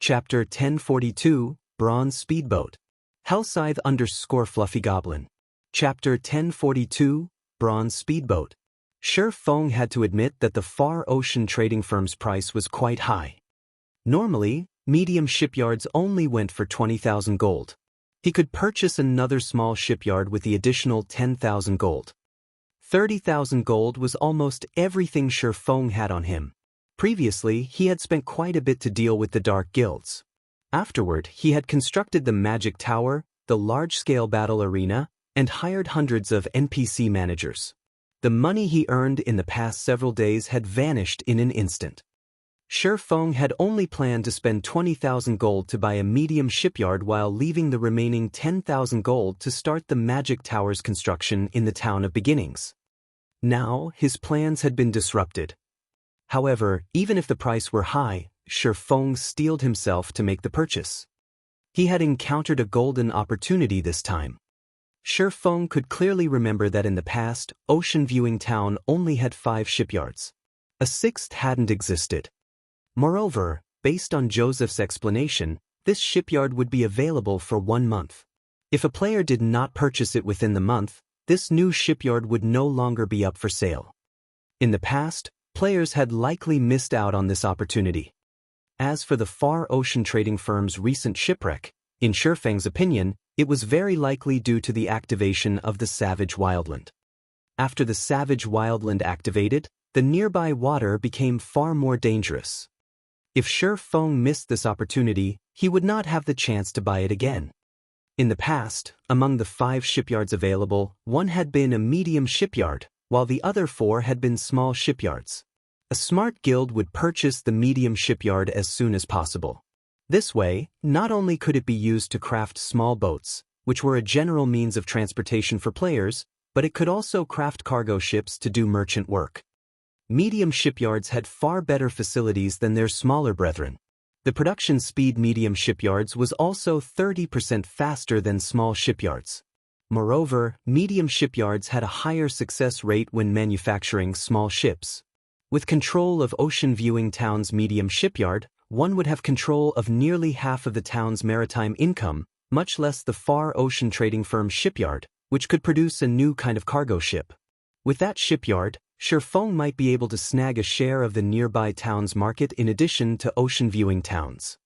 Chapter 1042, Bronze Speedboat. Hellscythe_Fluffy Goblin. Chapter 1042, Bronze Speedboat. Shi Feng had to admit that the Far Ocean trading firm's price was quite high. Normally, medium shipyards only went for 20,000 gold. He could purchase another small shipyard with the additional 10,000 gold. 30,000 gold was almost everything Shi Feng had on him. Previously, he had spent quite a bit to deal with the Dark Guilds. Afterward, he had constructed the Magic Tower, the large-scale battle arena, and hired hundreds of NPC managers. The money he earned in the past several days had vanished in an instant. Shi Feng had only planned to spend 20,000 gold to buy a medium shipyard while leaving the remaining 10,000 gold to start the Magic Tower's construction in the Town of Beginnings. Now, his plans had been disrupted. However, even if the price were high, Shi Feng steeled himself to make the purchase. He had encountered a golden opportunity this time. Shi Feng could clearly remember that in the past, Ocean Viewing Town only had 5 shipyards. A 6th hadn't existed. Moreover, based on Joseph's explanation, this shipyard would be available for 1 month. If a player did not purchase it within the month, this new shipyard would no longer be up for sale. In the past, players had likely missed out on this opportunity. As for the Far Ocean trading firm's recent shipwreck, in Shi Feng's opinion, it was very likely due to the activation of the Savage Wildland. After the Savage Wildland activated, the nearby water became far more dangerous. If Shi Feng missed this opportunity, he would not have the chance to buy it again. In the past, among the 5 shipyards available, 1 had been a medium shipyard, while the other 4 had been small shipyards. A smart guild would purchase the medium shipyard as soon as possible. This way, not only could it be used to craft small boats, which were a general means of transportation for players, but it could also craft cargo ships to do merchant work. Medium shipyards had far better facilities than their smaller brethren. The production speed medium shipyards was also 30% faster than small shipyards. Moreover, medium shipyards had a higher success rate when manufacturing small ships. With control of Ocean Viewing Town's medium shipyard, one would have control of nearly half of the town's maritime income, much less the Far Ocean trading firm's shipyard, which could produce a new kind of cargo ship. With that shipyard, Shi Feng might be able to snag a share of the nearby town's market in addition to Ocean Viewing Towns.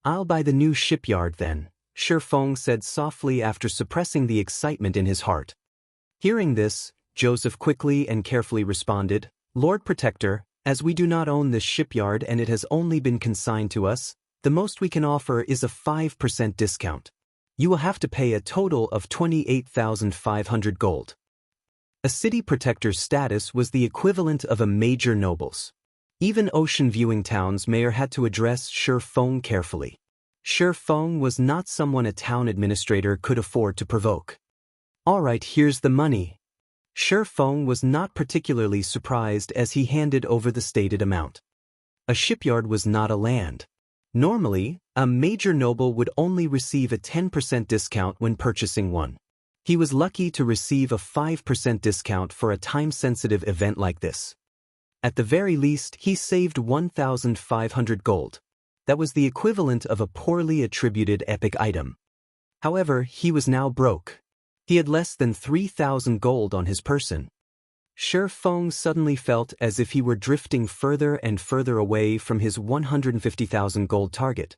"I'll buy the new shipyard then," Shi Feng said softly after suppressing the excitement in his heart. Hearing this, Joseph quickly and carefully responded, "Lord Protector, as we do not own this shipyard and it has only been consigned to us, the most we can offer is a 5% discount. You will have to pay a total of 28,500 gold." A city protector's status was the equivalent of a major noble's. Even Ocean Viewing Town's mayor had to address Shi Feng carefully. Shi Feng was not someone a town administrator could afford to provoke. "All right, here's the money." Shi Feng was not particularly surprised as he handed over the stated amount. A shipyard was not a land. Normally, a major noble would only receive a 10% discount when purchasing one. He was lucky to receive a 5% discount for a time-sensitive event like this. At the very least, he saved 1,500 gold. That was the equivalent of a poorly attributed epic item. However, he was now broke. He had less than 3,000 gold on his person. Shi Feng suddenly felt as if he were drifting further and further away from his 150,000 gold target.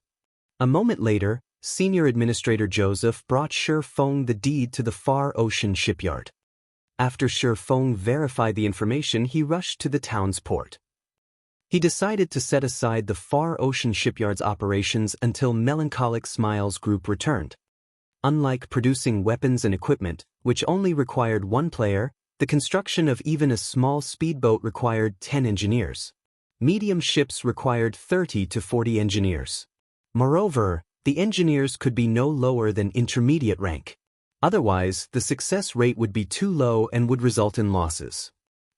A moment later, Senior Administrator Joseph brought Shi Feng the deed to the Far Ocean shipyard. After Shi Feng verified the information, he rushed to the town's port. He decided to set aside the Far Ocean shipyard's operations until Melancholic Smiles Group returned. Unlike producing weapons and equipment, which only required 1 player, the construction of even a small speedboat required 10 engineers. Medium ships required 30 to 40 engineers. Moreover, the engineers could be no lower than intermediate rank. Otherwise, the success rate would be too low and would result in losses.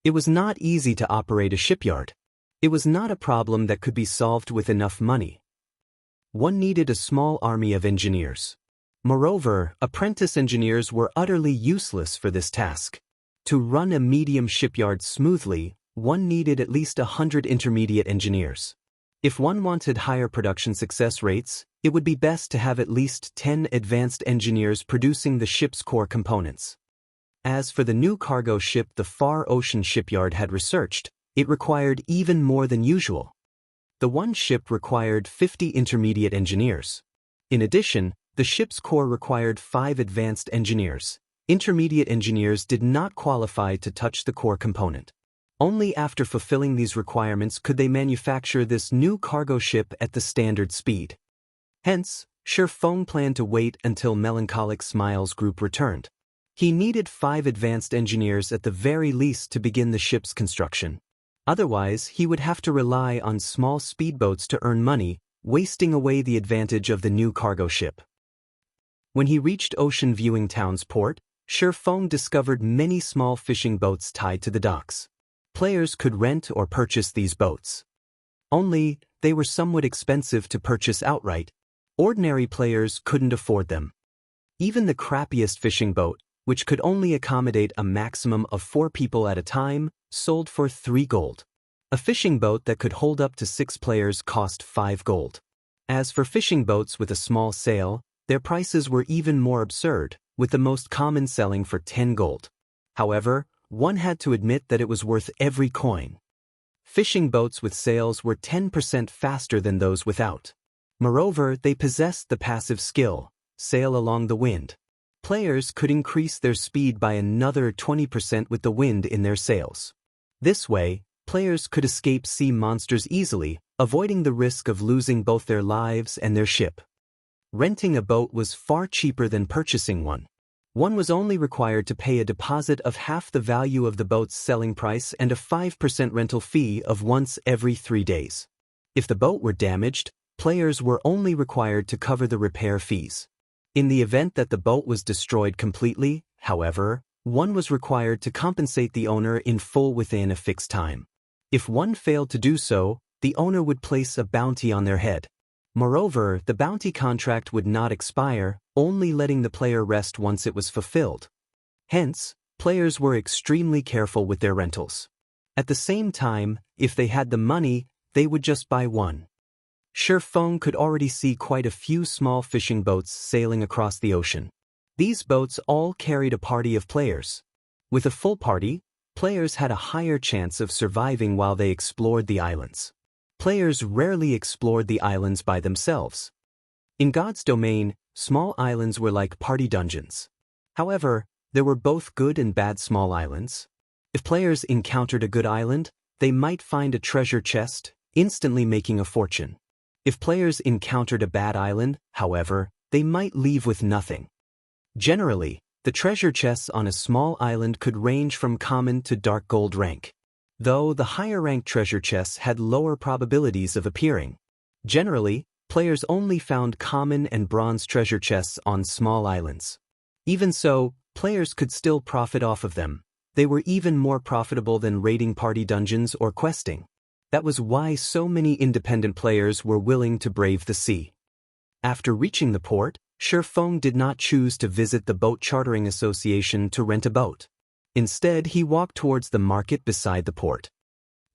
It was not easy to operate a shipyard. It was not a problem that could be solved with enough money. One needed a small army of engineers. Moreover, apprentice engineers were utterly useless for this task. To run a medium shipyard smoothly, one needed at least 100 intermediate engineers. If one wanted higher production success rates, it would be best to have at least 10 advanced engineers producing the ship's core components. As for the new cargo ship the Far Ocean shipyard had researched, it required even more than usual. The one ship required 50 intermediate engineers. In addition, the ship's core required 5 advanced engineers. Intermediate engineers did not qualify to touch the core component. Only after fulfilling these requirements could they manufacture this new cargo ship at the standard speed. Hence, Shi Feng planned to wait until Melancholic Smiles Group returned. He needed 5 advanced engineers at the very least to begin the ship's construction. Otherwise, he would have to rely on small speedboats to earn money, wasting away the advantage of the new cargo ship. When he reached Ocean Viewing Town's port, Shi Feng discovered many small fishing boats tied to the docks. Players could rent or purchase these boats. Only, they were somewhat expensive to purchase outright. Ordinary players couldn't afford them. Even the crappiest fishing boat, which could only accommodate a maximum of 4 people at a time, sold for 3 gold. A fishing boat that could hold up to 6 players cost 5 gold. As for fishing boats with a small sail, their prices were even more absurd, with the most common selling for 10 gold. However, one had to admit that it was worth every coin. Fishing boats with sails were 10% faster than those without. Moreover, they possessed the passive skill, sail along the wind. Players could increase their speed by another 20% with the wind in their sails. This way, players could escape sea monsters easily, avoiding the risk of losing both their lives and their ship. Renting a boat was far cheaper than purchasing one. One was only required to pay a deposit of half the value of the boat's selling price and a 5% rental fee of once every 3 days. If the boat were damaged, players were only required to cover the repair fees. In the event that the boat was destroyed completely, however, one was required to compensate the owner in full within a fixed time. If one failed to do so, the owner would place a bounty on their head. Moreover, the bounty contract would not expire, only letting the player rest once it was fulfilled. Hence, players were extremely careful with their rentals. At the same time, if they had the money, they would just buy one. Shi Feng could already see quite a few small fishing boats sailing across the ocean. These boats all carried a party of players. With a full party, players had a higher chance of surviving while they explored the islands. Players rarely explored the islands by themselves. In God's domain, small islands were like party dungeons. However, there were both good and bad small islands. If players encountered a good island, they might find a treasure chest, instantly making a fortune. If players encountered a bad island, however, they might leave with nothing. Generally, the treasure chests on a small island could range from common to dark gold rank, though the higher-ranked treasure chests had lower probabilities of appearing. Generally, players only found common and bronze treasure chests on small islands. Even so, players could still profit off of them. They were even more profitable than raiding party dungeons or questing. That was why so many independent players were willing to brave the sea. After reaching the port, Shi Feng did not choose to visit the boat chartering association to rent a boat. Instead, he walked towards the market beside the port.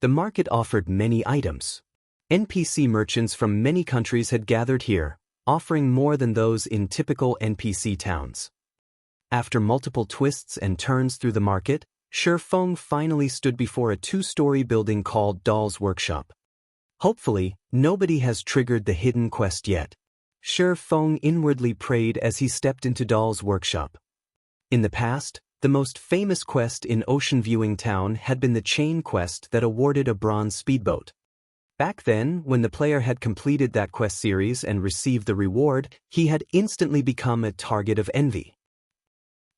The market offered many items. NPC merchants from many countries had gathered here, offering more than those in typical NPC towns. After multiple twists and turns through the market, Shi Feng finally stood before a 2-story building called Doll's Workshop. Hopefully, nobody has triggered the hidden quest yet. Shi Feng inwardly prayed as he stepped into Doll's Workshop. In the past, the most famous quest in Ocean Viewing Town had been the chain quest that awarded a bronze speedboat. Back then, when the player had completed that quest series and received the reward, he had instantly become a target of envy.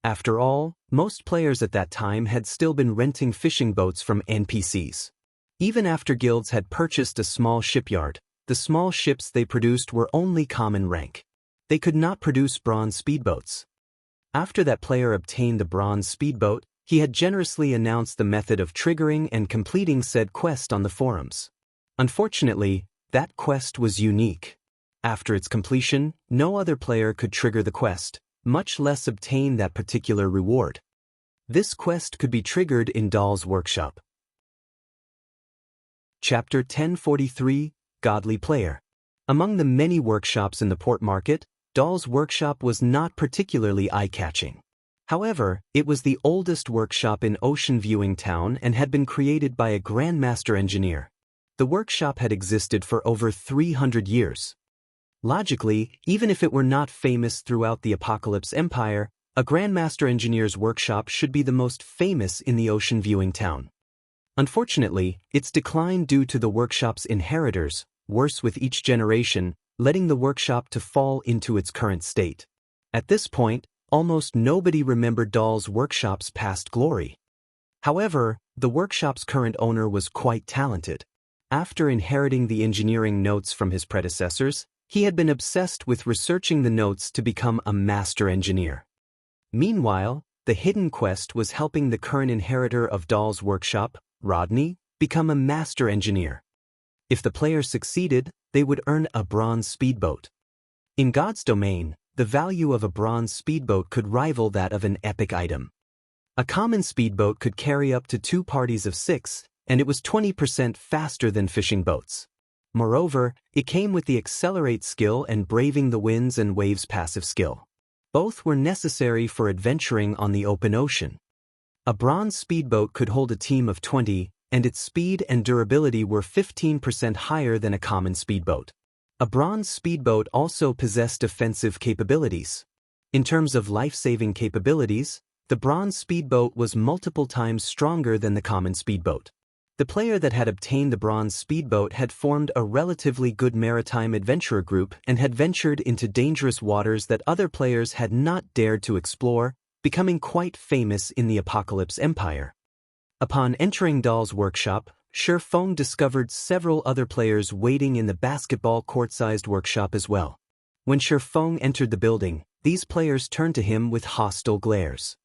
After all, most players at that time had still been renting fishing boats from NPCs. Even after guilds had purchased a small shipyard, the small ships they produced were only common rank. They could not produce bronze speedboats. After that player obtained the bronze speedboat, he had generously announced the method of triggering and completing said quest on the forums. Unfortunately, that quest was unique. After its completion, no other player could trigger the quest, much less obtain that particular reward. This quest could be triggered in Doll's Workshop. Chapter 1043, godly player. Among the many workshops in the port market, Dahl's workshop was not particularly eye-catching. However, it was the oldest workshop in Ocean Viewing Town and had been created by a grandmaster engineer. The workshop had existed for over 300 years. Logically, even if it were not famous throughout the Apocalypse Empire, a grandmaster engineer's workshop should be the most famous in the Ocean Viewing Town. Unfortunately, its decline due to the workshop's inheritors, worse with each generation, letting the workshop to fall into its current state. At this point, almost nobody remembered Dahl's workshop's past glory. However, the workshop's current owner was quite talented. After inheriting the engineering notes from his predecessors, he had been obsessed with researching the notes to become a master engineer. Meanwhile, the hidden quest was helping the current inheritor of Dahl's workshop, Rodney, become a master engineer. If the player succeeded, they would earn a bronze speedboat. In God's domain, the value of a bronze speedboat could rival that of an epic item. A common speedboat could carry up to 2 parties of 6, and it was 20% faster than fishing boats. Moreover, it came with the accelerate skill and braving the winds and waves passive skill. Both were necessary for adventuring on the open ocean. A bronze speedboat could hold a team of 20, and its speed and durability were 15% higher than a common speedboat. A bronze speedboat also possessed offensive capabilities. In terms of life-saving capabilities, the bronze speedboat was multiple times stronger than the common speedboat. The player that had obtained the bronze speedboat had formed a relatively good maritime adventurer group and had ventured into dangerous waters that other players had not dared to explore, becoming quite famous in the Apocalypse Empire. Upon entering Dahl's workshop, Feng discovered several other players waiting in the basketball court-sized workshop as well. When Feng entered the building, these players turned to him with hostile glares.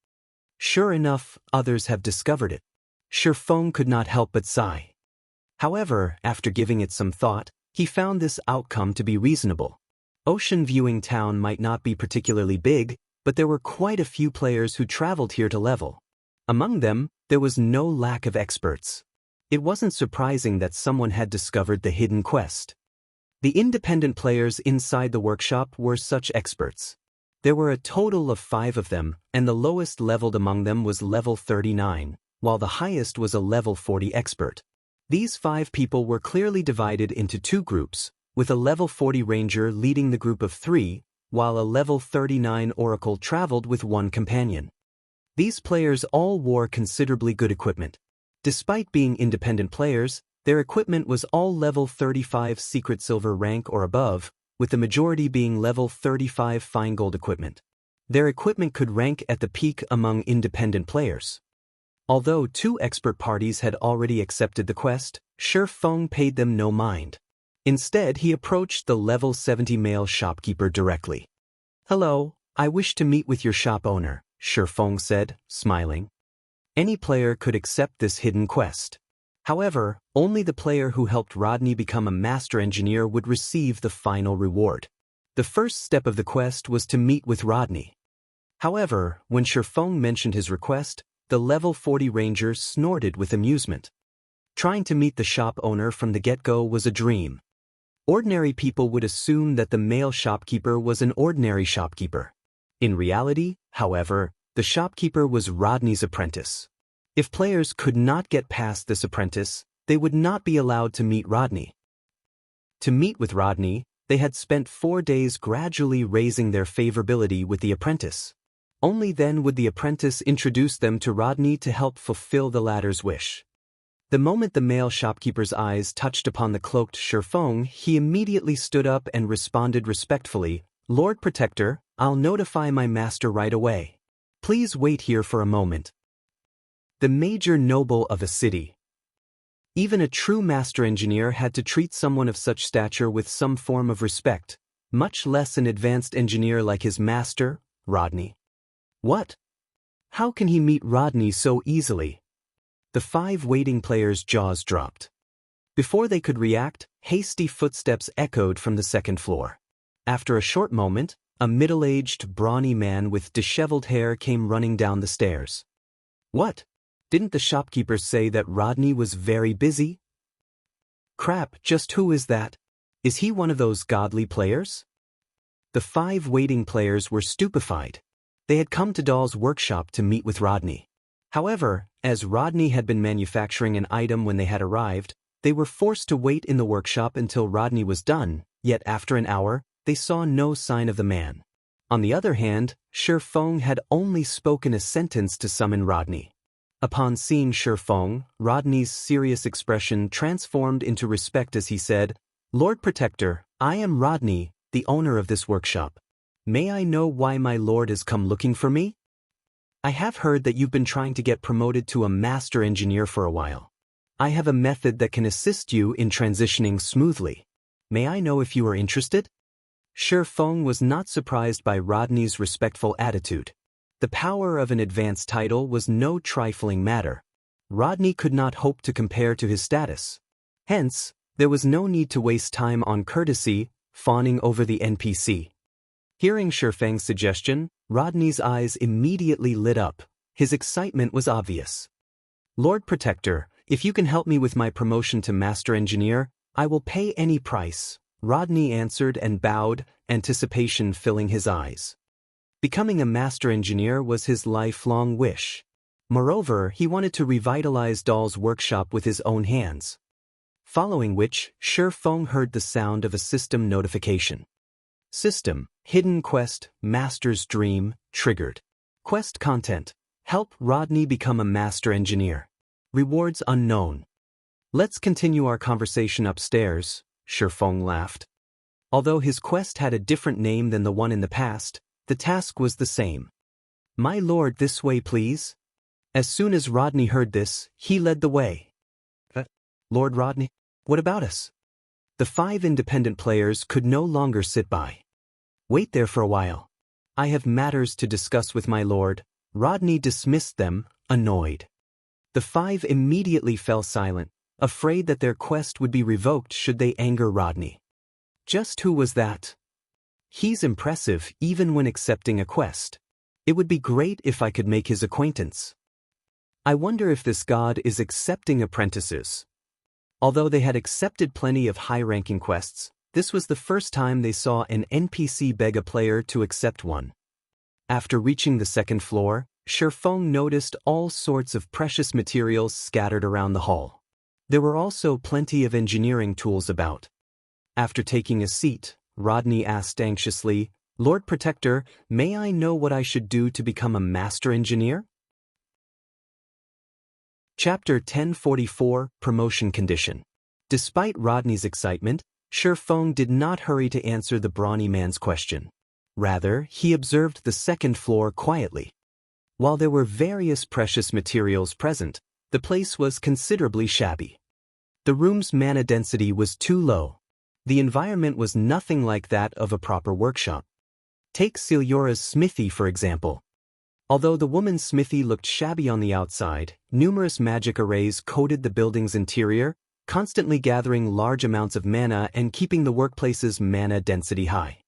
Sure enough, others have discovered it. Feng could not help but sigh. However, after giving it some thought, he found this outcome to be reasonable. Ocean Viewing Town might not be particularly big, but there were quite a few players who traveled here to level. Among them, there was no lack of experts. It wasn't surprising that someone had discovered the hidden quest. The independent players inside the workshop were such experts. There were a total of 5 of them, and the lowest leveled among them was level 39, while the highest was a level 40 expert. These 5 people were clearly divided into 2 groups, with a level 40 ranger leading the group of 3, while a level 39 oracle traveled with 1 companion. These players all wore considerably good equipment. Despite being independent players, their equipment was all level 35 secret silver rank or above, with the majority being level 35 fine gold equipment. Their equipment could rank at the peak among independent players. Although 2 expert parties had already accepted the quest, Feng paid them no mind. Instead, he approached the level 70 male shopkeeper directly. "Hello, I wish to meet with your shop owner," Feng said, smiling. Any player could accept this hidden quest. However, only the player who helped Rodney become a master engineer would receive the final reward. The first step of the quest was to meet with Rodney. However, when Feng mentioned his request, the level 40 ranger snorted with amusement. Trying to meet the shop owner from the get-go was a dream. Ordinary people would assume that the male shopkeeper was an ordinary shopkeeper. In reality, however, the shopkeeper was Rodney's apprentice. If players could not get past this apprentice, they would not be allowed to meet Rodney. To meet with Rodney, they had spent 4 days gradually raising their favorability with the apprentice. Only then would the apprentice introduce them to Rodney to help fulfill the latter's wish. The moment the male shopkeeper's eyes touched upon the cloaked Feng, he immediately stood up and responded respectfully, "Lord Protector, I'll notify my master right away. Please wait here for a moment." The major noble of a city. Even a true master engineer had to treat someone of such stature with some form of respect, much less an advanced engineer like his master, Rodney. What? How can he meet Rodney so easily? The 5 waiting players' jaws dropped. Before they could react, hasty footsteps echoed from the 2nd floor. After a short moment, a middle-aged, brawny man with disheveled hair came running down the stairs. "What? Didn't the shopkeeper say that Rodney was very busy?" "Crap, just who is that?" Is he one of those godly players? The 5 waiting players were stupefied. They had come to Dahl's workshop to meet with Rodney. However, as Rodney had been manufacturing an item when they had arrived, they were forced to wait in the workshop until Rodney was done, yet after an hour, they saw no sign of the man. On the other hand, Shi Feng had only spoken a sentence to summon Rodney. Upon seeing Shi Feng, Rodney's serious expression transformed into respect as he said, "Lord Protector, I am Rodney, the owner of this workshop. May I know why my lord has come looking for me? I have heard that you've been trying to get promoted to a master engineer for a while. I have a method that can assist you in transitioning smoothly. May I know if you are interested?" Shi Feng was not surprised by Rodney's respectful attitude. The power of an advanced title was no trifling matter. Rodney could not hope to compare to his status. Hence, there was no need to waste time on courtesy, fawning over the NPC. Hearing Shi Feng's suggestion, Rodney's eyes immediately lit up. His excitement was obvious. "Lord Protector, if you can help me with my promotion to Master Engineer, I will pay any price," Rodney answered and bowed, anticipation filling his eyes. Becoming a Master Engineer was his lifelong wish. Moreover, he wanted to revitalize Dahl's workshop with his own hands. Following which, Shi Feng heard the sound of a system notification. System, Hidden Quest, Master's Dream, triggered. Quest content, help Rodney become a Master Engineer. Rewards unknown. "Let's continue our conversation upstairs," Shi Feng laughed. Although his quest had a different name than the one in the past, the task was the same. "My lord, this way please." As soon as Rodney heard this, he led the way. "Lord Rodney, what about us?" The 5 independent players could no longer sit by. "Wait there for a while. I have matters to discuss with my lord." Rodney dismissed them, annoyed. The 5 immediately fell silent, afraid that their quest would be revoked should they anger Rodney. Just who was that? He's impressive even when accepting a quest. It would be great if I could make his acquaintance. I wonder if this god is accepting apprentices. Although they had accepted plenty of high-ranking quests, this was the first time they saw an NPC beg a player to accept one. After reaching the second floor, Shi Feng noticed all sorts of precious materials scattered around the hall. There were also plenty of engineering tools about. After taking a seat, Rodney asked anxiously, "Lord Protector, may I know what I should do to become a Master Engineer?" Chapter 1044, Promotion Condition. Despite Rodney's excitement, Shi Feng did not hurry to answer the brawny man's question. Rather, he observed the second floor quietly. While there were various precious materials present, the place was considerably shabby. The room's mana density was too low. The environment was nothing like that of a proper workshop. Take Siliora's smithy for example. Although the woman's smithy looked shabby on the outside, numerous magic arrays coated the building's interior, constantly gathering large amounts of mana and keeping the workplace's mana density high.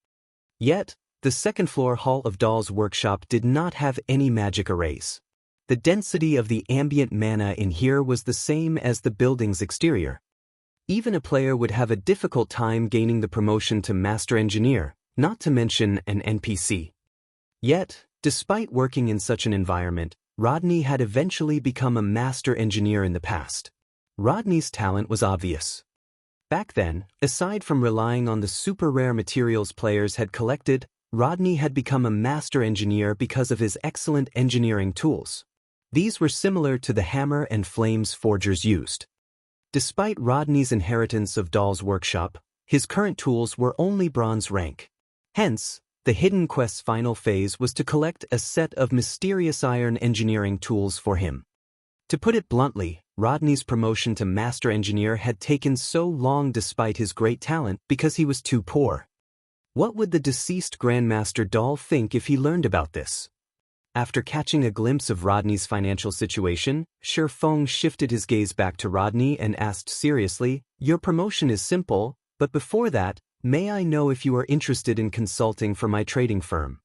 Yet, the second-floor hall of Dahl's workshop did not have any magic arrays. The density of the ambient mana in here was the same as the building's exterior. Even a player would have a difficult time gaining the promotion to Master Engineer, not to mention an NPC. Yet, despite working in such an environment, Rodney had eventually become a Master Engineer in the past. Rodney's talent was obvious. Back then, aside from relying on the super rare materials players had collected, Rodney had become a Master Engineer because of his excellent engineering tools. These were similar to the hammer and flames forgers used. Despite Rodney's inheritance of Dahl's workshop, his current tools were only bronze rank. Hence, the Hidden Quest's final phase was to collect a set of mysterious iron engineering tools for him. To put it bluntly, Rodney's promotion to Master Engineer had taken so long despite his great talent because he was too poor. What would the deceased Grandmaster Dahl think if he learned about this? After catching a glimpse of Rodney's financial situation, Shi Feng shifted his gaze back to Rodney and asked seriously, "Your promotion is simple, but before that, may I know if you are interested in consulting for my trading firm?"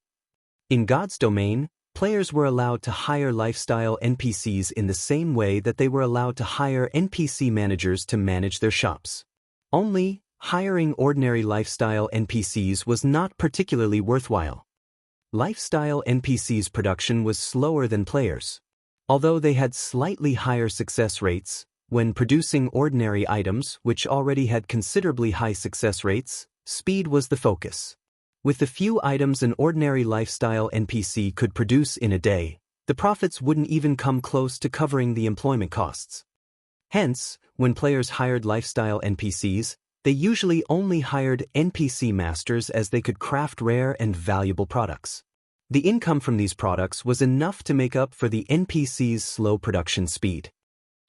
In God's domain, players were allowed to hire lifestyle NPCs in the same way that they were allowed to hire NPC managers to manage their shops. Only, hiring ordinary lifestyle NPCs was not particularly worthwhile. Lifestyle NPCs' production was slower than players. Although they had slightly higher success rates, when producing ordinary items which already had considerably high success rates, speed was the focus. With the few items an ordinary lifestyle NPC could produce in a day, the profits wouldn't even come close to covering the employment costs. Hence, when players hired lifestyle NPCs, they usually only hired NPC masters as they could craft rare and valuable products. The income from these products was enough to make up for the NPC's slow production speed.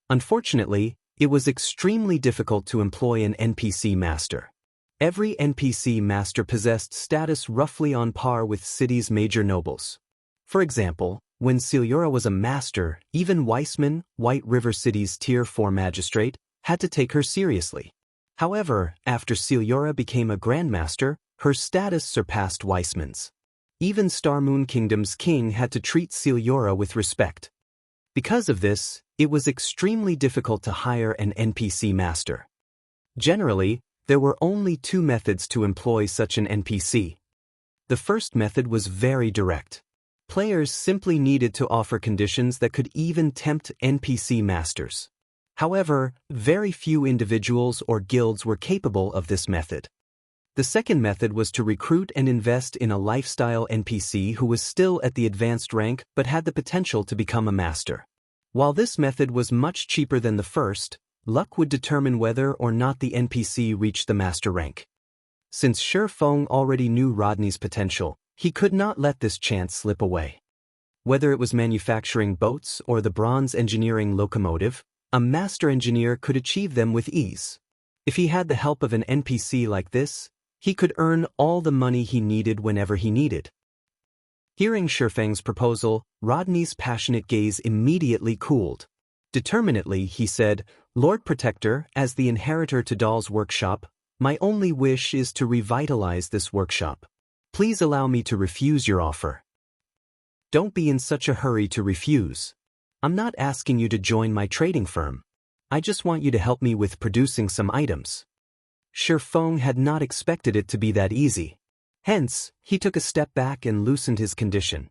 Unfortunately, it was extremely difficult to employ an NPC master. Every NPC master possessed status roughly on par with cities' major nobles. For example, when Xianxia was a master, even Weissman, White River City's Tier 4 magistrate, had to take her seriously. However, after Xianxia became a grandmaster, her status surpassed Weissman's. Even Star Moon Kingdom's king had to treat Xianxia with respect. Because of this, it was extremely difficult to hire an NPC master. Generally, there were only two methods to employ such an NPC. The first method was very direct. Players simply needed to offer conditions that could even tempt NPC masters. However, very few individuals or guilds were capable of this method. The second method was to recruit and invest in a lifestyle NPC who was still at the advanced rank but had the potential to become a master. While this method was much cheaper than the first, luck would determine whether or not the NPC reached the master rank. Since Shi Feng already knew Rodney's potential, he could not let this chance slip away. Whether it was manufacturing boats or the bronze engineering locomotive, a master engineer could achieve them with ease. If he had the help of an NPC like this, he could earn all the money he needed whenever he needed. Hearing Shi Feng's proposal, Rodney's passionate gaze immediately cooled. Determinedly, he said, "Lord Protector, as the inheritor to Dahl's workshop, my only wish is to revitalize this workshop. Please allow me to refuse your offer." "Don't be in such a hurry to refuse. I'm not asking you to join my trading firm. I just want you to help me with producing some items." Shi Feng had not expected it to be that easy. Hence, he took a step back and loosened his condition.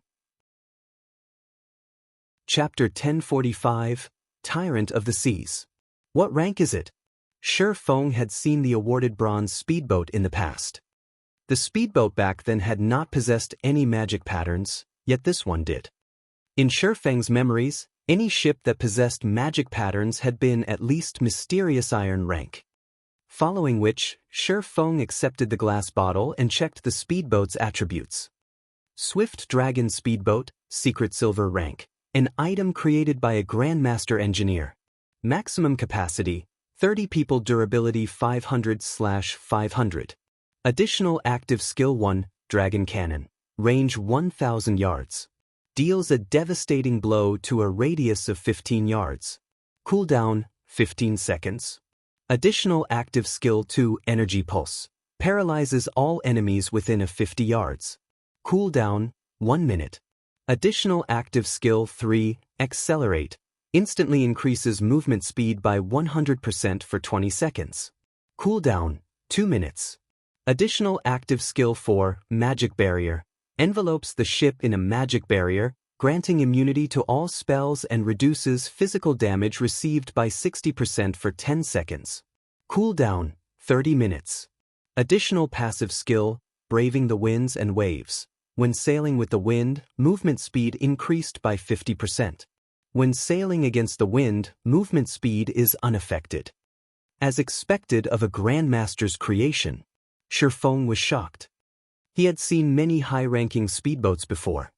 Chapter 1045, Tyrant of the Seas. What rank is it? Shi Feng had seen the awarded bronze speedboat in the past. The speedboat back then had not possessed any magic patterns, yet this one did. In Shi Feng's memories, any ship that possessed magic patterns had been at least mysterious iron rank. Following which, Shi Feng accepted the glass bottle and checked the speedboat's attributes. Swift Dragon Speedboat, Secret Silver rank, an item created by a Grandmaster Engineer. Maximum capacity, 30 people, durability 500/500. Additional active skill 1, Dragon Cannon, range 1,000 yards. Deals a devastating blow to a radius of 15 yards. Cooldown, 15 seconds. Additional active skill 2, Energy Pulse, paralyzes all enemies within 50 yards. Cooldown, 1 minute. Additional active skill 3, Accelerate, instantly increases movement speed by 100% for 20 seconds. Cooldown, 2 minutes. Additional active skill 4, Magic Barrier, envelopes the ship in a magic barrier, granting immunity to all spells and reduces physical damage received by 60% for 10 seconds. Cooldown, 30 minutes. Additional passive skill, Braving the Winds and Waves. When sailing with the wind, movement speed increased by 50%. When sailing against the wind, movement speed is unaffected. As expected of a Grandmaster's creation, Shi Feng was shocked. He had seen many high-ranking speedboats before.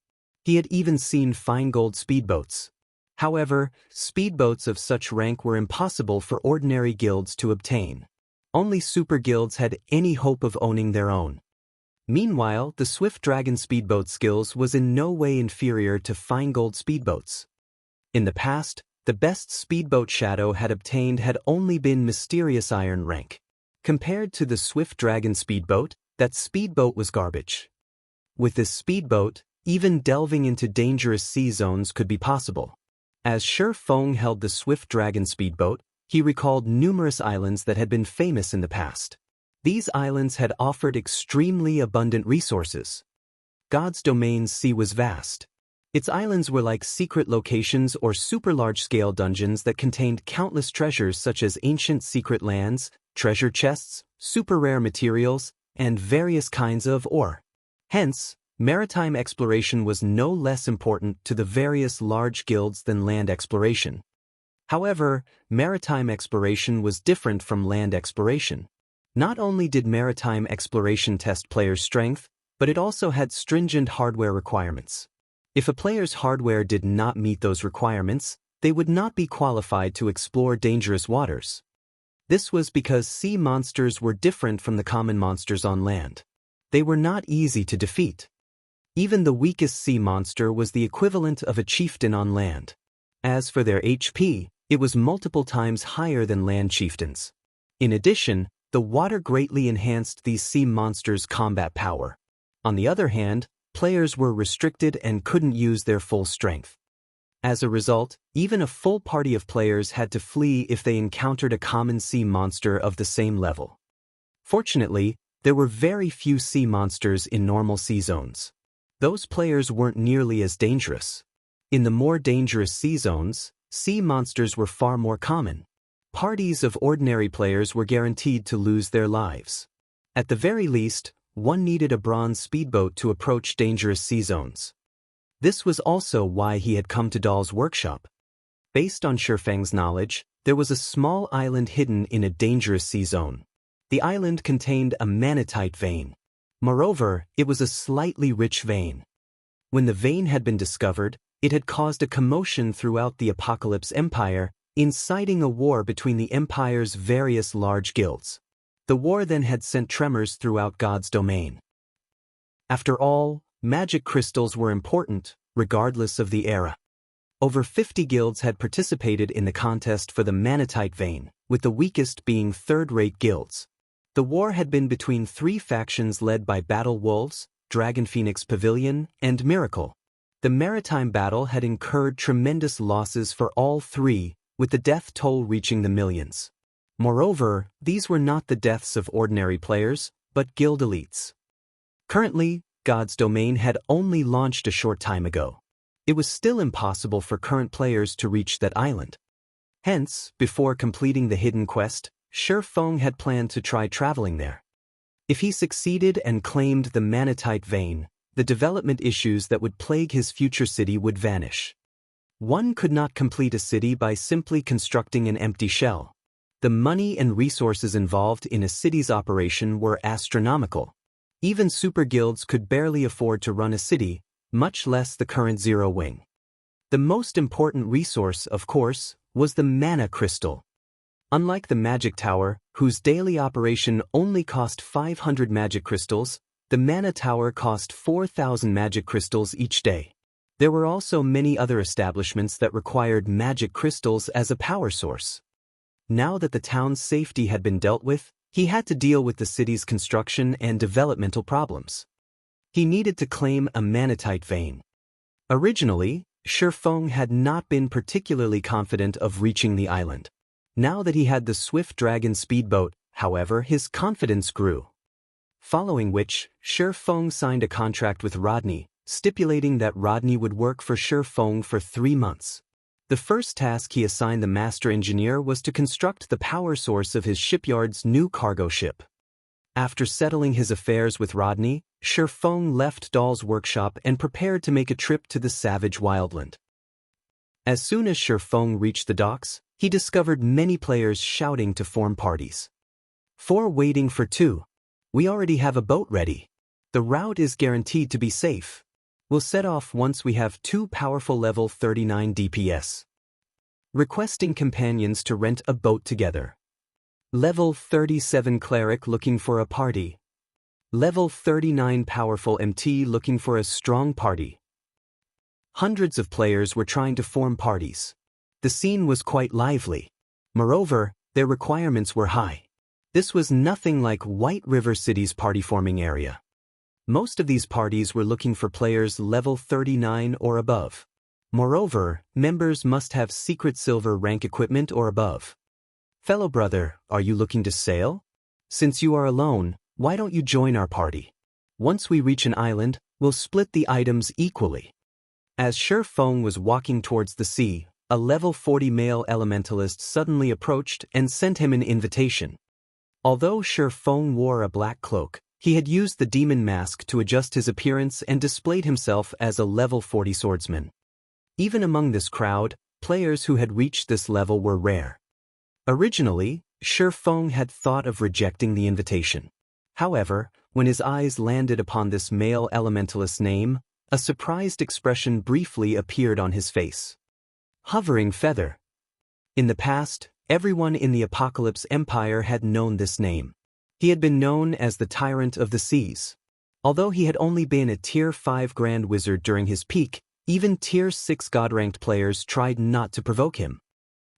He had even seen fine gold speedboats. However, speedboats of such rank were impossible for ordinary guilds to obtain. Only super guilds had any hope of owning their own. Meanwhile, the Swift Dragon speedboat skills was in no way inferior to fine gold speedboats. In the past, the best speedboat Shadow had obtained had only been mysterious iron rank. Compared to the Swift Dragon speedboat, that speedboat was garbage. With this speedboat, even delving into dangerous sea zones could be possible. As Shi Feng held the Swift Dragon speedboat, he recalled numerous islands that had been famous in the past. These islands had offered extremely abundant resources. God's domain's sea was vast. Its islands were like secret locations or super large-scale dungeons that contained countless treasures such as ancient secret lands, treasure chests, super rare materials, and various kinds of ore. Hence, maritime exploration was no less important to the various large guilds than land exploration. However, maritime exploration was different from land exploration. Not only did maritime exploration test players' strength, but it also had stringent hardware requirements. If a player's hardware did not meet those requirements, they would not be qualified to explore dangerous waters. This was because sea monsters were different from the common monsters on land. They were not easy to defeat. Even the weakest sea monster was the equivalent of a chieftain on land. As for their HP, it was multiple times higher than land chieftains. In addition, the water greatly enhanced these sea monsters' combat power. On the other hand, players were restricted and couldn't use their full strength. As a result, even a full party of players had to flee if they encountered a common sea monster of the same level. Fortunately, there were very few sea monsters in normal sea zones. Those players weren't nearly as dangerous. In the more dangerous sea zones, sea monsters were far more common. Parties of ordinary players were guaranteed to lose their lives. At the very least, one needed a bronze speedboat to approach dangerous sea zones. This was also why he had come to Dahl's workshop. Based on Shifeng's knowledge, there was a small island hidden in a dangerous sea zone. The island contained a manatite vein. Moreover, it was a slightly rich vein. When the vein had been discovered, it had caused a commotion throughout the Apocalypse Empire, inciting a war between the Empire's various large guilds. The war then had sent tremors throughout God's domain. After all, magic crystals were important, regardless of the era. Over 50 guilds had participated in the contest for the manatite vein, with the weakest being third-rate guilds. The war had been between three factions led by Battle Wolves, Dragon Phoenix Pavilion, and Miracle. The maritime battle had incurred tremendous losses for all three, with the death toll reaching the millions. Moreover, these were not the deaths of ordinary players, but guild elites. Currently, God's domain had only launched a short time ago. It was still impossible for current players to reach that island. Hence, before completing the hidden quest, Shifeng had planned to try traveling there. If he succeeded and claimed the manatite vein, the development issues that would plague his future city would vanish. One could not complete a city by simply constructing an empty shell. The money and resources involved in a city's operation were astronomical. Even super guilds could barely afford to run a city, much less the current Zero Wing. The most important resource, of course, was the mana crystal. Unlike the magic tower, whose daily operation only cost 500 magic crystals, the mana tower cost 4,000 magic crystals each day. There were also many other establishments that required magic crystals as a power source. Now that the town's safety had been dealt with, he had to deal with the city's construction and developmental problems. He needed to claim a manatite vein. Originally, Shifeng had not been particularly confident of reaching the island. Now that he had the Swift Dragon speedboat, however, his confidence grew. Following which, Shifeng signed a contract with Rodney, stipulating that Rodney would work for Shifeng for 3 months. The first task he assigned the master engineer was to construct the power source of his shipyard's new cargo ship. After settling his affairs with Rodney, Shifeng left Dahl's workshop and prepared to make a trip to the savage wildland. As soon as Shifeng reached the docks, he discovered many players shouting to form parties. 4 waiting for 2. We already have a boat ready. The route is guaranteed to be safe. We'll set off once we have 2 powerful level 39 DPS. Requesting companions to rent a boat together. Level 37 cleric looking for a party. Level 39 powerful MT looking for a strong party. Hundreds of players were trying to form parties. The scene was quite lively. Moreover, their requirements were high. This was nothing like White River City's party-forming area. Most of these parties were looking for players level 39 or above. Moreover, members must have secret silver rank equipment or above. Fellow brother, are you looking to sail? Since you are alone, why don't you join our party? Once we reach an island, we'll split the items equally. As Shi Feng was walking towards the sea, a level 40 male elementalist suddenly approached and sent him an invitation. Although Shi Feng wore a black cloak, he had used the demon mask to adjust his appearance and displayed himself as a level 40 swordsman. Even among this crowd, players who had reached this level were rare. Originally, Shi Feng had thought of rejecting the invitation. However, when his eyes landed upon this male elementalist's name, a surprised expression briefly appeared on his face. Hovering Feather. In the past, everyone in the Apocalypse Empire had known this name. He had been known as the Tyrant of the Seas. Although he had only been a Tier 5 Grand Wizard during his peak, even Tier 6 God-ranked players tried not to provoke him.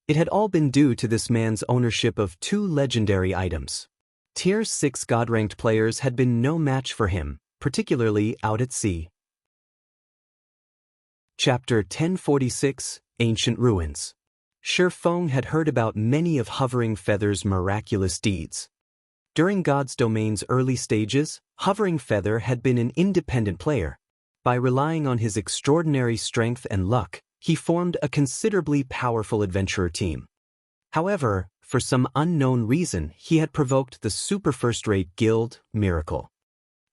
It had all been due to this man's ownership of 2 legendary items. Tier 6 God-ranked players had been no match for him, particularly out at sea. Chapter 1046, Ancient Ruins. Shi Feng had heard about many of Hovering Feather's miraculous deeds. During God's Domain's early stages, Hovering Feather had been an independent player. By relying on his extraordinary strength and luck, he formed a considerably powerful adventurer team. However, for some unknown reason, he had provoked the super first-rate guild, Miracle.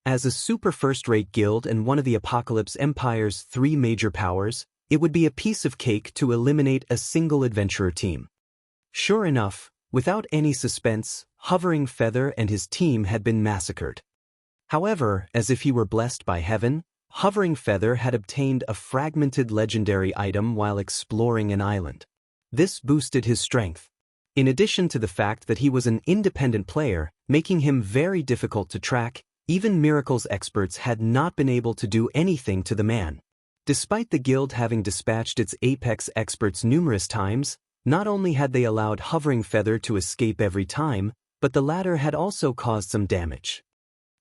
As a super first-rate guild and one of the Apocalypse Empire's 3 major powers, it would be a piece of cake to eliminate a single adventurer team. Sure enough, without any suspense, Hovering Feather and his team had been massacred. However, as if he were blessed by heaven, Hovering Feather had obtained a fragmented legendary item while exploring an island. This boosted his strength. In addition to the fact that he was an independent player, making him very difficult to track, even Miracle's experts had not been able to do anything to the man. Despite the guild having dispatched its apex experts numerous times, not only had they allowed Hovering Feather to escape every time, but the latter had also caused some damage.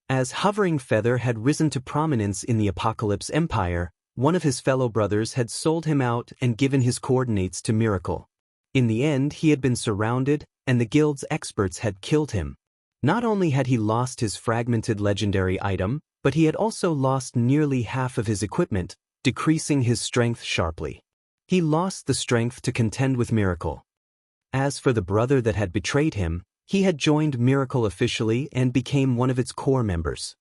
As Hovering Feather had risen to prominence in the Apocalypse Empire, one of his fellow brothers had sold him out and given his coordinates to Miracle. In the end, he had been surrounded, and the guild's experts had killed him. Not only had he lost his fragmented legendary item, but he had also lost nearly half of his equipment, decreasing his strength sharply. He lost the strength to contend with Miracle. As for the brother that had betrayed him, he had joined Miracle officially and became one of its core members.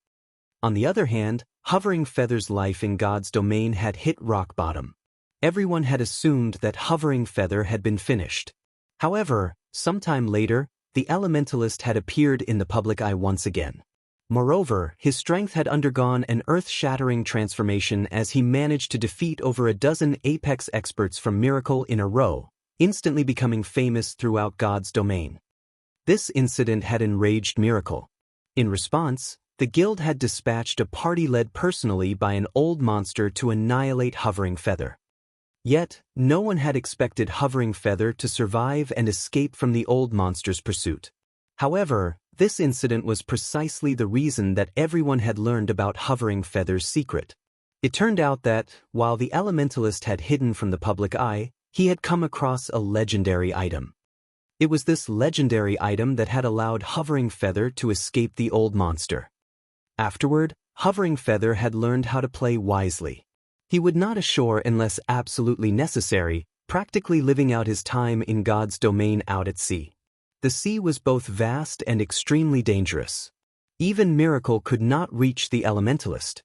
On the other hand, Hovering Feather's life in God's Domain had hit rock bottom. Everyone had assumed that Hovering Feather had been finished. However, sometime later, the Elementalist had appeared in the public eye once again. Moreover, his strength had undergone an earth-shattering transformation as he managed to defeat over a dozen apex experts from Miracle in a row, instantly becoming famous throughout God's Domain. This incident had enraged Miracle. In response, the guild had dispatched a party led personally by an old monster to annihilate Hovering Feather. Yet, no one had expected Hovering Feather to survive and escape from the old monster's pursuit. However, this incident was precisely the reason that everyone had learned about Hovering Feather's secret. It turned out that, while the Elementalist had hidden from the public eye, he had come across a legendary item. It was this legendary item that had allowed Hovering Feather to escape the old monster. Afterward, Hovering Feather had learned how to play wisely. He would not ashore unless absolutely necessary, practically living out his time in God's Domain out at sea. The sea was both vast and extremely dangerous. Even Miracle could not reach the Elementalist.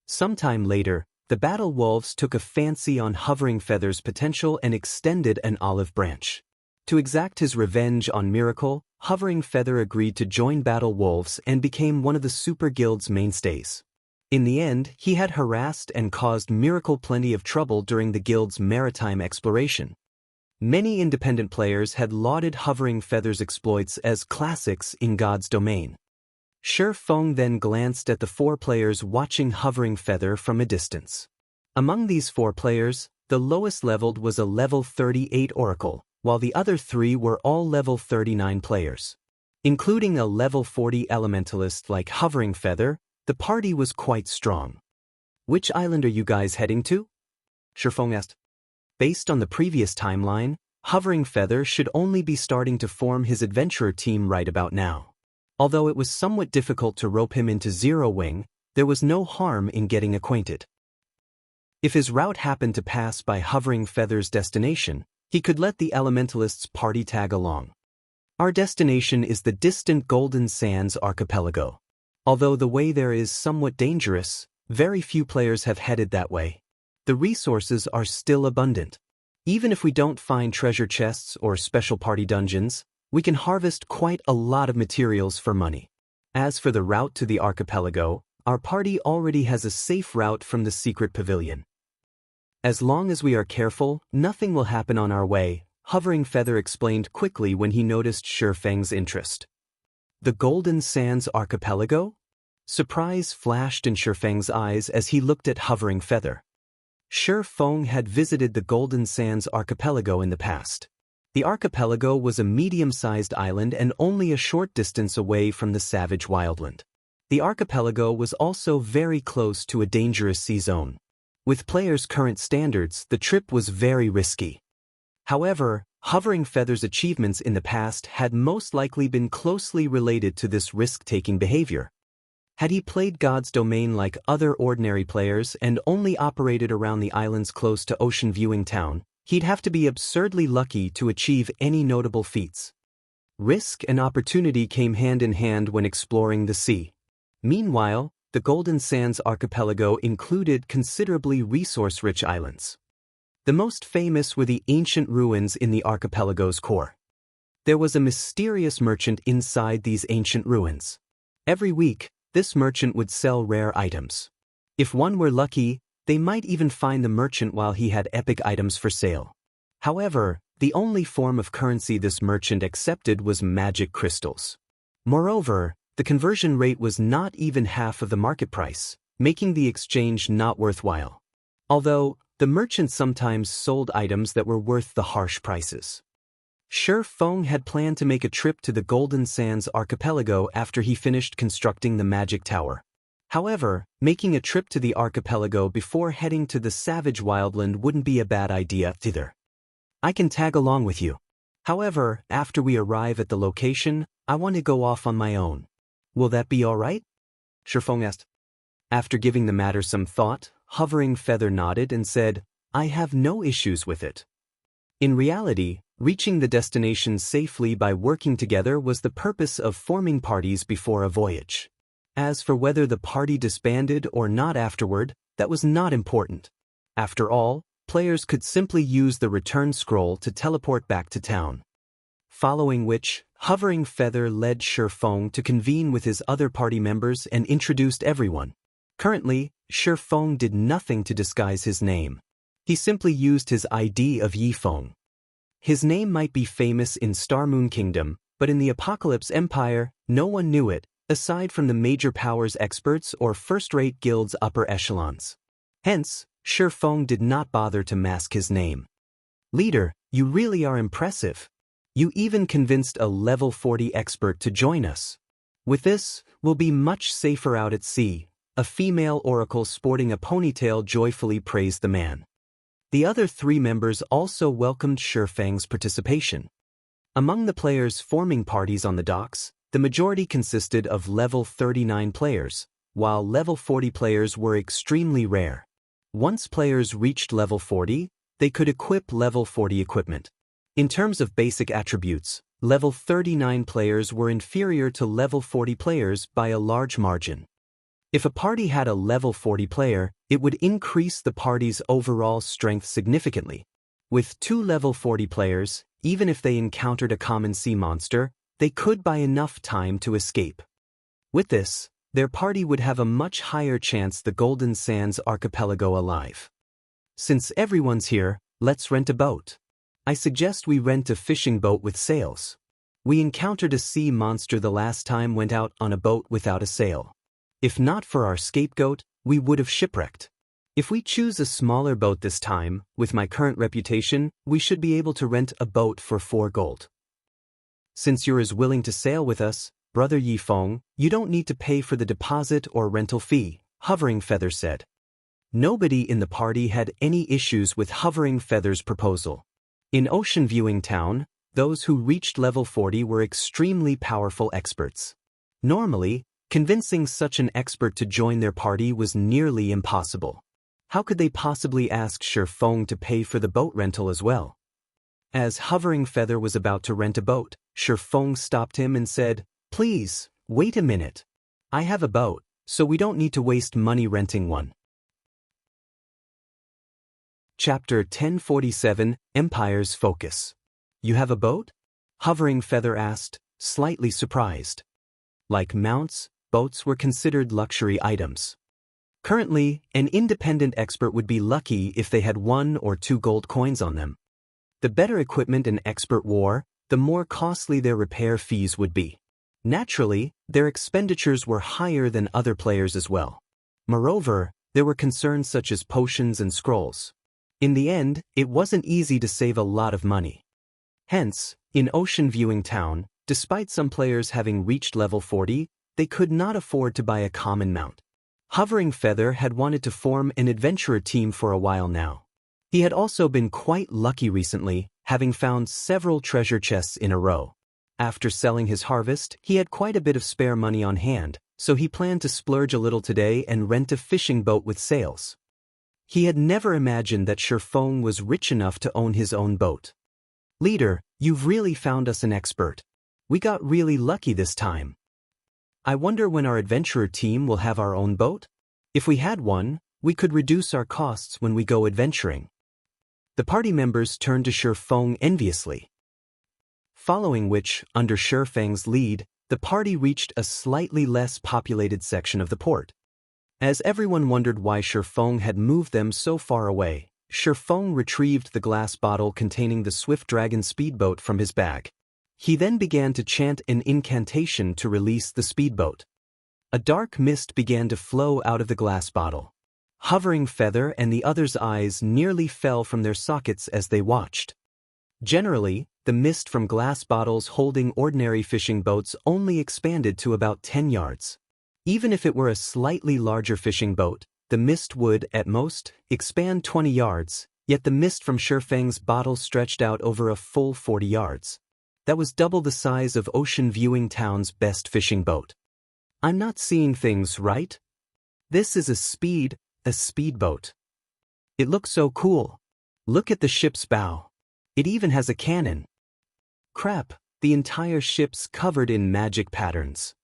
Sometime later, the Battle Wolves took a fancy on Hovering Feather's potential and extended an olive branch. To exact his revenge on Miracle, Hovering Feather agreed to join Battle Wolves and became one of the Super Guild's mainstays. In the end, he had harassed and caused Miracle plenty of trouble during the guild's maritime exploration. Many independent players had lauded Hovering Feather's exploits as classics in God's Domain. Shi Feng then glanced at the 4 players watching Hovering Feather from a distance. Among these 4 players, the lowest leveled was a level 38 Oracle, while the other 3 were all level 39 players. Including a level 40 Elementalist like Hovering Feather, the party was quite strong. "Which island are you guys heading to?" Shi Feng asked. Based on the previous timeline, Hovering Feather should only be starting to form his adventurer team right about now. Although it was somewhat difficult to rope him into Zero Wing, there was no harm in getting acquainted. If his route happened to pass by Hovering Feather's destination, he could let the Elementalist's party tag along. Our destination is the distant Golden Sands archipelago. Although the way there is somewhat dangerous, very few players have headed that way. The resources are still abundant. Even if we don't find treasure chests or special party dungeons, we can harvest quite a lot of materials for money. As for the route to the archipelago, our party already has a safe route from the secret pavilion. As long as we are careful, nothing will happen on our way, Hovering Feather explained quickly when he noticed Shifeng's interest. The Golden Sands archipelago? Surprise flashed in Shifeng's eyes as he looked at Hovering Feather. Shifeng had visited the Golden Sands archipelago in the past. The archipelago was a medium-sized island and only a short distance away from the savage wildland. The archipelago was also very close to a dangerous sea zone. With players' current standards, the trip was very risky. However, Hovering Feather's achievements in the past had most likely been closely related to this risk-taking behavior. Had he played God's Domain like other ordinary players and only operated around the islands close to Ocean Viewing Town, he'd have to be absurdly lucky to achieve any notable feats. Risk and opportunity came hand in hand when exploring the sea. Meanwhile, the Golden Sands archipelago included considerably resource-rich islands. The most famous were the ancient ruins in the archipelago's core. There was a mysterious merchant inside these ancient ruins. Every week, this merchant would sell rare items. If one were lucky, they might even find the merchant while he had epic items for sale. However, the only form of currency this merchant accepted was magic crystals. Moreover, the conversion rate was not even half of the market price, making the exchange not worthwhile. Although, the merchant sometimes sold items that were worth the harsh prices. Shifeng had planned to make a trip to the Golden Sands archipelago after he finished constructing the magic tower. However, making a trip to the archipelago before heading to the savage wildland wouldn't be a bad idea either. I can tag along with you. However, after we arrive at the location, I want to go off on my own. Will that be all right? Shifeng asked. After giving the matter some thought, Hovering Feather nodded and said, I have no issues with it. In reality, reaching the destination safely by working together was the purpose of forming parties before a voyage. As for whether the party disbanded or not afterward, that was not important. After all, players could simply use the return scroll to teleport back to town. Following which, Hovering Feather led Shifeng to convene with his other party members and introduced everyone. Currently, Shifeng did nothing to disguise his name. He simply used his ID of Yifeng. His name might be famous in Star Moon Kingdom, but in the Apocalypse Empire, no one knew it, aside from the major powers experts or first-rate guilds' upper echelons. Hence, Shifeng did not bother to mask his name. Leader, you really are impressive. You even convinced a level 40 expert to join us. With this, we'll be much safer out at sea, a female oracle sporting a ponytail joyfully praised the man. The other three members also welcomed Shifeng's participation. Among the players forming parties on the docks, the majority consisted of level 39 players, while level 40 players were extremely rare. Once players reached level 40, they could equip level 40 equipment. In terms of basic attributes, level 39 players were inferior to level 40 players by a large margin. If a party had a level 40 player, it would increase the party's overall strength significantly. With two level 40 players, even if they encountered a common sea monster, they could buy enough time to escape. With this, their party would have a much higher chance the Golden Sands archipelago alive. Since everyone's here, let's rent a boat. I suggest we rent a fishing boat with sails. We encountered a sea monster the last time went out on a boat without a sail. If not for our scapegoat, we would have shipwrecked. If we choose a smaller boat this time, with my current reputation, we should be able to rent a boat for 4 gold. Since you're as willing to sail with us, Brother Yifeng, you don't need to pay for the deposit or rental fee, Hovering Feather said. Nobody in the party had any issues with Hovering Feather's proposal. In Ocean Viewing Town, those who reached level 40 were extremely powerful experts. Normally, convincing such an expert to join their party was nearly impossible. How could they possibly ask Shifeng to pay for the boat rental as well? As Hovering Feather was about to rent a boat, Shifeng stopped him and said, "Please, wait a minute. I have a boat, so we don't need to waste money renting one." Chapter 1047, Empire's Focus. "You have a boat?" Hovering Feather asked, slightly surprised. Like mounts, boats were considered luxury items. Currently, an independent expert would be lucky if they had 1 or 2 gold coins on them. The better equipment an expert wore, the more costly their repair fees would be. Naturally, their expenditures were higher than other players as well. Moreover, there were concerns such as potions and scrolls. In the end, it wasn't easy to save a lot of money. Hence, in Ocean Viewing Town, despite some players having reached level 40, they could not afford to buy a common mount. Hovering Feather had wanted to form an adventurer team for a while now. He had also been quite lucky recently, having found several treasure chests in a row. After selling his harvest, he had quite a bit of spare money on hand, so he planned to splurge a little today and rent a fishing boat with sails. He had never imagined that Shifeng was rich enough to own his own boat. "Leader, you've really found us an expert. We got really lucky this time. I wonder when our adventurer team will have our own boat? If we had one, we could reduce our costs when we go adventuring." The party members turned to Shifeng enviously. Following which, under Shifeng's lead, the party reached a slightly less populated section of the port. As everyone wondered why Shifeng had moved them so far away, Shifeng retrieved the glass bottle containing the Swift Dragon speedboat from his bag. He then began to chant an incantation to release the speedboat. A dark mist began to flow out of the glass bottle. Hovering Feather and the others' eyes nearly fell from their sockets as they watched. Generally, the mist from glass bottles holding ordinary fishing boats only expanded to about 10 yards. Even if it were a slightly larger fishing boat, the mist would, at most, expand 20 yards, yet the mist from Shifeng's bottle stretched out over a full 40 yards. That was double the size of Ocean Viewing Town's best fishing boat. "I'm not seeing things right? This is a speedboat. It looks so cool. Look at the ship's bow. It even has a cannon. Crap, the entire ship's covered in magic patterns.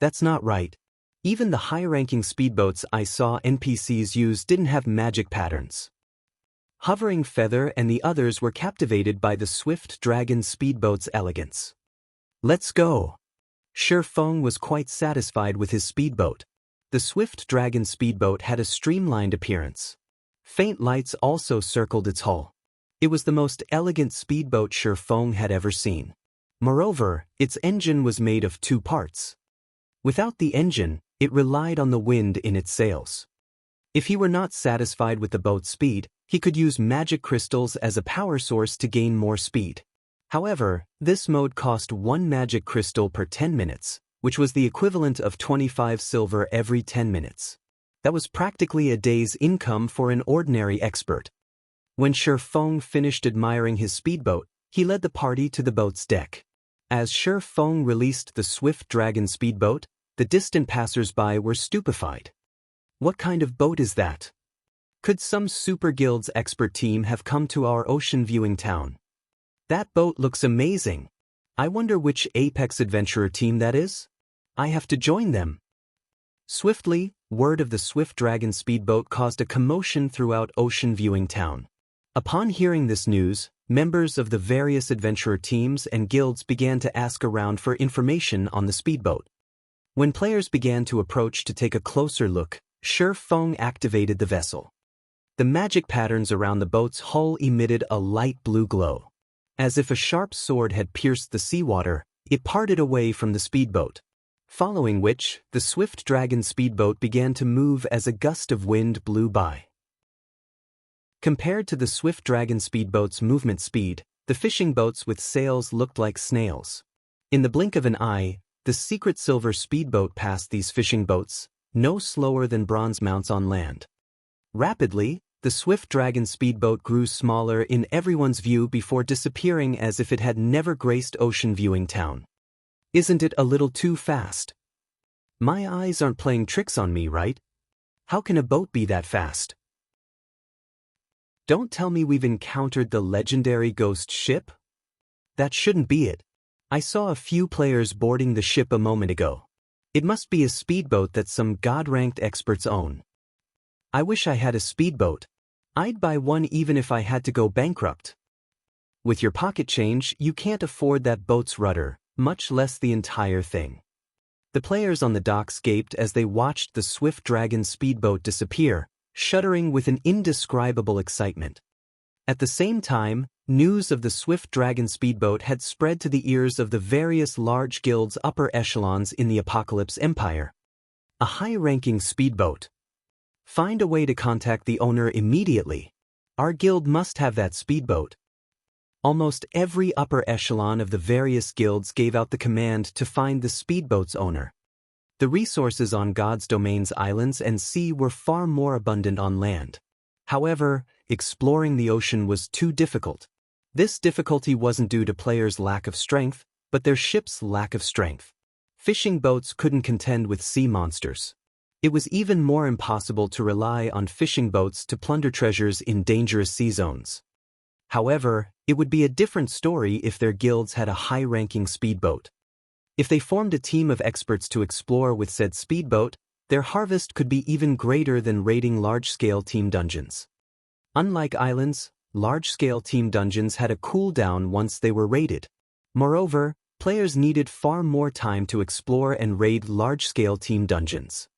That's not right. Even the high-ranking speedboats I saw NPCs use didn't have magic patterns." Hovering Feather and the others were captivated by the Swift Dragon speedboat's elegance. "Let's go." Shifeng was quite satisfied with his speedboat. The Swift Dragon speedboat had a streamlined appearance. Faint lights also circled its hull. It was the most elegant speedboat Shifeng had ever seen. Moreover, its engine was made of 2 parts. Without the engine, it relied on the wind in its sails. If he were not satisfied with the boat's speed, he could use magic crystals as a power source to gain more speed. However, this mode cost 1 magic crystal per 10 minutes, which was the equivalent of 25 silver every 10 minutes. That was practically a day's income for an ordinary expert. When Shifeng finished admiring his speedboat, he led the party to the boat's deck. As Shifeng released the Swift Dragon speedboat, the distant passers-by were stupefied. "What kind of boat is that? Could some Super Guild's expert team have come to our Ocean Viewing Town? That boat looks amazing. I wonder which Apex Adventurer team that is? I have to join them." Swiftly, word of the Swift Dragon speedboat caused a commotion throughout Ocean Viewing Town. Upon hearing this news, members of the various adventurer teams and guilds began to ask around for information on the speedboat. When players began to approach to take a closer look, Shifeng activated the vessel. The magic patterns around the boat's hull emitted a light blue glow. As if a sharp sword had pierced the seawater, it parted away from the speedboat. Following which, the Swift Dragon speedboat began to move as a gust of wind blew by. Compared to the Swift Dragon speedboat's movement speed, the fishing boats with sails looked like snails. In the blink of an eye, the secret silver speedboat passed these fishing boats, no slower than bronze mounts on land. Rapidly, the Swift Dragon speedboat grew smaller in everyone's view before disappearing as if it had never graced Ocean Viewing Town. "Isn't it a little too fast?" My eyes aren't playing tricks on me, right? How can a boat be that fast? Don't tell me we've encountered the legendary ghost ship? That shouldn't be it. I saw a few players boarding the ship a moment ago. It must be a speedboat that some god-ranked experts own. I wish I had a speedboat. I'd buy one even if I had to go bankrupt. With your pocket change, you can't afford that boat's rudder, much less the entire thing. The players on the docks gaped as they watched the swift dragon speedboat disappear, shuddering with an indescribable excitement. At the same time, news of the swift dragon speedboat had spread to the ears of the various large guilds' upper echelons in the Apocalypse Empire. A high-ranking speedboat. Find a way to contact the owner immediately. Our guild must have that speedboat. Almost every upper echelon of the various guilds gave out the command to find the speedboat's owner. The resources on God's Domain's islands and sea were far more abundant on land. However, exploring the ocean was too difficult. This difficulty wasn't due to players' lack of strength, but their ship's lack of strength. Fishing boats couldn't contend with sea monsters. It was even more impossible to rely on fishing boats to plunder treasures in dangerous sea zones. However, it would be a different story if their guilds had a high-ranking speedboat. If they formed a team of experts to explore with said speedboat, their harvest could be even greater than raiding large-scale team dungeons. Unlike islands, large-scale team dungeons had a cooldown once they were raided. Moreover, players needed far more time to explore and raid large-scale team dungeons.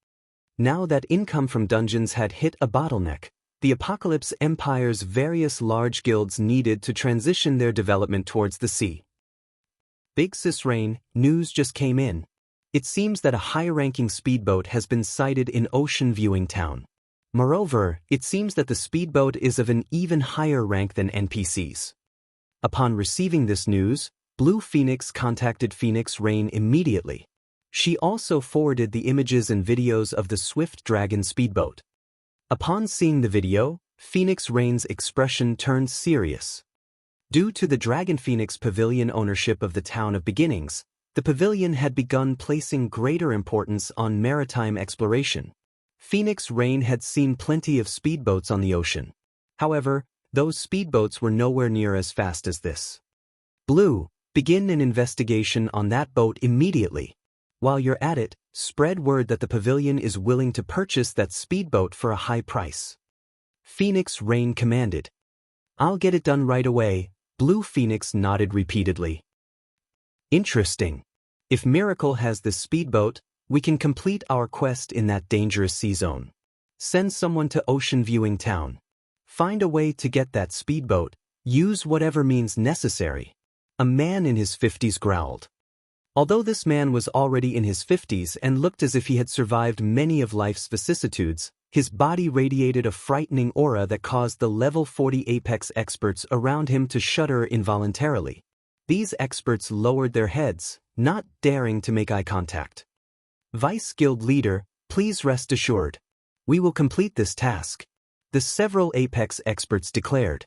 Now that income from dungeons had hit a bottleneck, the Apocalypse Empire's various large guilds needed to transition their development towards the sea. Big Sis Rain, news just came in. It seems that a high-ranking speedboat has been sighted in Ocean Viewing Town. Moreover, it seems that the speedboat is of an even higher rank than NPCs. Upon receiving this news, Blue Phoenix contacted Phoenix Rain immediately. She also forwarded the images and videos of the Swift Dragon speedboat. Upon seeing the video, Phoenix Rain's expression turned serious. Due to the Dragon Phoenix Pavilion ownership of the Town of Beginnings, the pavilion had begun placing greater importance on maritime exploration. Phoenix Rain had seen plenty of speedboats on the ocean. However, those speedboats were nowhere near as fast as this. Blue, begin an investigation on that boat immediately. While you're at it, spread word that the pavilion is willing to purchase that speedboat for a high price. Phoenix Rain commanded. I'll get it done right away. Blue Phoenix nodded repeatedly. Interesting. If Miracle has this speedboat, we can complete our quest in that dangerous sea zone. Send someone to Ocean Viewing Town. Find a way to get that speedboat. Use whatever means necessary. A man in his 50s growled. Although this man was already in his 50s and looked as if he had survived many of life's vicissitudes, his body radiated a frightening aura that caused the level 40 Apex experts around him to shudder involuntarily. These experts lowered their heads, not daring to make eye contact. Vice Guild Leader, please rest assured. We will complete this task. The several Apex experts declared.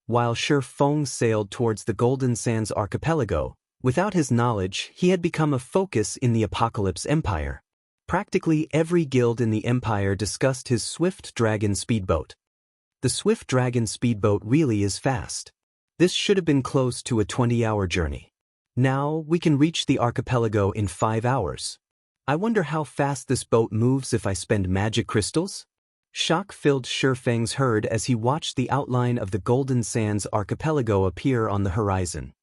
While Shi Feng sailed towards the Golden Sands archipelago, without his knowledge, he had become a focus in the Apocalypse Empire. Practically every guild in the Empire discussed his Swift Dragon speedboat. The Swift Dragon speedboat really is fast. This should have been close to a 20-hour journey. Now, we can reach the archipelago in 5 hours. I wonder how fast this boat moves if I spend magic crystals? Shock filled Shi Feng's herd as he watched the outline of the Golden Sands archipelago appear on the horizon.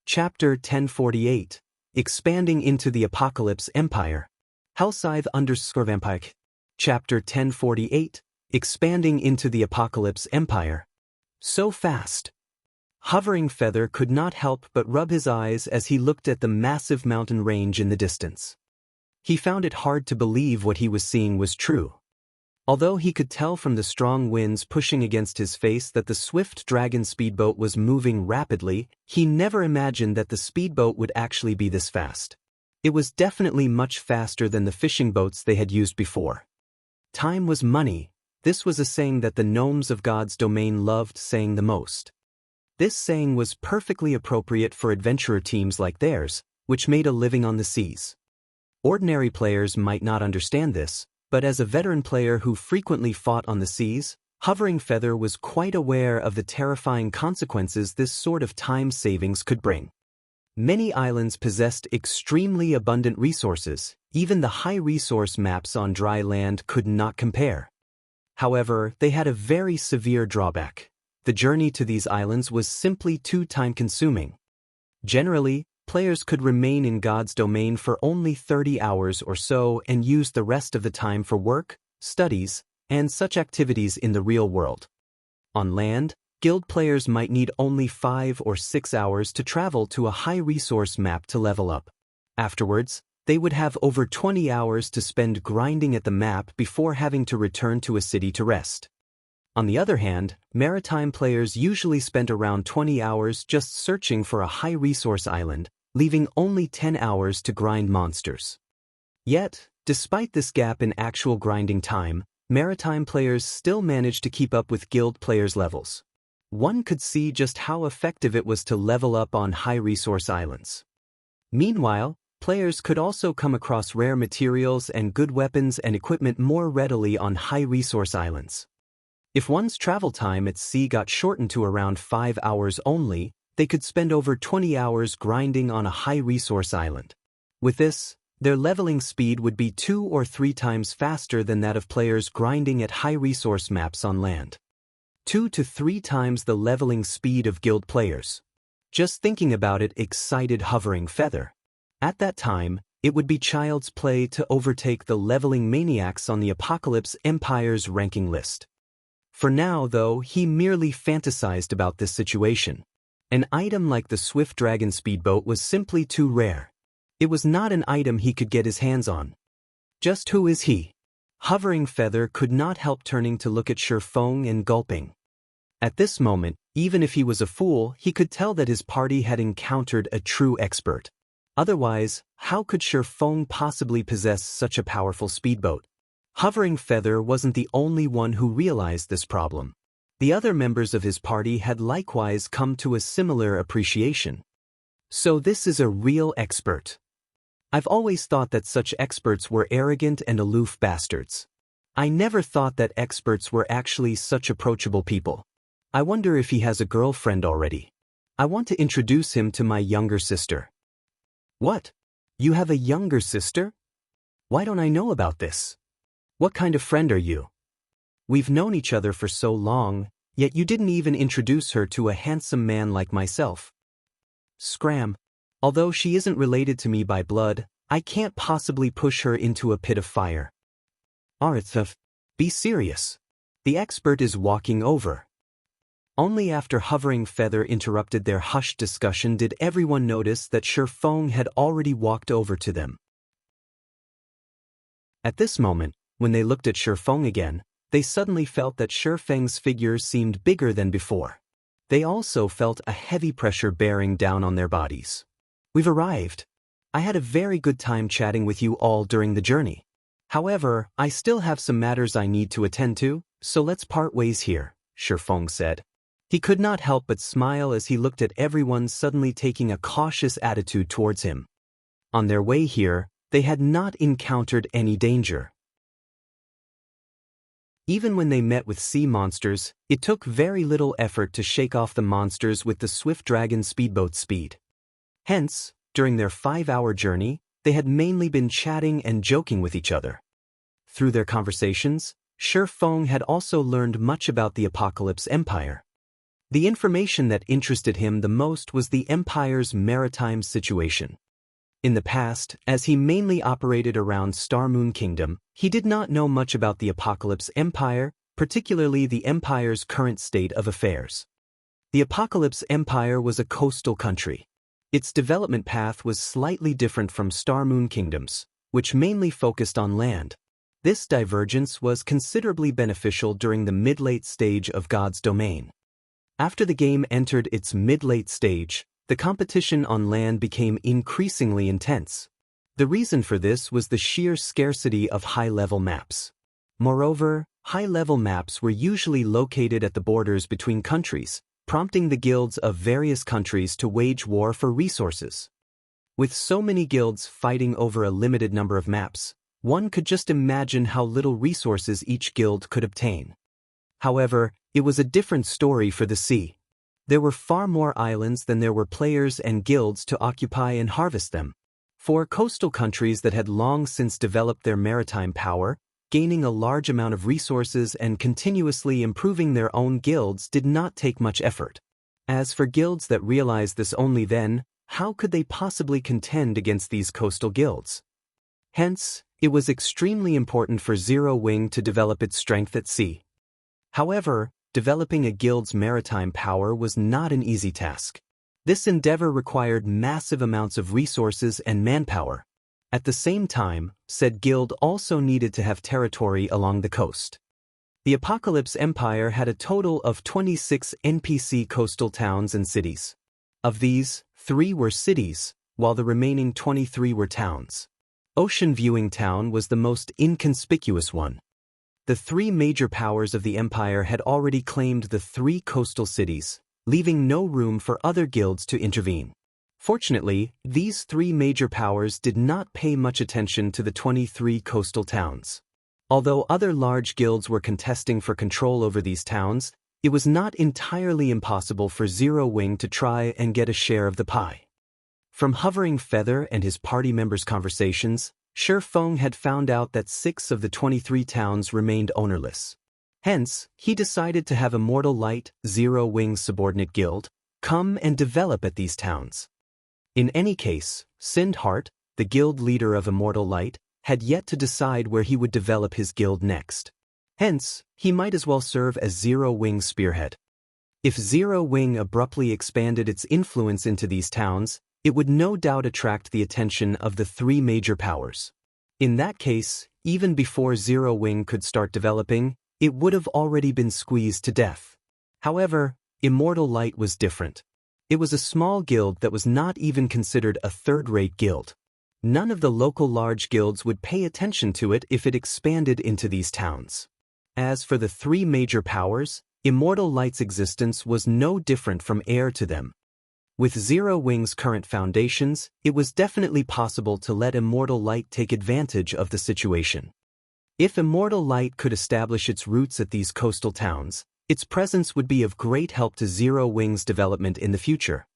Chapter 1048. Expanding into the Apocalypse Empire. Hellscythe_Vampire. Chapter 1048. Expanding into the Apocalypse Empire. So fast. Hovering Feather could not help but rub his eyes as he looked at the massive mountain range in the distance. He found it hard to believe what he was seeing was true. Although he could tell from the strong winds pushing against his face that the Swift Dragon speedboat was moving rapidly, he never imagined that the speedboat would actually be this fast. It was definitely much faster than the fishing boats they had used before. Time was money. This was a saying that the gnomes of God's domain loved saying the most. This saying was perfectly appropriate for adventurer teams like theirs, which made a living on the seas. Ordinary players might not understand this, but as a veteran player who frequently fought on the seas, Hovering Feather was quite aware of the terrifying consequences this sort of time savings could bring. Many islands possessed extremely abundant resources, even the high-resource maps on dry land could not compare. However, they had a very severe drawback. The journey to these islands was simply too time-consuming. Generally, players could remain in God's domain for only 30 hours or so and use the rest of the time for work, studies, and such activities in the real world. On land, guild players might need only 5 or 6 hours to travel to a high-resource map to level up. Afterwards, they would have over 20 hours to spend grinding at the map before having to return to a city to rest. On the other hand, maritime players usually spent around 20 hours just searching for a high-resource island, leaving only 10 hours to grind monsters. Yet, despite this gap in actual grinding time, maritime players still managed to keep up with guild players' levels. One could see just how effective it was to level up on high-resource islands. Meanwhile, players could also come across rare materials and good weapons and equipment more readily on high-resource islands. If one's travel time at sea got shortened to around 5 hours only, they could spend over 20 hours grinding on a high-resource island. With this, their leveling speed would be 2 or 3 times faster than that of players grinding at high-resource maps on land. 2 to 3 times the leveling speed of guild players. Just thinking about it excited Hovering Feather. At that time, it would be child's play to overtake the leveling maniacs on the Apocalypse Empire's ranking list. For now, though, he merely fantasized about this situation. An item like the Swift Dragon speedboat was simply too rare. It was not an item he could get his hands on. Just who is he? Hovering Feather could not help turning to look at Feng and gulping. At this moment, even if he was a fool, he could tell that his party had encountered a true expert. Otherwise, how could Feng possibly possess such a powerful speedboat? Hovering Feather wasn't the only one who realized this problem. The other members of his party had likewise come to a similar appreciation. So this is a real expert. I've always thought that such experts were arrogant and aloof bastards. I never thought that experts were actually such approachable people. I wonder if he has a girlfriend already. I want to introduce him to my younger sister. What? You have a younger sister? Why don't I know about this? What kind of friend are you? We've known each other for so long, yet you didn't even introduce her to a handsome man like myself. Scram. Although she isn't related to me by blood, I can't possibly push her into a pit of fire. Arthur, be serious. The expert is walking over. Only after Hovering Feather interrupted their hushed discussion did everyone notice that Feng had already walked over to them. At this moment, when they looked at Feng again, they suddenly felt that Feng's figure seemed bigger than before. They also felt a heavy pressure bearing down on their bodies. We've arrived. I had a very good time chatting with you all during the journey. However, I still have some matters I need to attend to, so let's part ways here, Feng said. He could not help but smile as he looked at everyone suddenly taking a cautious attitude towards him. On their way here, they had not encountered any danger. Even when they met with sea monsters, it took very little effort to shake off the monsters with the Swift Dragon speedboat speed. Hence, during their 5-hour journey, they had mainly been chatting and joking with each other. Through their conversations, Feng had also learned much about the Apocalypse Empire. The information that interested him the most was the Empire's maritime situation. In the past, as he mainly operated around Starmoon Kingdom, he did not know much about the Apocalypse Empire, particularly the Empire's current state of affairs. The Apocalypse Empire was a coastal country. Its development path was slightly different from Starmoon Kingdom's, which mainly focused on land. This divergence was considerably beneficial during the mid-late stage of God's domain. After the game entered its mid-late stage, the competition on land became increasingly intense. The reason for this was the sheer scarcity of high-level maps. Moreover, high-level maps were usually located at the borders between countries, prompting the guilds of various countries to wage war for resources. With so many guilds fighting over a limited number of maps, one could just imagine how little resources each guild could obtain. However, it was a different story for the sea. There were far more islands than there were players and guilds to occupy and harvest them. For coastal countries that had long since developed their maritime power, gaining a large amount of resources and continuously improving their own guilds did not take much effort. As for guilds that realized this only then, how could they possibly contend against these coastal guilds? Hence, it was extremely important for Zero Wing to develop its strength at sea. However, developing a guild's maritime power was not an easy task. This endeavor required massive amounts of resources and manpower. At the same time, said guild also needed to have territory along the coast. The Apocalypse Empire had a total of 26 NPC coastal towns and cities. Of these, 3 were cities, while the remaining 23 were towns. Ocean Viewing Town was the most inconspicuous one. The 3 major powers of the empire had already claimed the 3 coastal cities, leaving no room for other guilds to intervene. Fortunately, these 3 major powers did not pay much attention to the 23 coastal towns. Although other large guilds were contesting for control over these towns, it was not entirely impossible for Zero Wing to try and get a share of the pie. From Hovering Feather and his party members' conversations, Shi Feng had found out that 6 of the 23 towns remained ownerless. Hence, he decided to have Immortal Light, Zero Wing's subordinate guild, come and develop at these towns. In any case, Sindhart, the guild leader of Immortal Light, had yet to decide where he would develop his guild next. Hence, he might as well serve as Zero Wing's spearhead. If Zero Wing abruptly expanded its influence into these towns, it would no doubt attract the attention of the 3 major powers. In that case, even before Zero Wing could start developing, it would have already been squeezed to death. However, Immortal Light was different. It was a small guild that was not even considered a third-rate guild. None of the local large guilds would pay attention to it if it expanded into these towns. As for the 3 major powers, Immortal Light's existence was no different from air to them. With Zero Wing's current foundations, it was definitely possible to let Immortal Light take advantage of the situation. If Immortal Light could establish its roots at these coastal towns, its presence would be of great help to Zero Wing's development in the future.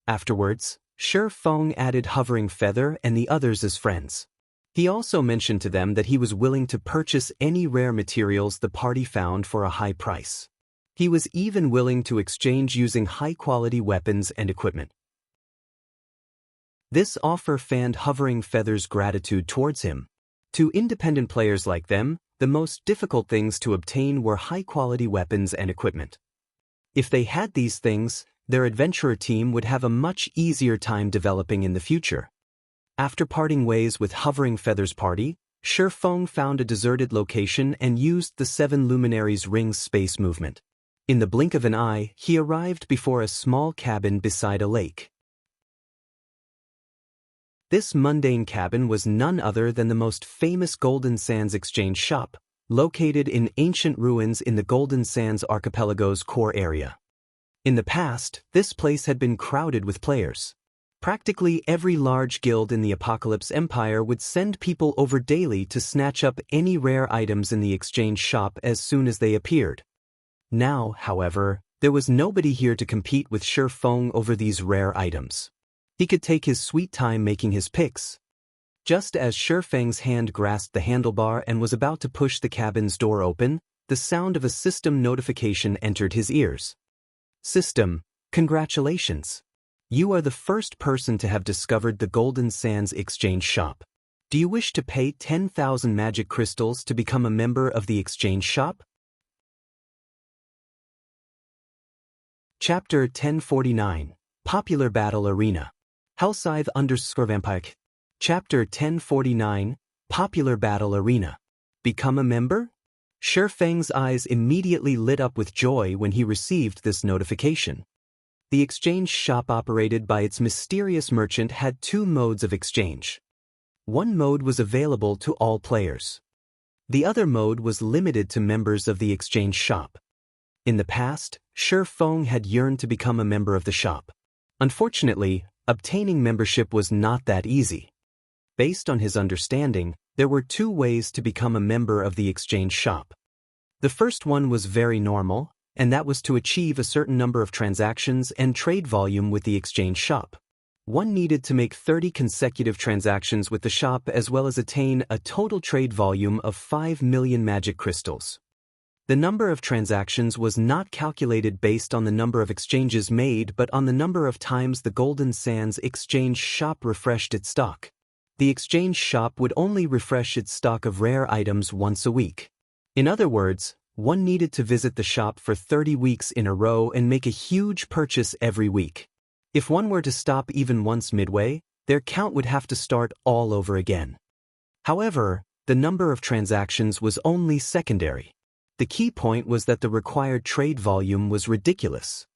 Afterwards, Shi Feng added Hovering Feather and the others as friends. He also mentioned to them that he was willing to purchase any rare materials the party found for a high price. He was even willing to exchange using high-quality weapons and equipment. This offer fanned Hovering Feather's gratitude towards him. To independent players like them, the most difficult things to obtain were high-quality weapons and equipment. If they had these things, their adventurer team would have a much easier time developing in the future. After parting ways with Hovering Feather's party, Shi Feng found a deserted location and used the 7 Luminaries' Ring's space movement. In the blink of an eye, he arrived before a small cabin beside a lake. This mundane cabin was none other than the most famous Golden Sands exchange shop, located in ancient ruins in the Golden Sands archipelago's core area. In the past, this place had been crowded with players. Practically every large guild in the Apocalypse Empire would send people over daily to snatch up any rare items in the exchange shop as soon as they appeared. Now, however, there was nobody here to compete with Shi Feng over these rare items. He could take his sweet time making his picks. Just as Shi Feng's hand grasped the handlebar and was about to push the cabin's door open, the sound of a system notification entered his ears. System, congratulations. You are the first person to have discovered the Golden Sands exchange shop. Do you wish to pay 10,000 magic crystals to become a member of the exchange shop? Chapter 1049, Popular Battle Arena. Hellscythe_Vampire. Chapter 1049, Popular Battle Arena. Become a member? Shi Feng's eyes immediately lit up with joy when he received this notification. The exchange shop operated by its mysterious merchant had 2 modes of exchange. One mode was available to all players. The other mode was limited to members of the exchange shop. In the past, Shi Feng had yearned to become a member of the shop. Unfortunately, obtaining membership was not that easy. Based on his understanding, there were two ways to become a member of the exchange shop. The first one was very normal, and that was to achieve a certain number of transactions and trade volume with the exchange shop. One needed to make 30 consecutive transactions with the shop as well as attain a total trade volume of 5 million magic crystals. The number of transactions was not calculated based on the number of exchanges made but on the number of times the Golden Sands exchange shop refreshed its stock. The exchange shop would only refresh its stock of rare items once a week. In other words, one needed to visit the shop for 30 weeks in a row and make a huge purchase every week. If one were to stop even once midway, their count would have to start all over again. However, the number of transactions was only secondary. The key point was that the required trade volume was ridiculous.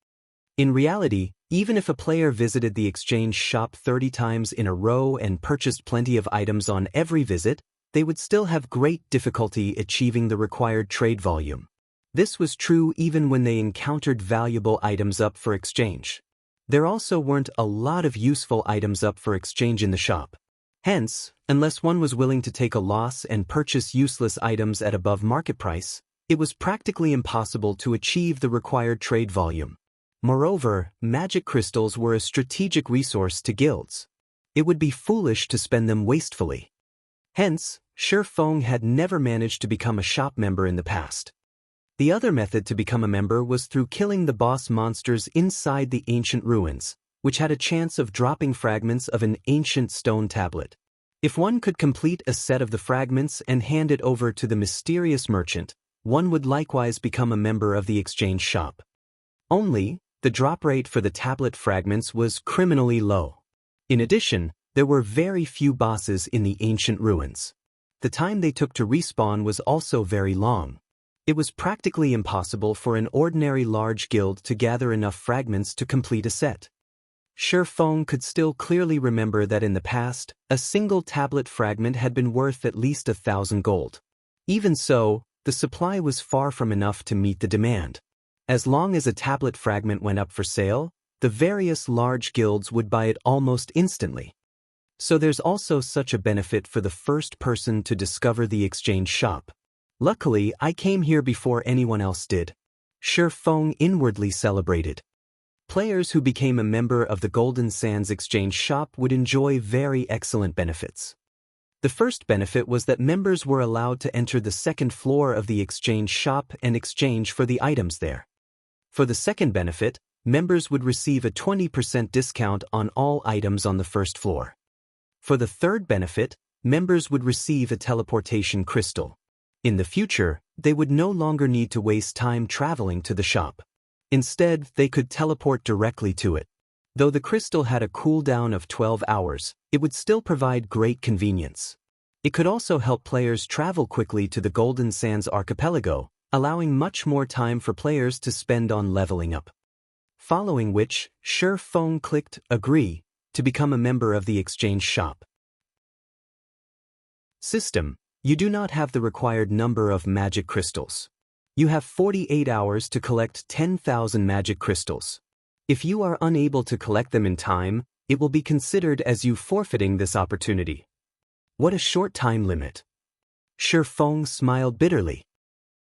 In reality, even if a player visited the exchange shop 30 times in a row and purchased plenty of items on every visit, they would still have great difficulty achieving the required trade volume. This was true even when they encountered valuable items up for exchange. There also weren't a lot of useful items up for exchange in the shop. Hence, unless one was willing to take a loss and purchase useless items at above market price, it was practically impossible to achieve the required trade volume. Moreover, magic crystals were a strategic resource to guilds. It would be foolish to spend them wastefully. Hence, Feng had never managed to become a shop member in the past. The other method to become a member was through killing the boss monsters inside the ancient ruins, which had a chance of dropping fragments of an ancient stone tablet. If one could complete a set of the fragments and hand it over to the mysterious merchant, one would likewise become a member of the exchange shop. Only, the drop rate for the tablet fragments was criminally low. In addition, there were very few bosses in the ancient ruins. The time they took to respawn was also very long. It was practically impossible for an ordinary large guild to gather enough fragments to complete a set. Feng could still clearly remember that in the past, a single tablet fragment had been worth at least 1,000 gold. Even so, the supply was far from enough to meet the demand. As long as a tablet fragment went up for sale, the various large guilds would buy it almost instantly. So there's also such a benefit for the first person to discover the exchange shop. Luckily, I came here before anyone else did. Feng inwardly celebrated. Players who became a member of the Golden Sands exchange shop would enjoy very excellent benefits. The first benefit was that members were allowed to enter the second floor of the exchange shop and exchange for the items there. For the second benefit, members would receive a 20% discount on all items on the first floor. For the third benefit, members would receive a teleportation crystal. In the future, they would no longer need to waste time traveling to the shop. Instead, they could teleport directly to it. Though the crystal had a cooldown of 12 hours, it would still provide great convenience. It could also help players travel quickly to the Golden Sands archipelago, allowing much more time for players to spend on leveling up. Following which, Feng clicked Agree to become a member of the exchange shop. System: you do not have the required number of magic crystals. You have 48 hours to collect 10,000 magic crystals. If you are unable to collect them in time, it will be considered as you forfeiting this opportunity. What a short time limit. Feng smiled bitterly.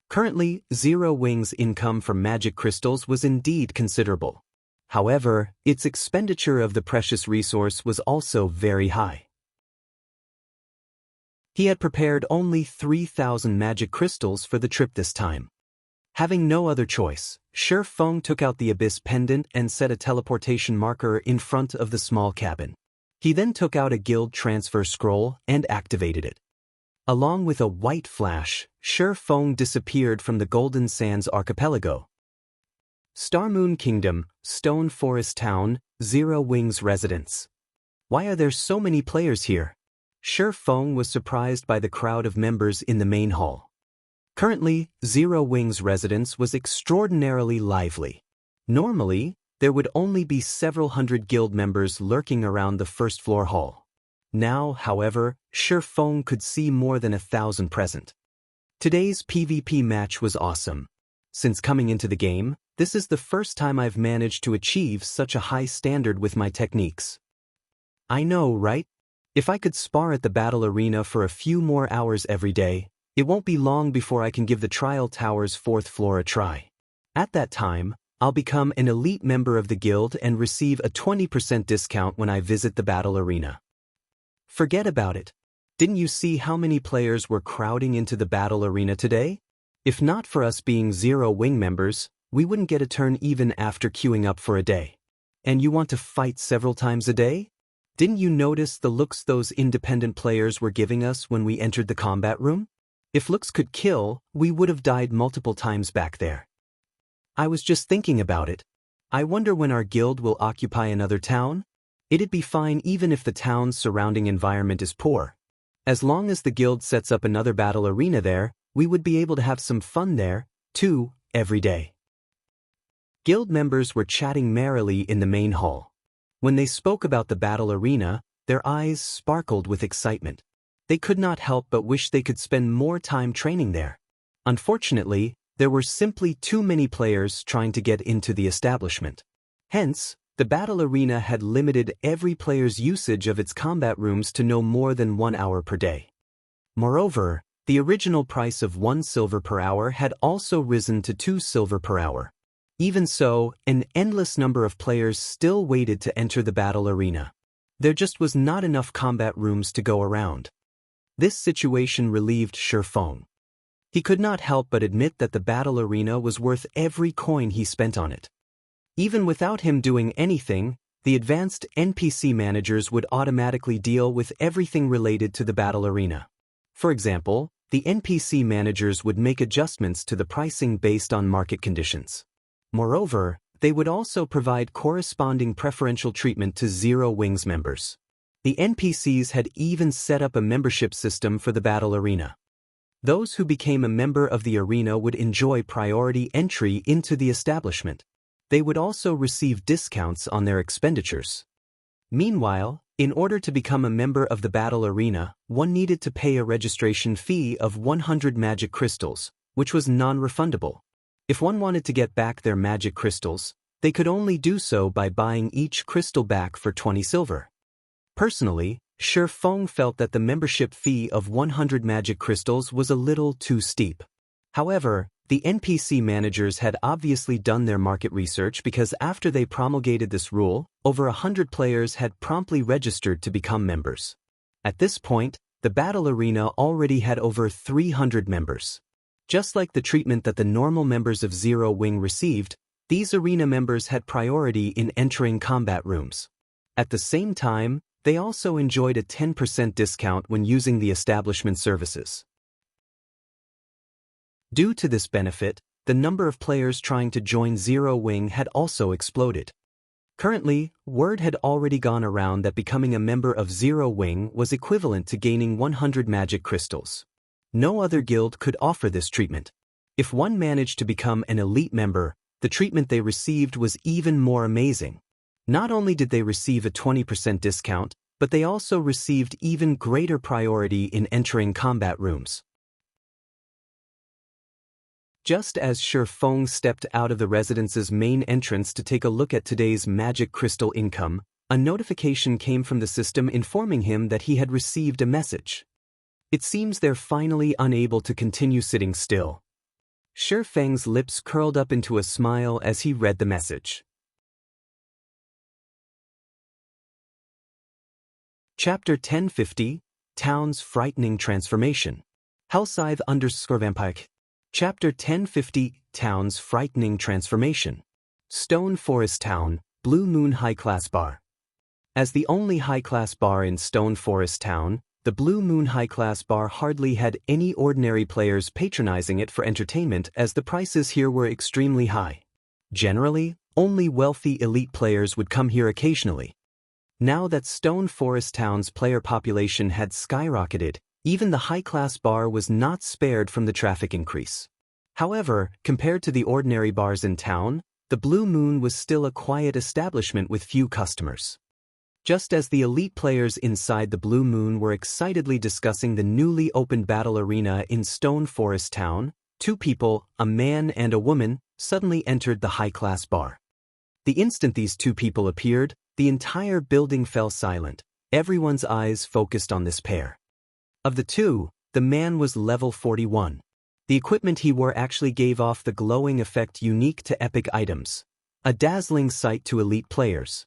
Currently, Zero Wing's income from magic crystals was indeed considerable. However, its expenditure of the precious resource was also very high. He had prepared only 3,000 magic crystals for the trip this time. Having no other choice, Feng took out the Abyss pendant and set a teleportation marker in front of the small cabin. He then took out a guild transfer scroll and activated it. Along with a white flash, Feng disappeared from the Golden Sands archipelago. Starmoon Kingdom, Stone Forest Town, Zero Wing's residence. Why are there so many players here? Feng was surprised by the crowd of members in the main hall. Currently, Zero Wing's residence was extraordinarily lively. Normally, there would only be several hundred guild members lurking around the first floor hall. Now, however, Feng could see more than 1,000 present. Today's PvP match was awesome. Since coming into the game, this is the first time I've managed to achieve such a high standard with my techniques. I know, right? If I could spar at the battle arena for a few more hours every day, it won't be long before I can give the Trial Tower's 4th floor a try. At that time, I'll become an elite member of the guild and receive a 20% discount when I visit the battle arena. Forget about it. Didn't you see how many players were crowding into the battle arena today? If not for us being Zero Wing members, we wouldn't get a turn even after queuing up for a day. And you want to fight several times a day? Didn't you notice the looks those independent players were giving us when we entered the combat room? If looks could kill, we would have died multiple times back there. I was just thinking about it. I wonder when our guild will occupy another town? It'd be fine even if the town's surrounding environment is poor. As long as the guild sets up another battle arena there, we would be able to have some fun there, too, every day. Guild members were chatting merrily in the main hall. When they spoke about the battle arena, their eyes sparkled with excitement. They could not help but wish they could spend more time training there. Unfortunately, there were simply too many players trying to get into the establishment. Hence, the battle arena had limited every player's usage of its combat rooms to no more than 1 hour per day. Moreover, the original price of 1 silver per hour had also risen to 2 silver per hour. Even so, an endless number of players still waited to enter the battle arena. There just was not enough combat rooms to go around. This situation relieved Shifeng. He could not help but admit that the battle arena was worth every coin he spent on it. Even without him doing anything, the advanced NPC managers would automatically deal with everything related to the battle arena. For example, the NPC managers would make adjustments to the pricing based on market conditions. Moreover, they would also provide corresponding preferential treatment to Zero Wings members. The NPCs had even set up a membership system for the battle arena. Those who became a member of the arena would enjoy priority entry into the establishment. They would also receive discounts on their expenditures. Meanwhile, in order to become a member of the battle arena, one needed to pay a registration fee of 100 magic crystals, which was non-refundable. If one wanted to get back their magic crystals, they could only do so by buying each crystal back for 20 silver. Personally, Shifeng felt that the membership fee of 100 magic crystals was a little too steep. However, the NPC managers had obviously done their market research because after they promulgated this rule, over 100 players had promptly registered to become members. At this point, the battle arena already had over 300 members. Just like the treatment that the normal members of Zero Wing received, these arena members had priority in entering combat rooms. At the same time, they also enjoyed a 10% discount when using the establishment services. Due to this benefit, the number of players trying to join Zero Wing had also exploded. Currently, word had already gone around that becoming a member of Zero Wing was equivalent to gaining 100 magic crystals. No other guild could offer this treatment. If one managed to become an elite member, the treatment they received was even more amazing. Not only did they receive a 20% discount, but they also received even greater priority in entering combat rooms. Just as Shifeng stepped out of the residence's main entrance to take a look at today's magic crystal income, a notification came from the system informing him that he had received a message. It seems they're finally unable to continue sitting still. Shifeng's lips curled up into a smile as he read the message. Chapter 1050, Town's Frightening Transformation. Hellscythe_vampire. Chapter 1050, Town's Frightening Transformation. Stone Forest Town, Blue Moon High-Class Bar. As the only high-class bar in Stone Forest Town, the Blue Moon High-Class Bar hardly had any ordinary players patronizing it for entertainment as the prices here were extremely high. Generally, only wealthy elite players would come here occasionally. Now that Stone Forest Town's player population had skyrocketed, even the high-class bar was not spared from the traffic increase. However, compared to the ordinary bars in town, the Blue Moon was still a quiet establishment with few customers. Just as the elite players inside the Blue Moon were excitedly discussing the newly opened battle arena in Stone Forest Town, two people, a man and a woman, suddenly entered the high-class bar. The instant these two people appeared, the entire building fell silent, Everyone's eyes focused on this pair. Of the two, the man was level 41. The equipment he wore actually gave off the glowing effect unique to epic items, a dazzling sight to elite players.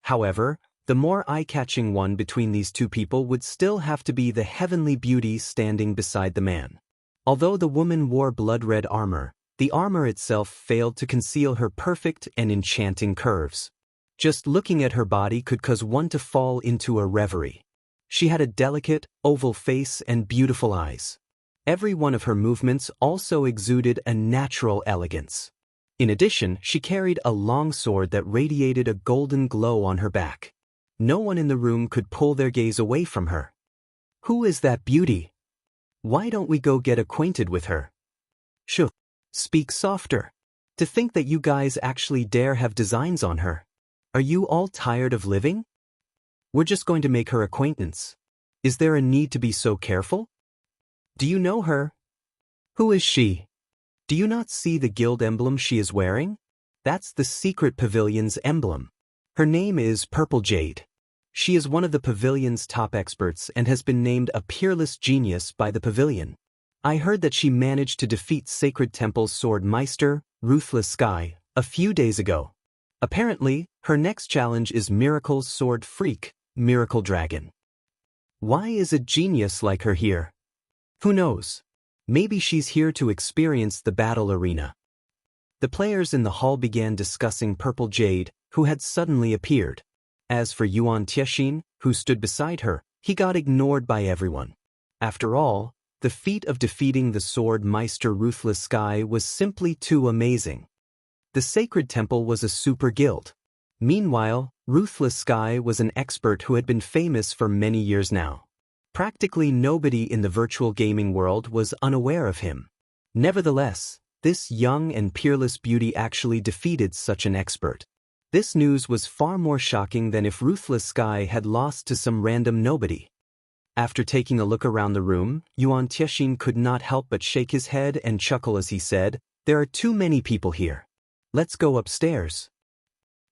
However, the more eye-catching one between these two people would still have to be the heavenly beauty standing beside the man. Although the woman wore blood-red armor, the armor itself failed to conceal her perfect and enchanting curves. Just looking at her body could cause one to fall into a reverie. She had a delicate, oval face and beautiful eyes. Every one of her movements also exuded a natural elegance. In addition, she carried a long sword that radiated a golden glow on her back. No one in the room could pull their gaze away from her. Who is that beauty? Why don't we go get acquainted with her? Shh. Speak softer. To think that you guys actually dare have designs on her. Are you all tired of living? We're just going to make her acquaintance. Is there a need to be so careful? Do you know her? Who is she? Do you not see the guild emblem she is wearing? That's the secret pavilion's emblem. Her name is Purple Jade. She is one of the pavilion's top experts and has been named a peerless genius by the pavilion. I heard that she managed to defeat Sacred Temple's Sword Meister, Ruthless Sky, a few days ago. Apparently, her next challenge is Miracle's Sword Freak, Miracle Dragon. Why is a genius like her here? Who knows? Maybe she's here to experience the battle arena. The players in the hall began discussing Purple Jade, who had suddenly appeared. As for Yuan Tiexin, who stood beside her, he got ignored by everyone. After all, the feat of defeating the Sword Meister Ruthless Sky was simply too amazing. The Sacred Temple was a super guild. Meanwhile, Ruthless Sky was an expert who had been famous for many years now. Practically nobody in the virtual gaming world was unaware of him. Nevertheless, this young and peerless beauty actually defeated such an expert. This news was far more shocking than if Ruthless Sky had lost to some random nobody. After taking a look around the room, Yuan Tiexin could not help but shake his head and chuckle as he said, "There are too many people here. Let's go upstairs."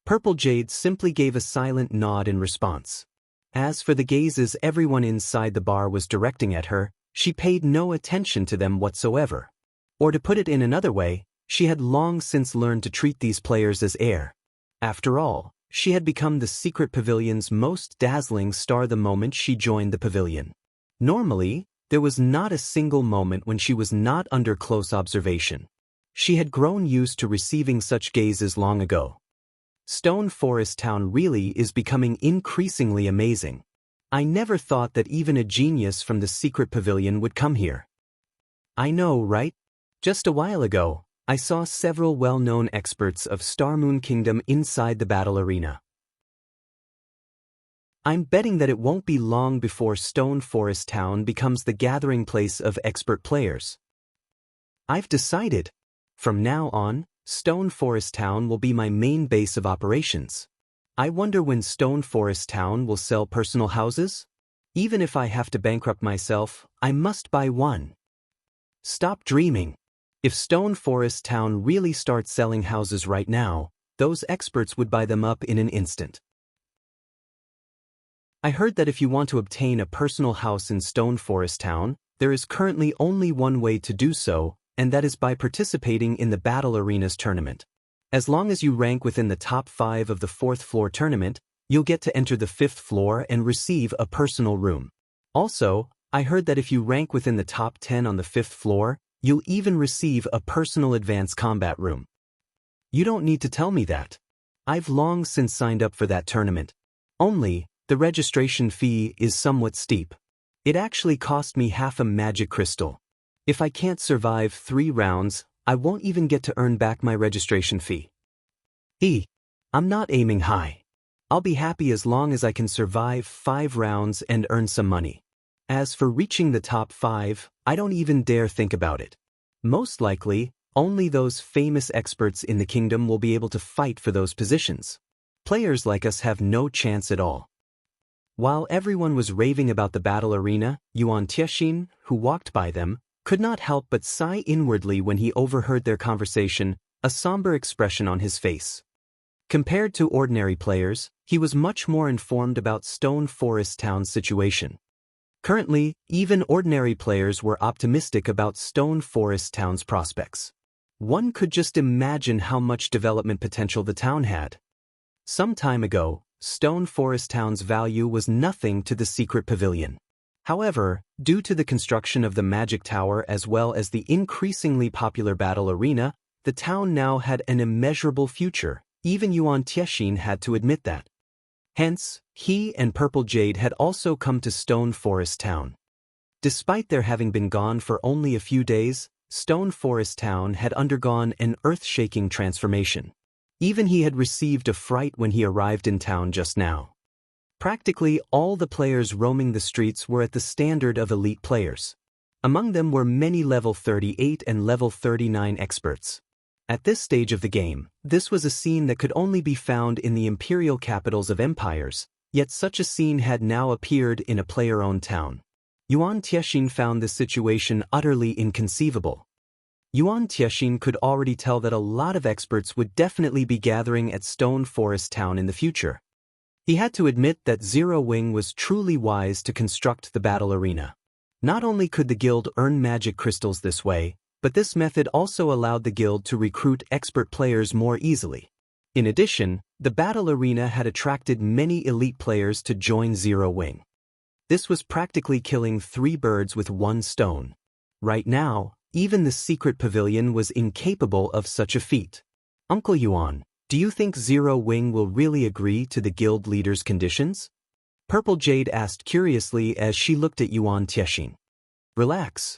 Purple Jade simply gave a silent nod in response. As for the gazes everyone inside the bar was directing at her, she paid no attention to them whatsoever. Or to put it in another way, she had long since learned to treat these players as air. After all, she had become the secret pavilion's most dazzling star the moment she joined the pavilion. Normally, there was not a single moment when she was not under close observation. She had grown used to receiving such gazes long ago. Stone Forest Town really is becoming increasingly amazing. I never thought that even a genius from the secret pavilion would come here. I know, right? Just a while ago, I saw several well-known experts of Star Moon Kingdom inside the battle arena. I'm betting that it won't be long before Stone Forest Town becomes the gathering place of expert players. I've decided. From now on, Stone Forest Town will be my main base of operations. I wonder when Stone Forest Town will sell personal houses? Even if I have to bankrupt myself, I must buy one. Stop dreaming. If Stone Forest Town really starts selling houses right now, those experts would buy them up in an instant. I heard that if you want to obtain a personal house in Stone Forest Town, there is currently only one way to do so, and that is by participating in the Battle Arenas tournament. As long as you rank within the top 5 of the 4th floor tournament, you'll get to enter the 5th floor and receive a personal room. Also, I heard that if you rank within the top 10 on the 5th floor, you'll even receive a personal advanced combat room. You don't need to tell me that. I've long since signed up for that tournament. Only, the registration fee is somewhat steep. It actually cost me half a magic crystal. If I can't survive 3 rounds, I won't even get to earn back my registration fee. I'm not aiming high. I'll be happy as long as I can survive 5 rounds and earn some money. As for reaching the top 5, I don't even dare think about it. Most likely, only those famous experts in the kingdom will be able to fight for those positions. Players like us have no chance at all. While everyone was raving about the battle arena, Yuan Tiexin, who walked by them, could not help but sigh inwardly when he overheard their conversation, a somber expression on his face. Compared to ordinary players, he was much more informed about Stone Forest Town's situation. Currently, even ordinary players were optimistic about Stone Forest Town's prospects. One could just imagine how much development potential the town had. Some time ago, Stone Forest Town's value was nothing to the secret pavilion. However, due to the construction of the magic tower as well as the increasingly popular battle arena, the town now had an immeasurable future. Even Yuan Tiexian had to admit that. Hence, he and Purple Jade had also come to Stone Forest Town. Despite their having been gone for only a few days, Stone Forest Town had undergone an earth-shaking transformation. Even he had received a fright when he arrived in town just now. Practically all the players roaming the streets were at the standard of elite players. Among them were many level 38 and level 39 experts. At this stage of the game, this was a scene that could only be found in the imperial capitals of empires, yet such a scene had now appeared in a player-owned town. Yuan Tiexian found this situation utterly inconceivable. Yuan Tiexian could already tell that a lot of experts would definitely be gathering at Stone Forest Town in the future. He had to admit that Zero Wing was truly wise to construct the battle arena. Not only could the guild earn magic crystals this way, but this method also allowed the guild to recruit expert players more easily. In addition, the battle arena had attracted many elite players to join Zero Wing. This was practically killing 3 birds with 1 stone. Right now, even the secret pavilion was incapable of such a feat. Uncle Yuan, do you think Zero Wing will really agree to the guild leader's conditions? Purple Jade asked curiously as she looked at Yuan Tiexian. Relax.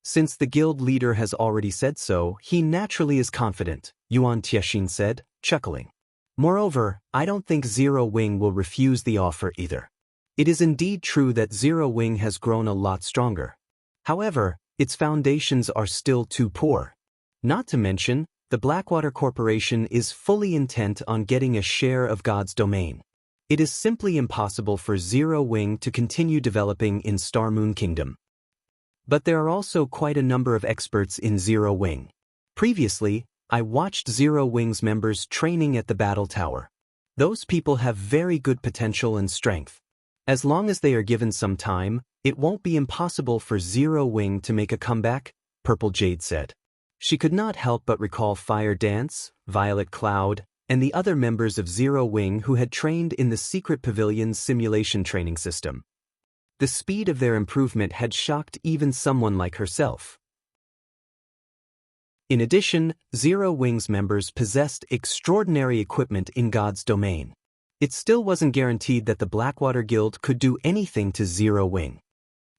Since the guild leader has already said so, he naturally is confident, Yuan Tiexian said, chuckling. Moreover, I don't think Zero Wing will refuse the offer either. It is indeed true that Zero Wing has grown a lot stronger. However, its foundations are still too poor. Not to mention, the Blackwater Corporation is fully intent on getting a share of God's domain. It is simply impossible for Zero Wing to continue developing in Star Moon Kingdom. But there are also quite a number of experts in Zero Wing. Previously, I watched Zero Wing's members training at the Battle Tower. Those people have very good potential and strength. As long as they are given some time, it won't be impossible for Zero Wing to make a comeback, Purple Jade said. She could not help but recall Fire Dance, Violet Cloud, and the other members of Zero Wing who had trained in the Secret Pavilion's simulation training system. The speed of their improvement had shocked even someone like herself. In addition, Zero Wing's members possessed extraordinary equipment in God's domain. It still wasn't guaranteed that the Blackwater Guild could do anything to Zero Wing.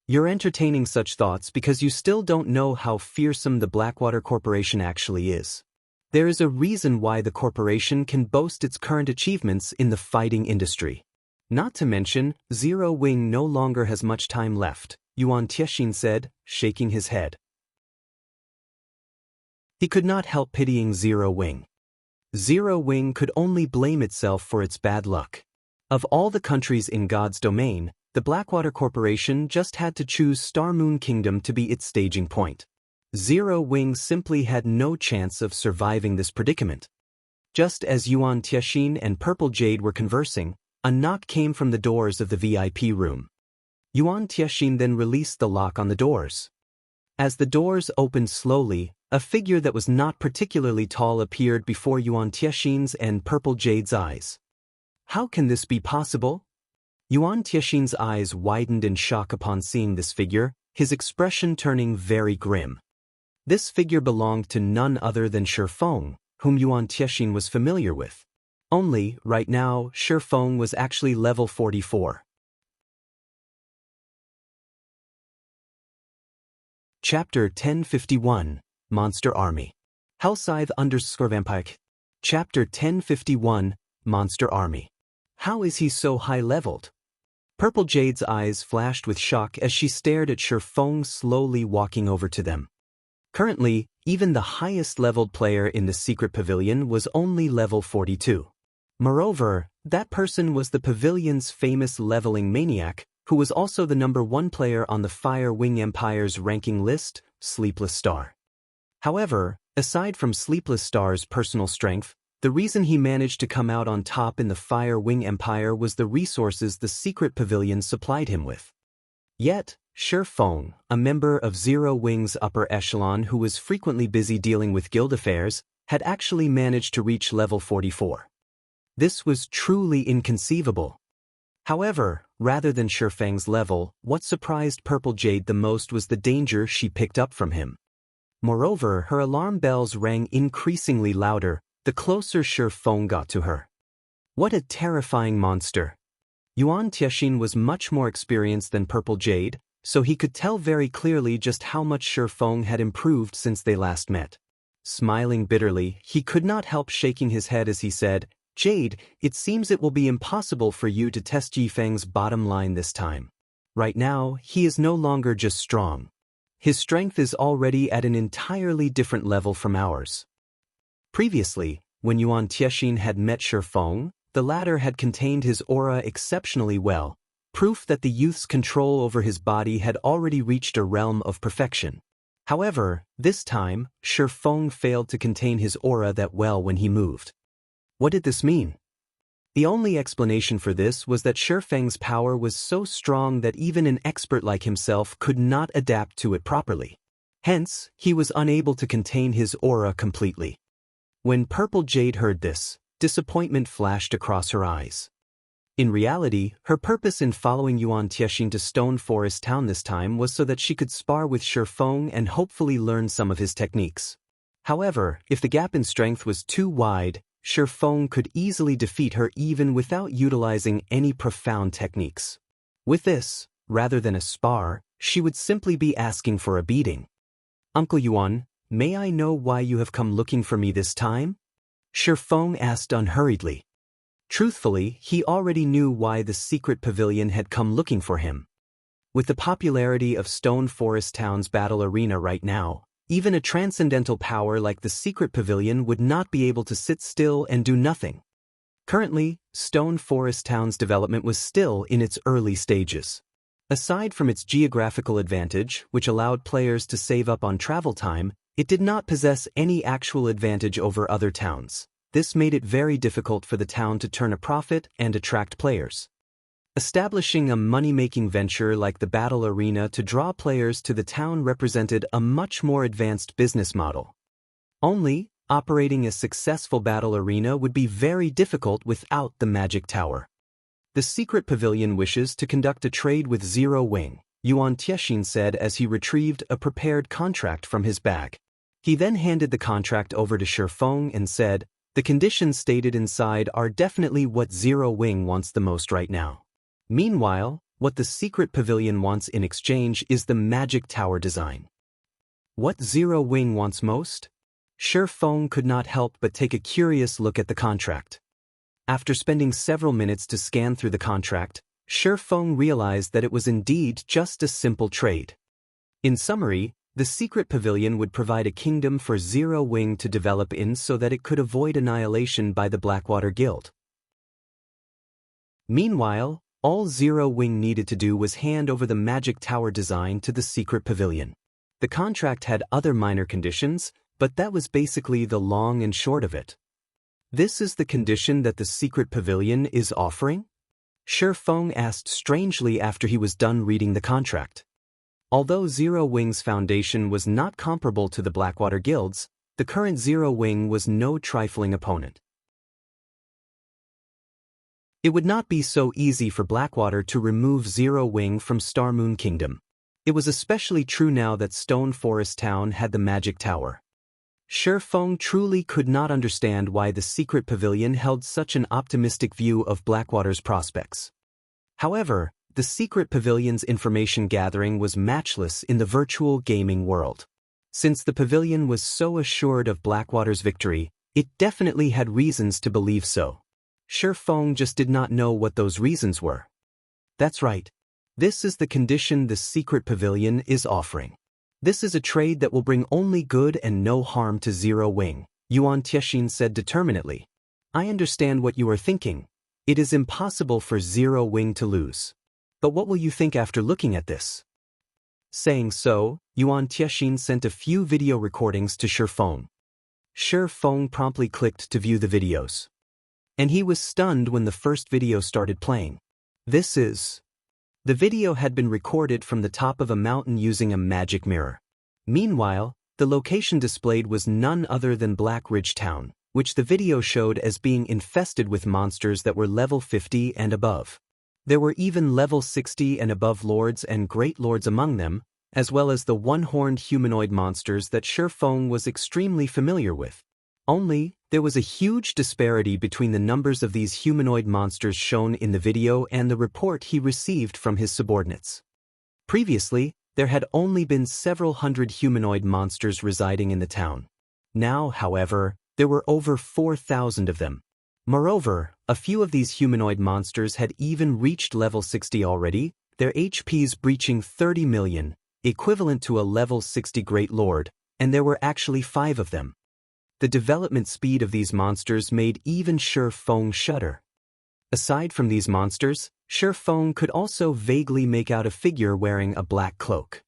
You're entertaining such thoughts because you still don't know how fearsome the Blackwater Corporation actually is. There is a reason why the corporation can boast its current achievements in the fighting industry. Not to mention, Zero Wing no longer has much time left, Yuan Tiexian said, shaking his head. He could not help pitying Zero Wing. Zero Wing could only blame itself for its bad luck. Of all the countries in God's domain, the Blackwater Corporation just had to choose Star Moon Kingdom to be its staging point. Zero Wing simply had no chance of surviving this predicament. Just as Yuan Tiexian and Purple Jade were conversing, a knock came from the doors of the VIP room. Yuan Tiexian then released the lock on the doors. As the doors opened slowly, a figure that was not particularly tall appeared before Yuan Tiexian's and Purple Jade's eyes. How can this be possible? Yuan Tiexian's eyes widened in shock upon seeing this figure, his expression turning very grim. This figure belonged to none other than Shi Feng, whom Yuan Tiexian was familiar with. Only, right now, Shi Feng was actually level 44. Chapter 1051, Monster Army. Hellscythe_Vampire. Chapter 1051, Monster Army. How is he so high-leveled? Purple Jade's eyes flashed with shock as she stared at Shi Feng slowly walking over to them. Currently, even the highest-leveled player in the secret pavilion was only level 42. Moreover, that person was the pavilion's famous leveling maniac, who was also the #1 player on the Fire Wing Empire's ranking list, Sleepless Star. However, aside from Sleepless Star's personal strength, The reason he managed to come out on top in the Fire Wing Empire was the resources the secret pavilion supplied him with. Yet, Shi Feng, a member of Zero Wing's upper echelon who was frequently busy dealing with guild affairs, had actually managed to reach level 44. This was truly inconceivable. However, rather than Shi Feng's level, what surprised Purple Jade the most was the danger she picked up from him. Moreover, her alarm bells rang increasingly louder, the closer Shi Feng got to her. What a terrifying monster! Yuan Tianxin was much more experienced than Purple Jade, so he could tell very clearly just how much Shi Feng had improved since they last met. Smiling bitterly, he could not help shaking his head as he said, "Jade, it seems it will be impossible for you to test Yi Feng's bottom line this time. Right now, he is no longer just strong. His strength is already at an entirely different level from ours." Previously, when Yuan Tianxin had met Shi Feng, the latter had contained his aura exceptionally well, proof that the youth's control over his body had already reached a realm of perfection. However, this time, Shi Feng failed to contain his aura that well when he moved. What did this mean? The only explanation for this was that Shi Feng's power was so strong that even an expert like himself could not adapt to it properly. Hence, he was unable to contain his aura completely. When Purple Jade heard this, disappointment flashed across her eyes. In reality, her purpose in following Yuan Tianxin to Stone Forest Town this time was so that she could spar with Shi Feng and hopefully learn some of his techniques. However, if the gap in strength was too wide, Shi Feng could easily defeat her even without utilizing any profound techniques. With this, rather than a spar, she would simply be asking for a beating. "Uncle Yuan, may I know why you have come looking for me this time?" Shi Feng asked unhurriedly. Truthfully, he already knew why the secret pavilion had come looking for him. With the popularity of Stone Forest Town's battle arena right now, even a transcendental power like the secret pavilion would not be able to sit still and do nothing. Currently, Stone Forest Town's development was still in its early stages. Aside from its geographical advantage, which allowed players to save up on travel time, it did not possess any actual advantage over other towns. This made it very difficult for the town to turn a profit and attract players. Establishing a money-making venture like the battle arena to draw players to the town represented a much more advanced business model. Only, operating a successful battle arena would be very difficult without the magic tower. The secret pavilion wishes to conduct a trade with Zero Wing, Yuan Tianxin said as he retrieved a prepared contract from his bag. He then handed the contract over to Shi Feng and said, "The conditions stated inside are definitely what Zero Wing wants the most right now. Meanwhile, what the secret pavilion wants in exchange is the magic tower design." What Zero Wing wants most? Shi Feng could not help but take a curious look at the contract. After spending several minutes to scan through the contract, Shi Feng realized that it was indeed just a simple trade. In summary, the secret pavilion would provide a kingdom for Zero Wing to develop in so that it could avoid annihilation by the Blackwater Guild. Meanwhile, all Zero Wing needed to do was hand over the magic tower design to the secret pavilion. The contract had other minor conditions, but that was basically the long and short of it. This is the condition that the secret pavilion is offering? Shi Feng asked strangely after he was done reading the contract. Although Zero Wing's foundation was not comparable to the Blackwater Guild's, the current Zero Wing was no trifling opponent. It would not be so easy for Blackwater to remove Zero Wing from Star Moon Kingdom. It was especially true now that Stone Forest Town had the magic tower. Shi Feng truly could not understand why the secret pavilion held such an optimistic view of Blackwater's prospects. However, the secret pavilion's information gathering was matchless in the virtual gaming world. Since the pavilion was so assured of Blackwater's victory, it definitely had reasons to believe so. Shi Feng just did not know what those reasons were. That's right. This is the condition the secret pavilion is offering. This is a trade that will bring only good and no harm to Zero Wing, Yuan Tianxin said determinedly. I understand what you are thinking. It is impossible for Zero Wing to lose. But what will you think after looking at this? Saying so, Yuan Tianxin sent a few video recordings to Shi Feng. Shi Feng promptly clicked to view the videos. And he was stunned when the first video started playing. The video had been recorded from the top of a mountain using a magic mirror. Meanwhile, the location displayed was none other than Black Ridge Town, which the video showed as being infested with monsters that were level 50 and above. There were even level 60 and above lords and great lords among them, as well as the one-horned humanoid monsters that Shi Feng was extremely familiar with. Only, there was a huge disparity between the numbers of these humanoid monsters shown in the video and the report he received from his subordinates. Previously, there had only been several hundred humanoid monsters residing in the town. Now, however, there were over 4,000 of them. Moreover, a few of these humanoid monsters had even reached level 60 already, their HPs breaching 30 million, equivalent to a level 60 Great Lord, and there were actually 5 of them. The development speed of these monsters made even Shi Feng shudder. Aside from these monsters, Shi Feng could also vaguely make out a figure wearing a black cloak.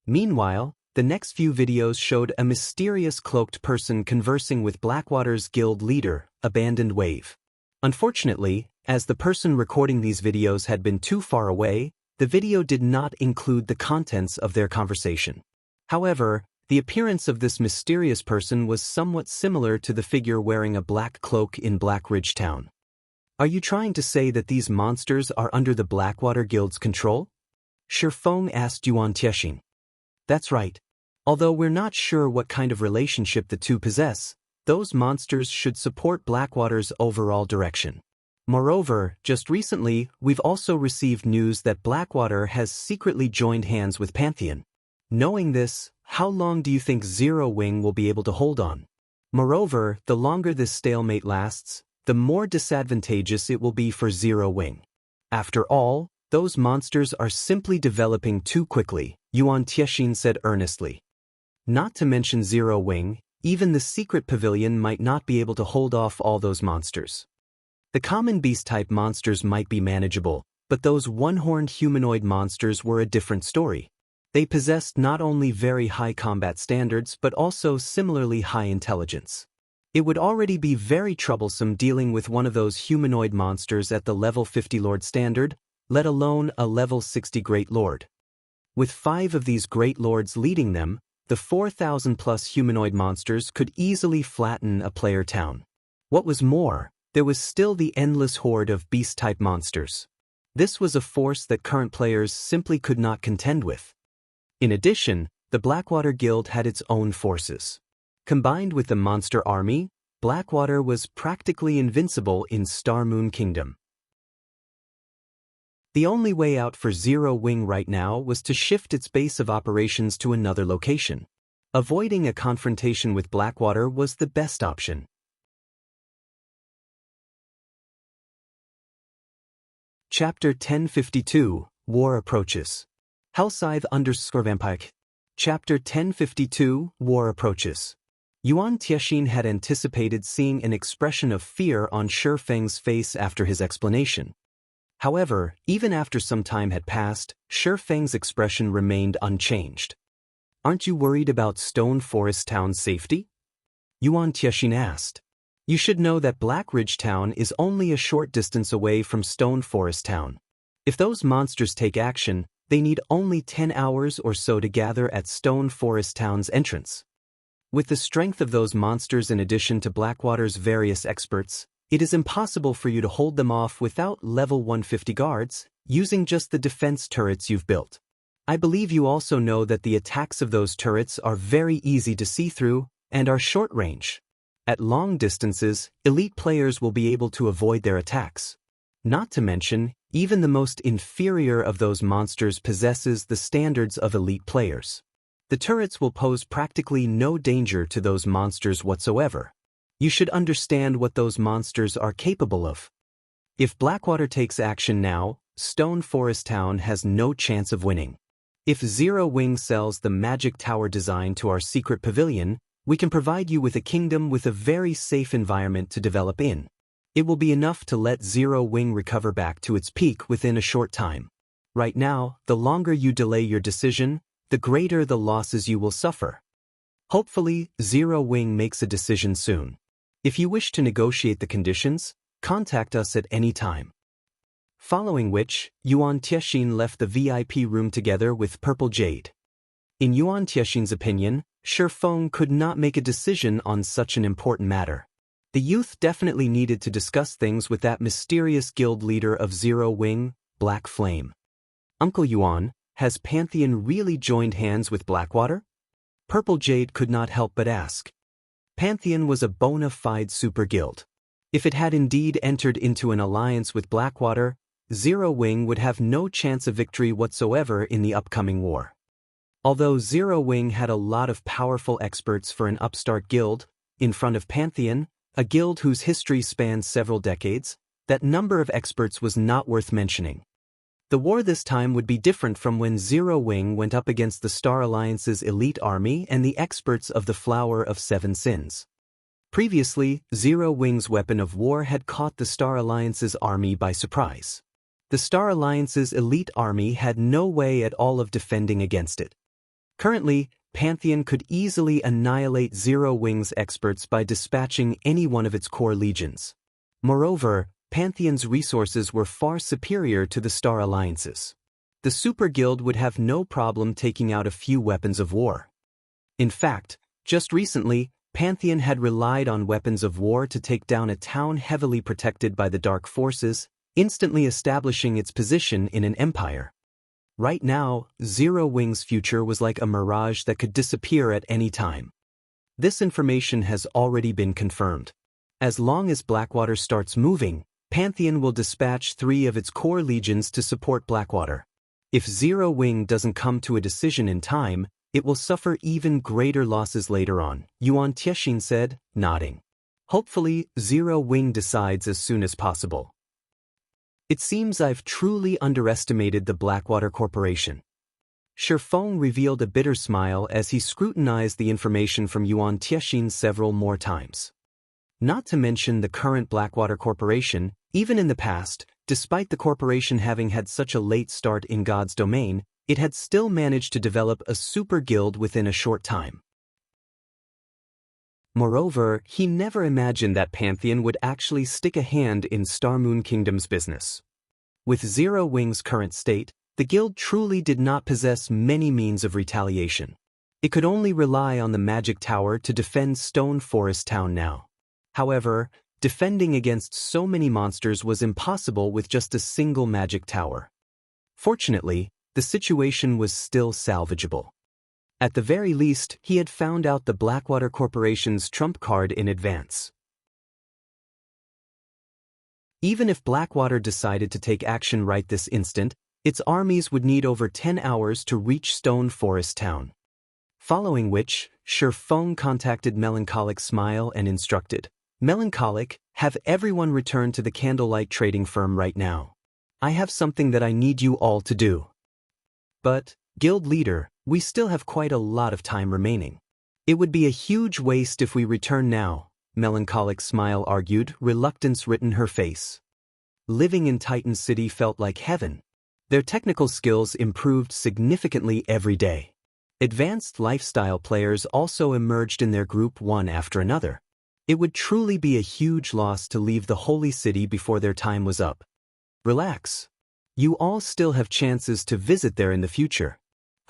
Meanwhile, the next few videos showed a mysterious cloaked person conversing with Blackwater's guild leader, Abandoned Wave. Unfortunately, as the person recording these videos had been too far away, the video did not include the contents of their conversation. However, the appearance of this mysterious person was somewhat similar to the figure wearing a black cloak in Black Ridge Town. Are you trying to say that these monsters are under the Blackwater Guild's control? Shi Feng asked Yuan Tiexian. That's right. Although we're not sure what kind of relationship the two possess, those monsters should support Blackwater's overall direction. Moreover, just recently, we've also received news that Blackwater has secretly joined hands with Pantheon. Knowing this, how long do you think Zero Wing will be able to hold on? Moreover, the longer this stalemate lasts, the more disadvantageous it will be for Zero Wing. After all, those monsters are simply developing too quickly, Yuan Tiexian said earnestly. Not to mention Zero Wing, even the secret pavilion might not be able to hold off all those monsters. The common beast-type monsters might be manageable, but those one-horned humanoid monsters were a different story. They possessed not only very high combat standards but also similarly high intelligence. It would already be very troublesome dealing with one of those humanoid monsters at the level 50 Lord standard, let alone a level 60 Great Lord. With 5 of these Great Lords leading them, the 4,000-plus humanoid monsters could easily flatten a player town. What was more, there was still the endless horde of beast-type monsters. This was a force that current players simply could not contend with. In addition, the Blackwater Guild had its own forces. Combined with the monster army, Blackwater was practically invincible in Star Moon Kingdom. The only way out for Zero Wing right now was to shift its base of operations to another location. Avoiding a confrontation with Blackwater was the best option. Chapter 1052, War Approaches. Hellscythe_Vampire. Chapter 1052, War Approaches. Yuan Tiexian had anticipated seeing an expression of fear on Shi Feng's face after his explanation. However, even after some time had passed, Shi Feng's expression remained unchanged. Aren't you worried about Stone Forest Town's safety? Yuan Tiexian asked. You should know that Black Ridge Town is only a short distance away from Stone Forest Town. If those monsters take action, they need only 10 hours or so to gather at Stone Forest Town's entrance. With the strength of those monsters in addition to Blackwater's various experts, it is impossible for you to hold them off without level 150 guards, using just the defense turrets you've built. I believe you also know that the attacks of those turrets are very easy to see through and are short range. At long distances, elite players will be able to avoid their attacks. Not to mention, even the most inferior of those monsters possesses the standards of elite players. The turrets will pose practically no danger to those monsters whatsoever. You should understand what those monsters are capable of. If Blackwater takes action now, Stone Forest Town has no chance of winning. If Zero Wing sells the magic tower design to our secret pavilion, we can provide you with a kingdom with a very safe environment to develop in. It will be enough to let Zero Wing recover back to its peak within a short time. Right now, the longer you delay your decision, the greater the losses you will suffer. Hopefully, Zero Wing makes a decision soon. If you wish to negotiate the conditions, contact us at any time. Following which, Yuan Tiexin left the VIP room together with Purple Jade. In Yuan Tiexin's opinion, Shi Feng could not make a decision on such an important matter. The youth definitely needed to discuss things with that mysterious guild leader of Zero Wing, Black Flame. Uncle Yuan, has Pantheon really joined hands with Blackwater? Purple Jade could not help but ask. Pantheon was a bona fide super guild. If it had indeed entered into an alliance with Blackwater, Zero Wing would have no chance of victory whatsoever in the upcoming war. Although Zero Wing had a lot of powerful experts for an upstart guild, in front of Pantheon, a guild whose history spans several decades, that number of experts was not worth mentioning. The war this time would be different from when Zero Wing went up against the Star Alliance's elite army and the experts of the Flower of Seven Sins. Previously, Zero Wing's weapon of war had caught the Star Alliance's army by surprise. The Star Alliance's elite army had no way at all of defending against it. Currently, Pantheon could easily annihilate Zero Wing's experts by dispatching any one of its core legions. Moreover, Pantheon's resources were far superior to the Star Alliance's. The Super Guild would have no problem taking out a few weapons of war. In fact, just recently, Pantheon had relied on weapons of war to take down a town heavily protected by the Dark Forces, instantly establishing its position in an empire. Right now, Zero Wing's future was like a mirage that could disappear at any time. This information has already been confirmed. As long as Blackwater starts moving, Pantheon will dispatch 3 of its core legions to support Blackwater. If Zero Wing doesn't come to a decision in time, it will suffer even greater losses later on, Yuan Tiexin said, nodding. Hopefully, Zero Wing decides as soon as possible. It seems I've truly underestimated the Blackwater Corporation. Shi Feng revealed a bitter smile as he scrutinized the information from Yuan Tiexin several more times. Not to mention the current Blackwater Corporation, even in the past, despite the corporation having had such a late start in God's domain, it had still managed to develop a super guild within a short time. Moreover, he never imagined that Pantheon would actually stick a hand in Star Moon Kingdom's business. With Zero Wing's current state, the guild truly did not possess many means of retaliation. It could only rely on the magic tower to defend Stone Forest Town now. However, defending against so many monsters was impossible with just a single magic tower. Fortunately, the situation was still salvageable. At the very least, he had found out the Blackwater Corporation's trump card in advance. Even if Blackwater decided to take action right this instant, its armies would need over 10 hours to reach Stone Forest Town. Following which, Shi Feng contacted Melancholic Smile and instructed, Melancholic, have everyone return to the candlelight trading firm right now. I have something that I need you all to do. But, Guild Leader, we still have quite a lot of time remaining. It would be a huge waste if we return now, Melancholic Smile argued, reluctance written her face. Living in Titan City felt like heaven. Their technical skills improved significantly every day. Advanced lifestyle players also emerged in their group one after another. It would truly be a huge loss to leave the Holy City before their time was up. Relax. You all still have chances to visit there in the future.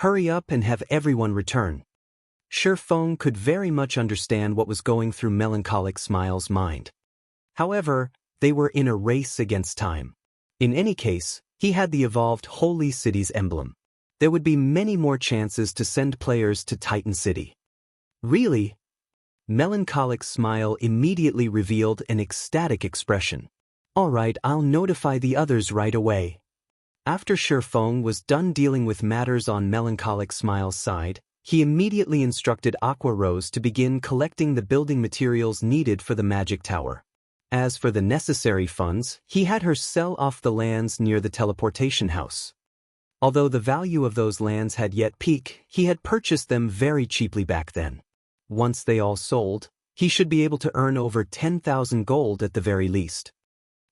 Hurry up and have everyone return. Shi Feng could very much understand what was going through Melancholic Smile's mind. However, they were in a race against time. In any case, he had the evolved Holy City's emblem. There would be many more chances to send players to Titan City. Really? Melancholic Smile immediately revealed an ecstatic expression. All right, I'll notify the others right away. After Shi Feng was done dealing with matters on Melancholic Smile's side, he immediately instructed Aqua Rose to begin collecting the building materials needed for the magic tower. As for the necessary funds, he had her sell off the lands near the teleportation house. Although the value of those lands had yet peaked, he had purchased them very cheaply back then. Once they all sold, he should be able to earn over 10,000 gold at the very least.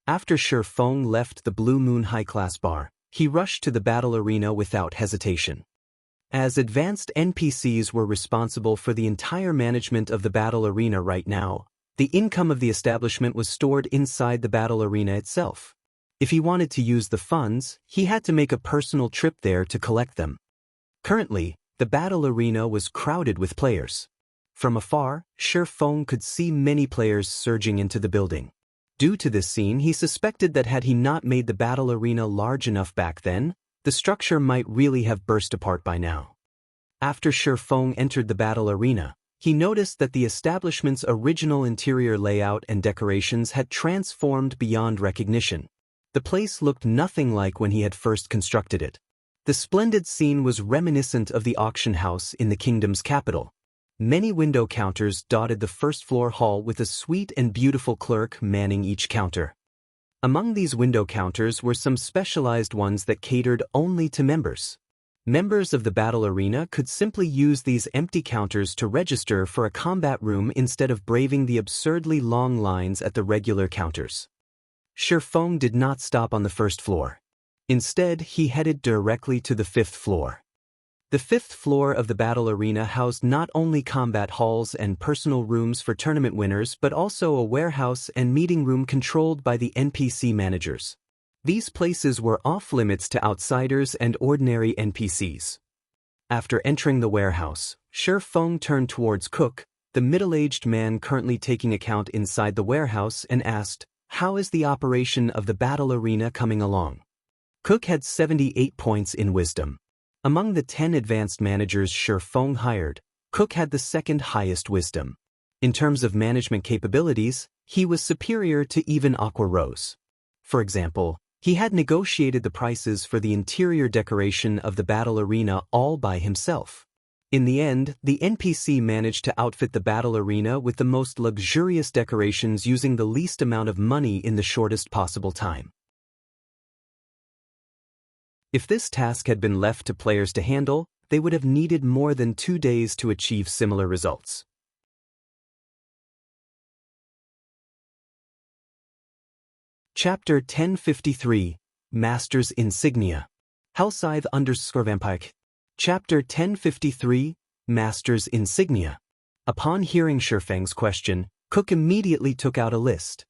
After Shi Feng left the Blue Moon high-class bar, he rushed to the battle arena without hesitation. As advanced NPCs were responsible for the entire management of the battle arena right now, the income of the establishment was stored inside the battle arena itself. If he wanted to use the funds, he had to make a personal trip there to collect them. Currently, the battle arena was crowded with players. From afar, Shi Feng could see many players surging into the building. Due to this scene, he suspected that had he not made the battle arena large enough back then, the structure might really have burst apart by now. After Shi Feng entered the battle arena, he noticed that the establishment's original interior layout and decorations had transformed beyond recognition. The place looked nothing like when he had first constructed it. The splendid scene was reminiscent of the auction house in the kingdom's capital. Many window counters dotted the first-floor hall with a sweet and beautiful clerk manning each counter. Among these window counters were some specialized ones that catered only to members. Members of the battle arena could simply use these empty counters to register for a combat room instead of braving the absurdly long lines at the regular counters. Shi Feng did not stop on the first floor. Instead, he headed directly to the fifth floor. The fifth floor of the battle arena housed not only combat halls and personal rooms for tournament winners but also a warehouse and meeting room controlled by the NPC managers. These places were off-limits to outsiders and ordinary NPCs. After entering the warehouse, Shi Feng turned towards Cook, the middle-aged man currently taking account inside the warehouse, and asked, "How is the operation of the battle arena coming along?" Cook had 78 points in wisdom. Among the 10 advanced managers Shi Feng hired, Cook had the second highest wisdom. In terms of management capabilities, he was superior to even Aqua Rose. For example, he had negotiated the prices for the interior decoration of the battle arena all by himself. In the end, the NPC managed to outfit the battle arena with the most luxurious decorations using the least amount of money in the shortest possible time. If this task had been left to players to handle, they would have needed more than 2 days to achieve similar results. Chapter 1053, Master's Insignia. Hellscythe_Vampire. Chapter 1053, Master's Insignia. Upon hearing Shi Feng's question, Cook immediately took out a list.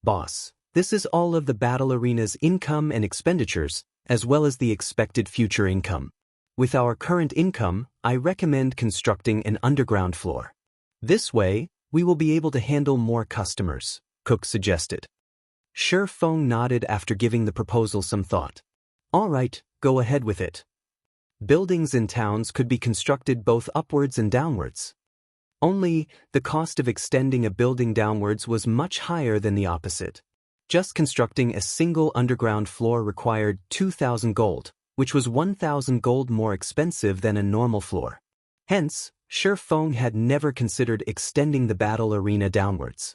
"Boss, this is all of the battle arena's income and expenditures, as well as the expected future income. With our current income, I recommend constructing an underground floor. This way, we will be able to handle more customers," Cook suggested. Shi Feng nodded after giving the proposal some thought. "All right, go ahead with it." Buildings in towns could be constructed both upwards and downwards. Only, the cost of extending a building downwards was much higher than the opposite. Just constructing a single underground floor required 2,000 gold, which was 1,000 gold more expensive than a normal floor. Hence, Shi Feng had never considered extending the battle arena downwards.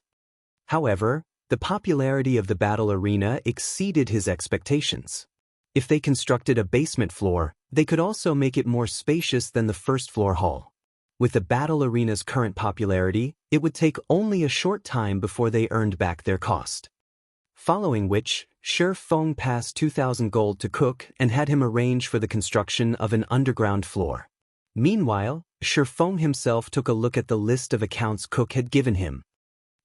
However, the popularity of the battle arena exceeded his expectations. If they constructed a basement floor, they could also make it more spacious than the first-floor hall. With the battle arena's current popularity, it would take only a short time before they earned back their cost. Following which, Shi Feng passed 2,000 gold to Cook and had him arrange for the construction of an underground floor. Meanwhile, Shi Feng himself took a look at the list of accounts Cook had given him.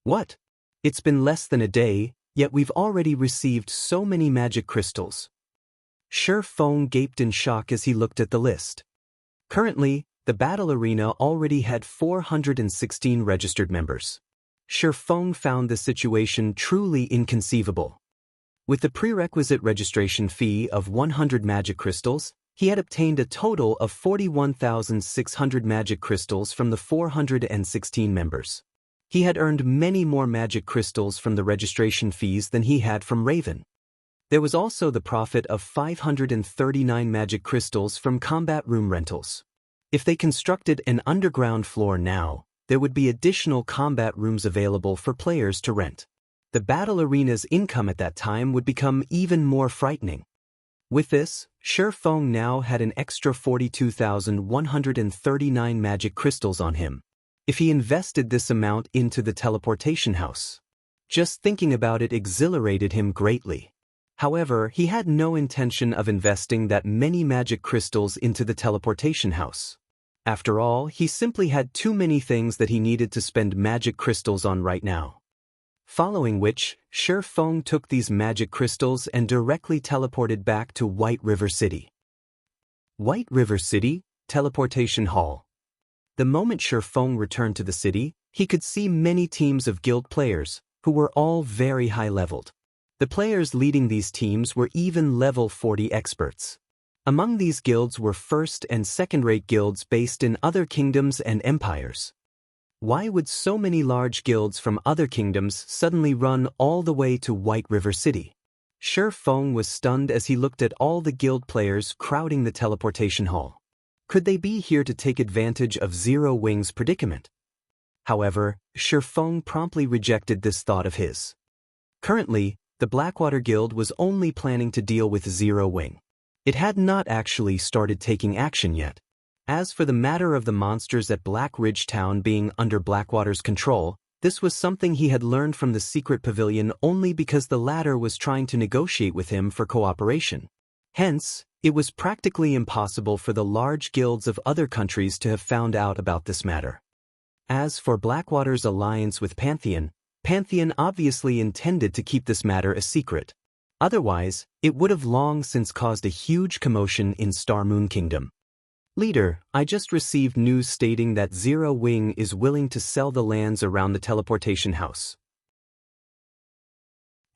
"What? It's been less than a day, yet we've already received so many magic crystals." Shi Feng gaped in shock as he looked at the list. Currently, the battle arena already had 416 registered members. Shi Feng found the situation truly inconceivable. With the prerequisite registration fee of 100 magic crystals, he had obtained a total of 41,600 magic crystals from the 416 members. He had earned many more magic crystals from the registration fees than he had from Raven. There was also the profit of 539 magic crystals from combat room rentals. If they constructed an underground floor now, there would be additional combat rooms available for players to rent. The battle arena's income at that time would become even more frightening. With this, Shi Feng now had an extra 42,139 magic crystals on him. If he invested this amount into the teleportation house, just thinking about it exhilarated him greatly. However, he had no intention of investing that many magic crystals into the teleportation house. After all, he simply had too many things that he needed to spend magic crystals on right now. Following which, Shi Feng took these magic crystals and directly teleported back to White River City. White River City, Teleportation Hall. The moment Shi Feng returned to the city, he could see many teams of guild players, who were all very high-leveled. The players leading these teams were even level 40 experts. Among these guilds were first- and second-rate guilds based in other kingdoms and empires. Why would so many large guilds from other kingdoms suddenly run all the way to White River City? Shi Feng was stunned as he looked at all the guild players crowding the teleportation hall. Could they be here to take advantage of Zero Wing's predicament? However, Shi Feng promptly rejected this thought of his. Currently, the Blackwater Guild was only planning to deal with Zero Wing. It had not actually started taking action yet. As for the matter of the monsters at Black Ridge Town being under Blackwater's control, this was something he had learned from the secret pavilion only because the latter was trying to negotiate with him for cooperation. Hence, it was practically impossible for the large guilds of other countries to have found out about this matter. As for Blackwater's alliance with Pantheon, Pantheon obviously intended to keep this matter a secret. Otherwise, it would have long since caused a huge commotion in Star Moon Kingdom. Leader, I just received news stating that Zero Wing is willing to sell the lands around the teleportation house.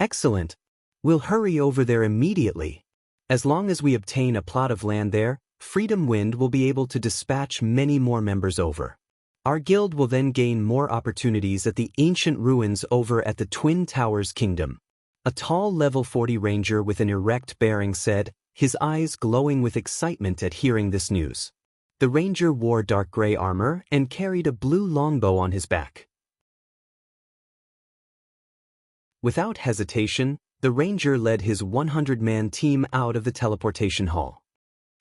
Excellent. We'll hurry over there immediately. As long as we obtain a plot of land there, Freedom Wind will be able to dispatch many more members over. Our guild will then gain more opportunities at the ancient ruins over at the Twin Towers Kingdom. A tall level 40 ranger with an erect bearing said, his eyes glowing with excitement at hearing this news. The ranger wore dark gray armor and carried a blue longbow on his back. Without hesitation, the ranger led his 100-man team out of the teleportation hall.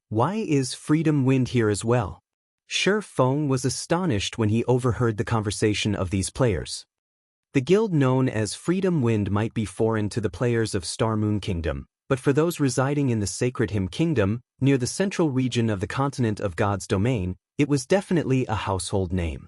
Why is Freedom Wind here as well? Shi Feng was astonished when he overheard the conversation of these players. The guild known as Freedom Wind might be foreign to the players of Star Moon Kingdom, but for those residing in the Sacred Hymn Kingdom, near the central region of the continent of God's domain, it was definitely a household name.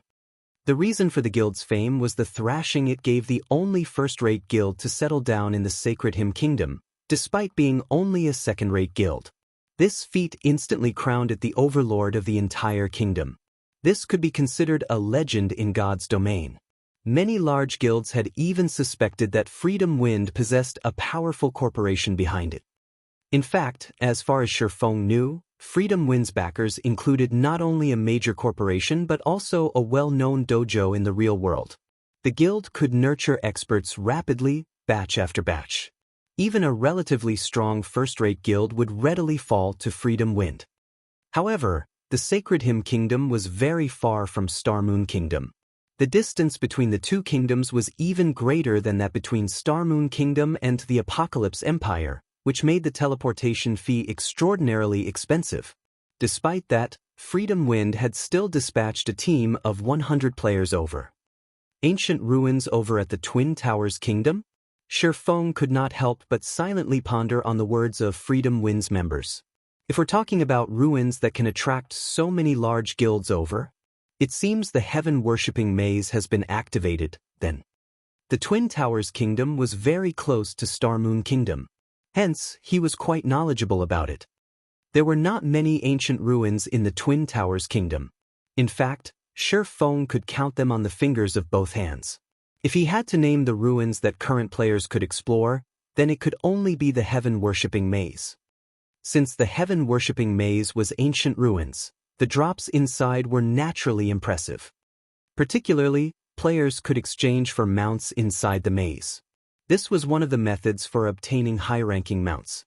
The reason for the guild's fame was the thrashing it gave the only first-rate guild to settle down in the Sacred Hymn Kingdom, despite being only a second-rate guild. This feat instantly crowned it the overlord of the entire kingdom. This could be considered a legend in God's domain. Many large guilds had even suspected that Freedom Wind possessed a powerful corporation behind it. In fact, as far as Shi Feng knew, Freedom Wind's backers included not only a major corporation but also a well-known dojo in the real world. The guild could nurture experts rapidly, batch after batch. Even a relatively strong first-rate guild would readily fall to Freedom Wind. However, the Sacred Hymn Kingdom was very far from Star Moon Kingdom. The distance between the two kingdoms was even greater than that between Star Moon Kingdom and the Apocalypse Empire, which made the teleportation fee extraordinarily expensive. Despite that, Freedom Wind had still dispatched a team of 100 players over. Ancient ruins over at the Twin Towers Kingdom? Shi Feng could not help but silently ponder on the words of Freedom Wind's members. If we're talking about ruins that can attract so many large guilds over, it seems the heaven-worshipping maze has been activated, then. The Twin Towers Kingdom was very close to Star Moon Kingdom. Hence, he was quite knowledgeable about it. There were not many ancient ruins in the Twin Towers Kingdom. In fact, Shi Feng could count them on the fingers of both hands. If he had to name the ruins that current players could explore, then it could only be the heaven-worshipping maze. Since the heaven-worshipping maze was ancient ruins, the drops inside were naturally impressive. Particularly, players could exchange for mounts inside the maze. This was one of the methods for obtaining high-ranking mounts.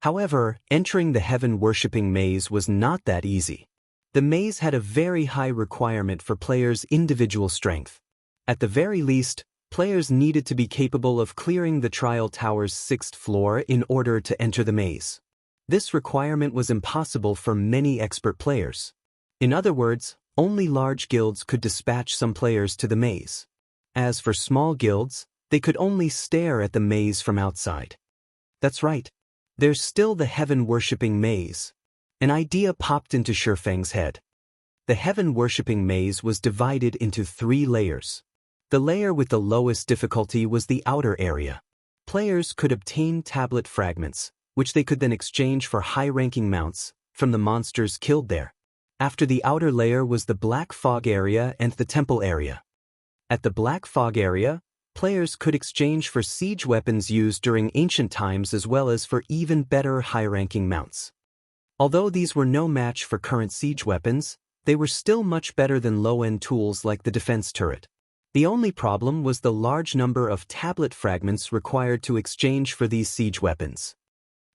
However, entering the heaven-worshipping maze was not that easy. The maze had a very high requirement for players' individual strength. At the very least, players needed to be capable of clearing the Trial Tower's 6th floor in order to enter the maze. This requirement was impossible for many expert players. In other words, only large guilds could dispatch some players to the maze. As for small guilds, they could only stare at the maze from outside. That's right. There's still the heaven-worshipping maze. An idea popped into Shifeng's head. The heaven-worshipping maze was divided into 3 layers. The layer with the lowest difficulty was the outer area. Players could obtain tablet fragments, which they could then exchange for high-ranking mounts from the monsters killed there. After the outer layer was the Black Fog area and the Temple area. At the Black Fog area, players could exchange for siege weapons used during ancient times as well as for even better high-ranking mounts. Although these were no match for current siege weapons, they were still much better than low-end tools like the defense turret. The only problem was the large number of tablet fragments required to exchange for these siege weapons.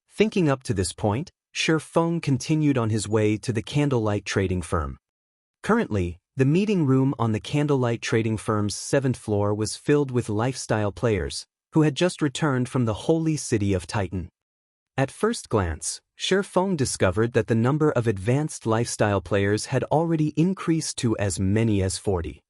Thinking up to this point, Shifeng continued on his way to the Candlelight Trading Firm. Currently, the meeting room on the Candlelight Trading Firm's 7th floor was filled with lifestyle players who had just returned from the holy city of Titan. At first glance, Shifeng discovered that the number of advanced lifestyle players had already increased to as many as 40.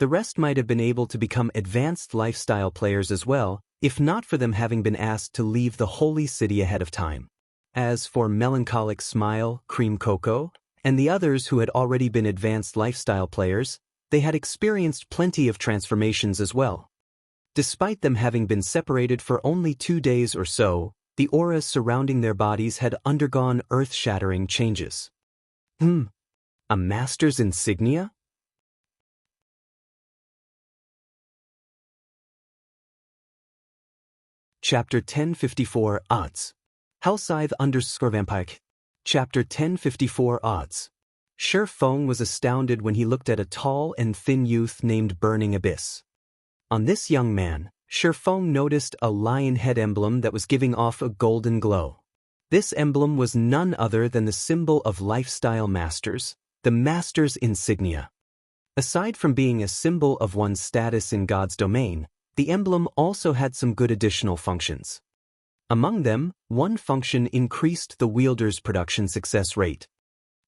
The rest might have been able to become advanced lifestyle players as well, if not for them having been asked to leave the holy city ahead of time. As for Melancholic Smile, Cream Cocoa, and the others who had already been advanced lifestyle players, they had experienced plenty of transformations as well. Despite them having been separated for only 2 days or so, the auras surrounding their bodies had undergone earth-shattering changes. A master's insignia? Chapter 1054 Odds. Hellscythe_vampire. Chapter 1054 Odds. Shifeng was astounded when he looked at a tall and thin youth named Burning Abyss. On this young man, Shifeng noticed a lion head emblem that was giving off a golden glow. This emblem was none other than the symbol of lifestyle masters, the master's insignia. Aside from being a symbol of one's status in God's domain, the emblem also had some good additional functions. Among them, one function increased the wielder's production success rate.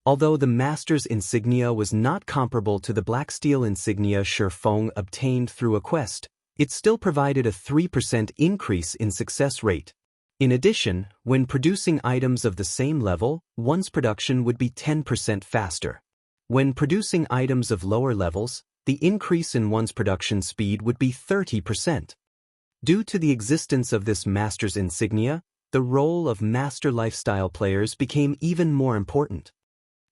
Although the master's insignia was not comparable to the black steel insignia Shifeng obtained through a quest, it still provided a 3% increase in success rate. In addition, when producing items of the same level, one's production would be 10% faster. When producing items of lower levels, the increase in one's production speed would be 30%. Due to the existence of this master's insignia, the role of master lifestyle players became even more important.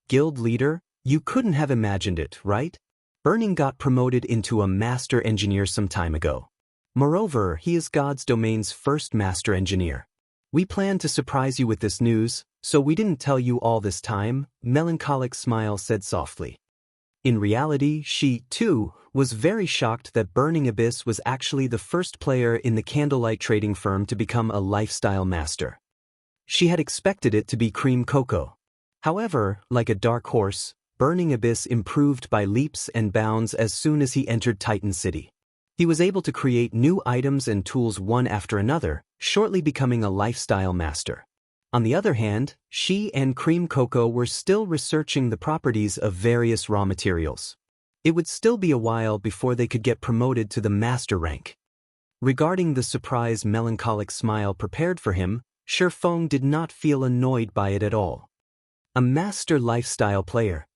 Guild leader, you couldn't have imagined it, right? Burning got promoted into a master engineer some time ago. Moreover, he is God's domain's first master engineer. We planned to surprise you with this news, so we didn't tell you all this time, Melancholic Smile said softly. In reality, she, too, was very shocked that Burning Abyss was actually the first player in the Candlelight Trading Firm to become a lifestyle master. She had expected it to be Cream Cocoa. However, like a dark horse, Burning Abyss improved by leaps and bounds as soon as he entered Titan City. He was able to create new items and tools one after another, shortly becoming a lifestyle master. On the other hand, she and Cream Cocoa were still researching the properties of various raw materials. It would still be a while before they could get promoted to the master rank. Regarding the surprise Melancholic Smile prepared for him, Shifeng did not feel annoyed by it at all. A master lifestyle player.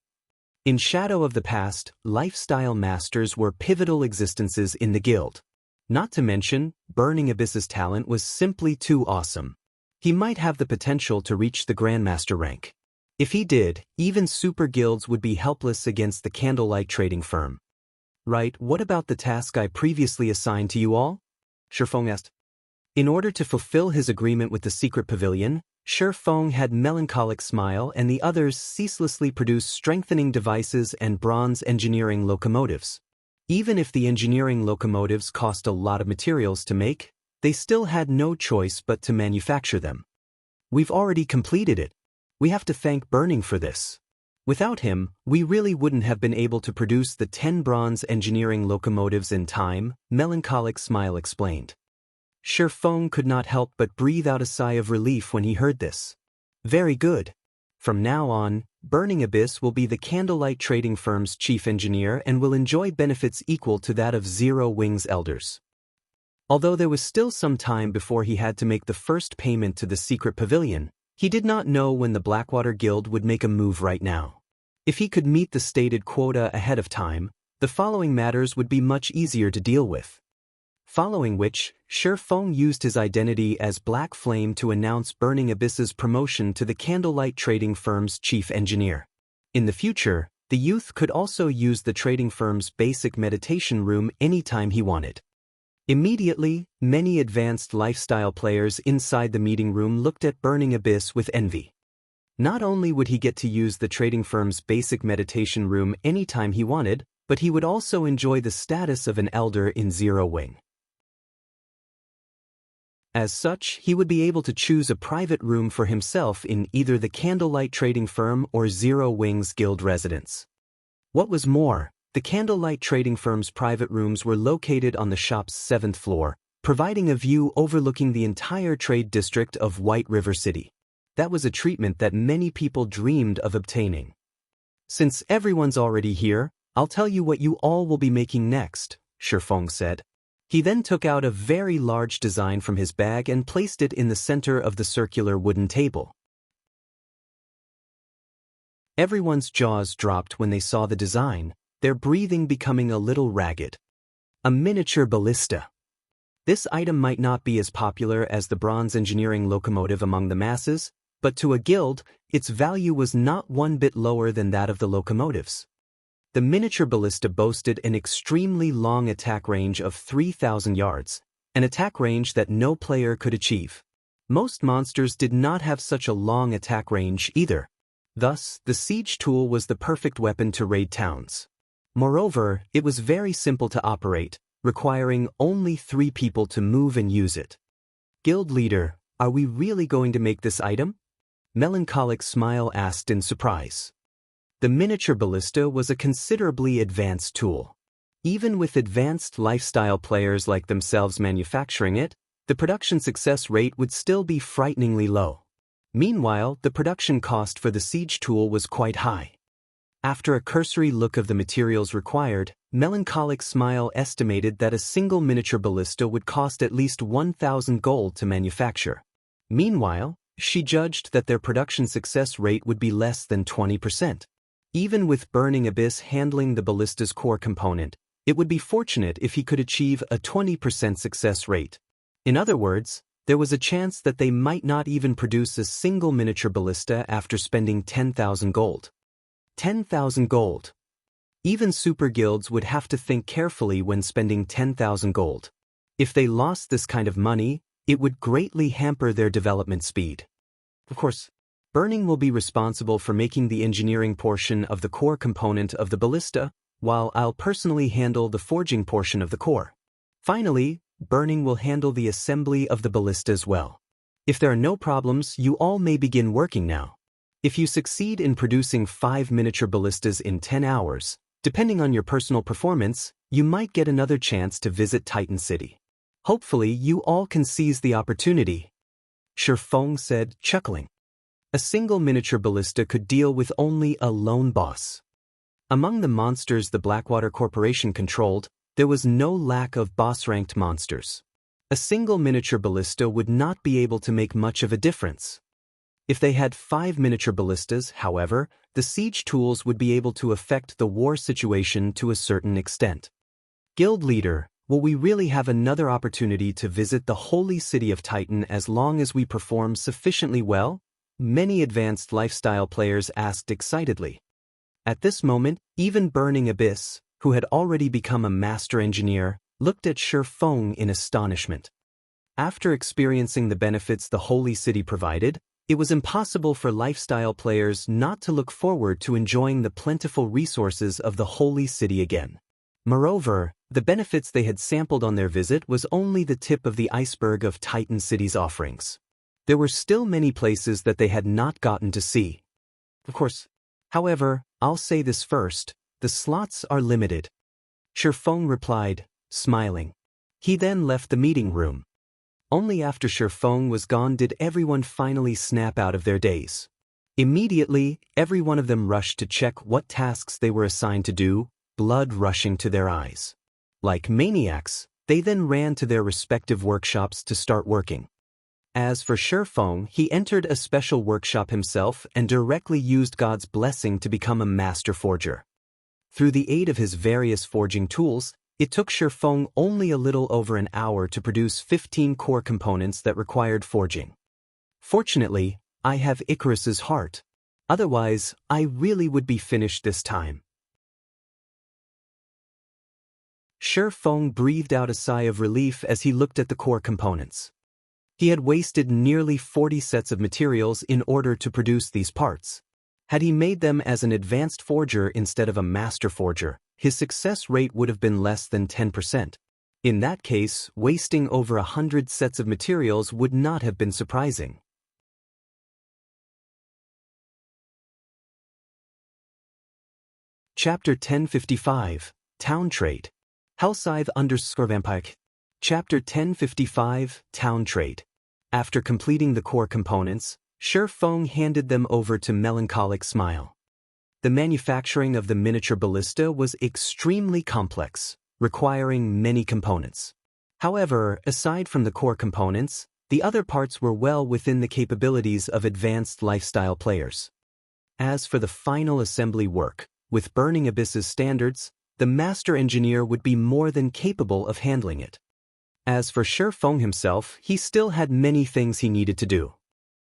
In Shadow of the Past, lifestyle masters were pivotal existences in the guild. Not to mention, Burning Abyss's talent was simply too awesome. He might have the potential to reach the Grandmaster rank. If he did, even super guilds would be helpless against the Candlelight Trading Firm. Right, what about the task I previously assigned to you all? Shifeng asked. In order to fulfill his agreement with the secret pavilion, Shifeng had Melancholic Smile and the others ceaselessly produce strengthening devices and bronze engineering locomotives. Even if the engineering locomotives cost a lot of materials to make, they still had no choice but to manufacture them. We've already completed it. We have to thank Burning for this. Without him, we really wouldn't have been able to produce the 10 bronze engineering locomotives in time, Melancholic Smile explained. Shifeng could not help but breathe out a sigh of relief when he heard this. Very good. From now on, Burning Abyss will be the Candlelight Trading Firm's chief engineer and will enjoy benefits equal to that of Zero Wings Elders. Although there was still some time before he had to make the first payment to the secret pavilion, he did not know when the Blackwater Guild would make a move right now. If he could meet the stated quota ahead of time, the following matters would be much easier to deal with. Following which, Shi Feng used his identity as Black Flame to announce Burning Abyss's promotion to the candlelight trading firm's chief engineer. In the future, the youth could also use the trading firm's basic meditation room anytime he wanted. Immediately, many advanced lifestyle players inside the meeting room looked at Burning Abyss with envy. Not only would he get to use the trading firm's basic meditation room anytime he wanted, but he would also enjoy the status of an elder in Zero Wing. As such, he would be able to choose a private room for himself in either the Candlelight Trading Firm or Zero Wing's guild residence. What was more, the Candlelight Trading Firm's private rooms were located on the shop's 7th floor, providing a view overlooking the entire trade district of White River City. That was a treatment that many people dreamed of obtaining. Since everyone's already here, I'll tell you what you all will be making next, Shi Feng said. He then took out a very large design from his bag and placed it in the center of the circular wooden table. Everyone's jaws dropped when they saw the design, their breathing becoming a little ragged. A miniature ballista. This item might not be as popular as the bronze engineering locomotive among the masses, but to a guild, its value was not one bit lower than that of the locomotives. The miniature ballista boasted an extremely long attack range of 3,000 yards, an attack range that no player could achieve. Most monsters did not have such a long attack range either. Thus, the siege tool was the perfect weapon to raid towns. Moreover, it was very simple to operate, requiring only 3 people to move and use it. Guild leader, are we really going to make this item? Melancholic Smile asked in surprise. The miniature ballista was a considerably advanced tool. Even with advanced lifestyle players like themselves manufacturing it, the production success rate would still be frighteningly low. Meanwhile, the production cost for the siege tool was quite high. After a cursory look of the materials required, Melancholic Smile estimated that a single miniature ballista would cost at least 1,000 gold to manufacture. Meanwhile, she judged that their production success rate would be less than 20%. Even with Burning Abyss handling the ballista's core component, it would be fortunate if he could achieve a 20% success rate. In other words, there was a chance that they might not even produce a single miniature ballista after spending 10,000 gold. 10,000 gold. Even super guilds would have to think carefully when spending 10,000 gold. If they lost this kind of money, it would greatly hamper their development speed. Of course, Burning will be responsible for making the engineering portion of the core component of the ballista, while I'll personally handle the forging portion of the core. Finally, Burning will handle the assembly of the ballista as well. If there are no problems, you all may begin working now. If you succeed in producing 5 miniature ballistas in 10 hours, depending on your personal performance, you might get another chance to visit Titan City. Hopefully, you all can seize the opportunity, Shi Feng said, chuckling. A single miniature ballista could deal with only a lone boss. Among the monsters the Blackwater Corporation controlled, there was no lack of boss-ranked monsters. A single miniature ballista would not be able to make much of a difference. If they had 5 miniature ballistas, however, the siege tools would be able to affect the war situation to a certain extent. Guild leader, will we really have another opportunity to visit the holy city of Titan as long as we perform sufficiently well? Many advanced lifestyle players asked excitedly. At this moment, even Burning Abyss, who had already become a master engineer, looked at Shi Feng in astonishment. After experiencing the benefits the holy city provided, it was impossible for lifestyle players not to look forward to enjoying the plentiful resources of the holy city again. Moreover, the benefits they had sampled on their visit was only the tip of the iceberg of Titan City's offerings. There were still many places that they had not gotten to see. Of course, however, I'll say this first, the slots are limited. Shi Feng replied, smiling. He then left the meeting room. Only after Shi Feng was gone did everyone finally snap out of their daze. Immediately, every one of them rushed to check what tasks they were assigned to do, blood rushing to their eyes. Like maniacs, They then ran to their respective workshops to start working. As for Shifeng, he entered a special workshop himself and directly used God's blessing to become a master forger. Through the aid of his various forging tools, it took Shifeng only a little over an hour to produce 15 core components that required forging. Fortunately, I have Icarus's heart. Otherwise, I really would be finished this time. Shifeng breathed out a sigh of relief as he looked at the core components. He had wasted nearly 40 sets of materials in order to produce these parts. Had he made them as an advanced forger instead of a master forger, his success rate would have been less than 10%. In that case, wasting over 100 sets of materials would not have been surprising. Chapter 1055, Town Trade. Hellscythe_Vampire. Chapter 1055, Town Trade. After completing the core components, Shifeng handed them over to Melancholic Smile. The manufacturing of the miniature ballista was extremely complex, requiring many components. However, aside from the core components, the other parts were well within the capabilities of advanced lifestyle players. As for the final assembly work, with Burning Abyss's standards, the master engineer would be more than capable of handling it. As for Shifeng himself, he still had many things he needed to do.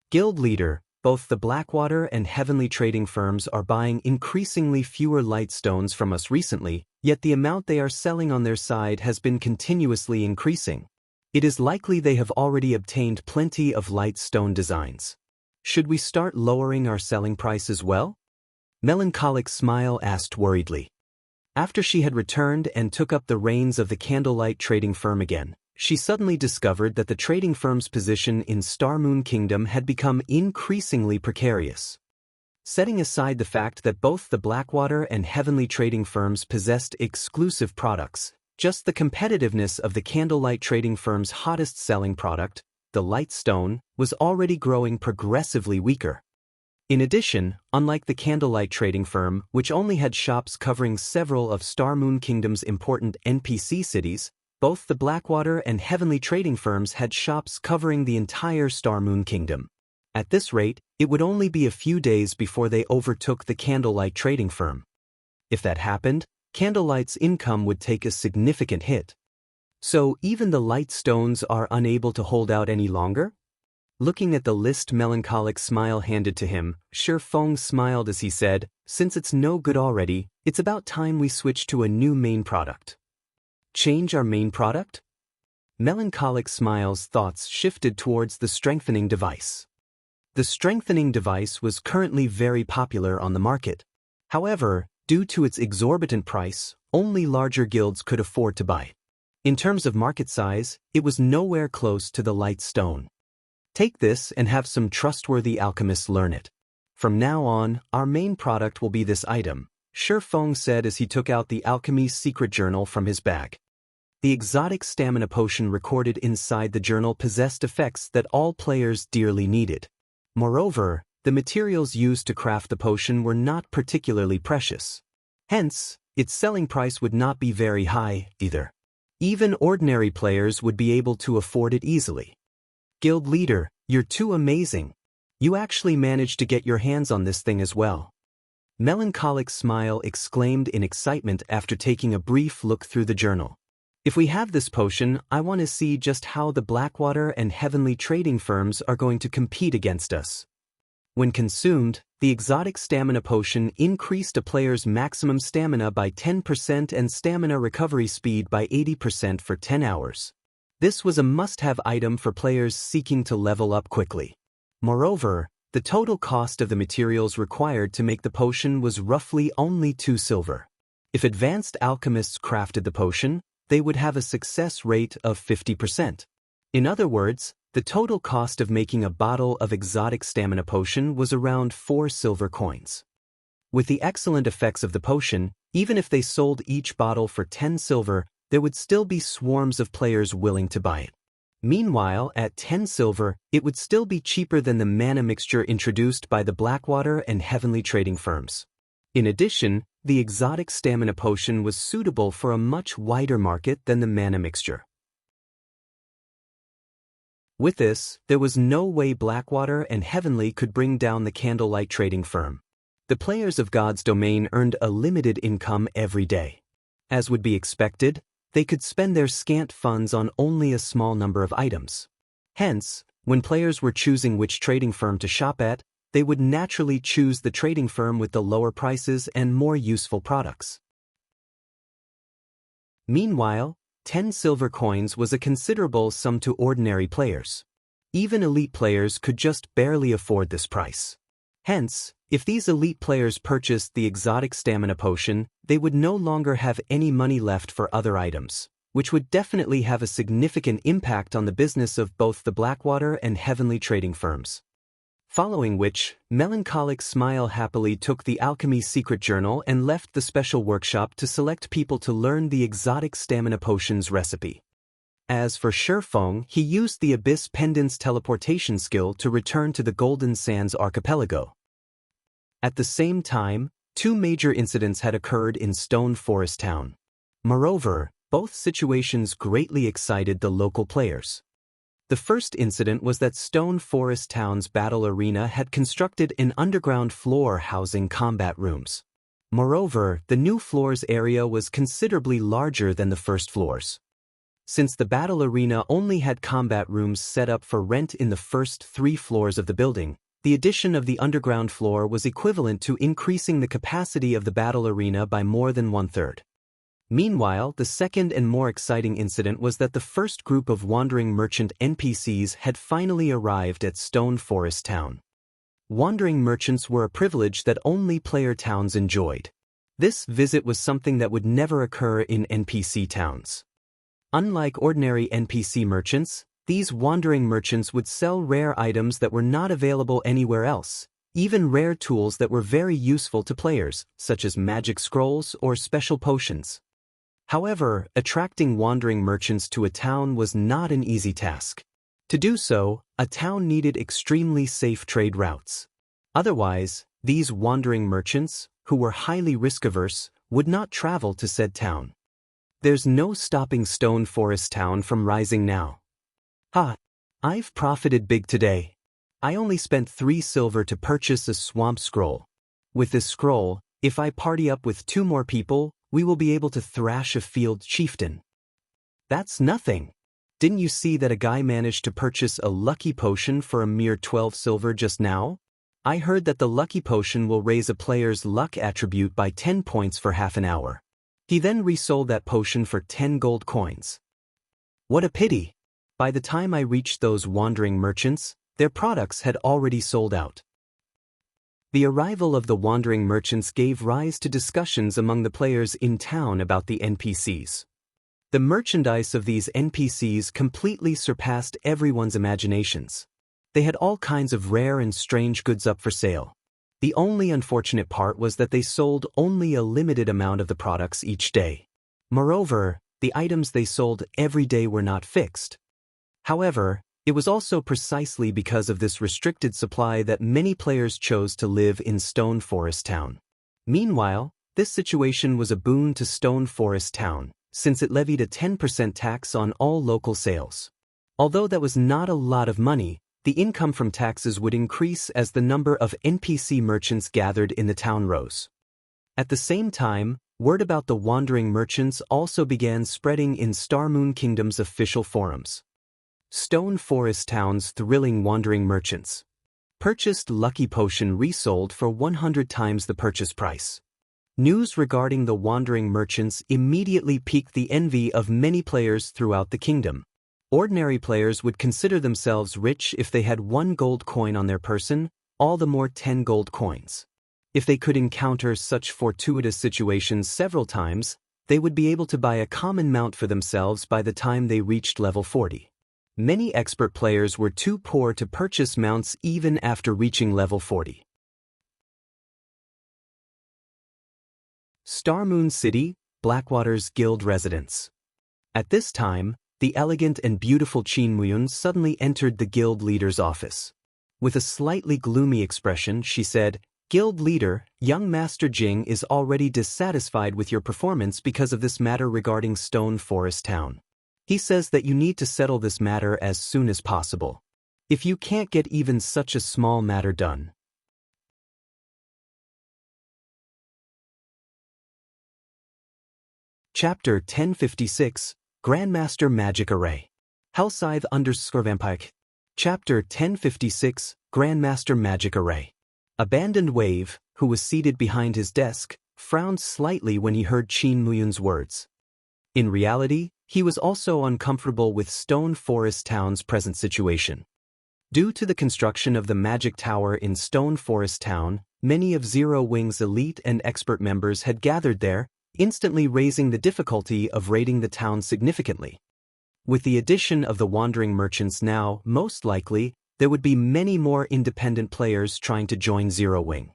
Guild leader, both the Blackwater and Heavenly trading firms are buying increasingly fewer light stones from us recently, yet the amount they are selling on their side has been continuously increasing. It is likely they have already obtained plenty of light stone designs. Should we start lowering our selling price as well? Melancholic Smile asked worriedly. After she had returned and took up the reins of the candlelight trading firm again, she suddenly discovered that the trading firm's position in Starmoon Kingdom had become increasingly precarious. Setting aside the fact that both the Blackwater and Heavenly trading firms possessed exclusive products, just the competitiveness of the candlelight trading firm's hottest selling product, the light stone, was already growing progressively weaker. In addition, unlike the candlelight trading firm, which only had shops covering several of Starmoon Kingdom's important NPC cities, both the Blackwater and Heavenly trading firms had shops covering the entire Starmoon Kingdom. At this rate, it would only be a few days before they overtook the candlelight trading firm. If that happened, Candlelight's income would take a significant hit. So even the light stones are unable to hold out any longer? Looking at the list Melancholic Smile handed to him, Shifeng smiled as he said, "Since it's no good already, it's about time we switch to a new main product." Change our main product? Melancholic Smile's thoughts shifted towards the strengthening device. The strengthening device was currently very popular on the market. However, due to its exorbitant price, only larger guilds could afford to buy it. In terms of market size, it was nowhere close to the light stone. Take this and have some trustworthy alchemists learn it. From now on, our main product will be this item, Shifeng said as he took out the alchemy's secret journal from his bag. The exotic stamina potion recorded inside the journal possessed effects that all players dearly needed. Moreover, the materials used to craft the potion were not particularly precious. Hence, its selling price would not be very high, either. Even ordinary players would be able to afford it easily. Guild leader, you're too amazing. You actually managed to get your hands on this thing as well. Melancholic Smile exclaimed in excitement after taking a brief look through the journal. If we have this potion, I want to see just how the Blackwater and Heavenly trading firms are going to compete against us. When consumed, the exotic stamina potion increased a player's maximum stamina by 10% and stamina recovery speed by 80% for 10 hours. This was a must-have item for players seeking to level up quickly. Moreover, the total cost of the materials required to make the potion was roughly only 2 silver. If advanced alchemists crafted the potion, they would have a success rate of 50%. In other words, the total cost of making a bottle of exotic stamina potion was around 4 silver coins. With the excellent effects of the potion, even if they sold each bottle for 10 silver, there would still be swarms of players willing to buy it. Meanwhile, at 10 silver, it would still be cheaper than the mana mixture introduced by the Blackwater and Heavenly trading firms. In addition, the exotic stamina potion was suitable for a much wider market than the mana mixture. With this, there was no way Blackwater and Heavenly could bring down the candlelight trading firm. The players of God's domain earned a limited income every day. As would be expected, they could spend their scant funds on only a small number of items. Hence, when players were choosing which trading firm to shop at, they would naturally choose the trading firm with the lower prices and more useful products. Meanwhile, 10 silver coins was a considerable sum to ordinary players. Even elite players could just barely afford this price. Hence, if these elite players purchased the exotic stamina potion, they would no longer have any money left for other items, which would definitely have a significant impact on the business of both the Blackwater and Heavenly trading firms. Following which, Melancholic Smile happily took the Alchemy Secret Journal and left the special workshop to select people to learn the exotic stamina potion's recipe. As for Shifeng, he used the Abyss Pendant's teleportation skill to return to the Golden Sands archipelago. At the same time, 2 major incidents had occurred in Stone Forest Town. Moreover, both situations greatly excited the local players. The first incident was that Stone Forest Town's battle arena had constructed an underground floor housing combat rooms. Moreover, the new floor's area was considerably larger than the first floor's. Since the battle arena only had combat rooms set up for rent in the first 3 floors of the building, the addition of the underground floor was equivalent to increasing the capacity of the battle arena by more than 1/3. Meanwhile, the second and more exciting incident was that the first group of wandering merchant NPCs had finally arrived at Stone Forest Town. Wandering merchants were a privilege that only player towns enjoyed. This visit was something that would never occur in NPC towns. Unlike ordinary NPC merchants, these wandering merchants would sell rare items that were not available anywhere else, even rare tools that were very useful to players, such as magic scrolls or special potions. However, attracting wandering merchants to a town was not an easy task. To do so, a town needed extremely safe trade routes. Otherwise, these wandering merchants, who were highly risk-averse, would not travel to said town. There's no stopping Stone Forest Town from rising now. I've profited big today. I only spent 3 silver to purchase a swamp scroll. With this scroll, if I party up with 2 more people, we will be able to thrash a field chieftain. That's nothing. Didn't you see that a guy managed to purchase a lucky potion for a mere 12 silver just now? I heard that the lucky potion will raise a player's luck attribute by 10 points for half an hour. He then resold that potion for 10 gold coins. What a pity. By the time I reached those wandering merchants, their products had already sold out. The arrival of the wandering merchants gave rise to discussions among the players in town about the NPCs. The merchandise of these NPCs completely surpassed everyone's imaginations. They had all kinds of rare and strange goods up for sale. The only unfortunate part was that they sold only a limited amount of the products each day. Moreover, the items they sold every day were not fixed. However, it was also precisely because of this restricted supply that many players chose to live in Stone Forest Town. Meanwhile, this situation was a boon to Stone Forest Town, since it levied a 10% tax on all local sales. Although that was not a lot of money, the income from taxes would increase as the number of NPC merchants gathered in the town rose. At the same time, word about the wandering merchants also began spreading in Starmoon Kingdom's official forums. Stone Forest Town's thrilling wandering merchants. Purchased lucky potion resold for 100 times the purchase price. News regarding the wandering merchants immediately piqued the envy of many players throughout the kingdom. Ordinary players would consider themselves rich if they had 1 gold coin on their person, all the more 10 gold coins. If they could encounter such fortuitous situations several times, they would be able to buy a common mount for themselves by the time they reached level 40. Many expert players were too poor to purchase mounts even after reaching level 40. Starmoon City, Blackwater's guild residence. At this time, the elegant and beautiful Qin Muyun suddenly entered the guild leader's office. With a slightly gloomy expression, she said, Guild leader, young Master Jing is already dissatisfied with your performance because of this matter regarding Stone Forest Town. He says that you need to settle this matter as soon as possible. If you can't get even such a small matter done. Chapter 1056, Grandmaster Magic Array. Hellscythe_Vampire. Chapter 1056, Grandmaster Magic Array. Abandoned Wave, who was seated behind his desk, frowned slightly when he heard Qin Muyun's words. In reality, he was also uncomfortable with Stone Forest Town's present situation. Due to the construction of the Magic Tower in Stone Forest Town, many of Zero Wing's elite and expert members had gathered there, instantly raising the difficulty of raiding the town significantly. With the addition of the wandering merchants now, most likely, there would be many more independent players trying to join Zero Wing.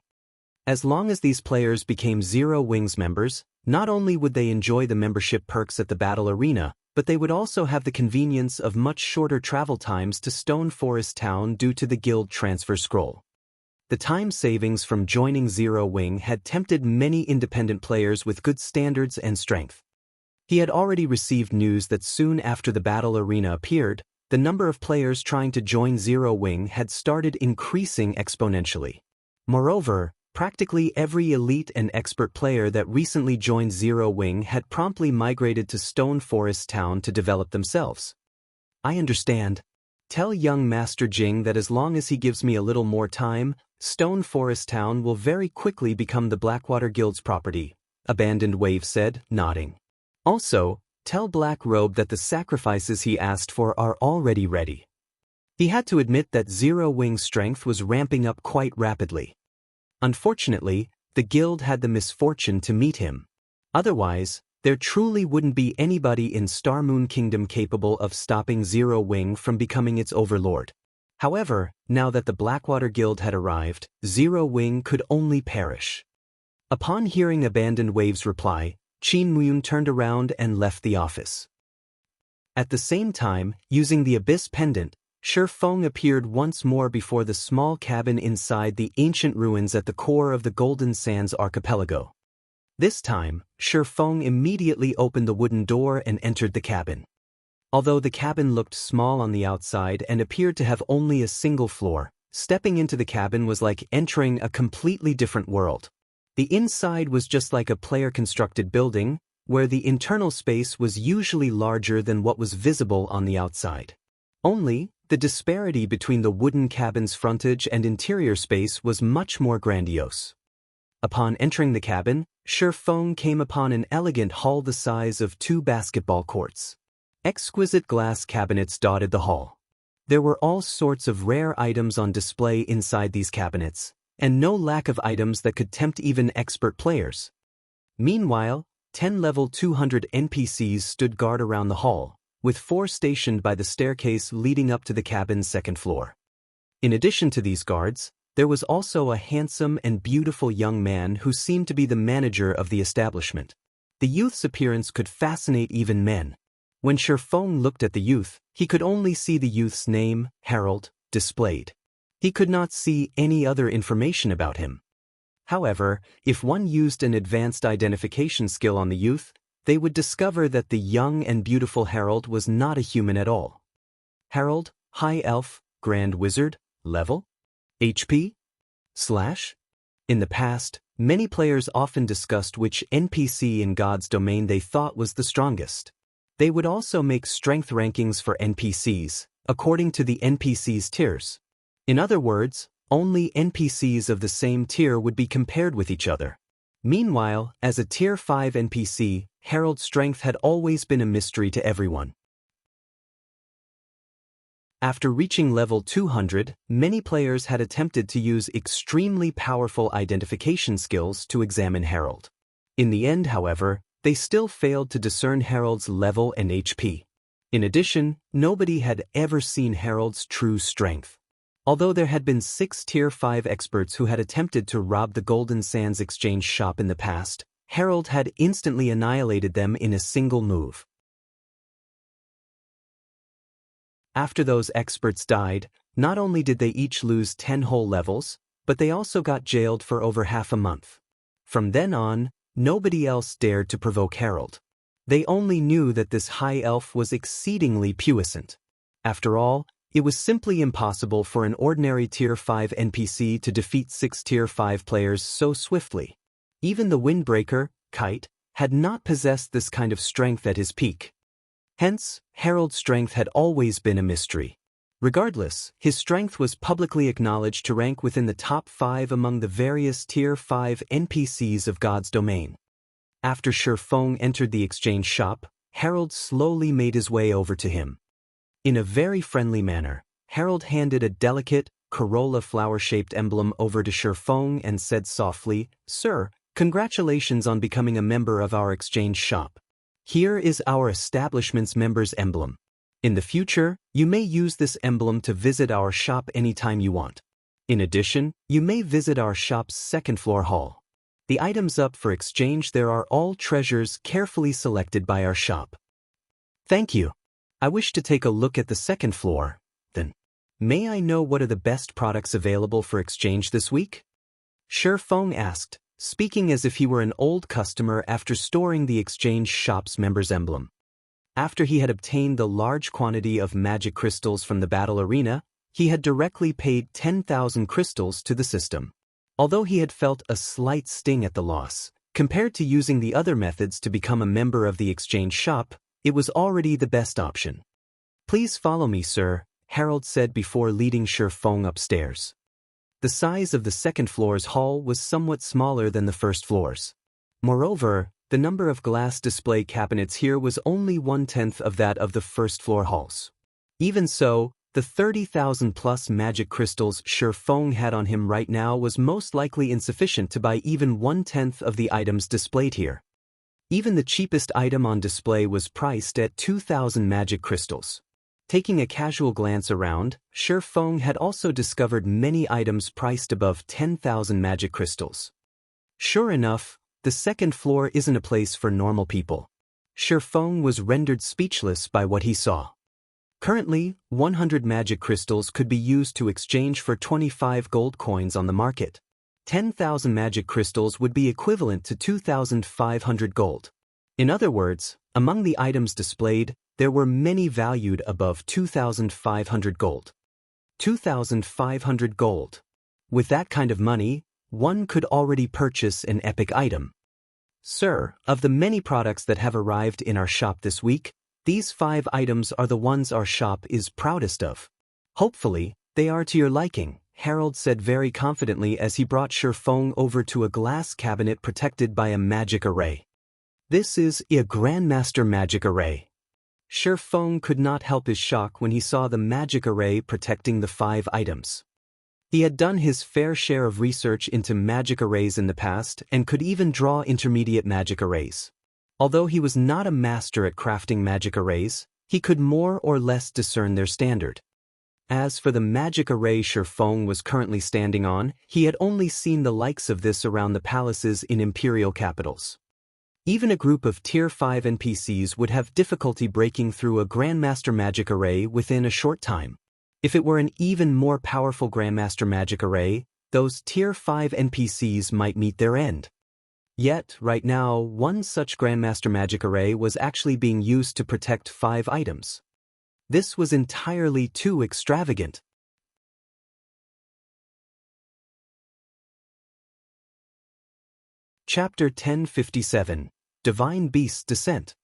As long as these players became Zero Wing's members, not only would they enjoy the membership perks at the battle arena, but they would also have the convenience of much shorter travel times to Stone Forest Town due to the guild transfer scroll. The time savings from joining Zero Wing had tempted many independent players with good standards and strength. He had already received news that soon after the battle arena appeared, the number of players trying to join Zero Wing had started increasing exponentially. Moreover, practically every elite and expert player that recently joined Zero Wing had promptly migrated to Stone Forest Town to develop themselves. I understand. Tell young Master Jing that as long as he gives me a little more time, Stone Forest Town will very quickly become the Blackwater Guild's property, Abandoned Wave said, nodding. Also, tell Black Robe that the sacrifices he asked for are already ready. He had to admit that Zero Wing's strength was ramping up quite rapidly. Unfortunately, the guild had the misfortune to meet him. Otherwise, there truly wouldn't be anybody in Star Moon Kingdom capable of stopping Zero Wing from becoming its overlord. However, now that the Blackwater Guild had arrived, Zero Wing could only perish. Upon hearing Abandoned Wave's reply, Qin Muyun turned around and left the office. At the same time, using the Abyss Pendant, Shi Feng appeared once more before the small cabin inside the ancient ruins at the core of the Golden Sands archipelago. This time, Shi Feng immediately opened the wooden door and entered the cabin. Although the cabin looked small on the outside and appeared to have only a single floor, stepping into the cabin was like entering a completely different world. The inside was just like a player-constructed building, where the internal space was usually larger than what was visible on the outside. Only, the disparity between the wooden cabin's frontage and interior space was much more grandiose. Upon entering the cabin, Shi Feng came upon an elegant hall the size of 2 basketball courts. Exquisite glass cabinets dotted the hall. There were all sorts of rare items on display inside these cabinets, and no lack of items that could tempt even expert players. Meanwhile, 10 level 200 NPCs stood guard around the hall, with 4 stationed by the staircase leading up to the cabin's second floor. In addition to these guards, there was also a handsome and beautiful young man who seemed to be the manager of the establishment. The youth's appearance could fascinate even men. When Shi Feng looked at the youth, he could only see the youth's name, Harold, displayed. He could not see any other information about him. However, if one used an advanced identification skill on the youth, they would discover that the young and beautiful Harold was not a human at all. Harold, High Elf, Grand Wizard, level? HP? / In the past, many players often discussed which NPC in God's domain they thought was the strongest. They would also make strength rankings for NPCs, according to the NPC's tiers. In other words, only NPCs of the same tier would be compared with each other. Meanwhile, as a Tier 5 NPC, Harold's strength had always been a mystery to everyone. After reaching level 200, many players had attempted to use extremely powerful identification skills to examine Harold. In the end, however, they still failed to discern Harold's level and HP. In addition, nobody had ever seen Harold's true strength. Although there had been 6 Tier 5 experts who had attempted to rob the Golden Sands exchange shop in the past, Harold had instantly annihilated them in a single move. After those experts died, not only did they each lose 10 whole levels, but they also got jailed for over half a month. From then on, nobody else dared to provoke Harold. They only knew that this high elf was exceedingly puissant. After all, it was simply impossible for an ordinary Tier 5 NPC to defeat 6 Tier 5 players so swiftly. Even the Windbreaker, Kite, had not possessed this kind of strength at his peak. Hence, Harold's strength had always been a mystery. Regardless, his strength was publicly acknowledged to rank within the top 5 among the various Tier 5 NPCs of God's domain. After Shi Feng entered the exchange shop, Harold slowly made his way over to him. In a very friendly manner, Harold handed a delicate, corolla flower-shaped emblem over to Shi Feng and said softly, "Sir, congratulations on becoming a member of our exchange shop. Here is our establishment's member's emblem. In the future, you may use this emblem to visit our shop anytime you want. In addition, you may visit our shop's second-floor hall. The items up for exchange there are all treasures carefully selected by our shop." "Thank you. I wish to take a look at the second floor, then. May I know what are the best products available for exchange this week?" Shi Feng asked, speaking as if he were an old customer after storing the exchange shop's member's emblem. After he had obtained the large quantity of magic crystals from the battle arena, he had directly paid 10,000 crystals to the system. Although he had felt a slight sting at the loss, compared to using the other methods to become a member of the exchange shop, it was already the best option. "Please follow me, sir," Harold said before leading Shi Feng upstairs. The size of the second floor's hall was somewhat smaller than the first floor's. Moreover, the number of glass display cabinets here was only 1/10 of that of the first-floor halls. Even so, the 30,000-plus magic crystals Shi Feng had on him right now was most likely insufficient to buy even 1/10 of the items displayed here. Even the cheapest item on display was priced at 2,000 magic crystals. Taking a casual glance around, Shi Feng had also discovered many items priced above 10,000 magic crystals. Sure enough, the second floor isn't a place for normal people. Shi Feng was rendered speechless by what he saw. Currently, 100 magic crystals could be used to exchange for 25 gold coins on the market. 10,000 magic crystals would be equivalent to 2,500 gold. In other words, among the items displayed, there were many valued above 2,500 gold. 2,500 gold. With that kind of money, one could already purchase an epic item. "Sir, of the many products that have arrived in our shop this week, these 5 items are the ones our shop is proudest of. Hopefully, they are to your liking," Harold said very confidently as he brought Shi Feng over to a glass cabinet protected by a magic array. "This is a Grandmaster magic array." Shi Feng could not help his shock when he saw the magic array protecting the 5 items. He had done his fair share of research into magic arrays in the past and could even draw intermediate magic arrays. Although he was not a master at crafting magic arrays, he could more or less discern their standard. As for the magic array Shi Feng was currently standing on, he had only seen the likes of this around the palaces in imperial capitals. Even a group of Tier 5 NPCs would have difficulty breaking through a Grandmaster magic array within a short time. If it were an even more powerful Grandmaster magic array, those Tier 5 NPCs might meet their end. Yet, right now, one such Grandmaster magic array was actually being used to protect 5 items. This was entirely too extravagant. Chapter 1057, Divine Beast's Descent.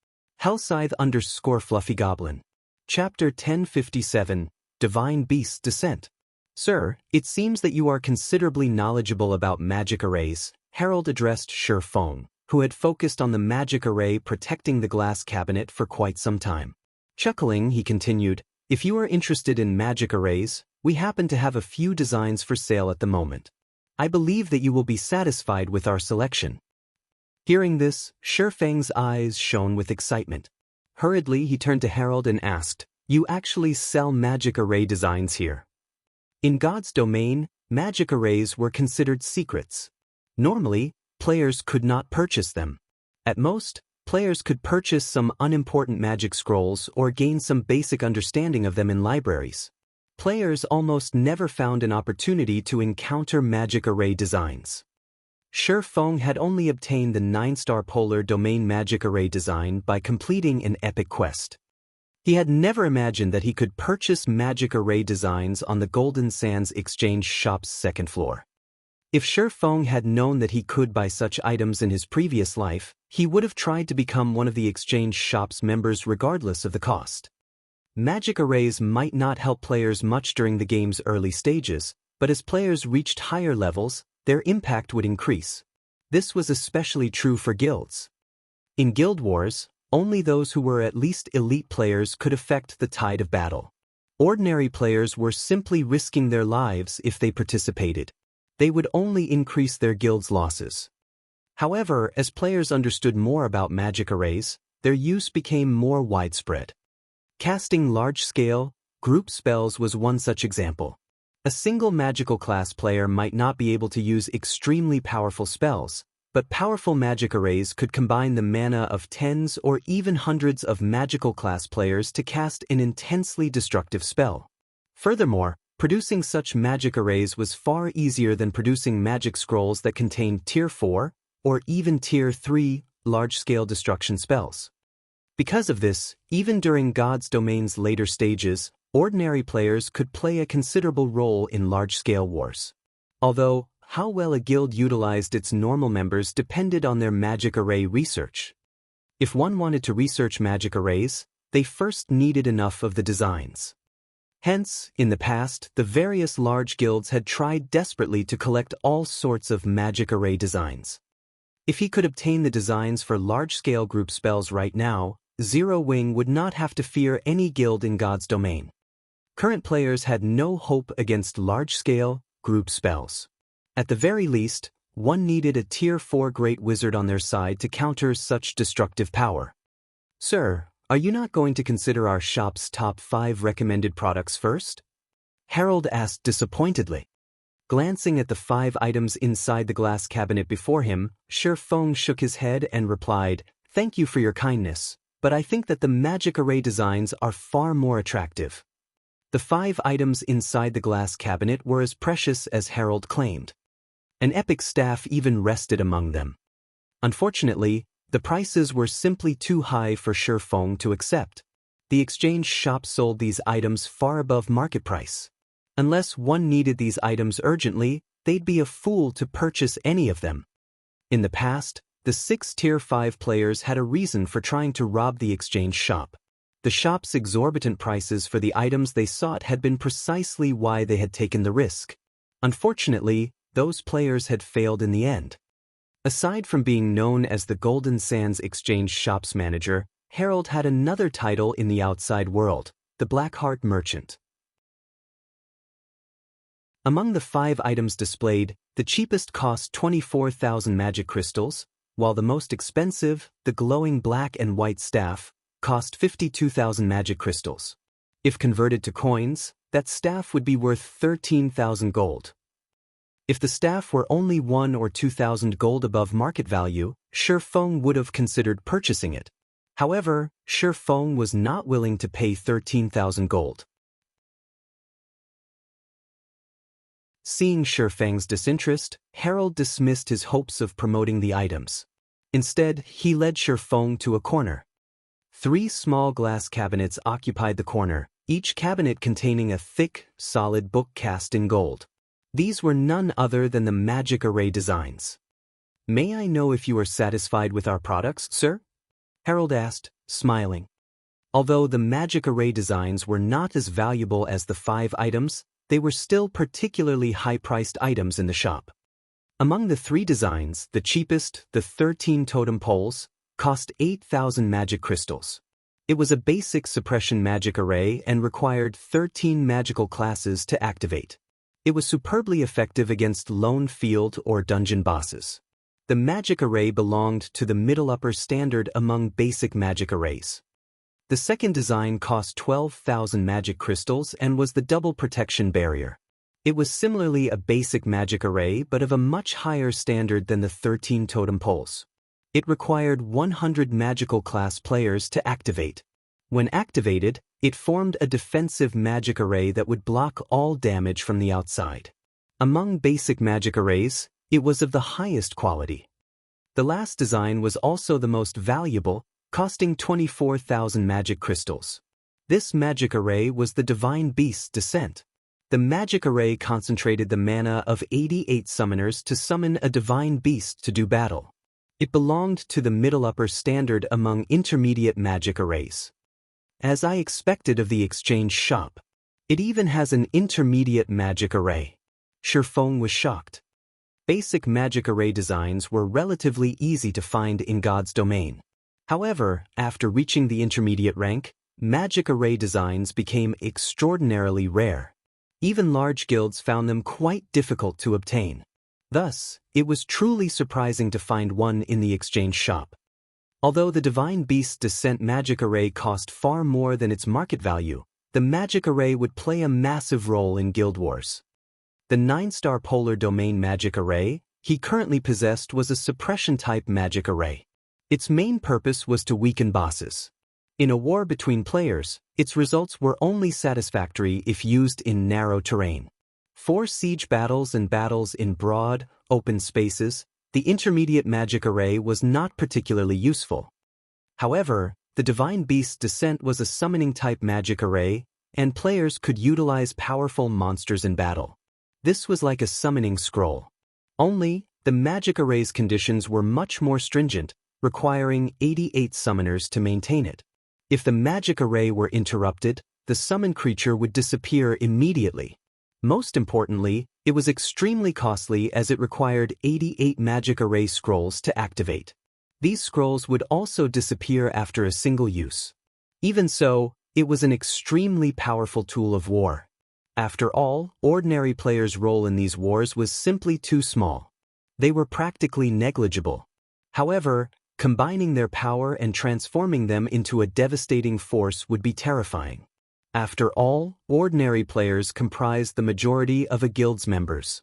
Hellscythe_Fluffy Goblin. Chapter 1057, Divine Beast's Descent. "Sir, it seems that you are considerably knowledgeable about magic arrays," Harold addressed Shi Feng, who had focused on the magic array protecting the glass cabinet for quite some time. Chuckling, he continued, "If you are interested in magic arrays, we happen to have a few designs for sale at the moment. I believe that you will be satisfied with our selection." Hearing this, Shi Feng's eyes shone with excitement. Hurriedly, he turned to Harold and asked, "You actually sell magic array designs here?" In God's domain, magic arrays were considered secrets. Normally, players could not purchase them. At most, players could purchase some unimportant magic scrolls or gain some basic understanding of them in libraries. players almost never found an opportunity to encounter magic array designs. Shi Feng had only obtained the 9-star polar domain magic array design by completing an epic quest. He had never imagined that he could purchase magic array designs on the Golden Sands Exchange shop's second floor. If Shi Feng had known that he could buy such items in his previous life, he would have tried to become one of the exchange shop's members regardless of the cost. Magic arrays might not help players much during the game's early stages, but as players reached higher levels, their impact would increase. This was especially true for guilds. In guild wars, only those who were at least elite players could affect the tide of battle. Ordinary players were simply risking their lives if they participated. They would only increase their guild's losses. However, as players understood more about magic arrays, their use became more widespread. Casting large-scale, group spells was one such example. A single magical class player might not be able to use extremely powerful spells, but powerful magic arrays could combine the mana of tens or even hundreds of magical class players to cast an intensely destructive spell. Furthermore, producing such magic arrays was far easier than producing magic scrolls that contained Tier 4 or even Tier 3 large-scale destruction spells. Because of this, even during God's Domain's later stages, ordinary players could play a considerable role in large-scale wars. Although, how well a guild utilized its normal members depended on their magic array research. If one wanted to research magic arrays, they first needed enough of the designs. Hence, in the past, the various large guilds had tried desperately to collect all sorts of magic array designs. If he could obtain the designs for large-scale group spells right now, Zero Wing would not have to fear any guild in God's Domain. Current players had no hope against large-scale, group spells. At the very least, one needed a Tier 4 Great Wizard on their side to counter such destructive power. Sir, are you not going to consider our shop's top 5 recommended products first? Harold asked disappointedly. Glancing at the 5 items inside the glass cabinet before him, Shi Feng shook his head and replied, "Thank you for your kindness, but I think that the magic array designs are far more attractive." The 5 items inside the glass cabinet were as precious as Harold claimed. An epic staff even rested among them. Unfortunately, the prices were simply too high for Shi Feng to accept. The exchange shop sold these items far above market price. Unless one needed these items urgently, they'd be a fool to purchase any of them. In the past, the 6 Tier 5 players had a reason for trying to rob the exchange shop. The shop's exorbitant prices for the items they sought had been precisely why they had taken the risk. Unfortunately, those players had failed in the end. Aside from being known as the Golden Sands Exchange shop's manager, Harold had another title in the outside world, the Blackheart Merchant. Among the 5 items displayed, the cheapest cost 24,000 magic crystals, while the most expensive, the glowing black and white staff, cost 52,000 magic crystals. If converted to coins, that staff would be worth 13,000 gold. If the staff were only 1 or 2,000 gold above market value, Shi Feng would have considered purchasing it. However, Shi Feng was not willing to pay 13,000 gold. Seeing Shi Feng's disinterest, Harold dismissed his hopes of promoting the items. Instead, he led Shi Feng to a corner. 3 small glass cabinets occupied the corner, each cabinet containing a thick, solid book cast in gold. These were none other than the magic array designs. "May I know if you are satisfied with our products, sir?" Harold asked, smiling. Although the magic array designs were not as valuable as the 5 items, they were still particularly high-priced items in the shop. Among the 3 designs, the cheapest, the 13 totem poles, cost 8,000 magic crystals. It was a basic suppression magic array and required 13 magical classes to activate. It was superbly effective against lone field or dungeon bosses. The magic array belonged to the middle upper standard among basic magic arrays. The second design cost 12,000 magic crystals and was the double protection barrier. It was similarly a basic magic array but of a much higher standard than the 13 totem poles. It required 100 magical class players to activate. When activated, it formed a defensive magic array that would block all damage from the outside. Among basic magic arrays, it was of the highest quality. The last design was also the most valuable, costing 24,000 magic crystals. This magic array was the Divine Beast's Descent. The magic array concentrated the mana of 88 summoners to summon a divine beast to do battle. It belonged to the middle upper standard among intermediate magic arrays. As I expected of the exchange shop, it even has an intermediate magic array. Shifeng was shocked. Basic magic array designs were relatively easy to find in God's domain. However, after reaching the intermediate rank, magic array designs became extraordinarily rare. Even large guilds found them quite difficult to obtain. Thus, it was truly surprising to find one in the exchange shop. Although the Divine Beast's Descent magic array cost far more than its market value, the magic array would play a massive role in guild wars. The 9-star polar domain magic array he currently possessed was a suppression-type magic array. Its main purpose was to weaken bosses. In a war between players, its results were only satisfactory if used in narrow terrain. For siege battles and battles in broad, open spaces, the intermediate magic array was not particularly useful. However, the Divine Beast's Descent was a summoning-type magic array, and players could utilize powerful monsters in battle. This was like a summoning scroll. Only, the magic array's conditions were much more stringent, requiring 88 summoners to maintain it. If the magic array were interrupted, the summoned creature would disappear immediately. Most importantly, it was extremely costly as it required 88 magic array scrolls to activate. These scrolls would also disappear after a single use. Even so, it was an extremely powerful tool of war. After all, ordinary players' role in these wars was simply too small. They were practically negligible. However, combining their power and transforming them into a devastating force would be terrifying. After all, ordinary players comprised the majority of a guild's members.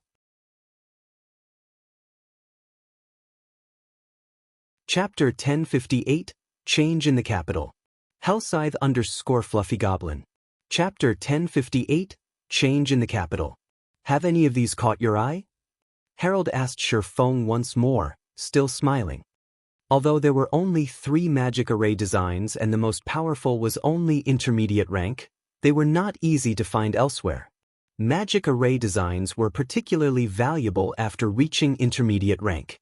Chapter 1058, Change in the Capital. Hellscythe _ Fluffy Goblin. Chapter 1058, Change in the Capital. Have any of these caught your eye? Harold asked Shifeng once more, still smiling. Although there were only 3 magic array designs and the most powerful was only intermediate rank, they were not easy to find elsewhere. Magic array designs were particularly valuable after reaching intermediate rank.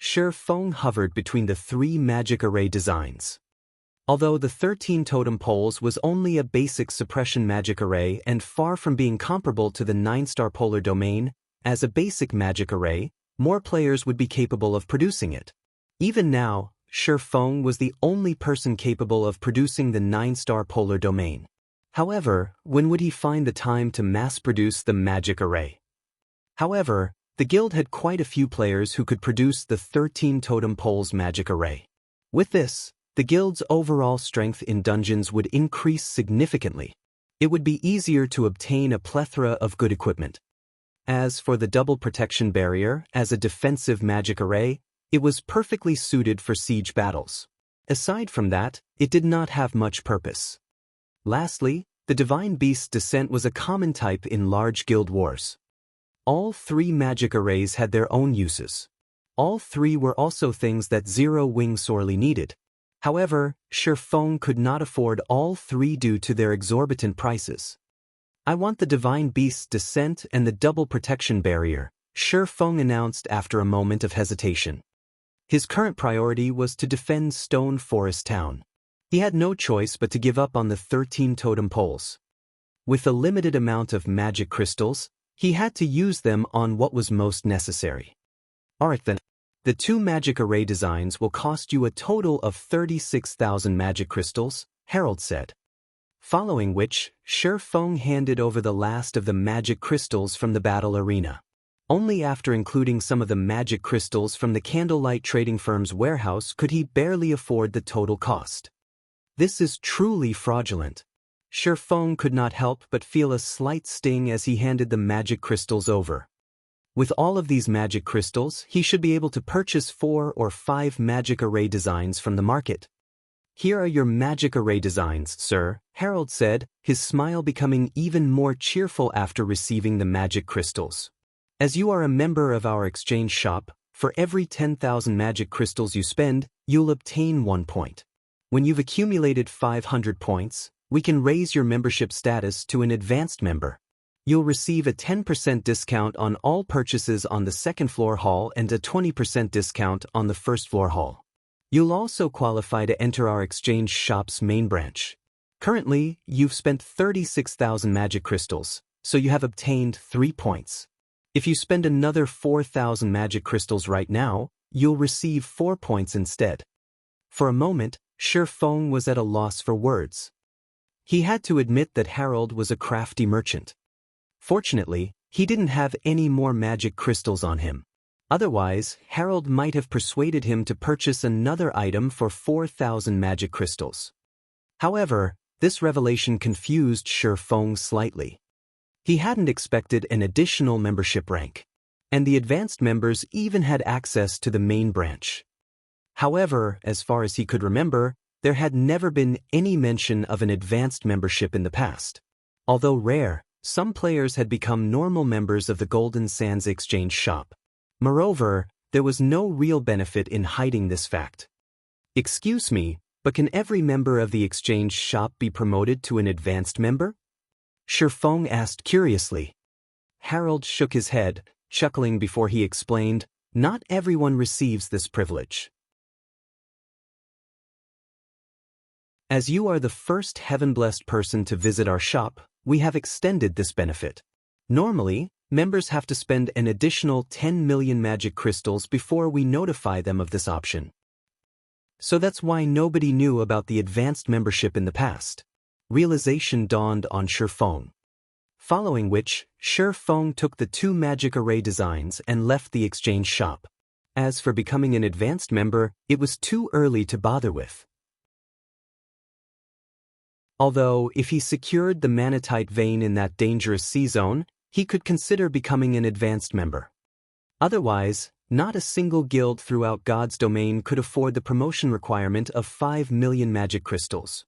Shifeng hovered between the 3 magic array designs. Although the 13 totem poles was only a basic suppression magic array and far from being comparable to the 9-star polar domain, as a basic magic array, more players would be capable of producing it. Even now, Shifeng was the only person capable of producing the 9-star polar domain. However, when would he find the time to mass-produce the magic array? However, the guild had quite a few players who could produce the 13 totem poles magic array. With this, the guild's overall strength in dungeons would increase significantly. It would be easier to obtain a plethora of good equipment. As for the double protection barrier as a defensive magic array, it was perfectly suited for siege battles. Aside from that, it did not have much purpose. Lastly, the Divine Beast's Descent was a common type in large guild wars. All 3 magic arrays had their own uses. All 3 were also things that Zero Wing sorely needed. However, Shifeng could not afford all 3 due to their exorbitant prices. I want the Divine Beast's Descent and the double protection barrier, Shifeng announced after a moment of hesitation. His current priority was to defend Stone Forest Town. He had no choice but to give up on the 13 totem poles. With a limited amount of magic crystals, he had to use them on what was most necessary. Alright then. The 2 magic array designs will cost you a total of 36,000 magic crystals, Harold said. Following which, Shifeng handed over the last of the magic crystals from the battle arena. Only after including some of the magic crystals from the Candlelight Trading Firm's warehouse could he barely afford the total cost. This is truly fraudulent. Shifeng could not help but feel a slight sting as he handed the magic crystals over. With all of these magic crystals, he should be able to purchase 4 or 5 magic array designs from the market. Here are your magic array designs, sir, Harold said, his smile becoming even more cheerful after receiving the magic crystals. As you are a member of our exchange shop, for every 10,000 magic crystals you spend, you'll obtain 1 point. When you've accumulated 500 points, we can raise your membership status to an advanced member. You'll receive a 10% discount on all purchases on the second floor hall and a 20% discount on the first floor hall. You'll also qualify to enter our exchange shop's main branch. Currently, you've spent 36,000 magic crystals, so you have obtained 3 points. If you spend another 4,000 magic crystals right now, you'll receive 4 points instead. For a moment, Feng was at a loss for words. He had to admit that Harold was a crafty merchant. Fortunately, he didn't have any more magic crystals on him. Otherwise, Harold might have persuaded him to purchase another item for 4,000 magic crystals. However, this revelation confused Feng slightly. He hadn't expected an additional membership rank, and the advanced members even had access to the main branch. However, as far as he could remember, there had never been any mention of an advanced membership in the past. Although rare, some players had become normal members of the Golden Sands Exchange shop. Moreover, there was no real benefit in hiding this fact. Excuse me, but can every member of the exchange shop be promoted to an advanced member? Feng asked curiously. Harold shook his head, chuckling before he explained, not everyone receives this privilege. As you are the first heaven-blessed person to visit our shop, we have extended this benefit. Normally, members have to spend an additional 10 million magic crystals before we notify them of this option. So that's why nobody knew about the advanced membership in the past. Realization dawned on Feng. Following which, Feng took the 2 magic array designs and left the exchange shop. As for becoming an advanced member, it was too early to bother with. Although, if he secured the manatite vein in that dangerous sea zone, he could consider becoming an advanced member. Otherwise, not a single guild throughout God's domain could afford the promotion requirement of 5 million magic crystals.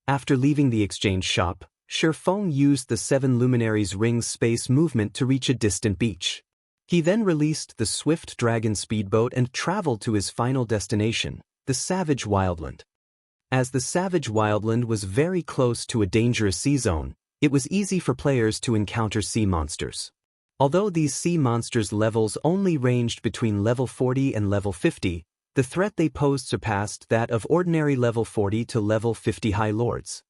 After leaving the exchange shop, Feng used the 7 luminaries rings space movement to reach a distant beach. He then released the swift dragon speedboat and traveled to his final destination, the Savage Wildland. As the Savage Wildland was very close to a dangerous sea zone, it was easy for players to encounter sea monsters. Although these sea monsters' levels only ranged between level 40 and level 50, the threat they posed surpassed that of ordinary level 40 to level 50 High Lords.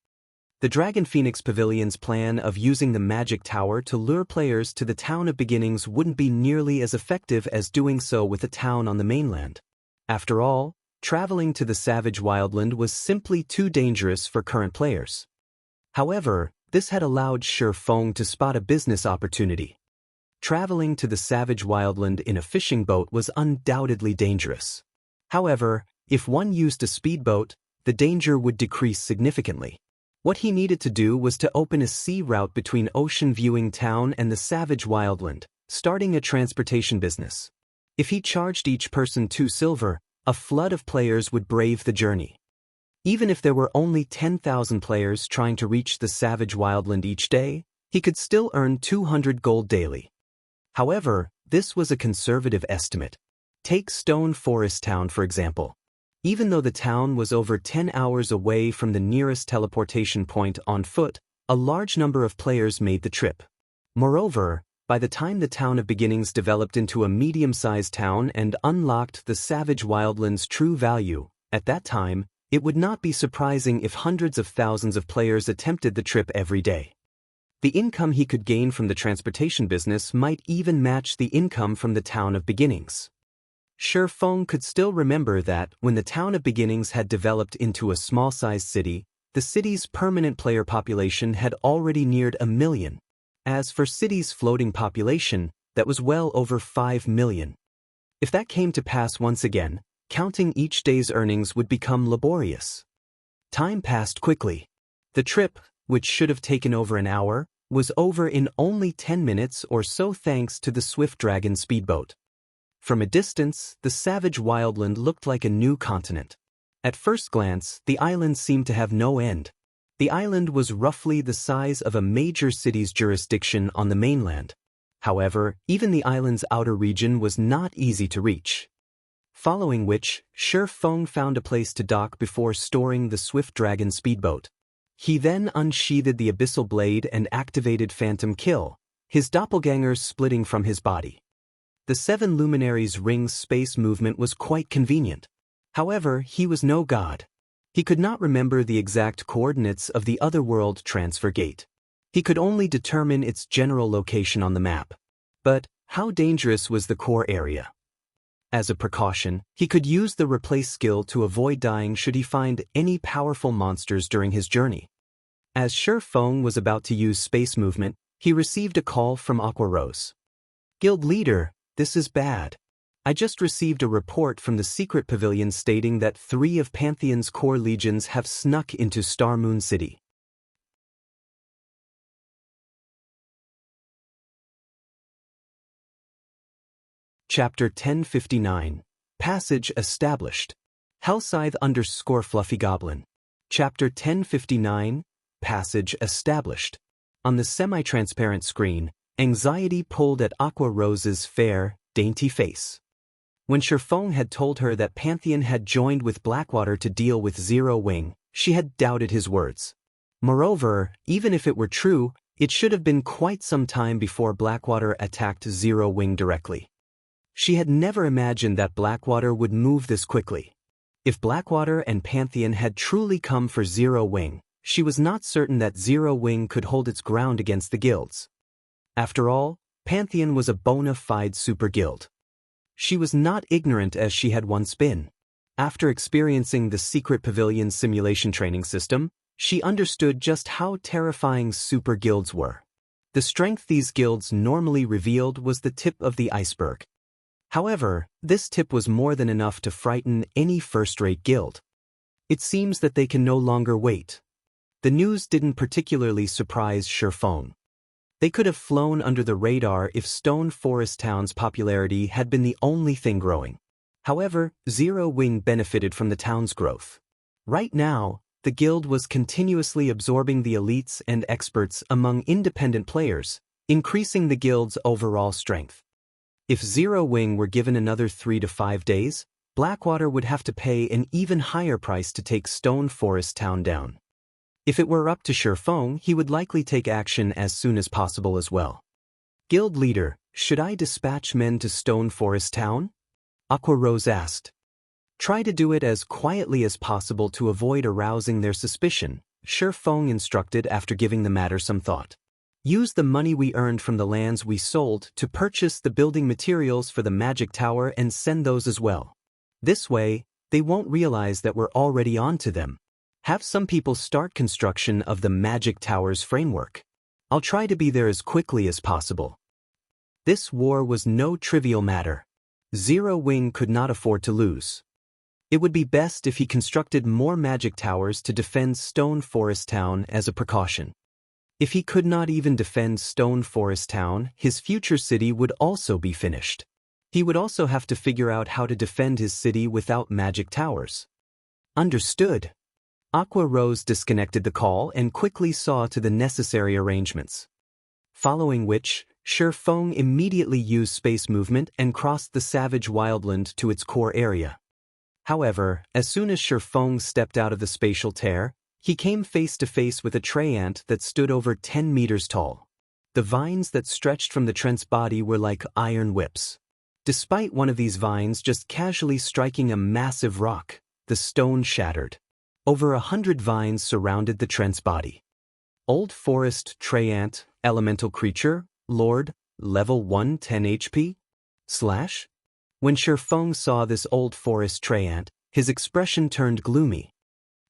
The Dragon Phoenix Pavilion's plan of using the magic tower to lure players to the Town of Beginnings wouldn't be nearly as effective as doing so with a town on the mainland. After all, traveling to the Savage Wildland was simply too dangerous for current players. However, this had allowed Feng to spot a business opportunity. Traveling to the Savage Wildland in a fishing boat was undoubtedly dangerous. However, if one used a speedboat, the danger would decrease significantly. What he needed to do was to open a sea route between Ocean Viewing Town and the Savage Wildland, starting a transportation business. If he charged each person 2 silver, a flood of players would brave the journey. Even if there were only 10,000 players trying to reach the Savage Wildland each day, he could still earn 200 gold daily. However, this was a conservative estimate. Take Stone Forest Town for example. Even though the town was over 10 hours away from the nearest teleportation point on foot, a large number of players made the trip. Moreover, by the time the Town of Beginnings developed into a medium-sized town and unlocked the Savage Wildland's true value, at that time, it would not be surprising if hundreds of thousands of players attempted the trip every day. The income he could gain from the transportation business might even match the income from the Town of Beginnings. Feng could still remember that, when the Town of Beginnings had developed into a small-sized city, the city's permanent player population had already neared 1 million. As for city's floating population, that was well over 5 million. If that came to pass once again, counting each day's earnings would become laborious. Time passed quickly. The trip, which should have taken over an hour, was over in only 10 minutes or so thanks to the Swift Dragon speedboat. From a distance, the Savage Wildland looked like a new continent. At first glance, the island seemed to have no end. The island was roughly the size of a major city's jurisdiction on the mainland. However, even the island's outer region was not easy to reach. Following which, Shi Feng found a place to dock before storing the Swift Dragon speedboat. He then unsheathed the abyssal blade and activated Phantom Kill, his doppelganger splitting from his body. The Seven Luminaries' ring's space movement was quite convenient. However, he was no god. He could not remember the exact coordinates of the Otherworld transfer gate. He could only determine its general location on the map. But how dangerous was the core area? As a precaution, he could use the replace skill to avoid dying should he find any powerful monsters during his journey. As Shi Feng was about to use space movement, he received a call from Aqua Rose. "Guild leader, this is bad. I just received a report from the secret pavilion stating that 3 of Pantheon's core legions have snuck into Star Moon City." Chapter 1059. Passage Established. Hellscythe _ Fluffy Chapter 1059. Passage Established. On the semi-transparent screen, anxiety pulled at Aqua Rose's fair, dainty face. When Shi Feng had told her that Pantheon had joined with Blackwater to deal with Zero Wing, she had doubted his words. Moreover, even if it were true, it should have been quite some time before Blackwater attacked Zero Wing directly. She had never imagined that Blackwater would move this quickly. If Blackwater and Pantheon had truly come for Zero Wing, she was not certain that Zero Wing could hold its ground against the guilds. After all, Pantheon was a bona fide super guild. She was not ignorant as she had once been. After experiencing the secret pavilion simulation training system, she understood just how terrifying super guilds were. The strength these guilds normally revealed was the tip of the iceberg. However, this tip was more than enough to frighten any first-rate guild. It seems that they can no longer wait. The news didn't particularly surprise Shi Feng. They could have flown under the radar if Stone Forest Town's popularity had been the only thing growing. However, Zero Wing benefited from the town's growth. Right now, the guild was continuously absorbing the elites and experts among independent players, increasing the guild's overall strength. If Zero Wing were given another 3 to 5 days, Blackwater would have to pay an even higher price to take Stone Forest Town down. If it were up to Shi Feng, he would likely take action as soon as possible as well. "Guild leader, should I dispatch men to Stone Forest Town?" Aqua Rose asked. "Try to do it as quietly as possible to avoid arousing their suspicion," Shi Feng instructed after giving the matter some thought. "Use the money we earned from the lands we sold to purchase the building materials for the magic tower and send those as well. This way, they won't realize that we're already on to them. Have some people start construction of the magic tower's framework. I'll try to be there as quickly as possible." This war was no trivial matter. Zero Wing could not afford to lose. It would be best if he constructed more magic towers to defend Stone Forest Town as a precaution. If he could not even defend Stone Forest Town, his future city would also be finished. He would also have to figure out how to defend his city without magic towers. Understood. Aqua Rose disconnected the call and quickly saw to the necessary arrangements. Following which, Shi Feng immediately used space movement and crossed the savage wildland to its core area. However, as soon as Shi Feng stepped out of the spatial tear, he came face to face with a tree ant that stood over 10 meters tall. The vines that stretched from the trent's body were like iron whips. Despite one of these vines just casually striking a massive rock, the stone shattered. Over 100 vines surrounded the trent's body. Old Forest Tree Ant, Elemental Creature, Lord, Level 1 10 HP? / When Shi Feng saw this Old Forest Tree Ant, his expression turned gloomy.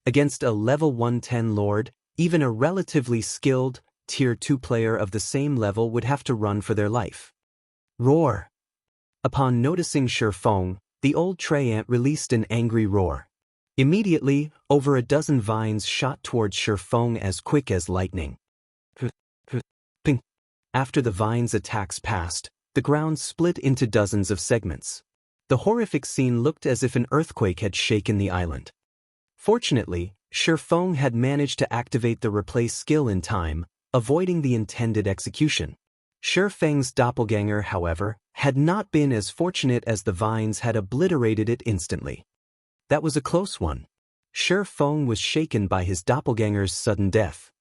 Against a Level 110 Lord, even a relatively skilled, Tier 2 player of the same level would have to run for their life. Roar! Upon noticing Shi Feng, the old Tree Ant released an angry roar. Immediately, over a dozen vines shot towards Shi Feng as quick as lightning. Ping! After the vines' attacks passed, the ground split into dozens of segments. The horrific scene looked as if an earthquake had shaken the island. Fortunately, Feng had managed to activate the replace skill in time, avoiding the intended execution. Feng's doppelganger, however, had not been as fortunate as the vines had obliterated it instantly. That was a close one. Feng was shaken by his doppelganger's sudden death.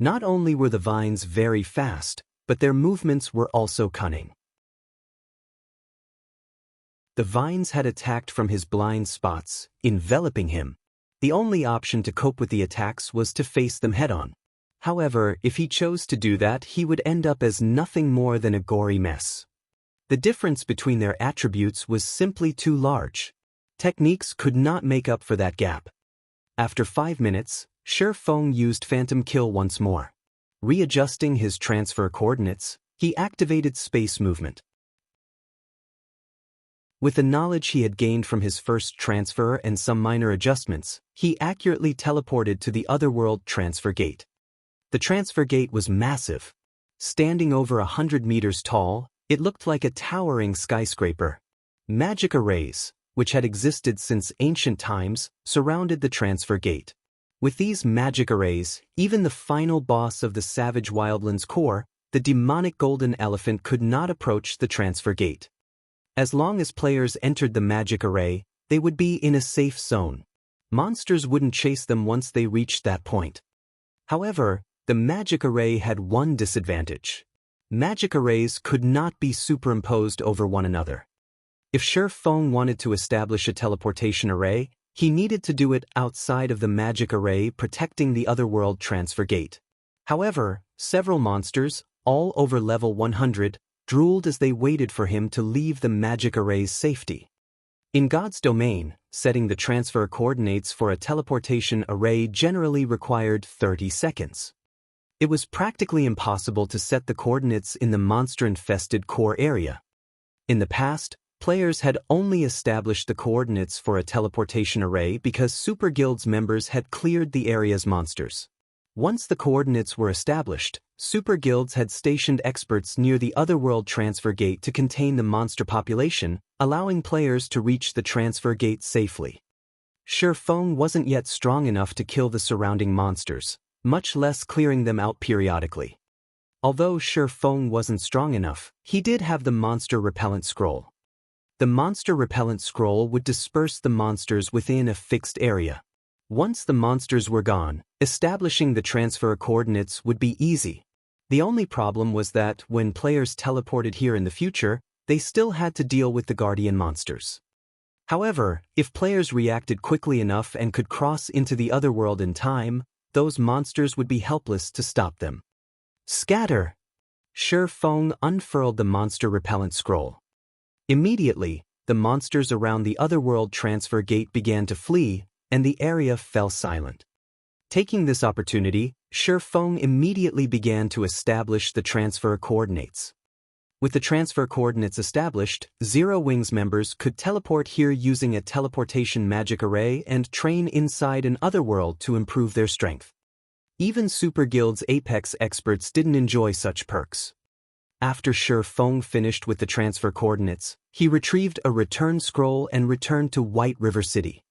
Not only were the vines very fast, but their movements were also cunning. The vines had attacked from his blind spots, enveloping him. The only option to cope with the attacks was to face them head-on. However, if he chose to do that, he would end up as nothing more than a gory mess. The difference between their attributes was simply too large. Techniques could not make up for that gap. After 5 minutes, Feng used Phantom Kill once more. Readjusting his transfer coordinates, he activated space movement. With the knowledge he had gained from his first transfer and some minor adjustments, he accurately teleported to the Otherworld transfer gate. The transfer gate was massive. Standing over 100 meters tall, it looked like a towering skyscraper. Magic arrays, which had existed since ancient times, surrounded the transfer gate. With these magic arrays, even the final boss of the Savage Wildlands core, the demonic golden elephant, could not approach the transfer gate. As long as players entered the magic array, they would be in a safe zone. Monsters wouldn't chase them once they reached that point. However, the magic array had one disadvantage. Magic arrays could not be superimposed over one another. If Feng wanted to establish a teleportation array, he needed to do it outside of the magic array protecting the Otherworld transfer gate. However, several monsters, all over level 100, drooled as they waited for him to leave the magic array's safety. In God's domain, setting the transfer coordinates for a teleportation array generally required 30 seconds. It was practically impossible to set the coordinates in the monster-infested core area. In the past, players had only established the coordinates for a teleportation array because Super Guild's members had cleared the area's monsters. Once the coordinates were established, Super Guilds had stationed experts near the Otherworld transfer gate to contain the monster population, allowing players to reach the transfer gate safely. Feng wasn't yet strong enough to kill the surrounding monsters, much less clearing them out periodically. Although Feng wasn't strong enough, he did have the Monster Repellent Scroll. The Monster Repellent Scroll would disperse the monsters within a fixed area. Once the monsters were gone, establishing the transfer coordinates would be easy. The only problem was that when players teleported here in the future, they still had to deal with the Guardian monsters. However, if players reacted quickly enough and could cross into the Otherworld in time, those monsters would be helpless to stop them. Scatter! Feng unfurled the Monster Repellent Scroll. Immediately, the monsters around the Otherworld transfer gate began to flee, and the area fell silent. Taking this opportunity, Feng immediately began to establish the transfer coordinates. With the transfer coordinates established, Zero Wings members could teleport here using a teleportation magic array and train inside an Otherworld to improve their strength. Even Super Guild's Apex experts didn't enjoy such perks. After Feng finished with the transfer coordinates, he retrieved a return scroll and returned to White River City.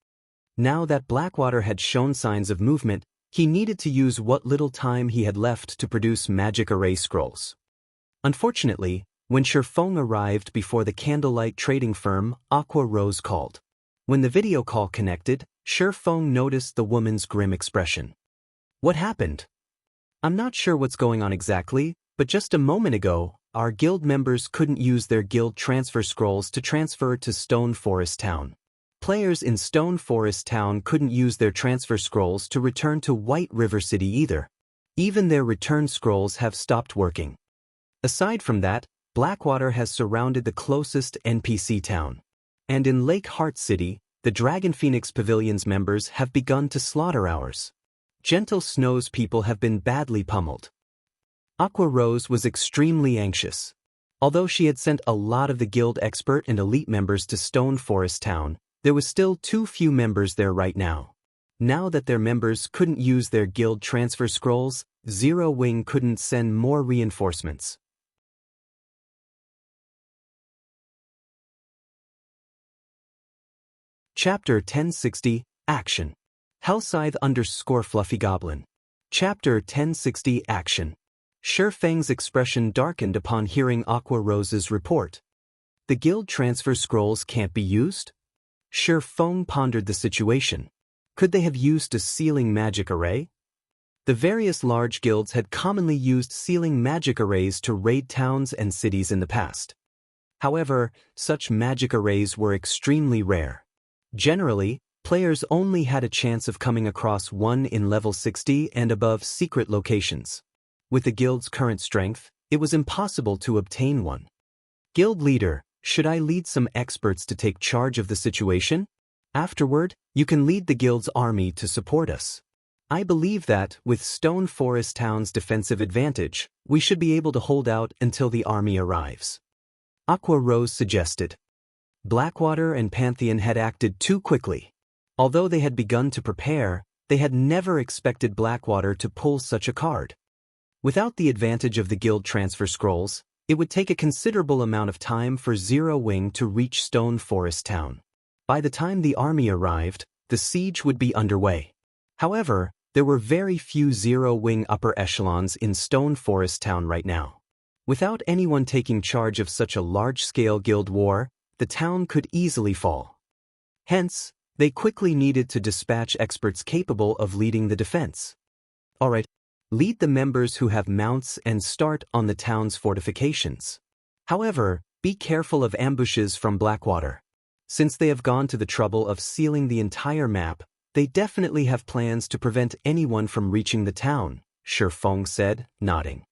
Now that Blackwater had shown signs of movement, he needed to use what little time he had left to produce magic array scrolls. Unfortunately, when Feng arrived before the candlelight trading firm, Aqua Rose called. When the video call connected, Feng noticed the woman's grim expression. What happened? I'm not sure what's going on exactly, but just a moment ago, our guild members couldn't use their guild transfer scrolls to transfer to Stone Forest Town. Players in Stone Forest Town couldn't use their transfer scrolls to return to White River City either. Even their return scrolls have stopped working. Aside from that, Blackwater has surrounded the closest NPC town. And in Lake Heart City, the Dragon Phoenix Pavilion's members have begun to slaughter ours. Gentle Snow's people have been badly pummeled. Aqua Rose was extremely anxious. Although she had sent a lot of the guild expert and elite members to Stone Forest Town, there was still too few members there right now. Now that their members couldn't use their guild transfer scrolls, Zero Wing couldn't send more reinforcements. Chapter 1060, Action. Hellscythe_Fluffy Goblin. Chapter 1060 Action. Feng's expression darkened upon hearing Aqua Rose's report. The guild transfer scrolls can't be used? Feng pondered the situation. Could they have used a sealing magic array? The various large guilds had commonly used sealing magic arrays to raid towns and cities in the past. However, such magic arrays were extremely rare. Generally, players only had a chance of coming across one in level 60 and above secret locations. With the guild's current strength, it was impossible to obtain one. Guild leader, should I lead some experts to take charge of the situation? Afterward, you can lead the guild's army to support us. I believe that, with Stone Forest Town's defensive advantage, we should be able to hold out until the army arrives. Aqua Rose suggested. Blackwater and Pantheon had acted too quickly. Although they had begun to prepare, they had never expected Blackwater to pull such a card. Without the advantage of the guild transfer scrolls, it would take a considerable amount of time for Zero Wing to reach Stone Forest Town. By the time the army arrived, the siege would be underway. However, there were very few Zero Wing upper echelons in Stone Forest Town right now. Without anyone taking charge of such a large-scale guild war, the town could easily fall. Hence, they quickly needed to dispatch experts capable of leading the defense. Alright, lead the members who have mounts and start on the town's fortifications. However, be careful of ambushes from Blackwater. Since they have gone to the trouble of sealing the entire map, they definitely have plans to prevent anyone from reaching the town, Feng said, nodding.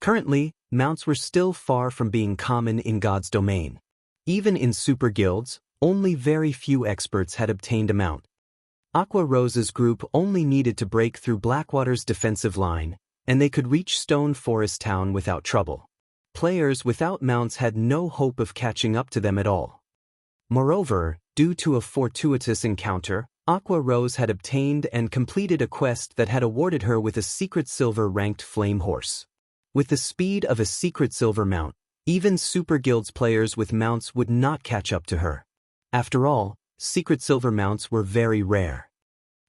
Currently, mounts were still far from being common in God's domain. Even in super guilds, only very few experts had obtained a mount. Aqua Rose's group only needed to break through Blackwater's defensive line, and they could reach Stone Forest Town without trouble. Players without mounts had no hope of catching up to them at all. Moreover, due to a fortuitous encounter, Aqua Rose had obtained and completed a quest that had awarded her with a secret silver-ranked flame horse. With the speed of a secret silver mount, even Super Guild's players with mounts would not catch up to her. After all, secret silver mounts were very rare.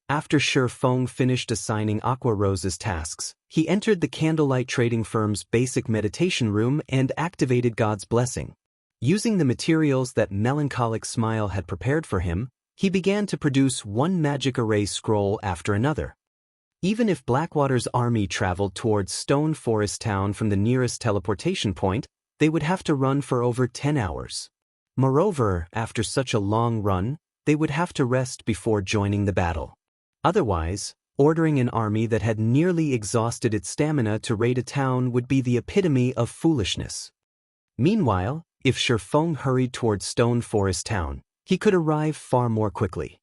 After Feng finished assigning Aqua Rose's tasks, he entered the candlelight trading firm's basic meditation room and activated God's blessing. Using the materials that Melancholic Smile had prepared for him, he began to produce one magic array scroll after another. Even if Blackwater's army traveled towards Stone Forest Town from the nearest teleportation point, they would have to run for over 10 hours. Moreover, after such a long run, they would have to rest before joining the battle. Otherwise, ordering an army that had nearly exhausted its stamina to raid a town would be the epitome of foolishness. Meanwhile, if Feng hurried towards Stone Forest Town, he could arrive far more quickly.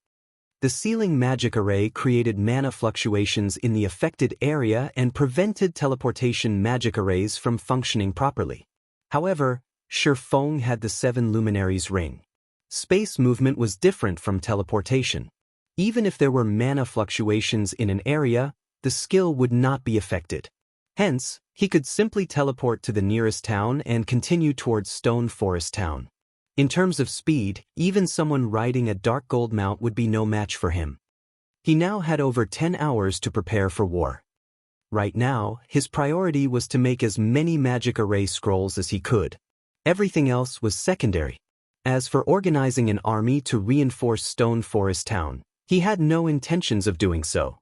The sealing magic array created mana fluctuations in the affected area and prevented teleportation magic arrays from functioning properly. However, Feng had the 7 Luminaries ring. Space movement was different from teleportation. Even if there were mana fluctuations in an area, the skill would not be affected. Hence, he could simply teleport to the nearest town and continue towards Stone Forest Town. In terms of speed, even someone riding a dark gold mount would be no match for him. He now had over 10 hours to prepare for war. Right now, his priority was to make as many magic array scrolls as he could. Everything else was secondary. As for organizing an army to reinforce Stone Forest Town, he had no intentions of doing so.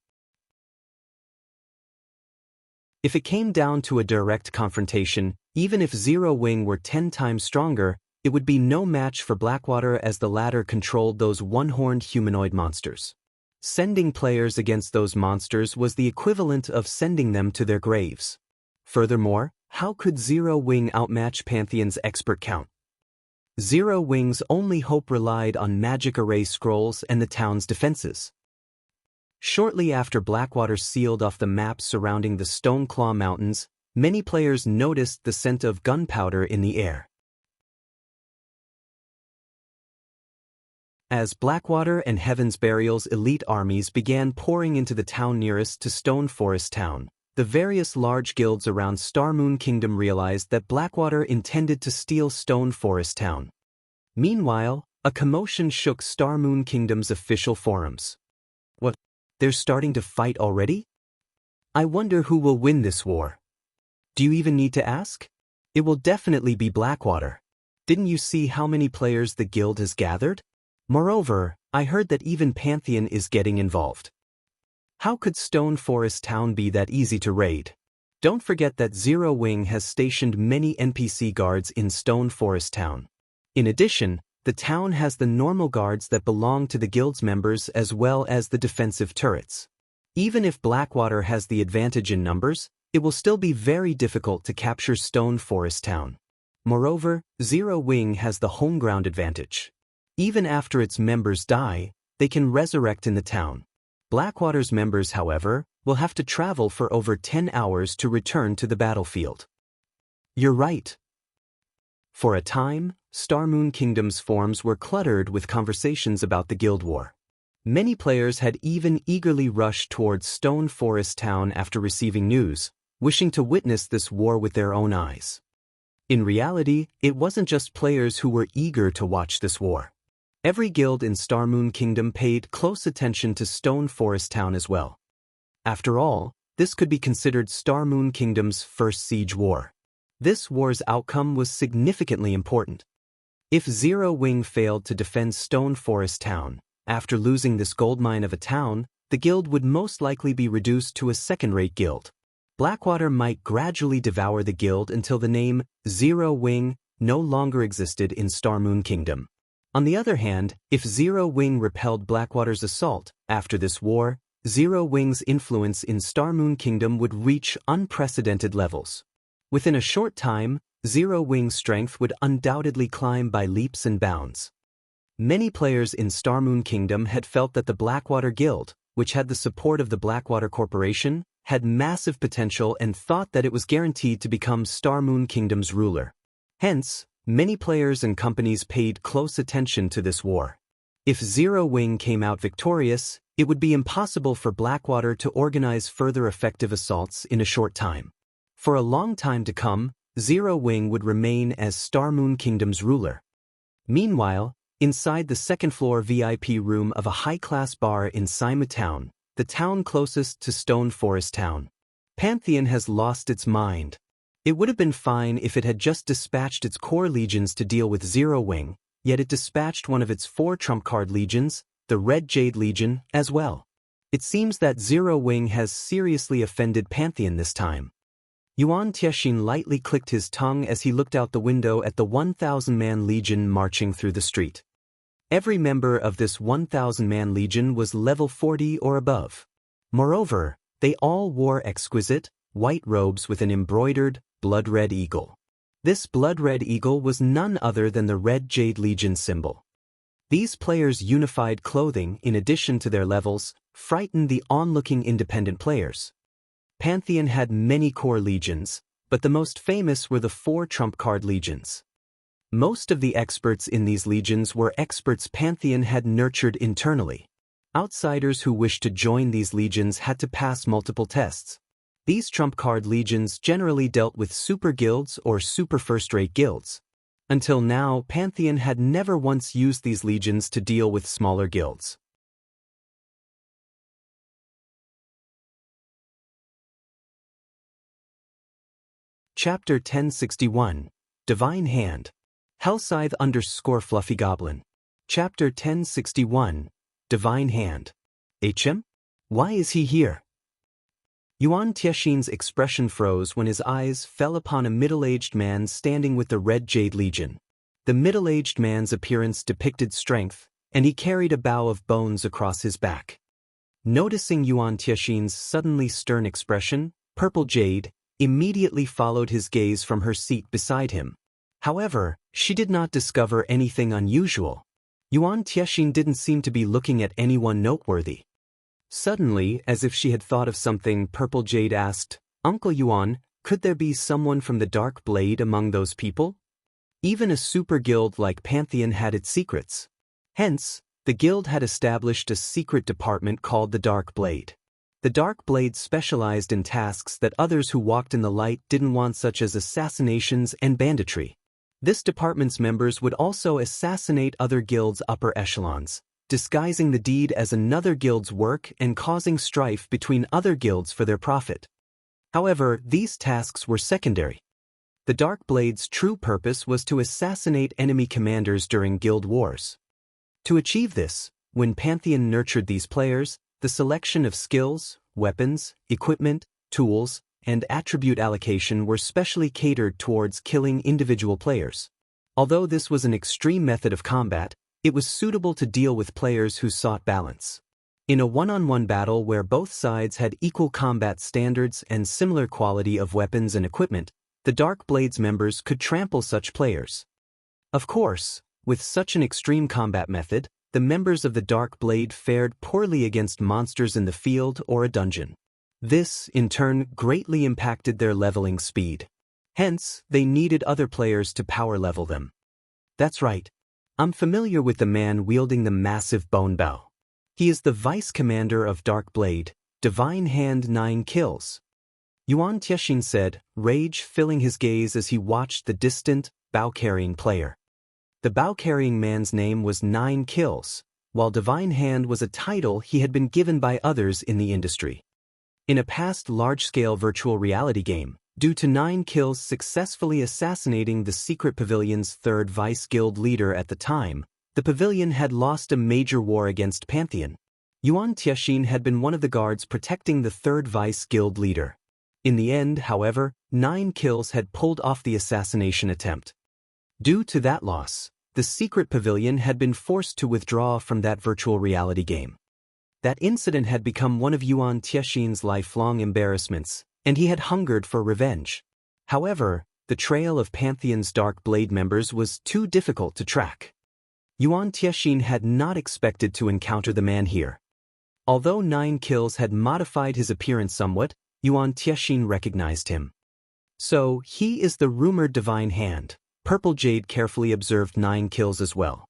If it came down to a direct confrontation, even if Zero Wing were 10 times stronger, it would be no match for Blackwater as the latter controlled those one-horned humanoid monsters. Sending players against those monsters was the equivalent of sending them to their graves. Furthermore, how could Zero Wing outmatch Pantheon's expert count? Zero Wing's only hope relied on magic array scrolls and the town's defenses. Shortly after Blackwater sealed off the map surrounding the Stoneclaw Mountains, many players noticed the scent of gunpowder in the air. As Blackwater and Heaven's Burial's elite armies began pouring into the town nearest to Stone Forest Town, the various large guilds around Starmoon Kingdom realized that Blackwater intended to steal Stone Forest Town. Meanwhile, a commotion shook Starmoon Kingdom's official forums. What? They're starting to fight already? I wonder who will win this war. Do you even need to ask? It will definitely be Blackwater. Didn't you see how many players the guild has gathered? Moreover, I heard that even Pantheon is getting involved. How could Stone Forest Town be that easy to raid? Don't forget that Zero Wing has stationed many NPC guards in Stone Forest Town. In addition, the town has the normal guards that belong to the guild's members as well as the defensive turrets. Even if Blackwater has the advantage in numbers, it will still be very difficult to capture Stone Forest Town. Moreover, Zero Wing has the home ground advantage. Even after its members die, they can resurrect in the town. Blackwater's members, however, will have to travel for over 10 hours to return to the battlefield. You're right. For a time, Star Moon Kingdom's forums were cluttered with conversations about the guild war. Many players had even eagerly rushed towards Stone Forest Town after receiving news, wishing to witness this war with their own eyes. In reality, it wasn't just players who were eager to watch this war. Every guild in Star Moon Kingdom paid close attention to Stone Forest Town as well. After all, this could be considered Star Moon Kingdom's first siege war. This war's outcome was significantly important. If Zero Wing failed to defend Stone Forest Town, after losing this goldmine of a town, the guild would most likely be reduced to a second-rate guild. Blackwater might gradually devour the guild until the name Zero Wing no longer existed in Star Moon Kingdom. On the other hand, if Zero Wing repelled Blackwater's assault, after this war, Zero Wing's influence in Star Moon Kingdom would reach unprecedented levels. Within a short time, Zero Wing's strength would undoubtedly climb by leaps and bounds. Many players in Star Moon Kingdom had felt that the Blackwater Guild, which had the support of the Blackwater Corporation, had massive potential and thought that it was guaranteed to become Star Moon Kingdom's ruler. Hence, many players and companies paid close attention to this war. If Zero Wing came out victorious, it would be impossible for Blackwater to organize further effective assaults in a short time. For a long time to come, Zero Wing would remain as Star Moon Kingdom's ruler. Meanwhile, inside the second-floor VIP room of a high-class bar in Sima Town, the town closest to Stone Forest Town, Pantheon has lost its mind. It would have been fine if it had just dispatched its core legions to deal with Zero Wing, yet it dispatched one of its 4 trump card legions, the Red Jade Legion, as well. It seems that Zero Wing has seriously offended Pantheon this time. Yuan Tiexin lightly clicked his tongue as he looked out the window at the 1,000-man legion marching through the street. Every member of this 1,000-man legion was level 40 or above. Moreover, they all wore exquisite, white robes with an embroidered, blood-red eagle. This blood-red eagle was none other than the Red Jade Legion symbol. These players' unified clothing, in addition to their levels, frightened the onlooking independent players. Pantheon had many core legions, but the most famous were the 4 trump card legions. Most of the experts in these legions were experts Pantheon had nurtured internally. Outsiders who wished to join these legions had to pass multiple tests. These trump card legions generally dealt with super guilds or super first-rate guilds. Until now, Pantheon had never once used these legions to deal with smaller guilds. Chapter 1061, Divine Hand. Hellscythe _Fluffy Goblin. Chapter 1061, Divine Hand. HM? Why is he here? Yuan Tiexin's expression froze when his eyes fell upon a middle-aged man standing with the Red Jade Legion. The middle-aged man's appearance depicted strength, and he carried a bow of bones across his back. Noticing Yuan Tiexin's suddenly stern expression, Purple Jade immediately followed his gaze from her seat beside him. However, she did not discover anything unusual. Yuan Tiexin didn't seem to be looking at anyone noteworthy. Suddenly, as if she had thought of something, Purple Jade asked, "Uncle Yuan, could there be someone from the Dark Blade among those people?" Even a super guild like Pantheon had its secrets. Hence, the guild had established a secret department called the Dark Blade. The Dark Blade specialized in tasks that others who walked in the light didn't want, such as assassinations and banditry. This department's members would also assassinate other guilds' upper echelons, disguising the deed as another guild's work and causing strife between other guilds for their profit. However, these tasks were secondary. The Dark Blade's true purpose was to assassinate enemy commanders during guild wars. To achieve this, when Pantheon nurtured these players, the selection of skills, weapons, equipment, tools, and attribute allocation were specially catered towards killing individual players. Although this was an extreme method of combat, it was suitable to deal with players who sought balance. In a one-on-one battle where both sides had equal combat standards and similar quality of weapons and equipment, the Dark Blade's members could trample such players. Of course, with such an extreme combat method, the members of the Dark Blade fared poorly against monsters in the field or a dungeon. This, in turn, greatly impacted their leveling speed. Hence, they needed other players to power level them. That's right. I'm familiar with the man wielding the massive bone bow. He is the vice commander of Dark Blade, Divine Hand 9 kills. Yuan Tiexin said, rage filling his gaze as he watched the distant, bow-carrying player. The bow-carrying man's name was 9 kills, while Divine Hand was a title he had been given by others in the industry. In a past large-scale virtual reality game, due to 9 kills successfully assassinating the Secret Pavilion's third Vice Guild leader at the time, the Pavilion had lost a major war against Pantheon. Yuan Tiexin had been one of the guards protecting the third Vice Guild leader. In the end, however, 9 kills had pulled off the assassination attempt. Due to that loss, the Secret Pavilion had been forced to withdraw from that virtual reality game. That incident had become one of Yuan Tiexin's lifelong embarrassments, and he had hungered for revenge. However, the trail of Pantheon's Dark Blade members was too difficult to track. Yuan Tiexin had not expected to encounter the man here. Although 9 kills had modified his appearance somewhat, Yuan Tiexin recognized him. So, he is the rumored Divine Hand. Purple Jade carefully observed 9 kills as well.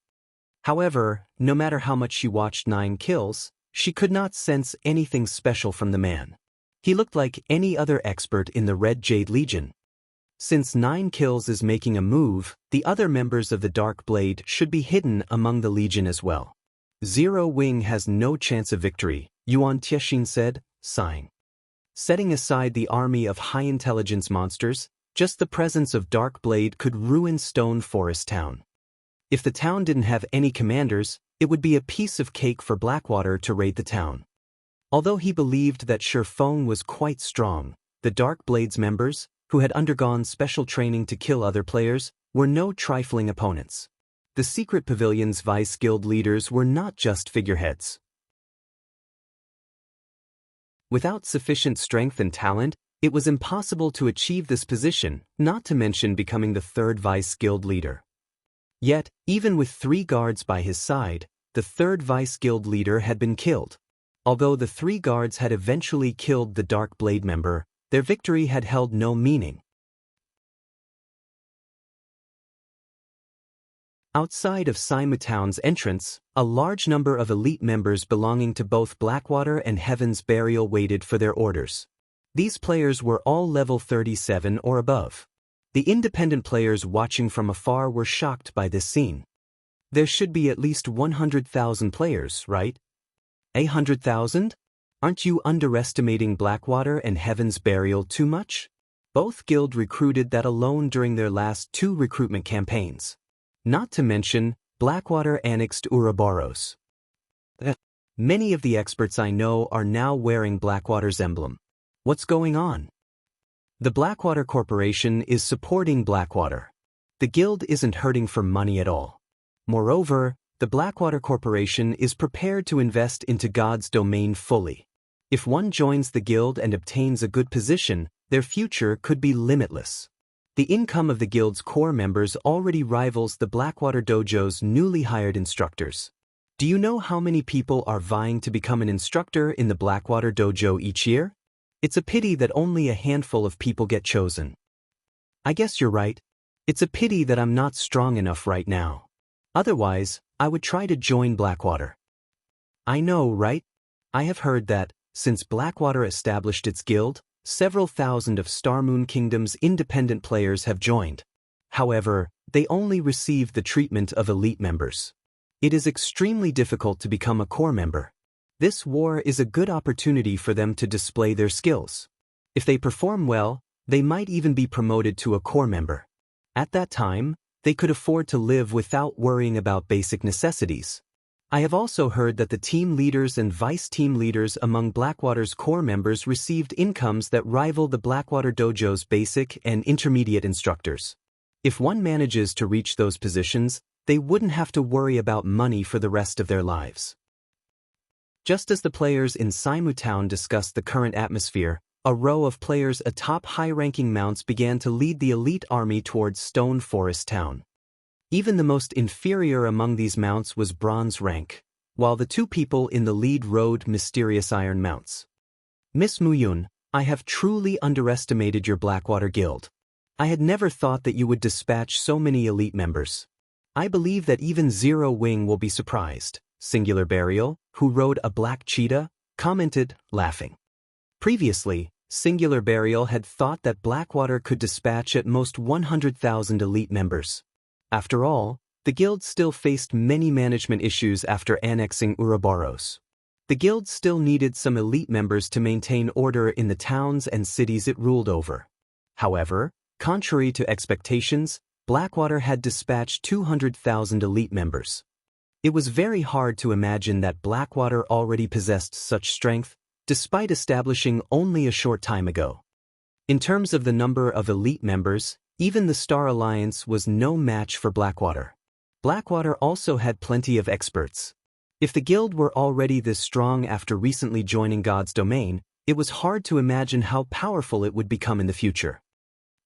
However, no matter how much she watched 9 kills, she could not sense anything special from the man. He looked like any other expert in the Red Jade Legion. Since 9 kills is making a move, the other members of the Dark Blade should be hidden among the Legion as well. Zero Wing has no chance of victory, Yuan Tiexin said, sighing. Setting aside the army of high-intelligence monsters, just the presence of Dark Blade could ruin Stone Forest Town. If the town didn't have any commanders, it would be a piece of cake for Blackwater to raid the town. Although he believed that Shifeng was quite strong, the Dark Blade's members, who had undergone special training to kill other players, were no trifling opponents. The Secret Pavilion's Vice Guild leaders were not just figureheads. Without sufficient strength and talent, it was impossible to achieve this position, not to mention becoming the third Vice Guild leader. Yet, even with 3 guards by his side, the third Vice Guild leader had been killed. Although the 3 guards had eventually killed the Dark Blade member, their victory had held no meaning. Outside of Saimu Town's entrance, a large number of elite members belonging to both Blackwater and Heaven's Burial waited for their orders. These players were all level 37 or above. The independent players watching from afar were shocked by this scene. There should be at least 100,000 players, right? 100,000? Aren't you underestimating Blackwater and Heaven's Burial too much? Both guild recruited that alone during their last 2 recruitment campaigns. Not to mention, Blackwater annexed Ouroboros. Many of the experts I know are now wearing Blackwater's emblem. What's going on? The Blackwater Corporation is supporting Blackwater. The guild isn't hurting for money at all. Moreover, the Blackwater Corporation is prepared to invest into God's domain fully. If one joins the guild and obtains a good position, their future could be limitless. The income of the guild's core members already rivals the Blackwater Dojo's newly hired instructors. Do you know how many people are vying to become an instructor in the Blackwater Dojo each year? It's a pity that only a handful of people get chosen. I guess you're right. It's a pity that I'm not strong enough right now. Otherwise, I would try to join Blackwater. I know, right? I have heard that, since Blackwater established its guild, several thousand of Starmoon Kingdom's independent players have joined. However, they only receive the treatment of elite members. It is extremely difficult to become a core member. This war is a good opportunity for them to display their skills. If they perform well, they might even be promoted to a core member. At that time, they could afford to live without worrying about basic necessities. I have also heard that the team leaders and vice-team leaders among Blackwater's core members received incomes that rival the Blackwater Dojo's basic and intermediate instructors. If one manages to reach those positions, they wouldn't have to worry about money for the rest of their lives. Just as the players in Saimu Town discussed the current atmosphere, a row of players atop high-ranking mounts began to lead the elite army towards Stone Forest Town. Even the most inferior among these mounts was bronze rank, while the two people in the lead rode mysterious iron mounts. Miss Muyun, I have truly underestimated your Blackwater Guild. I had never thought that you would dispatch so many elite members. I believe that even Zero Wing will be surprised, Singular Burial, who rode a black cheetah, commented, laughing. Previously, Singular Burial had thought that Blackwater could dispatch at most 100,000 elite members. After all, the guild still faced many management issues after annexing Ouroboros. The guild still needed some elite members to maintain order in the towns and cities it ruled over. However, contrary to expectations, Blackwater had dispatched 200,000 elite members. It was very hard to imagine that Blackwater already possessed such strength, despite establishing only a short time ago. In terms of the number of elite members, even the Star Alliance was no match for Blackwater. Blackwater also had plenty of experts. If the guild were already this strong after recently joining God's domain, it was hard to imagine how powerful it would become in the future.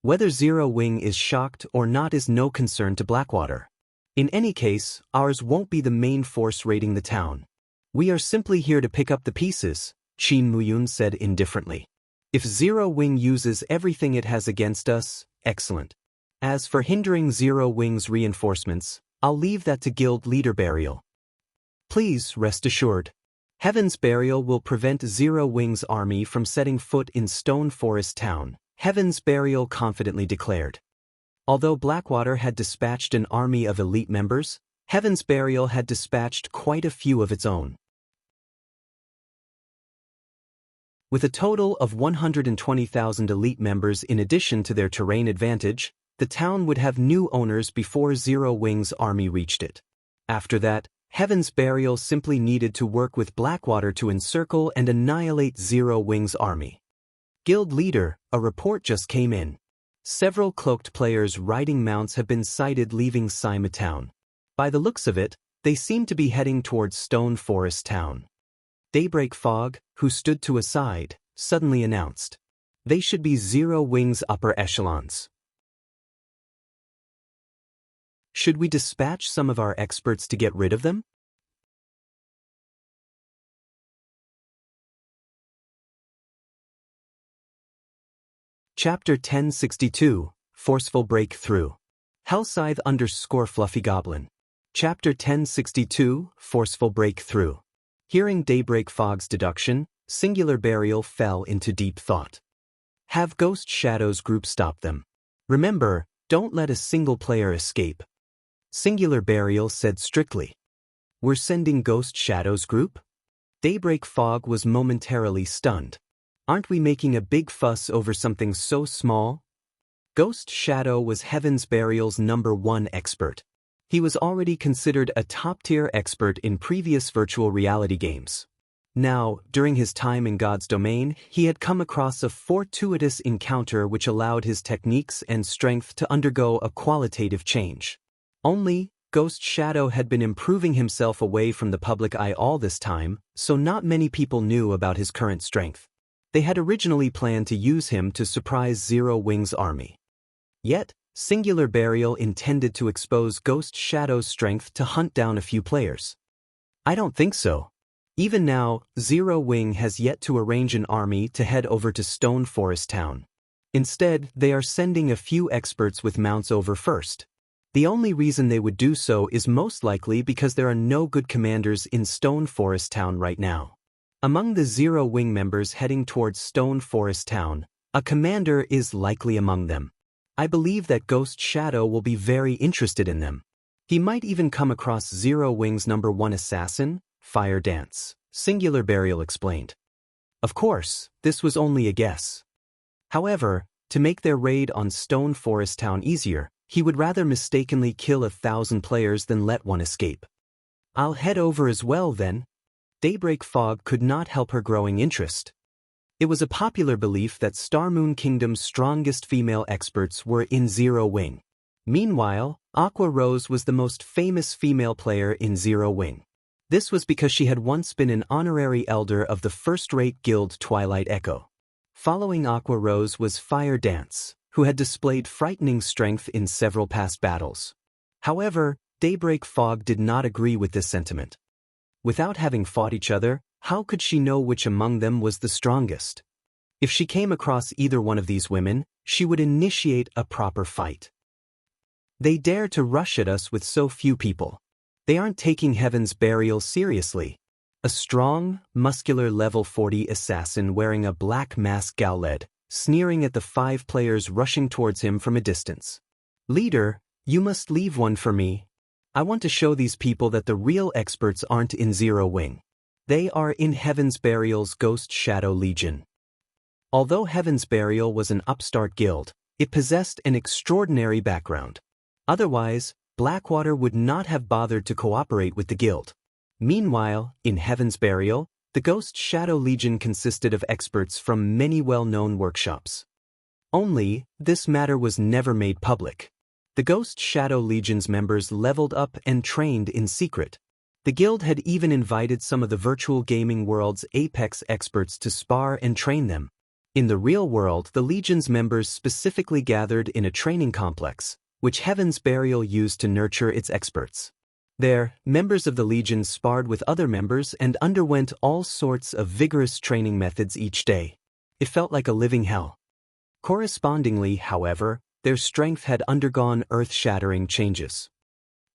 Whether Zero Wing is shocked or not is no concern to Blackwater. In any case, ours won't be the main force raiding the town. We are simply here to pick up the pieces, Qin Muyun said indifferently. If Zero Wing uses everything it has against us, excellent. As for hindering Zero Wing's reinforcements, I'll leave that to Guild Leader Burial. Please rest assured. Heaven's Burial will prevent Zero Wing's army from setting foot in Stone Forest Town, Heaven's Burial confidently declared. Although Blackwater had dispatched an army of elite members, Heaven's Burial had dispatched quite a few of its own. With a total of 120,000 elite members in addition to their terrain advantage, the town would have new owners before Zero Wing's army reached it. After that, Heaven's Burial simply needed to work with Blackwater to encircle and annihilate Zero Wing's army. Guild Leader, a report just came in. Several cloaked players riding mounts have been sighted leaving Saimu Town. By the looks of it, they seem to be heading towards Stone Forest Town. Daybreak Fog, who stood to a side, suddenly announced. They should be Zero Wing's upper echelons. Should we dispatch some of our experts to get rid of them? Chapter 1062, Forceful Breakthrough. Hellscythe_Fluffy Goblin. Chapter 1062, Forceful Breakthrough. Hearing Daybreak Fog's deduction, Singular Burial fell into deep thought. Have Ghost Shadow's group stop them. Remember, don't let a single player escape. Singular Burial said strictly. We're sending Ghost Shadow's group? Daybreak Fog was momentarily stunned. Aren't we making a big fuss over something so small? Ghost Shadow was Heaven's Burial's #1 expert. He was already considered a top-tier expert in previous virtual reality games. Now, during his time in God's domain, he had come across a fortuitous encounter which allowed his techniques and strength to undergo a qualitative change. Only, Ghost Shadow had been improving himself away from the public eye all this time, so not many people knew about his current strength. They had originally planned to use him to surprise Zero Wing's army. Yet, Singular Burial intended to expose Ghost Shadow's strength to hunt down a few players. I don't think so. Even now, Zero Wing has yet to arrange an army to head over to Stone Forest Town. Instead, they are sending a few experts with mounts over first. The only reason they would do so is most likely because there are no good commanders in Stone Forest Town right now. Among the Zero Wing members heading towards Stone Forest Town, a commander is likely among them. I believe that Ghost Shadow will be very interested in them. He might even come across Zero Wing's #1 assassin, Fire Dance, singular Burial explained. Of course, this was only a guess. However, to make their raid on Stone Forest Town easier, he would rather mistakenly kill 1,000 players than let one escape. I'll head over as well then. Daybreak Fog could not help her growing interest. It was a popular belief that Star Moon Kingdom's strongest female experts were in Zero Wing. Meanwhile, Aqua Rose was the most famous female player in Zero Wing. This was because she had once been an honorary elder of the first-rate guild Twilight Echo. Following Aqua Rose was Fire Dance, who had displayed frightening strength in several past battles. However, Daybreak Fog did not agree with this sentiment. Without having fought each other, how could she know which among them was the strongest? If she came across either one of these women, she would initiate a proper fight. They dare to rush at us with so few people. They aren't taking Heaven's Burial seriously. A strong, muscular level 40 assassin wearing a black mask scowled, sneering at the 5 players rushing towards him from a distance. Leader, you must leave one for me. I want to show these people that the real experts aren't in Zero Wing. They are in Heaven's Burial's Ghost Shadow Legion. Although Heaven's Burial was an upstart guild, it possessed an extraordinary background. Otherwise, Blackwater would not have bothered to cooperate with the guild. Meanwhile, in Heaven's Burial, the Ghost Shadow Legion consisted of experts from many well-known workshops. Only, this matter was never made public. The Ghost Shadow Legion's members leveled up and trained in secret. The guild had even invited some of the virtual gaming world's apex experts to spar and train them. In the real world, the Legion's members specifically gathered in a training complex, which Heaven's Burial used to nurture its experts. There, members of the Legion sparred with other members and underwent all sorts of vigorous training methods each day. It felt like a living hell. Correspondingly, however, their strength had undergone earth-shattering changes.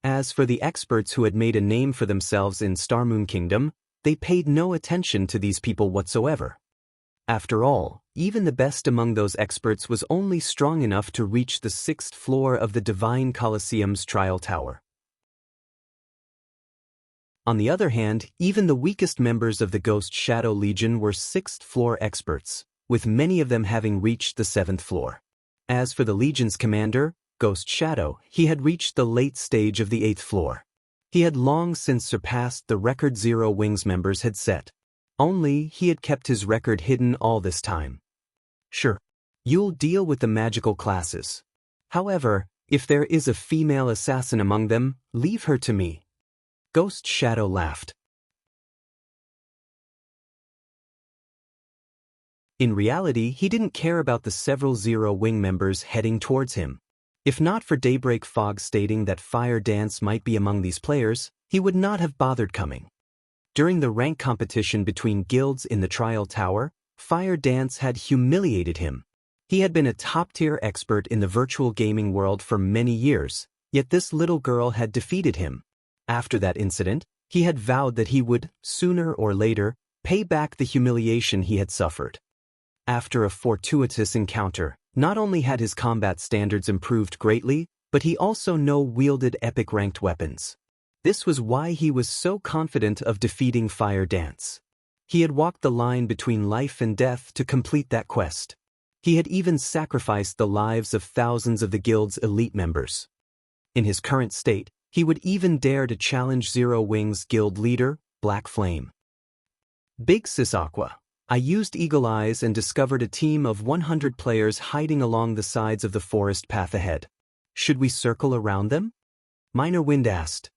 As for the experts who had made a name for themselves in Star Moon Kingdom, they paid no attention to these people whatsoever. After all, even the best among those experts was only strong enough to reach the 6th floor of the Divine Colosseum's Trial Tower. On the other hand, even the weakest members of the Ghost Shadow Legion were 6th floor experts, with many of them having reached the 7th floor. As for the Legion's commander, Ghost Shadow, he had reached the late stage of the 8th floor. He had long since surpassed the record Zero Wing's members had set. Only, he had kept his record hidden all this time. Sure, you'll deal with the magical classes. However, if there is a female assassin among them, leave her to me. Ghost Shadow laughed. In reality, he didn't care about the several Zero Wing members heading towards him. If not for Daybreak Fog stating that Fire Dance might be among these players, he would not have bothered coming. During the rank competition between guilds in the Trial Tower, Fire Dance had humiliated him. He had been a top-tier expert in the virtual gaming world for many years, yet this little girl had defeated him. After that incident, he had vowed that he would, sooner or later, pay back the humiliation he had suffered. After a fortuitous encounter, not only had his combat standards improved greatly, but he also wielded epic-ranked weapons. This was why he was so confident of defeating Fire Dance. He had walked the line between life and death to complete that quest. He had even sacrificed the lives of thousands of the guild's elite members. In his current state, he would even dare to challenge Zero Wing's guild leader, Black Flame. Big Sis Aqua. I used Eagle Eyes and discovered a team of 100 players hiding along the sides of the forest path ahead. Should we circle around them? Minor Wind asked.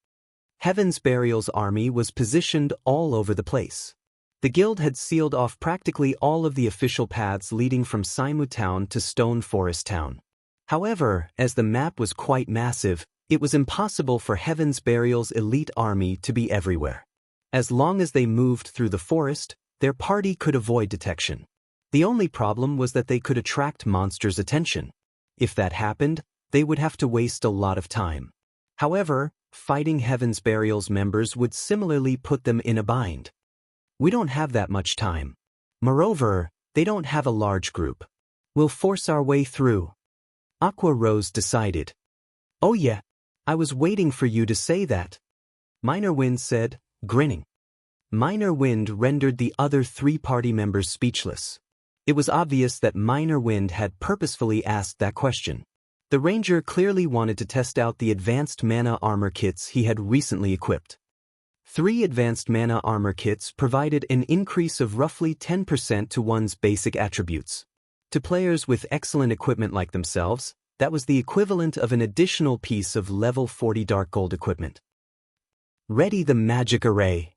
Heaven's Burial's army was positioned all over the place. The guild had sealed off practically all of the official paths leading from Saimu Town to Stone Forest Town. However, as the map was quite massive, it was impossible for Heaven's Burial's elite army to be everywhere. As long as they moved through the forest, their party could avoid detection. The only problem was that they could attract monsters' attention. If that happened, they would have to waste a lot of time. However, fighting Heaven's Burial's members would similarly put them in a bind. We don't have that much time. Moreover, they don't have a large group. We'll force our way through. Aqua Rose decided. Oh yeah, I was waiting for you to say that, Minor Wind said, grinning. Minor Wind rendered the other 3 party members speechless. It was obvious that Minor Wind had purposefully asked that question. The ranger clearly wanted to test out the advanced mana armor kits he had recently equipped. 3 advanced mana armor kits provided an increase of roughly 10% to one's basic attributes. To players with excellent equipment like themselves, that was the equivalent of an additional piece of level 40 dark gold equipment. Ready the magic array.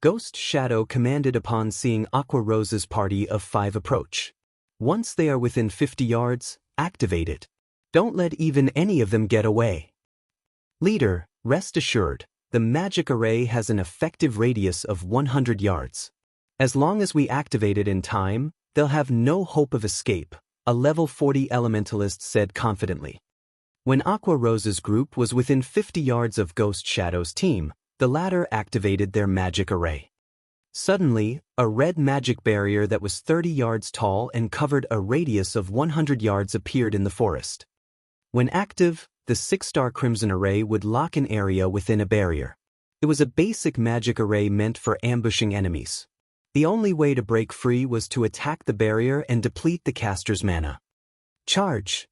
Ghost Shadow commanded upon seeing Aqua Rose's party of 5 approach. Once they are within 50 yards, activate it. Don't let even any of them get away. Leader, rest assured, the magic array has an effective radius of 100 yards. As long as we activate it in time, they'll have no hope of escape, a level 40 elementalist said confidently. When Aqua Rose's group was within 50 yards of Ghost Shadow's team, the latter activated their magic array. Suddenly, a red magic barrier that was 30 yards tall and covered a radius of 100 yards appeared in the forest. When active, the 6-star Crimson Array would lock an area within a barrier. It was a basic magic array meant for ambushing enemies. The only way to break free was to attack the barrier and deplete the caster's mana. Charge!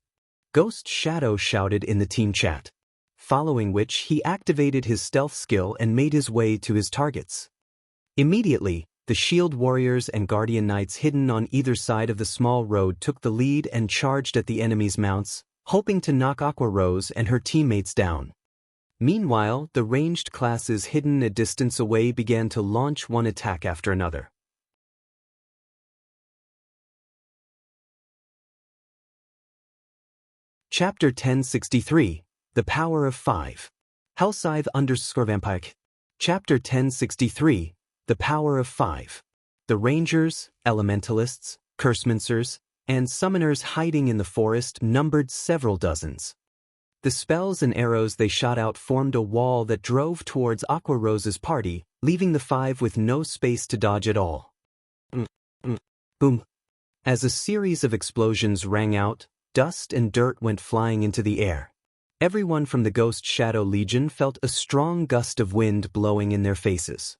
Ghost Shadow shouted in the team chat, following which he activated his stealth skill and made his way to his targets. Immediately, the shield warriors and guardian knights hidden on either side of the small road took the lead and charged at the enemy's mounts, hoping to knock Aqua Rose and her teammates down. Meanwhile, the ranged classes hidden a distance away began to launch one attack after another. Chapter 1063, The Power of 5. Hellscythe_Vampire. Chapter 1063, The Power of 5. The Rangers, Elementalists, Cursemancers, and Summoners hiding in the forest numbered several dozens. The spells and arrows they shot out formed a wall that drove towards Aqua Rose's party, leaving the 5 with no space to dodge at all. Boom. As a series of explosions rang out, dust and dirt went flying into the air. Everyone from the Ghost Shadow Legion felt a strong gust of wind blowing in their faces.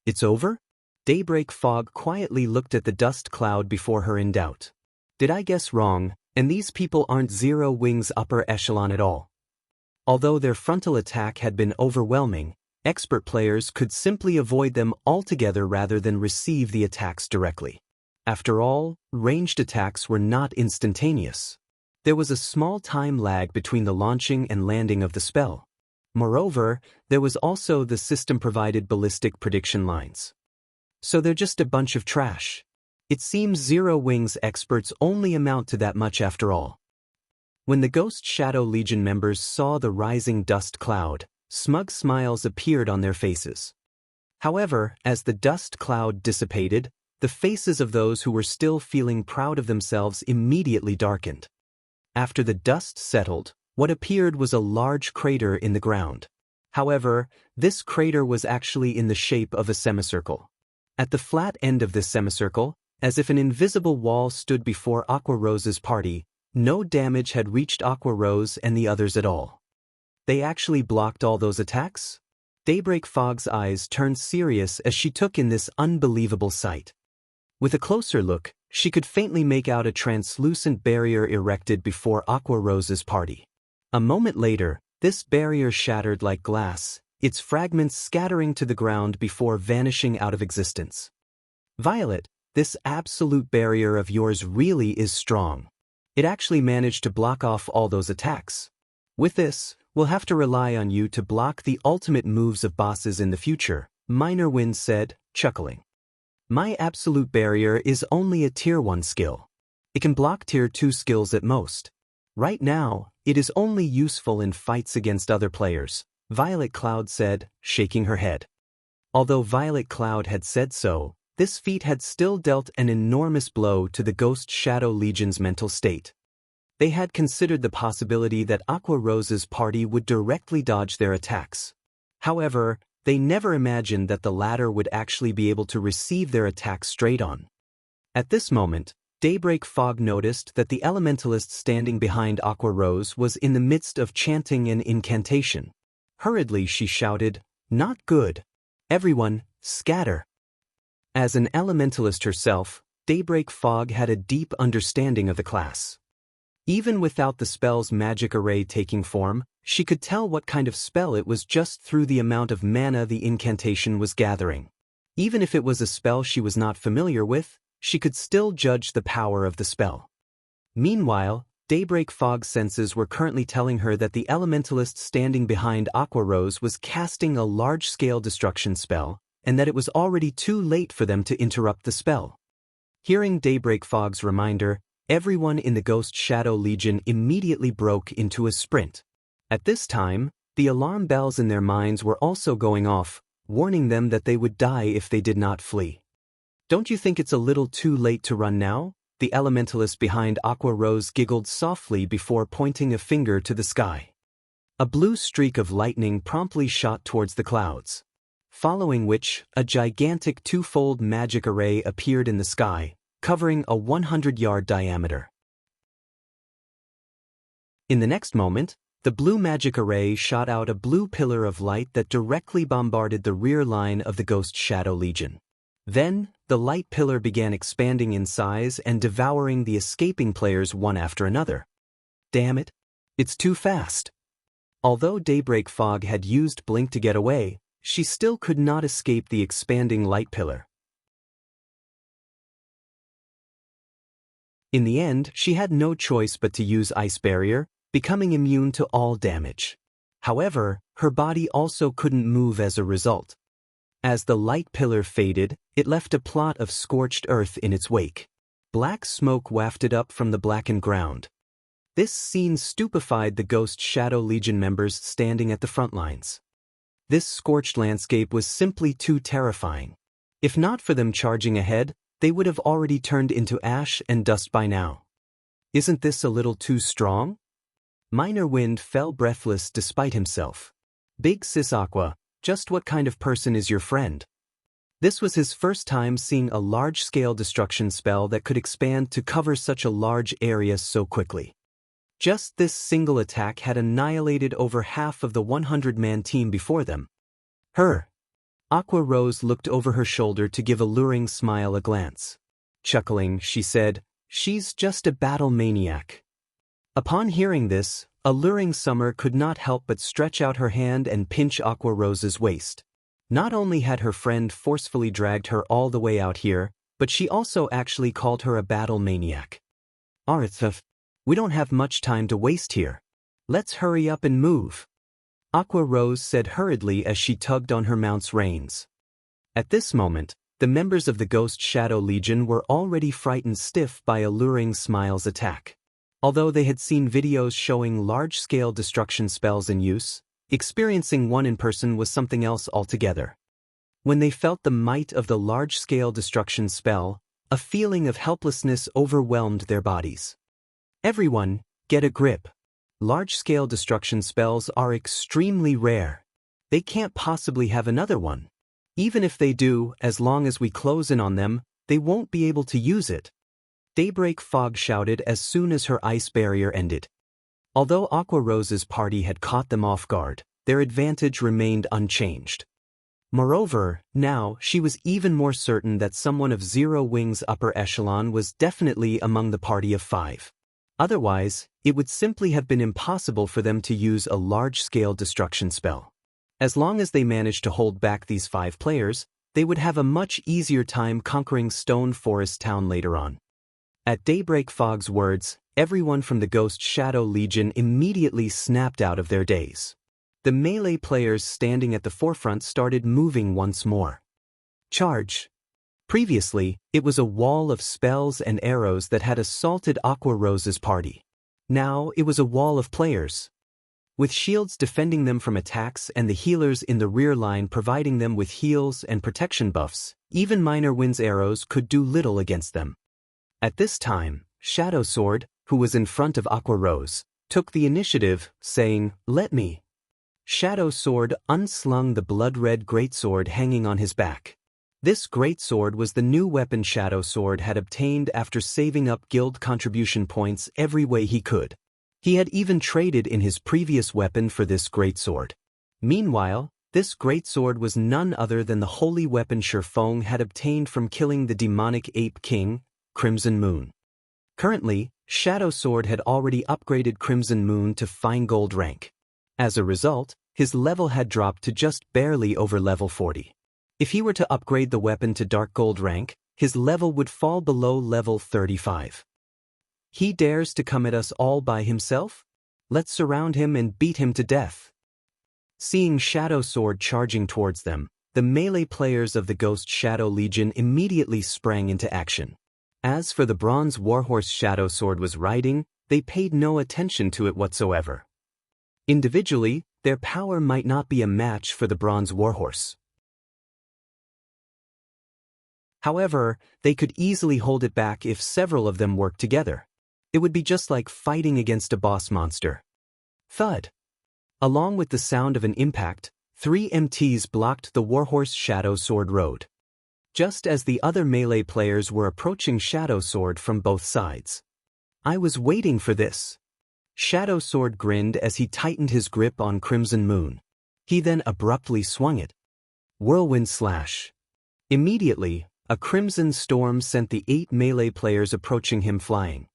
It's over? Daybreak Fog quietly looked at the dust cloud before her in doubt. Did I guess wrong, and these people aren't Zero Wings upper echelon at all? Although their frontal attack had been overwhelming, expert players could simply avoid them altogether rather than receive the attacks directly. After all, ranged attacks were not instantaneous. There was a small time lag between the launching and landing of the spell. Moreover, there was also the system-provided ballistic prediction lines. So they're just a bunch of trash. It seems Zero Wings experts only amount to that much after all. When the Ghost Shadow Legion members saw the rising dust cloud, smug smiles appeared on their faces. However, as the dust cloud dissipated, the faces of those who were still feeling proud of themselves immediately darkened. After the dust settled, what appeared was a large crater in the ground. However, this crater was actually in the shape of a semicircle. At the flat end of this semicircle, as if an invisible wall stood before Aqua Rose's party, no damage had reached Aqua Rose and the others at all. They actually blocked all those attacks? Daybreak Fog's eyes turned serious as she took in this unbelievable sight. With a closer look, she could faintly make out a translucent barrier erected before Aqua Rose's party. A moment later, this barrier shattered like glass, its fragments scattering to the ground before vanishing out of existence. Violet, this absolute barrier of yours really is strong. It actually managed to block off all those attacks. With this, we'll have to rely on you to block the ultimate moves of bosses in the future, Minor Wind said, chuckling. My absolute barrier is only a tier 1 skill. It can block tier 2 skills at most. Right now, it is only useful in fights against other players, Violet Cloud said, shaking her head. Although Violet Cloud had said so, this feat had still dealt an enormous blow to the Ghost Shadow Legion's mental state. They had considered the possibility that Aqua Rose's party would directly dodge their attacks. However, they never imagined that the latter would actually be able to receive their attacks straight on. At this moment, Daybreak Fog noticed that the elementalist standing behind Aqua Rose was in the midst of chanting an incantation. Hurriedly she shouted, "Not good. Everyone, scatter." As an elementalist herself, Daybreak Fog had a deep understanding of the class. Even without the spell's magic array taking form, she could tell what kind of spell it was just through the amount of mana the incantation was gathering. Even if it was a spell she was not familiar with, she could still judge the power of the spell. Meanwhile, Daybreak Fog's senses were currently telling her that the elementalist standing behind Aqua Rose was casting a large-scale destruction spell, and that it was already too late for them to interrupt the spell. Hearing Daybreak Fog's reminder, everyone in the Ghost Shadow Legion immediately broke into a sprint. At this time, the alarm bells in their minds were also going off, warning them that they would die if they did not flee. "Don't you think it's a little too late to run now?" The elementalist behind Aqua Rose giggled softly before pointing a finger to the sky. A blue streak of lightning promptly shot towards the clouds, following which, a gigantic two-fold magic array appeared in the sky, covering a 100-yard diameter. In the next moment, the blue magic array shot out a blue pillar of light that directly bombarded the rear line of the Ghost Shadow Legion. Then, the light pillar began expanding in size and devouring the escaping players one after another. Damn it! It's too fast. Although Daybreak Fog had used Blink to get away, she still could not escape the expanding light pillar. In the end, she had no choice but to use Ice Barrier, becoming immune to all damage. However, her body also couldn't move as a result. As the light pillar faded, it left a plot of scorched earth in its wake. Black smoke wafted up from the blackened ground. This scene stupefied the Ghost Shadow Legion members standing at the front lines. This scorched landscape was simply too terrifying. If not for them charging ahead, they would have already turned into ash and dust by now. Isn't this a little too strong? Minor Wind fell breathless despite himself. Big Sis Aqua, just what kind of person is your friend? This was his first time seeing a large-scale destruction spell that could expand to cover such a large area so quickly. Just this single attack had annihilated over half of the 100-man team before them. Her. Aqua Rose looked over her shoulder to give Alluring Smile a glance. Chuckling, she said, "She's just a battle maniac." Upon hearing this, Alluring Summer could not help but stretch out her hand and pinch Aqua Rose's waist. Not only had her friend forcefully dragged her all the way out here, but she also actually called her a battle maniac. "Arthur, we don't have much time to waste here. Let's hurry up and move," Aqua Rose said hurriedly as she tugged on her mount's reins. At this moment, the members of the Ghost Shadow Legion were already frightened stiff by Alluring Smile's attack. Although they had seen videos showing large-scale destruction spells in use, experiencing one in person was something else altogether. When they felt the might of the large-scale destruction spell, a feeling of helplessness overwhelmed their bodies. Everyone, get a grip. Large-scale destruction spells are extremely rare. They can't possibly have another one. Even if they do, as long as we close in on them, they won't be able to use it. Daybreak Fog shouted as soon as her ice barrier ended. Although Aqua Rose's party had caught them off guard, their advantage remained unchanged. Moreover, now she was even more certain that someone of Zero Wing's upper echelon was definitely among the party of 5. Otherwise, it would simply have been impossible for them to use a large-scale destruction spell. As long as they managed to hold back these 5 players, they would have a much easier time conquering Stone Forest Town later on. At Daybreak Fog's words, everyone from the Ghost Shadow Legion immediately snapped out of their daze. The melee players standing at the forefront started moving once more. Charge! Previously, it was a wall of spells and arrows that had assaulted Aqua Rose's party. Now it was a wall of players, with shields defending them from attacks and the healers in the rear line providing them with heals and protection buffs. Even Minor Wind's arrows could do little against them. At this time, Shadow Sword, who was in front of Aqua Rose, took the initiative, saying, "Let me." Shadow Sword unslung the blood-red greatsword hanging on his back. This greatsword was the new weapon Shadow Sword had obtained after saving up guild contribution points every way he could. He had even traded in his previous weapon for this greatsword. Meanwhile, this greatsword was none other than the holy weapon Feng had obtained from killing the demonic ape king, Crimson Moon. Currently, Shadow Sword had already upgraded Crimson Moon to fine gold rank. As a result, his level had dropped to just barely over level 40. If he were to upgrade the weapon to dark gold rank, his level would fall below level 35. He dares to come at us all by himself? Let's surround him and beat him to death. Seeing Shadow Sword charging towards them, the melee players of the Ghost Shadow Legion immediately sprang into action. As for the bronze warhorse Shadow Sword was riding, they paid no attention to it whatsoever. Individually, their power might not be a match for the bronze warhorse. However, they could easily hold it back if several of them worked together. It would be just like fighting against a boss monster. Thud! Along with the sound of an impact, 3 MTs blocked the warhorse Shadow Sword road. Just as the other melee players were approaching Shadow Sword from both sides. I was waiting for this. Shadow Sword grinned as he tightened his grip on Crimson Moon. He then abruptly swung it. Whirlwind Slash. Immediately, a crimson storm sent the 8 melee players approaching him flying.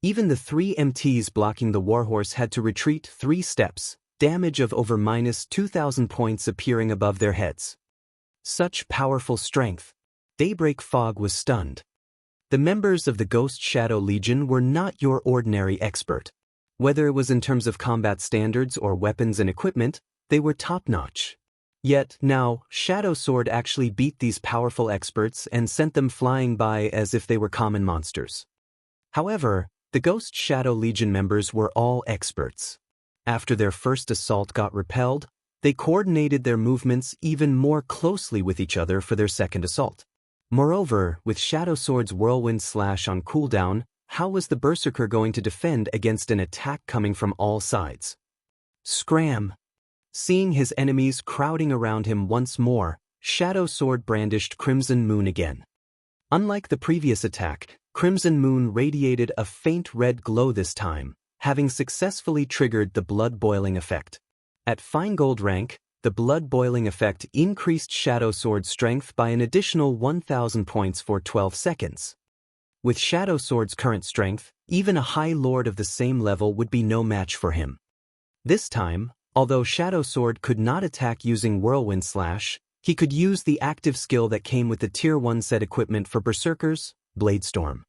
Even the 3 MTs blocking the warhorse had to retreat 3 steps, damage of over -2,000 points appearing above their heads. Such powerful strength. Daybreak Fog was stunned. The members of the Ghost Shadow Legion were not your ordinary expert. Whether it was in terms of combat standards or weapons and equipment, they were top-notch. Yet, now, Shadow Sword actually beat these powerful experts and sent them flying by as if they were common monsters. However, the Ghost Shadow Legion members were all experts. After their first assault got repelled, they coordinated their movements even more closely with each other for their second assault. Moreover, with Shadow Sword's Whirlwind Slash on cooldown, how was the Berserker going to defend against an attack coming from all sides? Scram! Seeing his enemies crowding around him once more, Shadow Sword brandished Crimson Moon again. Unlike the previous attack, Crimson Moon radiated a faint red glow this time, having successfully triggered the blood boiling effect. At fine gold rank, the blood boiling effect increased Shadow Sword's strength by an additional 1,000 points for 12 seconds. With Shadow Sword's current strength, even a high lord of the same level would be no match for him. This time, although Shadow Sword could not attack using Whirlwind Slash, he could use the active skill that came with the Tier 1 set equipment for Berserkers, Blade Storm.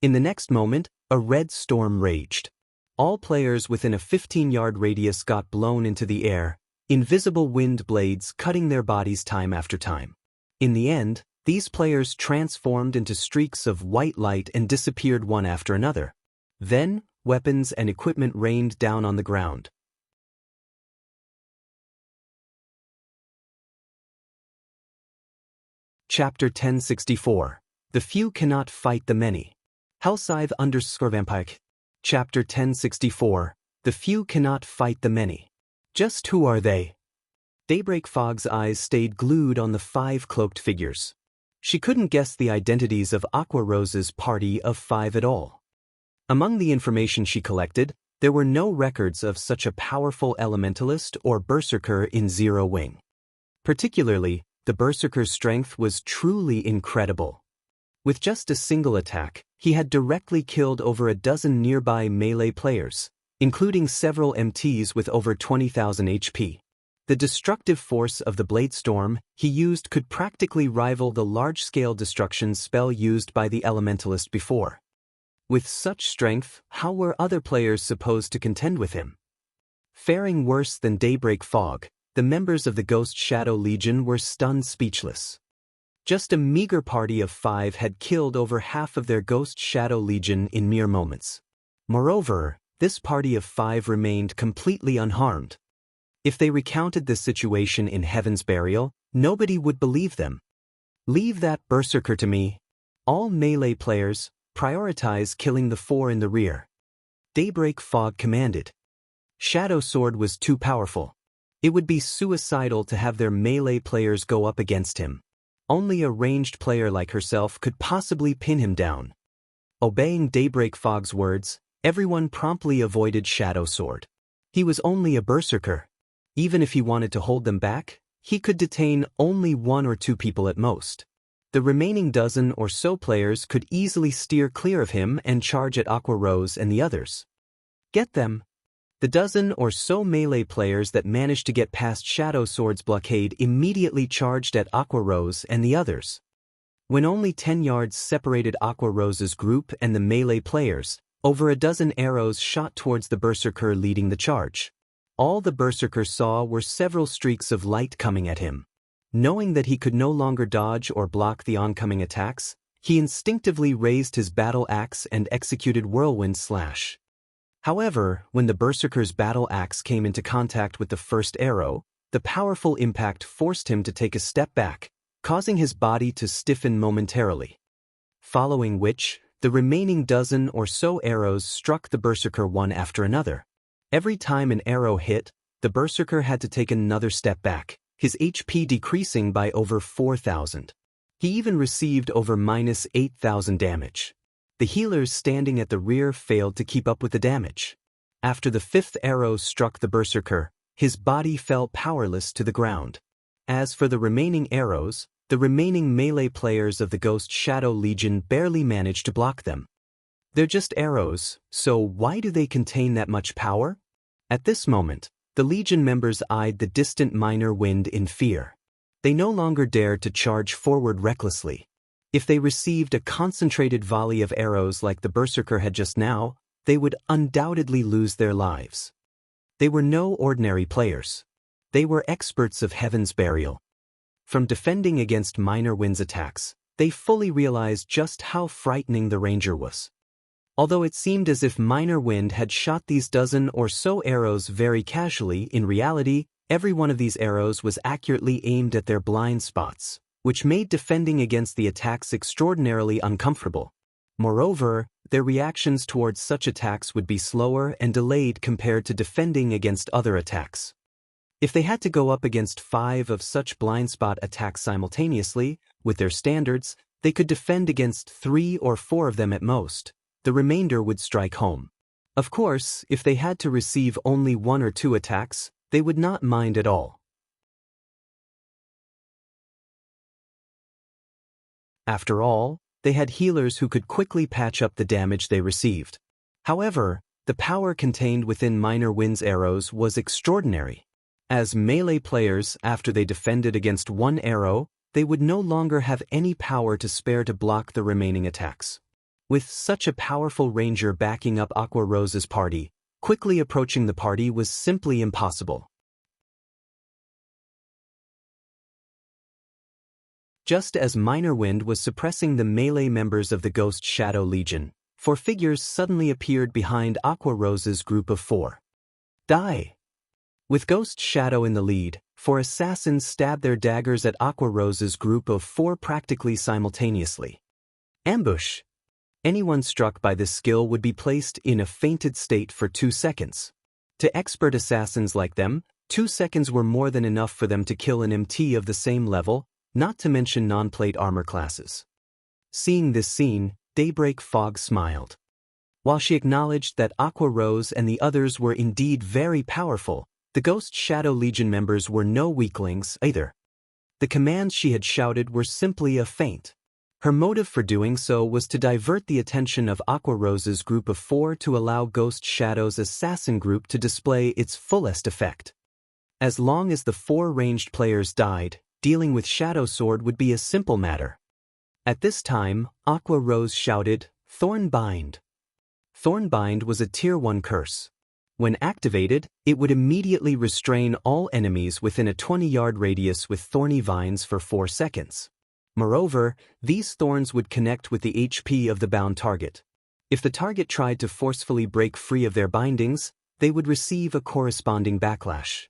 In the next moment, a red storm raged. All players within a 15-yard radius got blown into the air, invisible wind blades cutting their bodies time after time. In the end, these players transformed into streaks of white light and disappeared one after another. Then, weapons and equipment rained down on the ground. Chapter 1064. The Few Cannot Fight the Many. Hellscythe_Vampire. Chapter 1064. The Few Cannot Fight the Many. Just who are they? Daybreak Fog's eyes stayed glued on the 5 cloaked figures. She couldn't guess the identities of Aqua Rose's party of 5 at all. Among the information she collected, there were no records of such a powerful elementalist or berserker in Zero Wing. Particularly, the berserker's strength was truly incredible. With just a single attack, he had directly killed over a dozen nearby melee players, including several MTs with over 20,000 HP. The destructive force of the Blade Storm he used could practically rival the large-scale destruction spell used by the elementalist before. With such strength, how were other players supposed to contend with him? Faring worse than Daybreak Fog, the members of the Ghost Shadow Legion were stunned speechless. Just a meager party of 5 had killed over half of their Ghost Shadow Legion in mere moments. Moreover, this party of 5 remained completely unharmed. If they recounted this situation in Heaven's Burial, nobody would believe them. Leave that berserker to me. All melee players, prioritize killing the 4 in the rear. Daybreak Fog commanded. Shadow Sword was too powerful. It would be suicidal to have their melee players go up against him. Only a ranged player like herself could possibly pin him down. Obeying Daybreak Fog's words, everyone promptly avoided Shadow Sword. He was only a berserker. Even if he wanted to hold them back, he could detain only 1 or 2 people at most. The remaining dozen or so players could easily steer clear of him and charge at Aqua Rose and the others. Get them! The dozen or so melee players that managed to get past Shadow Sword's blockade immediately charged at Aqua Rose and the others. When only 10 yards separated Aqua Rose's group and the melee players, over a dozen arrows shot towards the berserker leading the charge. All the berserker saw were several streaks of light coming at him. Knowing that he could no longer dodge or block the oncoming attacks, he instinctively raised his battle axe and executed Whirlwind Slash. However, when the berserker's battle axe came into contact with the first arrow, the powerful impact forced him to take a step back, causing his body to stiffen momentarily. Following which, the remaining dozen or so arrows struck the berserker one after another. Every time an arrow hit, the berserker had to take another step back, his HP decreasing by over 4,000. He even received over -8,000 damage. The healers standing at the rear failed to keep up with the damage. After the 5th arrow struck the berserker, his body fell powerless to the ground. As for the remaining arrows, the remaining melee players of the Ghost Shadow Legion barely managed to block them. They're just arrows, so why do they contain that much power? At this moment, the Legion members eyed the distant minor wind in fear. They no longer dared to charge forward recklessly. If they received a concentrated volley of arrows like the berserker had just now, they would undoubtedly lose their lives. They were no ordinary players. They were experts of Heaven's Burial. From defending against minor wind's attacks, they fully realized just how frightening the ranger was. Although it seemed as if minor wind had shot these dozen or so arrows very casually, in reality, every one of these arrows was accurately aimed at their blind spots, which made defending against the attacks extraordinarily uncomfortable. Moreover, their reactions towards such attacks would be slower and delayed compared to defending against other attacks. If they had to go up against 5 of such blind spot attacks simultaneously, with their standards, they could defend against 3 or 4 of them at most. The remainder would strike home. Of course, if they had to receive only 1 or 2 attacks, they would not mind at all. After all, they had healers who could quickly patch up the damage they received. However, the power contained within minor wind's arrows was extraordinary. As melee players, after they defended against 1 arrow, they would no longer have any power to spare to block the remaining attacks. With such a powerful ranger backing up Aqua Rose's party, quickly approaching the party was simply impossible. Just as minor wind was suppressing the melee members of the Ghost Shadow Legion, 4 figures suddenly appeared behind Aqua Rose's group of 4. Die! With Ghost Shadow in the lead, 4 assassins stabbed their daggers at Aqua Rose's group of 4 practically simultaneously. Ambush! Anyone struck by this skill would be placed in a fainted state for 2 seconds. To expert assassins like them, 2 seconds were more than enough for them to kill an MT of the same level, not to mention non-plate armor classes. Seeing this scene, Daybreak Fog smiled. While she acknowledged that Aqua Rose and the others were indeed very powerful, the Ghost Shadow Legion members were no weaklings either. The commands she had shouted were simply a feint. Her motive for doing so was to divert the attention of Aqua Rose's group of 4 to allow Ghost Shadow's assassin group to display its fullest effect. As long as the 4 ranged players died, dealing with Shadow Sword would be a simple matter. At this time, Aqua Rose shouted, "Thornbind." Thornbind was a Tier 1 curse. When activated, it would immediately restrain all enemies within a 20-yard radius with thorny vines for 4 seconds. Moreover, these thorns would connect with the HP of the bound target. If the target tried to forcefully break free of their bindings, they would receive a corresponding backlash.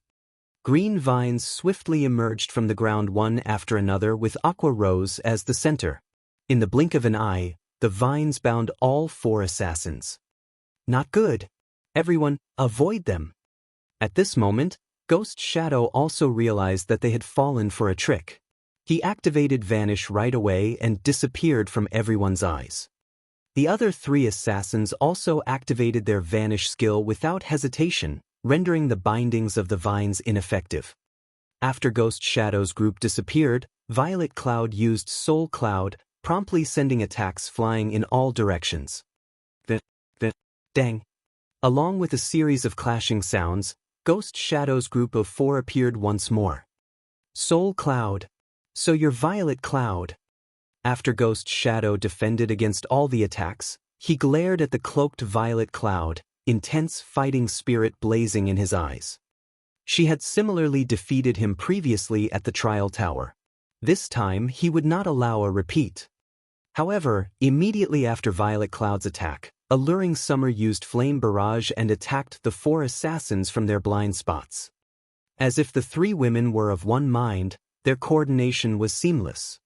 Green vines swiftly emerged from the ground one after another with Aqua Rose as the center. In the blink of an eye, the vines bound all 4 assassins. Not good. Everyone, avoid them. At this moment, Ghost Shadow also realized that they had fallen for a trick. He activated Vanish right away and disappeared from everyone's eyes. The other 3 assassins also activated their Vanish skill without hesitation, rendering the bindings of the vines ineffective. After Ghost Shadow's group disappeared, Violet Cloud used Soul Cloud, promptly sending attacks flying in all directions. Dang! Along with a series of clashing sounds, Ghost Shadow's group of 4 appeared once more. Soul Cloud. So you're Violet Cloud. After Ghost Shadow defended against all the attacks, he glared at the cloaked Violet Cloud, intense fighting spirit blazing in his eyes. She had similarly defeated him previously at the Trial Tower. This time he would not allow a repeat. However, immediately after Violet Cloud's attack, Alluring Summer used Flame Barrage and attacked the 4 assassins from their blind spots. As if the 3 women were of one mind, their coordination was seamless.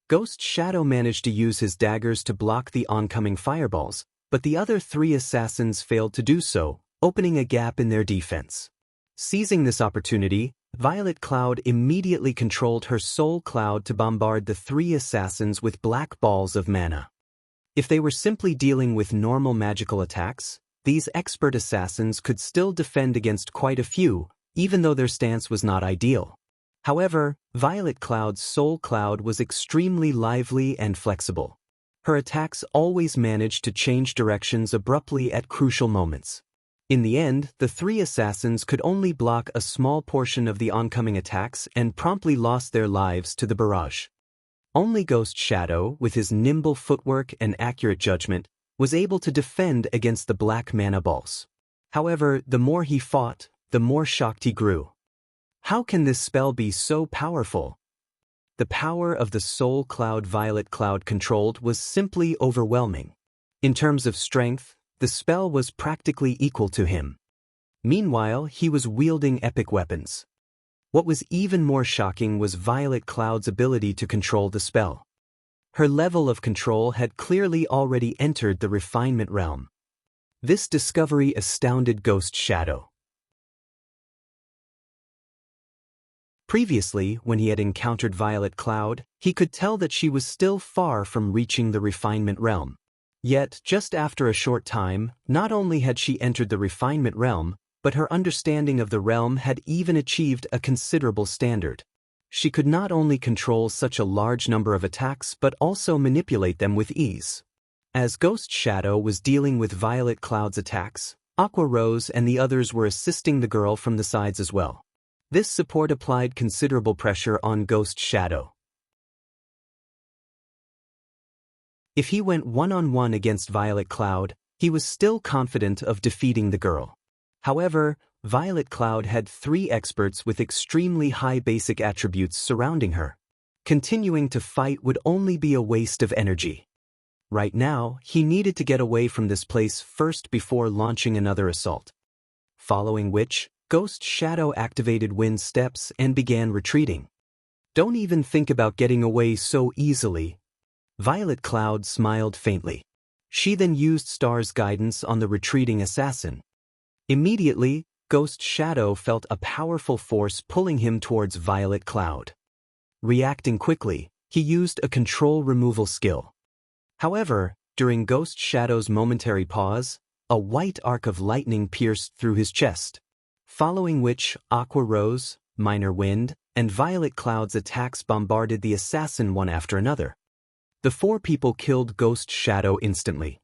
Ghost Shadow managed to use his daggers to block the oncoming fireballs, but the other 3 assassins failed to do so, opening a gap in their defense. Seizing this opportunity, Violet Cloud immediately controlled her Soul Cloud to bombard the 3 assassins with black balls of mana. If they were simply dealing with normal magical attacks, these expert assassins could still defend against quite a few, even though their stance was not ideal. However, Violet Cloud's Soul Cloud was extremely lively and flexible. Her attacks always managed to change directions abruptly at crucial moments. In the end, the 3 assassins could only block a small portion of the oncoming attacks and promptly lost their lives to the barrage. Only Ghost Shadow, with his nimble footwork and accurate judgment, was able to defend against the black mana balls. However, the more he fought, the more shocked he grew. How can this spell be so powerful? The power of the Soul Cloud Violet Cloud controlled was simply overwhelming. In terms of strength, the spell was practically equal to him. Meanwhile, he was wielding epic weapons. What was even more shocking was Violet Cloud's ability to control the spell. Her level of control had clearly already entered the refinement realm. This discovery astounded Ghost Shadow. Previously, when he had encountered Violet Cloud, he could tell that she was still far from reaching the refinement realm. Yet, just after a short time, not only had she entered the refinement realm, but her understanding of the realm had even achieved a considerable standard. She could not only control such a large number of attacks but also manipulate them with ease. As Ghost Shadow was dealing with Violet Cloud's attacks, Aqua Rose and the others were assisting the girl from the sides as well. This support applied considerable pressure on Ghost Shadow. If he went one-on-one against Violet Cloud, he was still confident of defeating the girl. However, Violet Cloud had 3 experts with extremely high basic attributes surrounding her. Continuing to fight would only be a waste of energy. Right now, he needed to get away from this place first before launching another assault. Following which, Ghost Shadow activated Wind Steps and began retreating. Don't even think about getting away so easily. Violet Cloud smiled faintly. She then used Star's guidance on the retreating assassin. Immediately, Ghost Shadow felt a powerful force pulling him towards Violet Cloud. Reacting quickly, he used a control removal skill. However, during Ghost Shadow's momentary pause, a white arc of lightning pierced through his chest. Following which, Aqua Rose, Minor Wind, and Violet Cloud's attacks bombarded the assassin one after another. The 4 people killed Ghost Shadow instantly.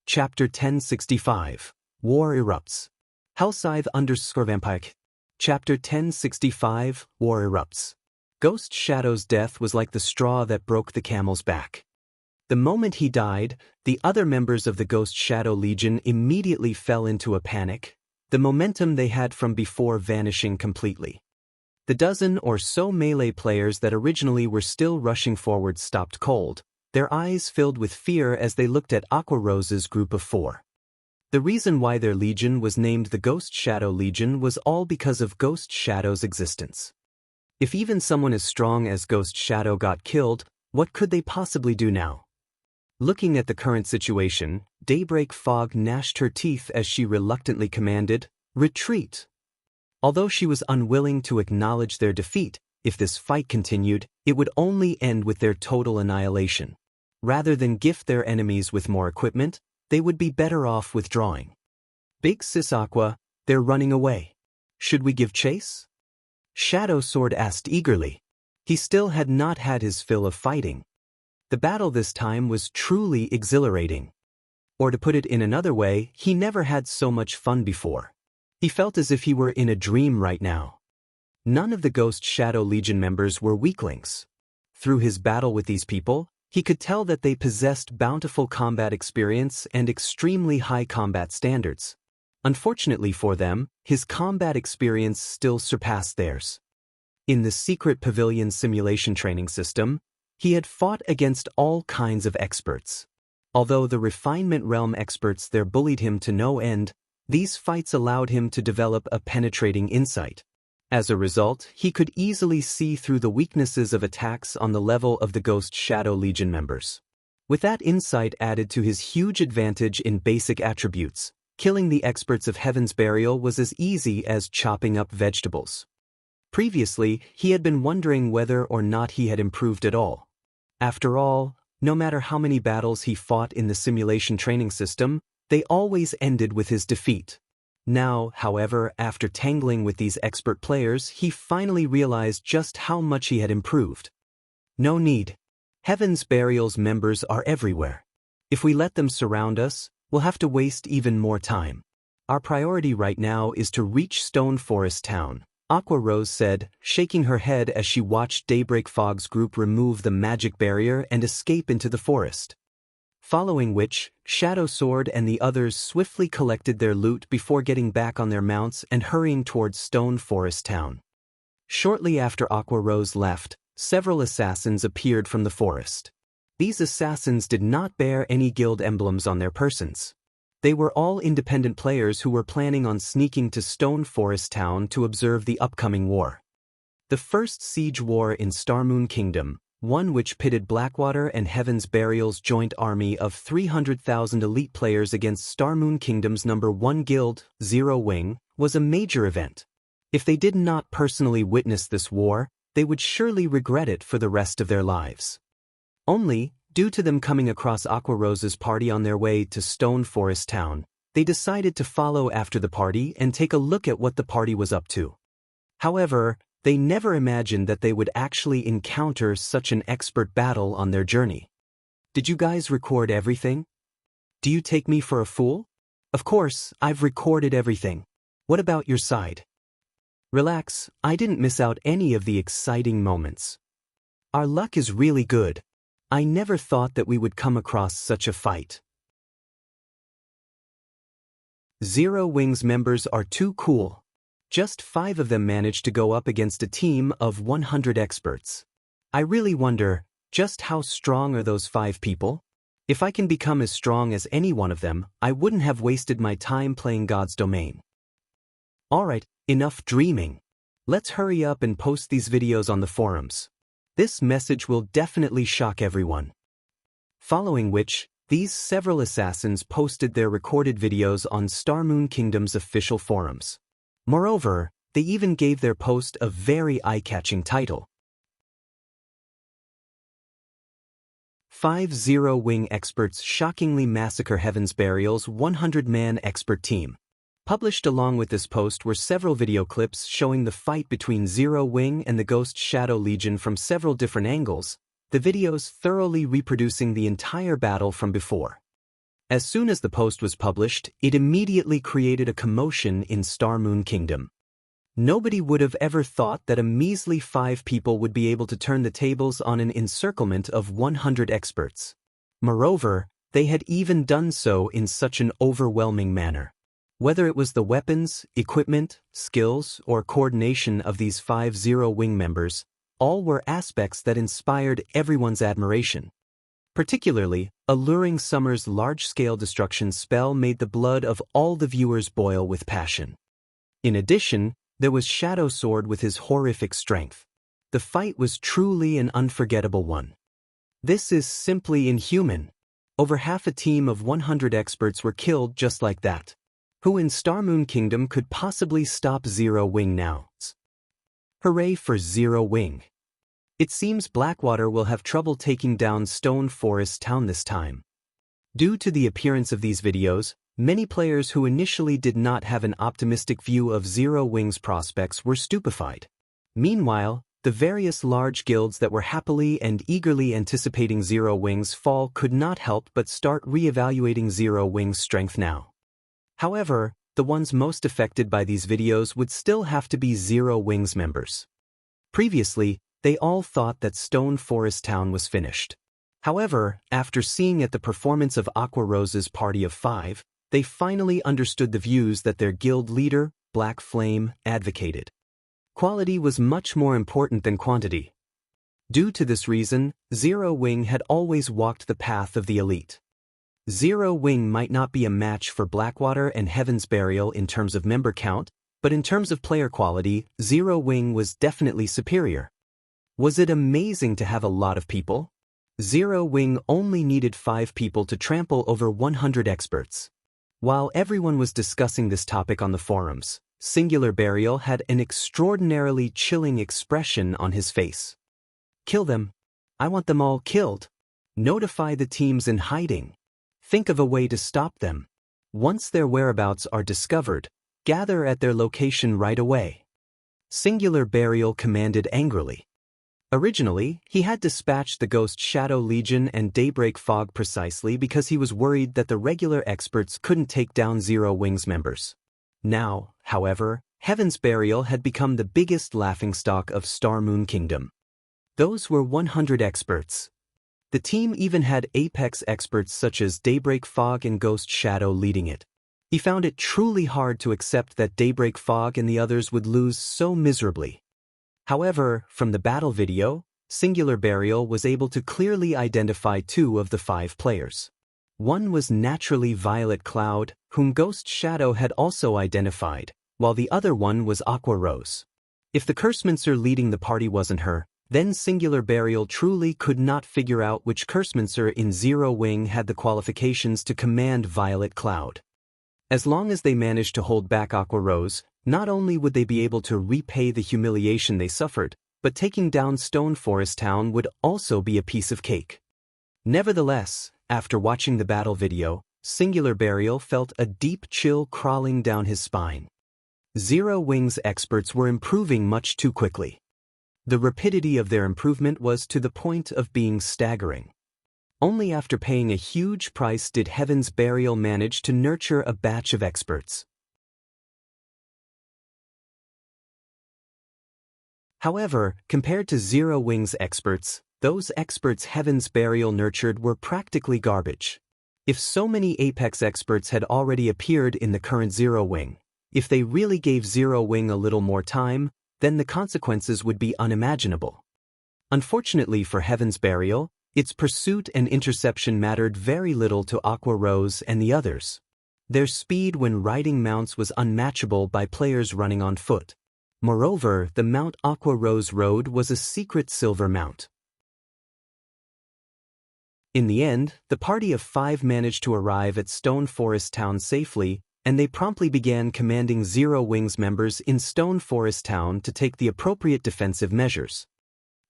Chapter 1065. War Erupts. Hellscythe_Vampire. Chapter 1065. War Erupts. Ghost Shadow's death was like the straw that broke the camel's back. The moment he died, the other members of the Ghost Shadow Legion immediately fell into a panic, the momentum they had from before vanishing completely. The dozen or so melee players that originally were still rushing forward stopped cold, their eyes filled with fear as they looked at Aqua Rose's group of 4. The reason why their legion was named the Ghost Shadow Legion was all because of Ghost Shadow's existence. If even someone as strong as Ghost Shadow got killed, what could they possibly do now? Looking at the current situation, Daybreak Fog gnashed her teeth as she reluctantly commanded, "Retreat." Although she was unwilling to acknowledge their defeat, if this fight continued, it would only end with their total annihilation. Rather than gift their enemies with more equipment, they would be better off withdrawing. "Big Sis Aqua, they're running away. Should we give chase?" Shadow Sword asked eagerly. He still had not had his fill of fighting. The battle this time was truly exhilarating. Or to put it in another way, he never had so much fun before. He felt as if he were in a dream right now. None of the Ghost Shadow Legion members were weaklings. Through his battle with these people, he could tell that they possessed bountiful combat experience and extremely high combat standards. Unfortunately for them, his combat experience still surpassed theirs. In the secret pavilion simulation training system, he had fought against all kinds of experts. Although the refinement realm experts there bullied him to no end, these fights allowed him to develop a penetrating insight. As a result, he could easily see through the weaknesses of attacks on the level of the Ghost Shadow Legion members. With that insight added to his huge advantage in basic attributes, killing the experts of Heaven's Burial was as easy as chopping up vegetables. Previously, he had been wondering whether or not he had improved at all. After all, no matter how many battles he fought in the simulation training system, they always ended with his defeat. Now, however, after tangling with these expert players, he finally realized just how much he had improved. No need. Heaven's Burial's members are everywhere. If we let them surround us, we'll have to waste even more time. Our priority right now is to reach Stone Forest Town, Aqua Rose said, shaking her head as she watched Daybreak Fog's group remove the magic barrier and escape into the forest. Following which, Shadow Sword and the others swiftly collected their loot before getting back on their mounts and hurrying towards Stone Forest Town. Shortly after Aqua Rose left, several assassins appeared from the forest. These assassins did not bear any guild emblems on their persons. They were all independent players who were planning on sneaking to Stone Forest Town to observe the upcoming war. The first siege war in Starmoon Kingdom, one which pitted Blackwater and Heaven's Burial's joint army of 300,000 elite players against Starmoon Kingdom's #1 guild, Zero Wing, was a major event. If they did not personally witness this war, they would surely regret it for the rest of their lives. Only, due to them coming across Aqua Rose's party on their way to Stone Forest Town, they decided to follow after the party and take a look at what the party was up to. However, they never imagined that they would actually encounter such an expert battle on their journey. Did you guys record everything? Do you take me for a fool? Of course, I've recorded everything. What about your side? Relax, I didn't miss out any of the exciting moments. Our luck is really good. I never thought that we would come across such a fight. Zero Wing's members are too cool. Just 5 of them managed to go up against a team of 100 experts. I really wonder, just how strong are those 5 people? If I can become as strong as any one of them, I wouldn't have wasted my time playing God's Domain. Alright, enough dreaming. Let's hurry up and post these videos on the forums. This message will definitely shock everyone. Following which, these several assassins posted their recorded videos on Starmoon Kingdom's official forums. Moreover, they even gave their post a very eye-catching title. 5 Zero Wing experts shockingly massacre Heaven's Burial's 100-man expert team. Published along with this post were several video clips showing the fight between Zero Wing and the Ghost Shadow Legion from several different angles, the videos thoroughly reproducing the entire battle from before. As soon as the post was published, it immediately created a commotion in Starmoon Kingdom. Nobody would have ever thought that a measly 5 people would be able to turn the tables on an encirclement of 100 experts. Moreover, they had even done so in such an overwhelming manner. Whether it was the weapons, equipment, skills, or coordination of these 5 Zero Wing members, all were aspects that inspired everyone's admiration. Particularly, Alluring Summer's large-scale destruction spell made the blood of all the viewers boil with passion. In addition, there was Shadow Sword with his horrific strength. The fight was truly an unforgettable one. This is simply inhuman. Over half a team of 100 experts were killed just like that. Who in Star Moon Kingdom could possibly stop Zero Wing now? Hooray for Zero Wing. It seems Blackwater will have trouble taking down Stone Forest Town this time. Due to the appearance of these videos, many players who initially did not have an optimistic view of Zero Wing's prospects were stupefied. Meanwhile, the various large guilds that were happily and eagerly anticipating Zero Wing's fall could not help but start re-evaluating Zero Wing's strength now. However, the ones most affected by these videos would still have to be Zero Wing's members. Previously, they all thought that Stone Forest Town was finished. However, after seeing at the performance of Aqua Rose's Party of 5, they finally understood the views that their guild leader, Black Flame, advocated. Quality was much more important than quantity. Due to this reason, Zero Wing had always walked the path of the elite. Zero Wing might not be a match for Blackwater and Heaven's Burial in terms of member count, but in terms of player quality, Zero Wing was definitely superior. Was it amazing to have a lot of people? Zero Wing only needed 5 people to trample over 100 experts. While everyone was discussing this topic on the forums, Singular Burial had an extraordinarily chilling expression on his face. Kill them. I want them all killed. Notify the teams in hiding. Think of a way to stop them. Once their whereabouts are discovered, gather at their location right away. Singular Burial commanded angrily. Originally, he had dispatched the Ghost Shadow Legion and Daybreak Fog precisely because he was worried that the regular experts couldn't take down Zero Wing's members. Now, however, Heaven's Burial had become the biggest laughingstock of Star Moon Kingdom. Those were 100 experts. The team even had apex experts such as Daybreak Fog and Ghost Shadow leading it. He found it truly hard to accept that Daybreak Fog and the others would lose so miserably. However, from the battle video, Singular Burial was able to clearly identify 2 of the 5 players. One was naturally Violet Cloud, whom Ghost Shadow had also identified, while the other one was Aqua Rose. If the Cursemancer leading the party wasn't her, then Singular Burial truly could not figure out which Cursemancer in Zero Wing had the qualifications to command Violet Cloud. As long as they managed to hold back Aqua Rose, not only would they be able to repay the humiliation they suffered, but taking down Stone Forest Town would also be a piece of cake. Nevertheless, after watching the battle video, Singular Burial felt a deep chill crawling down his spine. Zero Wing's experts were improving much too quickly. The rapidity of their improvement was to the point of being staggering. Only after paying a huge price did Heaven's Burial manage to nurture a batch of experts. However, compared to Zero Wing's experts, those experts Heaven's Burial nurtured were practically garbage. If so many Apex experts had already appeared in the current Zero Wing, if they really gave Zero Wing a little more time, then the consequences would be unimaginable. Unfortunately for Heaven's Burial, its pursuit and interception mattered very little to Aqua Rose and the others. Their speed when riding mounts was unmatchable by players running on foot. Moreover, the mount Aqua Rose rode was a secret silver mount. In the end, the party of 5 managed to arrive at Stone Forest Town safely, and they promptly began commanding Zero Wing's members in Stone Forest Town to take the appropriate defensive measures.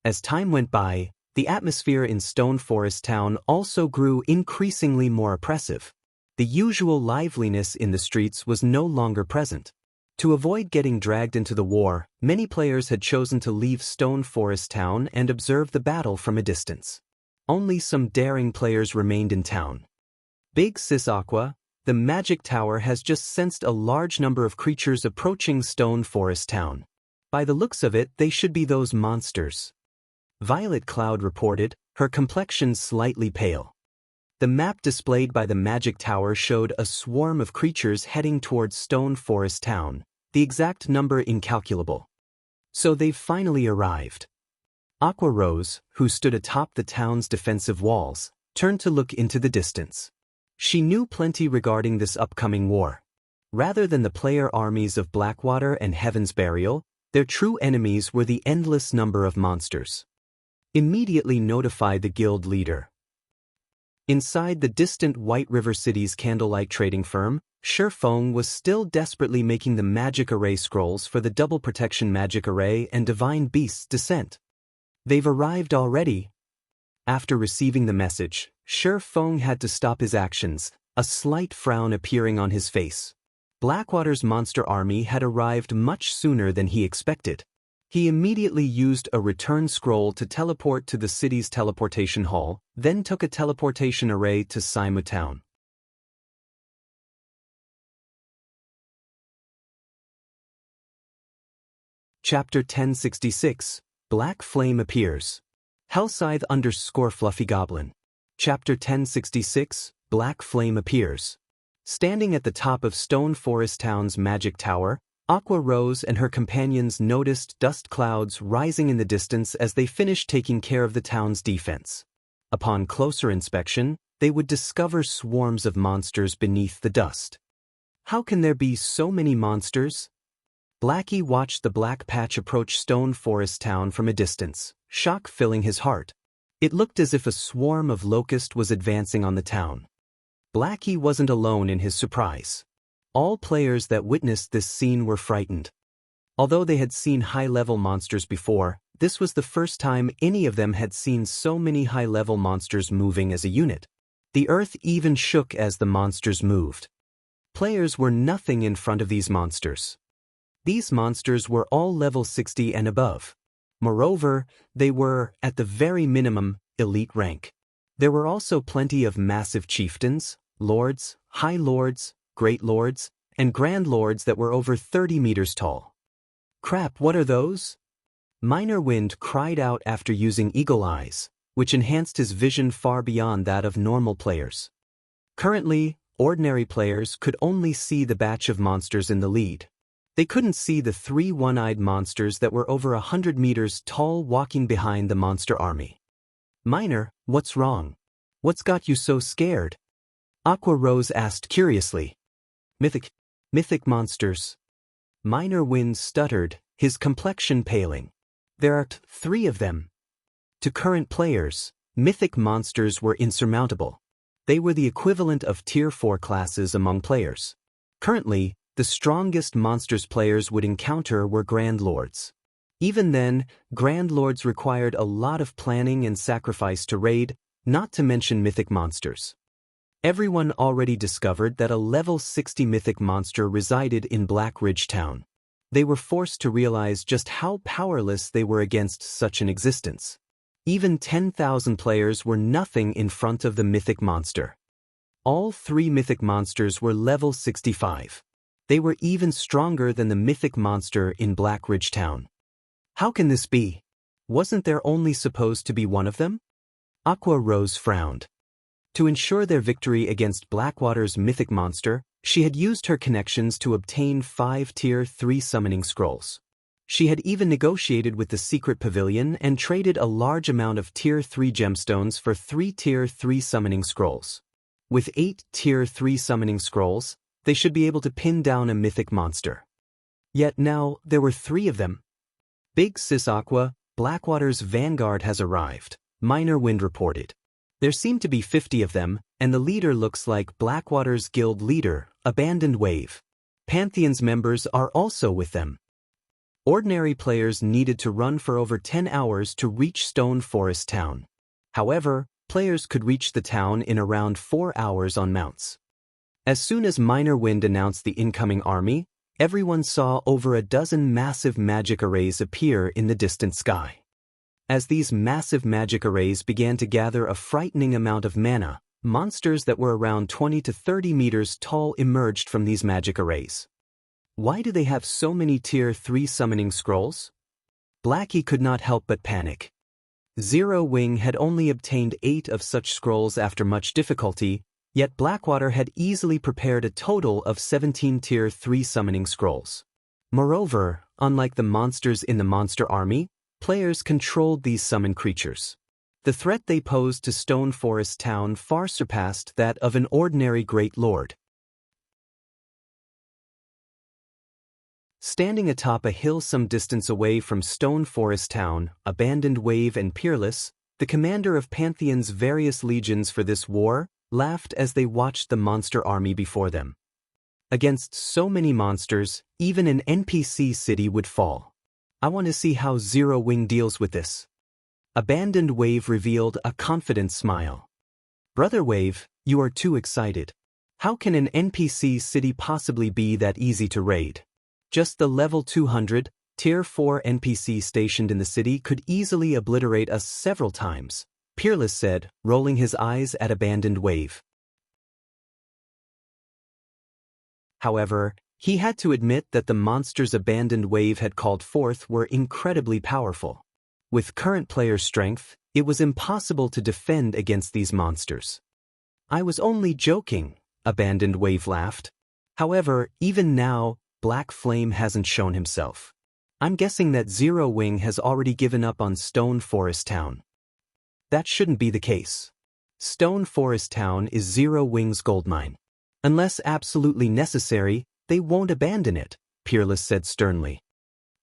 As time went by, the atmosphere in Stone Forest Town also grew increasingly more oppressive. The usual liveliness in the streets was no longer present. To avoid getting dragged into the war, many players had chosen to leave Stone Forest Town and observe the battle from a distance. Only some daring players remained in town. Big Sis Aqua, the magic tower has just sensed a large number of creatures approaching Stone Forest Town. By the looks of it, they should be those monsters. Violet Cloud reported, her complexion slightly pale. The map displayed by the magic tower showed a swarm of creatures heading towards Stone Forest Town, the exact number incalculable. So they've finally arrived. Aqua Rose, who stood atop the town's defensive walls, turned to look into the distance. She knew plenty regarding this upcoming war. Rather than the player armies of Blackwater and Heaven's Burial, their true enemies were the endless number of monsters. Immediately notify the guild leader. Inside the distant White River City's candlelight trading firm, Feng was still desperately making the magic array scrolls for the double protection magic array and divine beast's descent. They've arrived already. After receiving the message, Feng had to stop his actions, a slight frown appearing on his face. Blackwater's monster army had arrived much sooner than he expected. He immediately used a return scroll to teleport to the city's teleportation hall, then took a teleportation array to Saimu Town. Chapter 1066, Black Flame Appears. Hellscythe _ Fluffy Goblin. Chapter 1066, Black Flame Appears. Standing at the top of Stone Forest Town's magic tower, Aqua Rose and her companions noticed dust clouds rising in the distance as they finished taking care of the town's defense. Upon closer inspection, they would discover swarms of monsters beneath the dust. How can there be so many monsters? Blackie watched the black patch approach Stone Forest Town from a distance, shock filling his heart. It looked as if a swarm of locust was advancing on the town. Blackie wasn't alone in his surprise. All players that witnessed this scene were frightened. Although they had seen high-level monsters before, this was the first time any of them had seen so many high-level monsters moving as a unit. The earth even shook as the monsters moved. Players were nothing in front of these monsters. These monsters were all level 60 and above. Moreover, they were, at the very minimum, elite rank. There were also plenty of massive chieftains, lords, high lords, great lords, and grand lords that were over 30 meters tall. Crap, what are those? Minor Wind cried out after using Eagle Eyes, which enhanced his vision far beyond that of normal players. Currently, ordinary players could only see the batch of monsters in the lead. They couldn't see the 3 one-eyed monsters that were over 100 meters tall walking behind the monster army. Minor, what's wrong? What's got you so scared? Aqua Rose asked curiously. Mythic monsters. Minor Wind stuttered, his complexion paling. There are 3 of them. To current players, mythic monsters were insurmountable. They were the equivalent of Tier 4 classes among players. Currently, the strongest monsters players would encounter were Grand Lords. Even then, Grand Lords required a lot of planning and sacrifice to raid, not to mention mythic monsters. Everyone already discovered that a level 60 mythic monster resided in Black Ridge Town. They were forced to realize just how powerless they were against such an existence. Even 10,000 players were nothing in front of the mythic monster. All 3 mythic monsters were level 65. They were even stronger than the mythic monster in Black Ridge Town. How can this be? Wasn't there only supposed to be one of them? Aqua Rose frowned. To ensure their victory against Blackwater's mythic monster, she had used her connections to obtain 5 Tier 3 summoning scrolls. She had even negotiated with the secret pavilion and traded a large amount of Tier 3 gemstones for 3 Tier 3 summoning scrolls. With 8 Tier 3 summoning scrolls, they should be able to pin down a mythic monster. Yet now, there were 3 of them. Big Sis Aqua, Blackwater's vanguard has arrived, Minor Wind reported. There seem to be 50 of them, and the leader looks like Blackwater's guild leader, Abandoned Wave. Pantheon's members are also with them. Ordinary players needed to run for over 10 hours to reach Stone Forest Town. However, players could reach the town in around 4 hours on mounts. As soon as Minor Wind announced the incoming army, everyone saw over a dozen massive magic arrays appear in the distant sky. As these massive magic arrays began to gather a frightening amount of mana, monsters that were around 20 to 30 meters tall emerged from these magic arrays. Why do they have so many Tier 3 summoning scrolls? Blackie could not help but panic. Zero Wing had only obtained 8 of such scrolls after much difficulty, yet Blackwater had easily prepared a total of 17 Tier 3 summoning scrolls. Moreover, unlike the monsters in the monster army, players controlled these summon creatures. The threat they posed to Stone Forest Town far surpassed that of an ordinary Great Lord. Standing atop a hill some distance away from Stone Forest Town, Abandoned Wave and Peerless, The commander of Pantheon's various legions for this war laughed as they watched the monster army before them. Against so many monsters, even an NPC city would fall. I want to see how Zero Wing deals with this. Abandoned Wave revealed a confident smile. Brother Wave, you are too excited. How can an NPC city possibly be that easy to raid? Just the level 200, Tier 4 NPC stationed in the city could easily obliterate us several times, Peerless said, rolling his eyes at Abandoned Wave. However, he had to admit that the monsters Abandoned Wave had called forth were incredibly powerful. With current player strength, it was impossible to defend against these monsters. I was only joking, Abandoned Wave laughed. However, even now, Black Flame hasn't shown himself. I'm guessing that Zero Wing has already given up on Stone Forest Town. That shouldn't be the case. Stone Forest Town is Zero Wing's goldmine. Unless absolutely necessary, they won't abandon it, Peerless said sternly.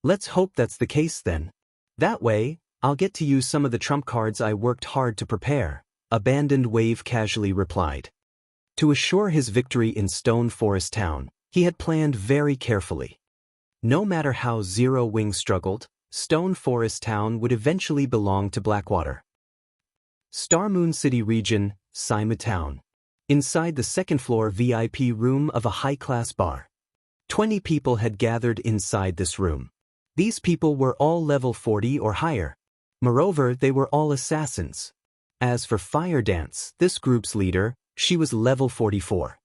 Let's hope that's the case then. That way, I'll get to use some of the trump cards I worked hard to prepare, Abandoned Wave casually replied. To assure his victory in Stone Forest Town, he had planned very carefully. No matter how Zero Wing struggled, Stone Forest Town would eventually belong to Blackwater. Star Moon City Region, Saimu Town. Inside the second-floor VIP room of a high-class bar. 20 people had gathered inside this room. These people were all level 40 or higher. Moreover, they were all assassins. As for Fire Dance, this group's leader, she was level 44.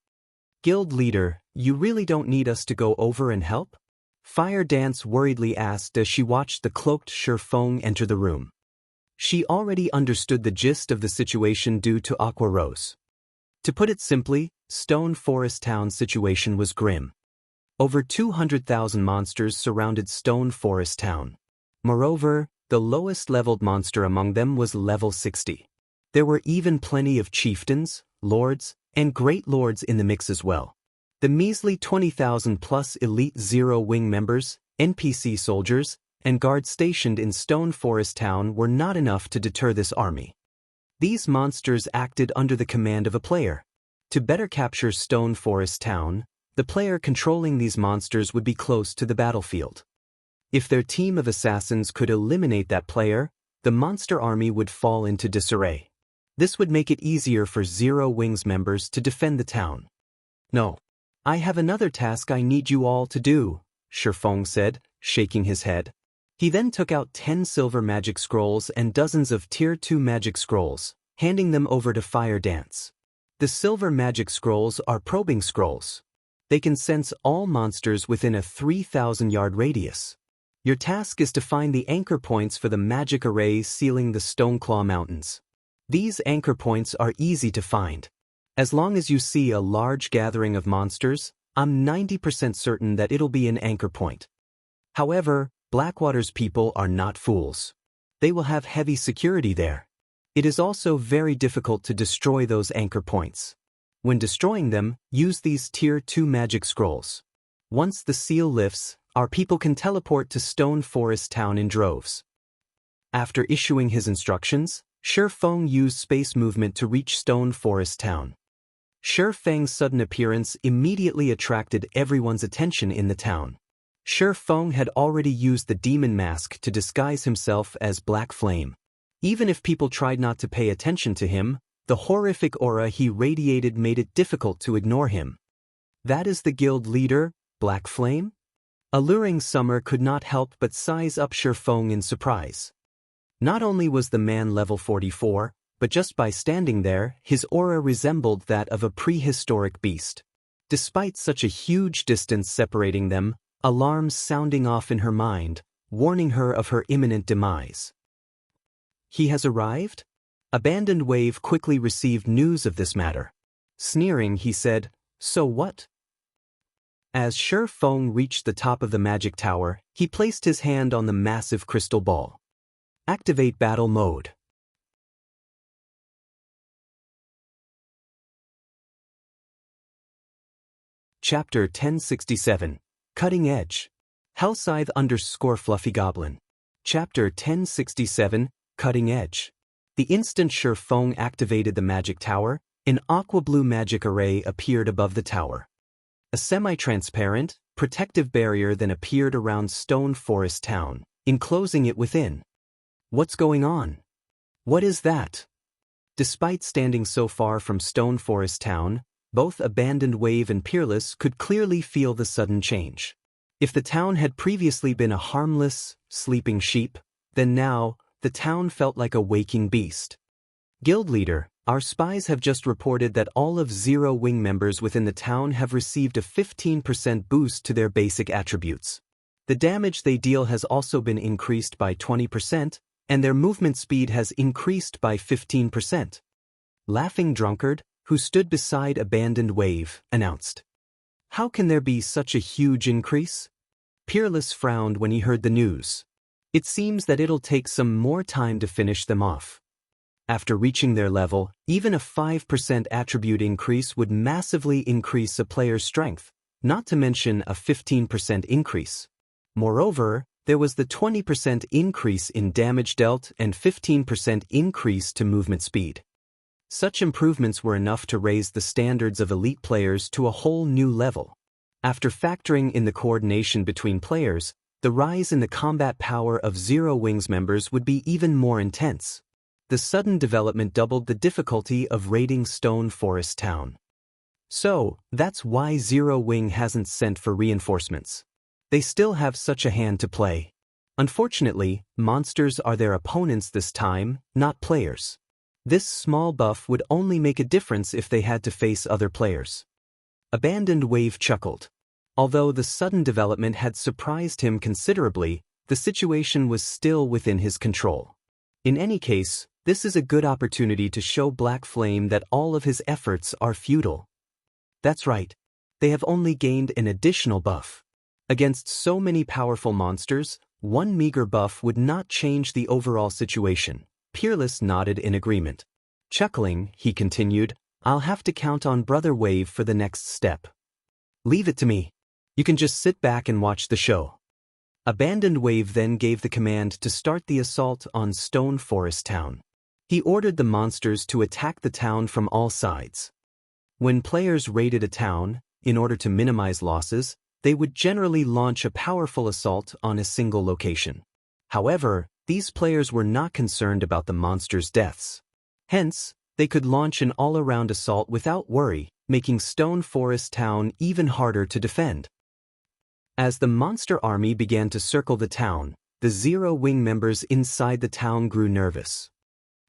Guild leader, you really don't need us to go over and help? Fire Dance worriedly asked as she watched the cloaked Shifeng enter the room. She already understood the gist of the situation due to Aqua Rose. To put it simply, Stone Forest Town's situation was grim. Over 200,000 monsters surrounded Stone Forest Town. Moreover, the lowest-leveled monster among them was level 60. There were even plenty of chieftains, lords, and great lords in the mix as well. The measly 20,000-plus elite Zero Wing members, NPC soldiers, and guards stationed in Stone Forest Town were not enough to deter this army. These monsters acted under the command of a player. To better capture Stone Forest Town, the player controlling these monsters would be close to the battlefield. If their team of assassins could eliminate that player, the monster army would fall into disarray. This would make it easier for Zero Wing's members to defend the town. No. I have another task I need you all to do, Shifeng said, shaking his head. He then took out 10 silver magic scrolls and dozens of Tier 2 magic scrolls, handing them over to Fire Dance. The silver magic scrolls are probing scrolls. They can sense all monsters within a 3,000-yard radius. Your task is to find the anchor points for the magic array sealing the Stoneclaw Mountains. These anchor points are easy to find. As long as you see a large gathering of monsters, I'm 90% certain that it'll be an anchor point. However, Blackwater's people are not fools. They will have heavy security there. It is also very difficult to destroy those anchor points. When destroying them, use these Tier 2 magic scrolls. Once the seal lifts, our people can teleport to Stone Forest Town in droves. After issuing his instructions, Shifeng used space movement to reach Stone Forest Town. Shifeng's sudden appearance immediately attracted everyone's attention in the town. Shifeng had already used the demon mask to disguise himself as Black Flame. Even if people tried not to pay attention to him, the horrific aura he radiated made it difficult to ignore him. That is the guild leader, Black Flame? Alluring Summer could not help but size up Shifeng in surprise. Not only was the man level 44, but just by standing there, his aura resembled that of a prehistoric beast. Despite such a huge distance separating them, alarms sounding off in her mind, warning her of her imminent demise. He has arrived? Abandoned Wave quickly received news of this matter. Sneering, he said, "So what?" As Shifeng reached the top of the magic tower, he placed his hand on the massive crystal ball. Activate battle mode. Chapter 1067, Cutting Edge. Hellscythe _ Fluffy Goblin. Chapter 1067, Cutting Edge. The instant Shi Feng activated the magic tower, an aqua-blue magic array appeared above the tower. A semi-transparent, protective barrier then appeared around Stone Forest Town, enclosing it within. What's going on? What is that? Despite standing so far from Stone Forest Town, both Abandoned Wave and Peerless could clearly feel the sudden change. If the town had previously been a harmless, sleeping sheep, then now, the town felt like a waking beast. Guild leader, our spies have just reported that all of Zero Wing members within the town have received a 15% boost to their basic attributes. The damage they deal has also been increased by 20%, and their movement speed has increased by 15%. Laughing Drunkard, who stood beside Abandoned Wave, announced. How can there be such a huge increase? Peerless frowned when he heard the news. It seems that it'll take some more time to finish them off. After reaching their level, even a 5% attribute increase would massively increase a player's strength, not to mention a 15% increase. Moreover, there was the 20% increase in damage dealt and 15% increase to movement speed. Such improvements were enough to raise the standards of elite players to a whole new level. After factoring in the coordination between players, the rise in the combat power of Zero Wings members would be even more intense. The sudden development doubled the difficulty of raiding Stone Forest Town. So, that's why Zero Wing hasn't sent for reinforcements. They still have such a hand to play. Unfortunately, monsters are their opponents this time, not players. This small buff would only make a difference if they had to face other players. Abandoned Wave chuckled. Although the sudden development had surprised him considerably, the situation was still within his control. In any case, this is a good opportunity to show Black Flame that all of his efforts are futile. That's right. They have only gained an additional buff. Against so many powerful monsters, one meager buff would not change the overall situation. Peerless nodded in agreement. Chuckling, he continued, I'll have to count on Brother Wave for the next step. Leave it to me. You can just sit back and watch the show. Abandoned Wave then gave the command to start the assault on Stone Forest Town. He ordered the monsters to attack the town from all sides. When players raided a town, in order to minimize losses, they would generally launch a powerful assault on a single location. However, these players were not concerned about the monsters' deaths. Hence, they could launch an all-around assault without worry, making Stone Forest Town even harder to defend. As the monster army began to circle the town, the Zero Wing members inside the town grew nervous.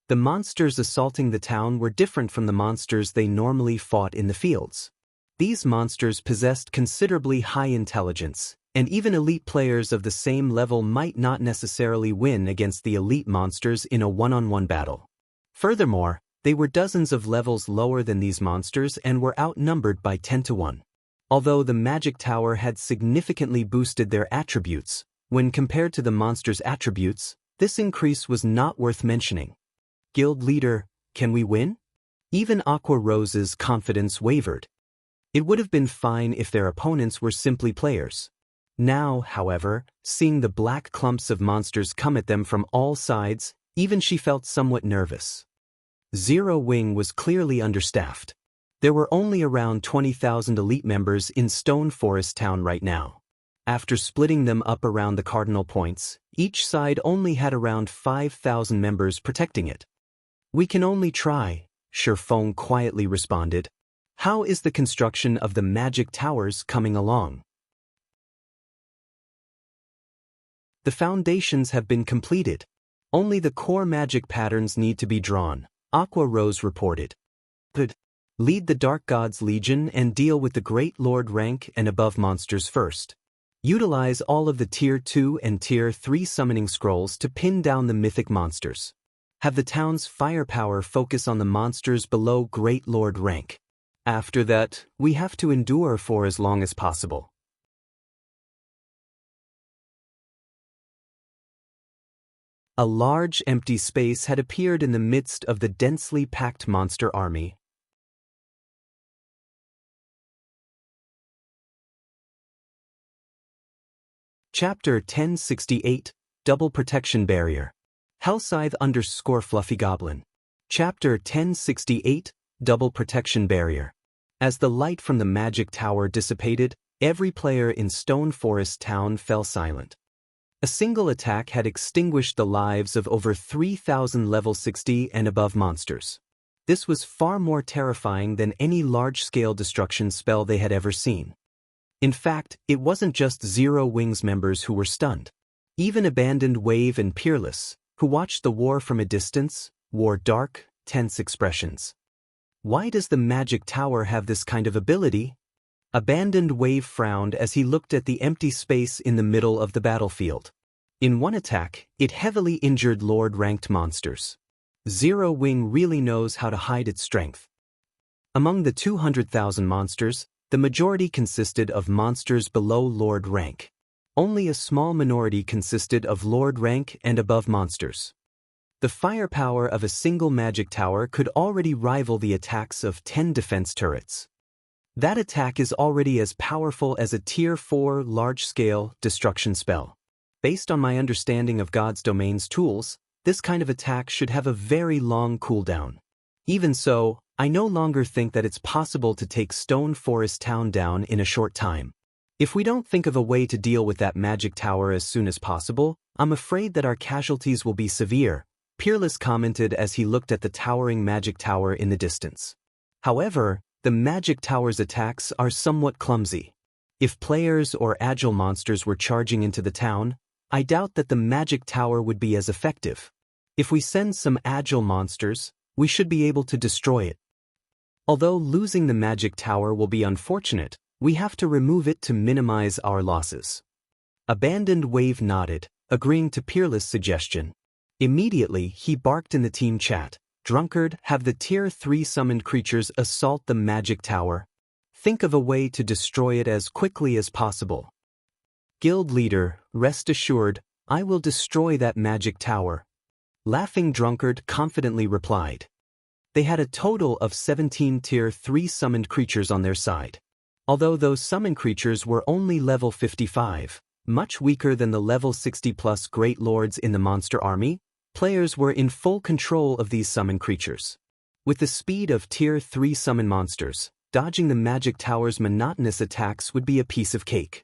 The monsters assaulting the town were different from the monsters they normally fought in the fields. These monsters possessed considerably high intelligence, and even elite players of the same level might not necessarily win against the elite monsters in a one-on-one battle. Furthermore, they were dozens of levels lower than these monsters and were outnumbered by 10 to 1. Although the magic tower had significantly boosted their attributes, when compared to the monsters' attributes, this increase was not worth mentioning. Guild leader, can we win? Even Aqua Rose's confidence wavered. It would have been fine if their opponents were simply players. Now, however, seeing the black clumps of monsters come at them from all sides, even she felt somewhat nervous. Zero Wing was clearly understaffed. There were only around 20,000 elite members in Stone Forest Town right now. After splitting them up around the cardinal points, each side only had around 5,000 members protecting it. We can only try, Shi Feng quietly responded. How is the construction of the magic towers coming along? The foundations have been completed. Only the core magic patterns need to be drawn, Aqua Rose reported. Good. Lead the Dark Gods Legion and deal with the Great Lord rank and above monsters first. Utilize all of the Tier 2 and Tier 3 summoning scrolls to pin down the mythic monsters. Have the town's firepower focus on the monsters below Great Lord rank. After that, we have to endure for as long as possible. A large empty space had appeared in the midst of the densely packed monster army. Chapter 1068, Double Protection Barrier. Hellscythe_Fluffy Goblin. Chapter 1068, Double Protection Barrier. As the light from the magic tower dissipated, every player in Stone Forest Town fell silent. A single attack had extinguished the lives of over 3,000 level 60 and above monsters. This was far more terrifying than any large-scale destruction spell they had ever seen. In fact, it wasn't just Zero Wings members who were stunned. Even Abandoned Wave and Peerless, who watched the war from a distance, wore dark, tense expressions. Why does the magic tower have this kind of ability? Abandoned Wave frowned as he looked at the empty space in the middle of the battlefield. In one attack, it heavily injured Lord-ranked monsters. Zero Wing really knows how to hide its strength. Among the 200,000 monsters, the majority consisted of monsters below Lord rank. Only a small minority consisted of Lord rank and above monsters. The firepower of a single magic tower could already rival the attacks of 10 defense turrets. That attack is already as powerful as a Tier 4 large-scale destruction spell. Based on my understanding of God's Domain's tools, this kind of attack should have a very long cooldown. Even so, I no longer think that it's possible to take Stone Forest Town down in a short time. If we don't think of a way to deal with that magic tower as soon as possible, I'm afraid that our casualties will be severe, Peerless commented as he looked at the towering magic tower in the distance. However, the magic tower's attacks are somewhat clumsy. If players or agile monsters were charging into the town, I doubt that the magic tower would be as effective. If we send some agile monsters, we should be able to destroy it. Although losing the magic tower will be unfortunate, we have to remove it to minimize our losses. Abandoned Wave nodded, agreeing to Peerless' suggestion. Immediately, he barked in the team chat, "Drunkard, have the Tier 3 summoned creatures assault the magic tower. Think of a way to destroy it as quickly as possible." Guild leader, rest assured, I will destroy that magic tower. Laughing Drunkard confidently replied. They had a total of 17 Tier 3 summoned creatures on their side. Although those summoned creatures were only level 55, much weaker than the level 60+ Great Lords in the monster army, players were in full control of these summoned creatures. With the speed of Tier 3 summon monsters, dodging the magic tower's monotonous attacks would be a piece of cake.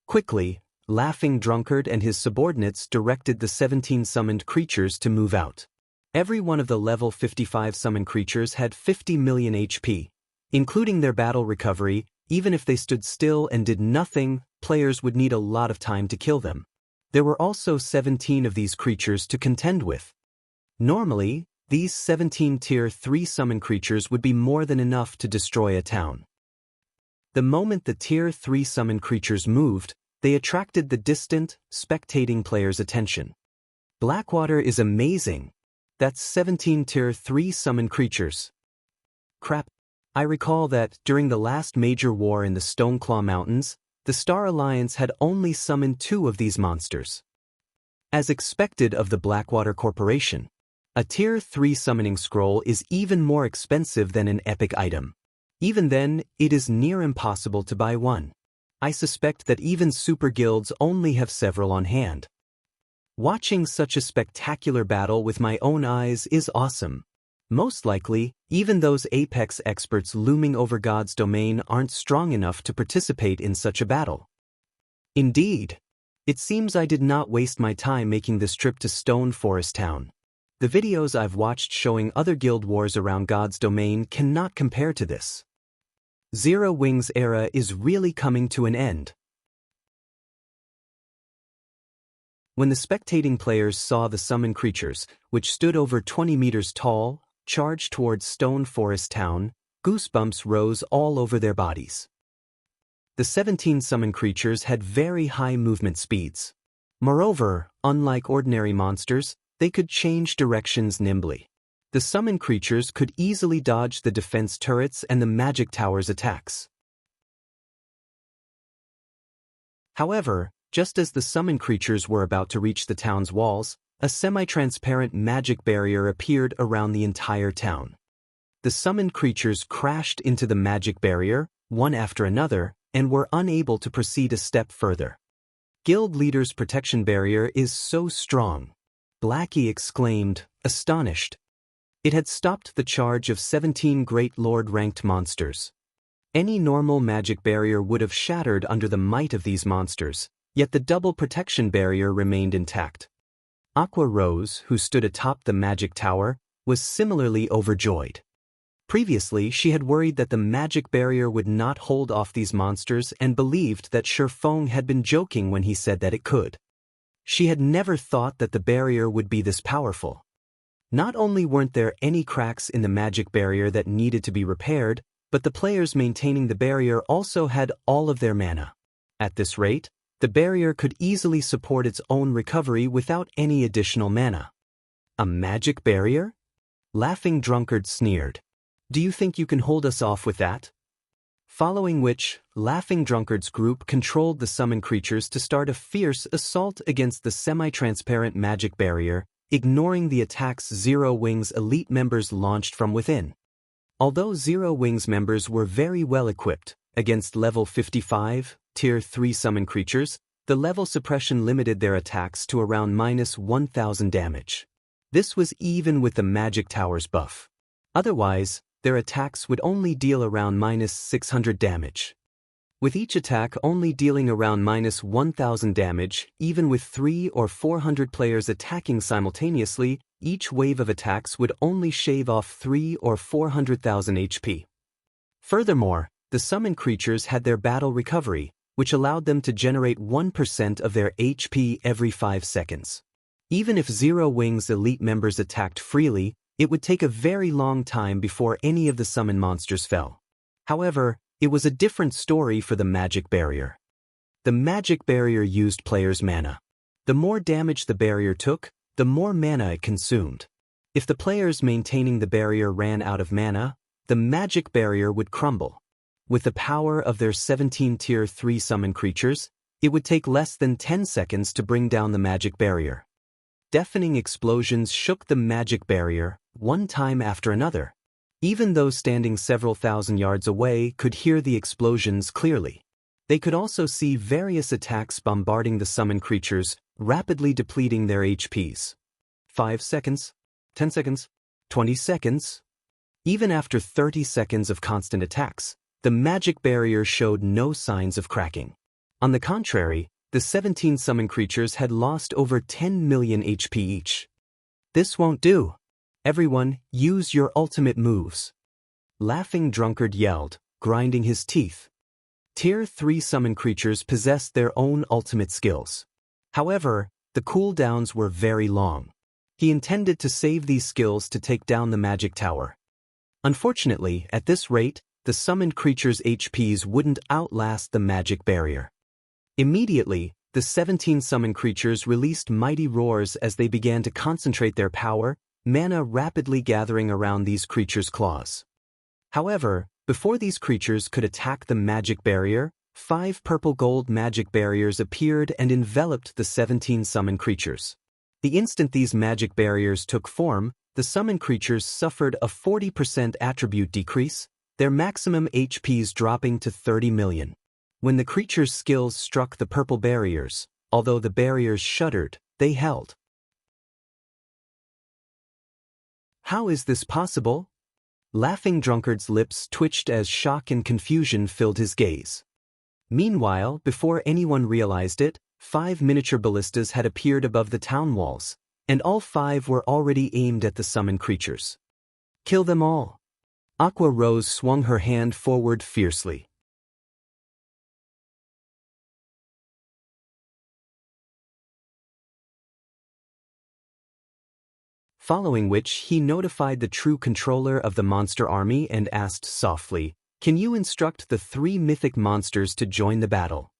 Quickly, Laughing Drunkard and his subordinates directed the 17 summoned creatures to move out. Every one of the level 55 summoned creatures had 50 million HP. Including their battle recovery, even if they stood still and did nothing, players would need a lot of time to kill them. There were also 17 of these creatures to contend with. Normally, these 17 Tier 3 summon creatures would be more than enough to destroy a town. The moment the Tier 3 summon creatures moved, they attracted the distant, spectating players' attention. Blackwater is amazing. That's 17 Tier 3 summon creatures. Crap. I recall that, during the last major war in the Stoneclaw Mountains, the Star Alliance had only summoned 2 of these monsters. As expected of the Blackwater Corporation, a Tier 3 summoning scroll is even more expensive than an epic item. Even then, it is near impossible to buy one. I suspect that even super guilds only have several on hand. Watching such a spectacular battle with my own eyes is awesome. Most likely, even those Apex experts looming over God's domain aren't strong enough to participate in such a battle. Indeed. It seems I did not waste my time making this trip to Stone Forest Town. The videos I've watched showing other guild wars around God's domain cannot compare to this. Zero Wings era is really coming to an end. When the spectating players saw the summoned creatures, which stood over 20 meters tall, charge towards Stone Forest Town, goosebumps rose all over their bodies. The 17 summoned creatures had very high movement speeds. Moreover, unlike ordinary monsters, they could change directions nimbly. The summoned creatures could easily dodge the defense turrets and the magic tower's attacks. However, just as the summoned creatures were about to reach the town's walls, a semi-transparent magic barrier appeared around the entire town. The summoned creatures crashed into the magic barrier, one after another, and were unable to proceed a step further. Guild Leader's protection barrier is so strong. Blackie exclaimed, astonished. It had stopped the charge of 17 Great Lord-ranked monsters. Any normal magic barrier would have shattered under the might of these monsters, yet the double protection barrier remained intact. Aqua Rose, who stood atop the magic tower, was similarly overjoyed. Previously, she had worried that the magic barrier would not hold off these monsters and believed that Shi Feng had been joking when he said that it could. She had never thought that the barrier would be this powerful. Not only weren't there any cracks in the magic barrier that needed to be repaired, but the players maintaining the barrier also had all of their mana. At this rate, the barrier could easily support its own recovery without any additional mana. A magic barrier? Laughing Drunkard sneered. Do you think you can hold us off with that? Following which, Laughing Drunkard's group controlled the summon creatures to start a fierce assault against the semi-transparent magic barrier, ignoring the attacks Zero Wings elite members launched from within. Although Zero Wings members were very well equipped, against level 55, Tier 3 summon creatures, the level suppression limited their attacks to around -1000 damage. This was even with the Magic Tower's buff. Otherwise, their attacks would only deal around -600 damage. With each attack only dealing around -1000 damage, even with 300 or 400 players attacking simultaneously, each wave of attacks would only shave off 300,000 or 400,000 HP. Furthermore, the summon creatures had their battle recovery, which allowed them to generate 1% of their HP every 5 seconds. Even if Zero Wings elite members attacked freely, it would take a very long time before any of the summon monsters fell. However, it was a different story for the magic barrier. The magic barrier used players' mana. The more damage the barrier took, the more mana it consumed. If the players maintaining the barrier ran out of mana, the magic barrier would crumble. With the power of their 17 Tier 3 summon creatures, it would take less than 10 seconds to bring down the magic barrier. Deafening explosions shook the magic barrier, one time after another. Even those standing several thousand yards away could hear the explosions clearly. They could also see various attacks bombarding the summon creatures, rapidly depleting their HPs. 5 seconds, 10 seconds, 20 seconds. Even after 30 seconds of constant attacks, the magic barrier showed no signs of cracking. On the contrary, the 17 summon creatures had lost over 10 million HP each. This won't do. Everyone, use your ultimate moves. Laughing Drunkard yelled, grinding his teeth. Tier 3 summon creatures possessed their own ultimate skills. However, the cooldowns were very long. He intended to save these skills to take down the magic tower. Unfortunately, at this rate, the summoned creatures' HPs wouldn't outlast the magic barrier. Immediately, the 17 summon creatures released mighty roars as they began to concentrate their power, mana rapidly gathering around these creatures' claws. However, before these creatures could attack the magic barrier, 5 purple-gold magic barriers appeared and enveloped the 17 summon creatures. The instant these magic barriers took form, the summon creatures suffered a 40% attribute decrease, their maximum HPs dropping to 30 million. When the creatures' skills struck the purple barriers, although the barriers shuddered, they held. How is this possible? Laughing Drunkard's lips twitched as shock and confusion filled his gaze. Meanwhile, before anyone realized it, 5 miniature ballistas had appeared above the town walls, and all 5 were already aimed at the summoned creatures. Kill them all. Aqua Rose swung her hand forward fiercely. Following which he notified the true controller of the monster army and asked softly, "Can you instruct the 3 mythic monsters to join the battle?"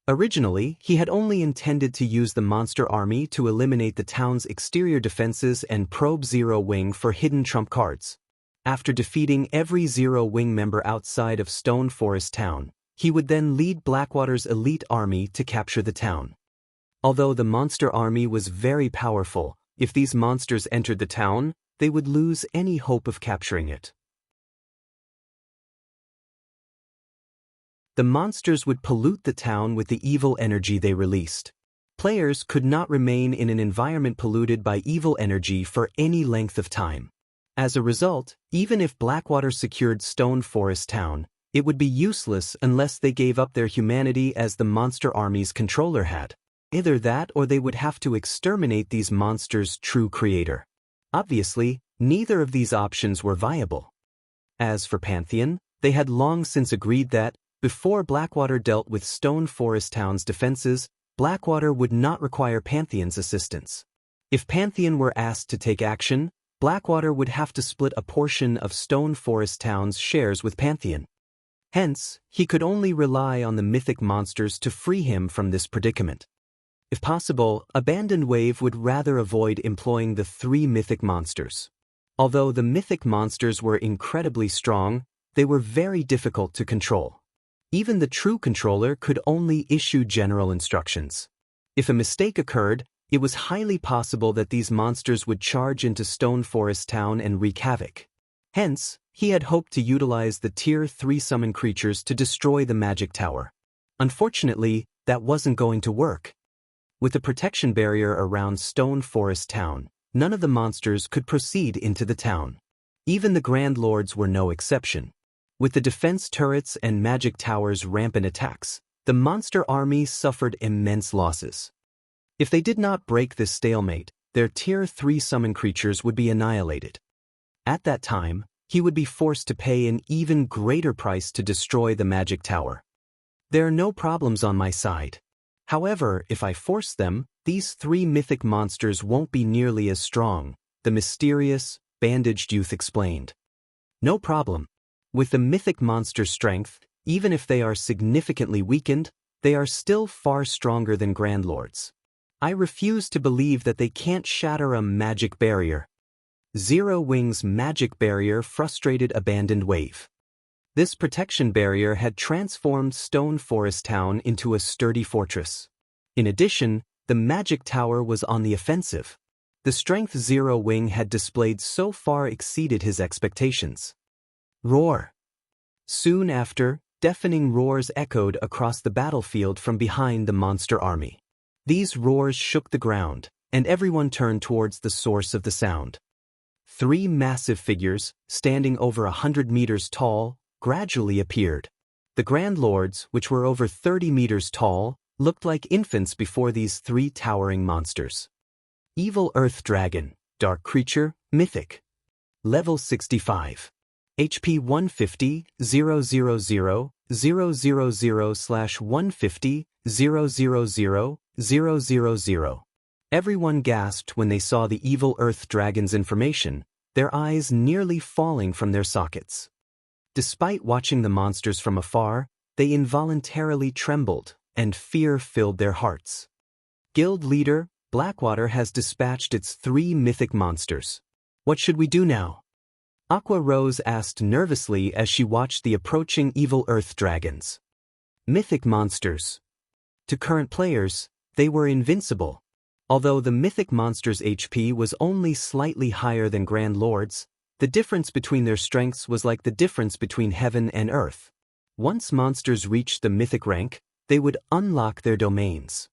Originally, he had only intended to use the monster army to eliminate the town's exterior defenses and probe Zero Wing for hidden trump cards. After defeating every Zero Wing member outside of Stone Forest Town, he would then lead Blackwater's elite army to capture the town. Although the monster army was very powerful, if these monsters entered the town, they would lose any hope of capturing it. The monsters would pollute the town with the evil energy they released. Players could not remain in an environment polluted by evil energy for any length of time. As a result, even if Blackwater secured Stone Forest Town, it would be useless unless they gave up their humanity as the monster army's controller had. Either that or they would have to exterminate these monsters' true creator. Obviously, neither of these options were viable. As for Pantheon, they had long since agreed that, before Blackwater dealt with Stone Forest Town's defenses, Blackwater would not require Pantheon's assistance. If Pantheon were asked to take action, Blackwater would have to split a portion of Stone Forest Town's shares with Pantheon. Hence, he could only rely on the mythic monsters to free him from this predicament. If possible, Abandoned Wave would rather avoid employing the 3 mythic monsters. Although the mythic monsters were incredibly strong, they were very difficult to control. Even the true controller could only issue general instructions. If a mistake occurred, it was highly possible that these monsters would charge into Stone Forest Town and wreak havoc. Hence, he had hoped to utilize the Tier 3 summon creatures to destroy the magic tower. Unfortunately, that wasn't going to work. With the protection barrier around Stone Forest Town, none of the monsters could proceed into the town. Even the Grand Lords were no exception. With the defense turrets and magic towers' rampant attacks, the monster army suffered immense losses. If they did not break this stalemate, their Tier 3 summon creatures would be annihilated. At that time, he would be forced to pay an even greater price to destroy the magic tower. There are no problems on my side. However, if I force them, these 3 mythic monsters won't be nearly as strong, the mysterious, bandaged youth explained. No problem. With the mythic monster strength, even if they are significantly weakened, they are still far stronger than Grand Lords. I refuse to believe that they can't shatter a magic barrier. Zero Wing's magic barrier frustrated Abandoned Wave. This protection barrier had transformed Stone Forest Town into a sturdy fortress. In addition, the magic tower was on the offensive. The strength Zero Wing had displayed so far exceeded his expectations. Roar! Soon after, deafening roars echoed across the battlefield from behind the monster army. These roars shook the ground, and everyone turned towards the source of the sound. 3 massive figures, standing over 100 meters tall, gradually appeared. The Grand Lords, which were over 30 meters tall, looked like infants before these 3 towering monsters. Evil Earth Dragon, Dark Creature, Mythic. Level 65. HP 150, 000, 000/150, 000, 000. Everyone gasped when they saw the Evil Earth Dragon's information, their eyes nearly falling from their sockets. Despite watching the monsters from afar, they involuntarily trembled, and fear filled their hearts. Guild Leader, Blackwater has dispatched its 3 mythic monsters. What should we do now? Aqua Rose asked nervously as she watched the approaching Evil Earth Dragons. Mythic monsters. To current players, they were invincible. Although the mythic monsters' HP was only slightly higher than Grand Lords, the difference between their strengths was like the difference between heaven and earth. Once monsters reached the mythic rank, they would unlock their domains.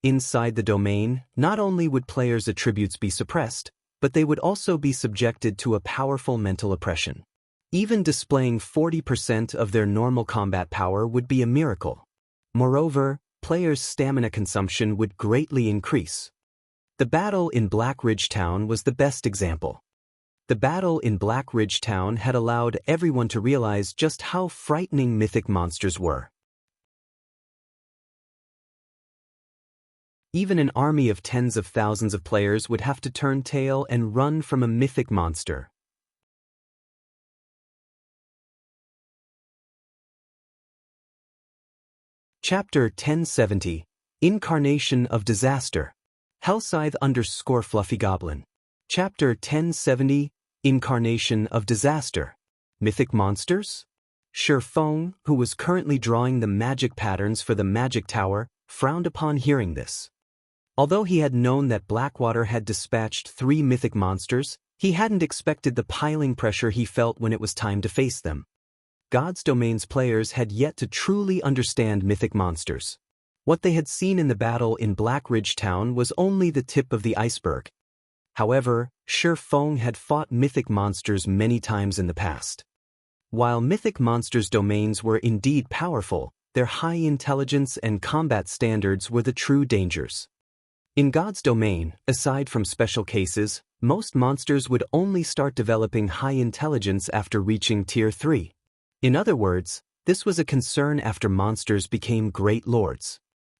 Inside the domain, not only would players' attributes be suppressed, but they would also be subjected to a powerful mental oppression. Even displaying 40% of their normal combat power would be a miracle. Moreover, players' stamina consumption would greatly increase. The battle in Black Ridge Town was the best example. The battle in Black Ridge Town had allowed everyone to realize just how frightening mythic monsters were. Even an army of tens of thousands of players would have to turn tail and run from a mythic monster. Chapter 1070, Incarnation of Disaster. Hellscythe_Fluffy Goblin. Chapter 1070, Incarnation of Disaster. Mythic Monsters? Shi Feng, who was currently drawing the magic patterns for the magic tower, frowned upon hearing this. Although he had known that Blackwater had dispatched 3 mythic monsters, he hadn't expected the piling pressure he felt when it was time to face them. God's Domain's players had yet to truly understand mythic monsters. What they had seen in the battle in Black Ridge Town was only the tip of the iceberg. However, Shi Feng had fought mythic monsters many times in the past. While mythic monsters' domains were indeed powerful, their high intelligence and combat standards were the true dangers. In God's domain, aside from special cases, most monsters would only start developing high intelligence after reaching Tier 3. In other words, this was a concern after monsters became great lords.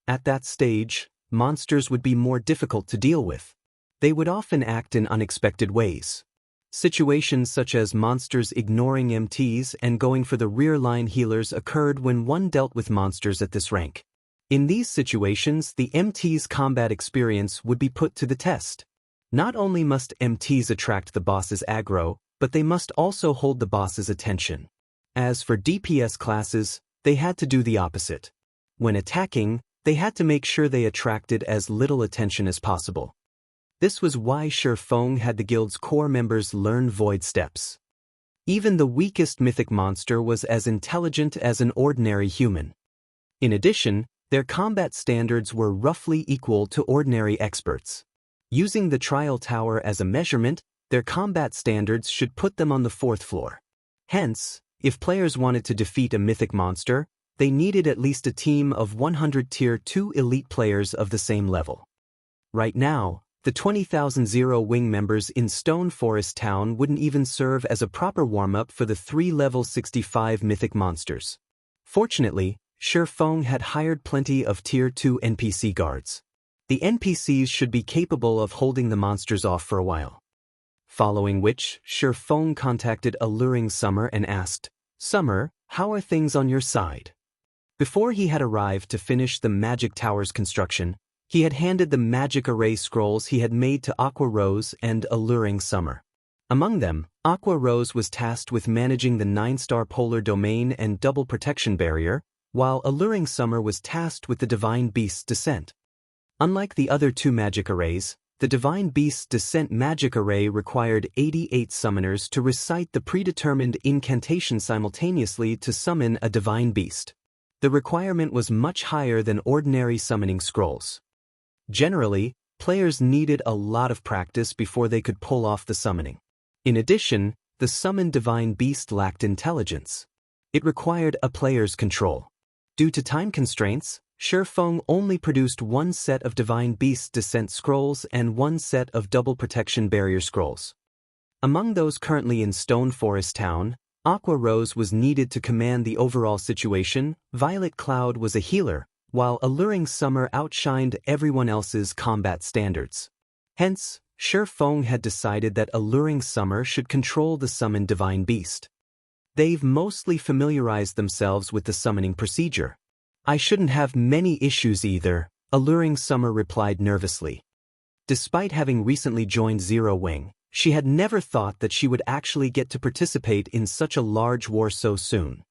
At that stage, monsters would be more difficult to deal with. They would often act in unexpected ways. Situations such as monsters ignoring MTs and going for the rear-line healers occurred when one dealt with monsters at this rank. In these situations, the MT's combat experience would be put to the test. Not only must MTs attract the boss's aggro, but they must also hold the boss's attention. As for DPS classes, they had to do the opposite. When attacking, they had to make sure they attracted as little attention as possible. This was why Shi Feng had the guild's core members learn void steps. Even the weakest mythic monster was as intelligent as an ordinary human. In addition, their combat standards were roughly equal to ordinary experts. Using the trial tower as a measurement, their combat standards should put them on the 4th floor. Hence, if players wanted to defeat a mythic monster, they needed at least a team of 100 Tier 2 elite players of the same level. Right now, the 20,000 Zero-Wing members in Stone Forest Town wouldn't even serve as a proper warm-up for the 3 level 65 mythic monsters. Fortunately, Shi Feng had hired plenty of Tier 2 NPC guards. The NPCs should be capable of holding the monsters off for a while. Following which, Shi Feng contacted Alluring Summer and asked, "Summer, how are things on your side?" Before he had arrived to finish the Magic Tower's construction, he had handed the magic array scrolls he had made to Aqua Rose and Alluring Summer. Among them, Aqua Rose was tasked with managing the 9-star polar domain and double protection barrier, while Alluring Summer was tasked with the Divine Beast's Descent. Unlike the other 2 magic arrays, the Divine Beast's Descent magic array required 88 summoners to recite the predetermined incantation simultaneously to summon a Divine Beast. The requirement was much higher than ordinary summoning scrolls. Generally, players needed a lot of practice before they could pull off the summoning. In addition, the summoned Divine Beast lacked intelligence. It required a player's control. Due to time constraints, Shi Feng only produced 1 set of Divine Beast Descent scrolls and 1 set of Double Protection Barrier scrolls. Among those currently in Stone Forest Town, Aqua Rose was needed to command the overall situation, Violet Cloud was a healer, while Alluring Summer outshined everyone else's combat standards. Hence, Shi Feng had decided that Alluring Summer should control the summoned Divine Beast. They've mostly familiarized themselves with the summoning procedure. "I shouldn't have many issues either," Alluring Summer replied nervously. Despite having recently joined Zero-Wing, she had never thought that she would actually get to participate in such a large war so soon.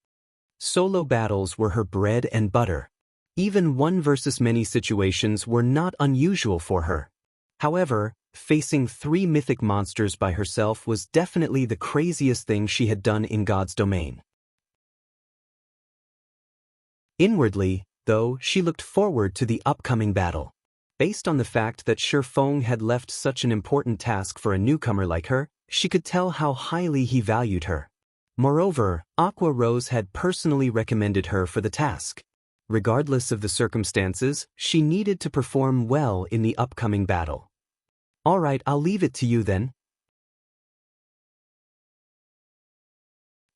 Solo battles were her bread and butter. Even 1 versus many situations were not unusual for her. However, facing 3 mythic monsters by herself was definitely the craziest thing she had done in God's domain. Inwardly, though, she looked forward to the upcoming battle. Based on the fact that Shi Feng had left such an important task for a newcomer like her, she could tell how highly he valued her. Moreover, Aqua Rose had personally recommended her for the task. Regardless of the circumstances, she needed to perform well in the upcoming battle. "All right, I'll leave it to you then.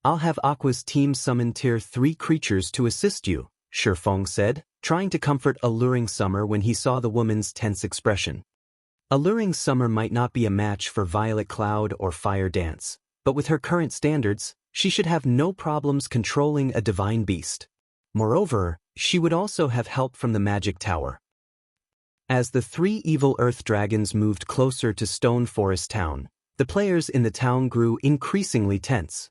I'll have Aqua's team summon Tier 3 creatures to assist you," Shi Feng said, trying to comfort Alluring Summer when he saw the woman's tense expression. Alluring Summer might not be a match for Violet Cloud or Fire Dance, but with her current standards, she should have no problems controlling a Divine Beast. Moreover, she would also have help from the Magic Tower. As the 3 evil earth dragons moved closer to Stone Forest Town, the players in the town grew increasingly tense.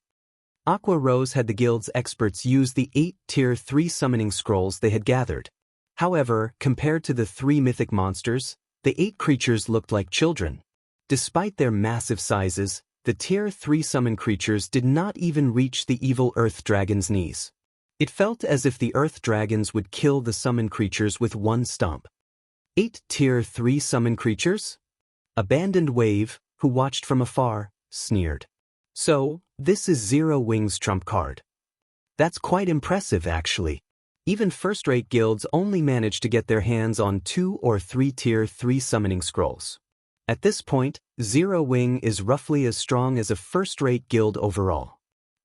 Aqua Rose had the guild's experts use the 8 Tier 3 summoning scrolls they had gathered. However, compared to the 3 mythic monsters, the 8 creatures looked like children. Despite their massive sizes, the Tier 3 summon creatures did not even reach the evil earth dragon's knees. It felt as if the earth dragons would kill the summoned creatures with one stomp. 8 Tier 3 summoned creatures? Abandoned Wave, who watched from afar, sneered. So, this is Zero Wing's trump card. That's quite impressive, actually. Even first-rate guilds only manage to get their hands on 2 or 3 Tier 3 summoning scrolls. At this point, Zero Wing is roughly as strong as a first-rate guild overall.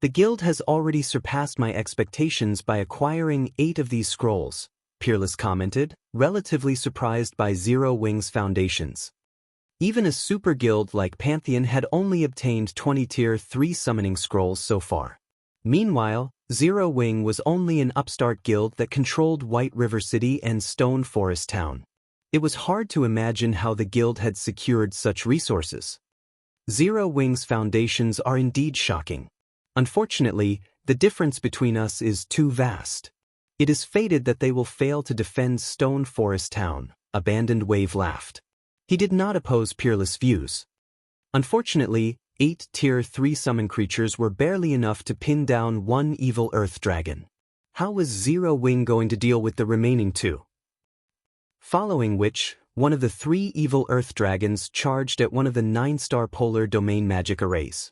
The guild has already surpassed my expectations by acquiring 8 of these scrolls, Peerless commented, relatively surprised by Zero Wing's foundations. Even a super guild like Pantheon had only obtained 20 Tier 3 summoning scrolls so far. Meanwhile, Zero Wing was only an upstart guild that controlled White River City and Stone Forest Town. It was hard to imagine how the guild had secured such resources. Zero Wing's foundations are indeed shocking. Unfortunately, the difference between us is too vast. It is fated that they will fail to defend Stone Forest Town, Abandoned Wave laughed. He did not oppose Peerless' views. Unfortunately, 8 Tier 3 summon creatures were barely enough to pin down one evil earth dragon. How was Zero Wing going to deal with the remaining 2? Following which, one of the 3 evil earth dragons charged at one of the 9-star polar domain magic arrays.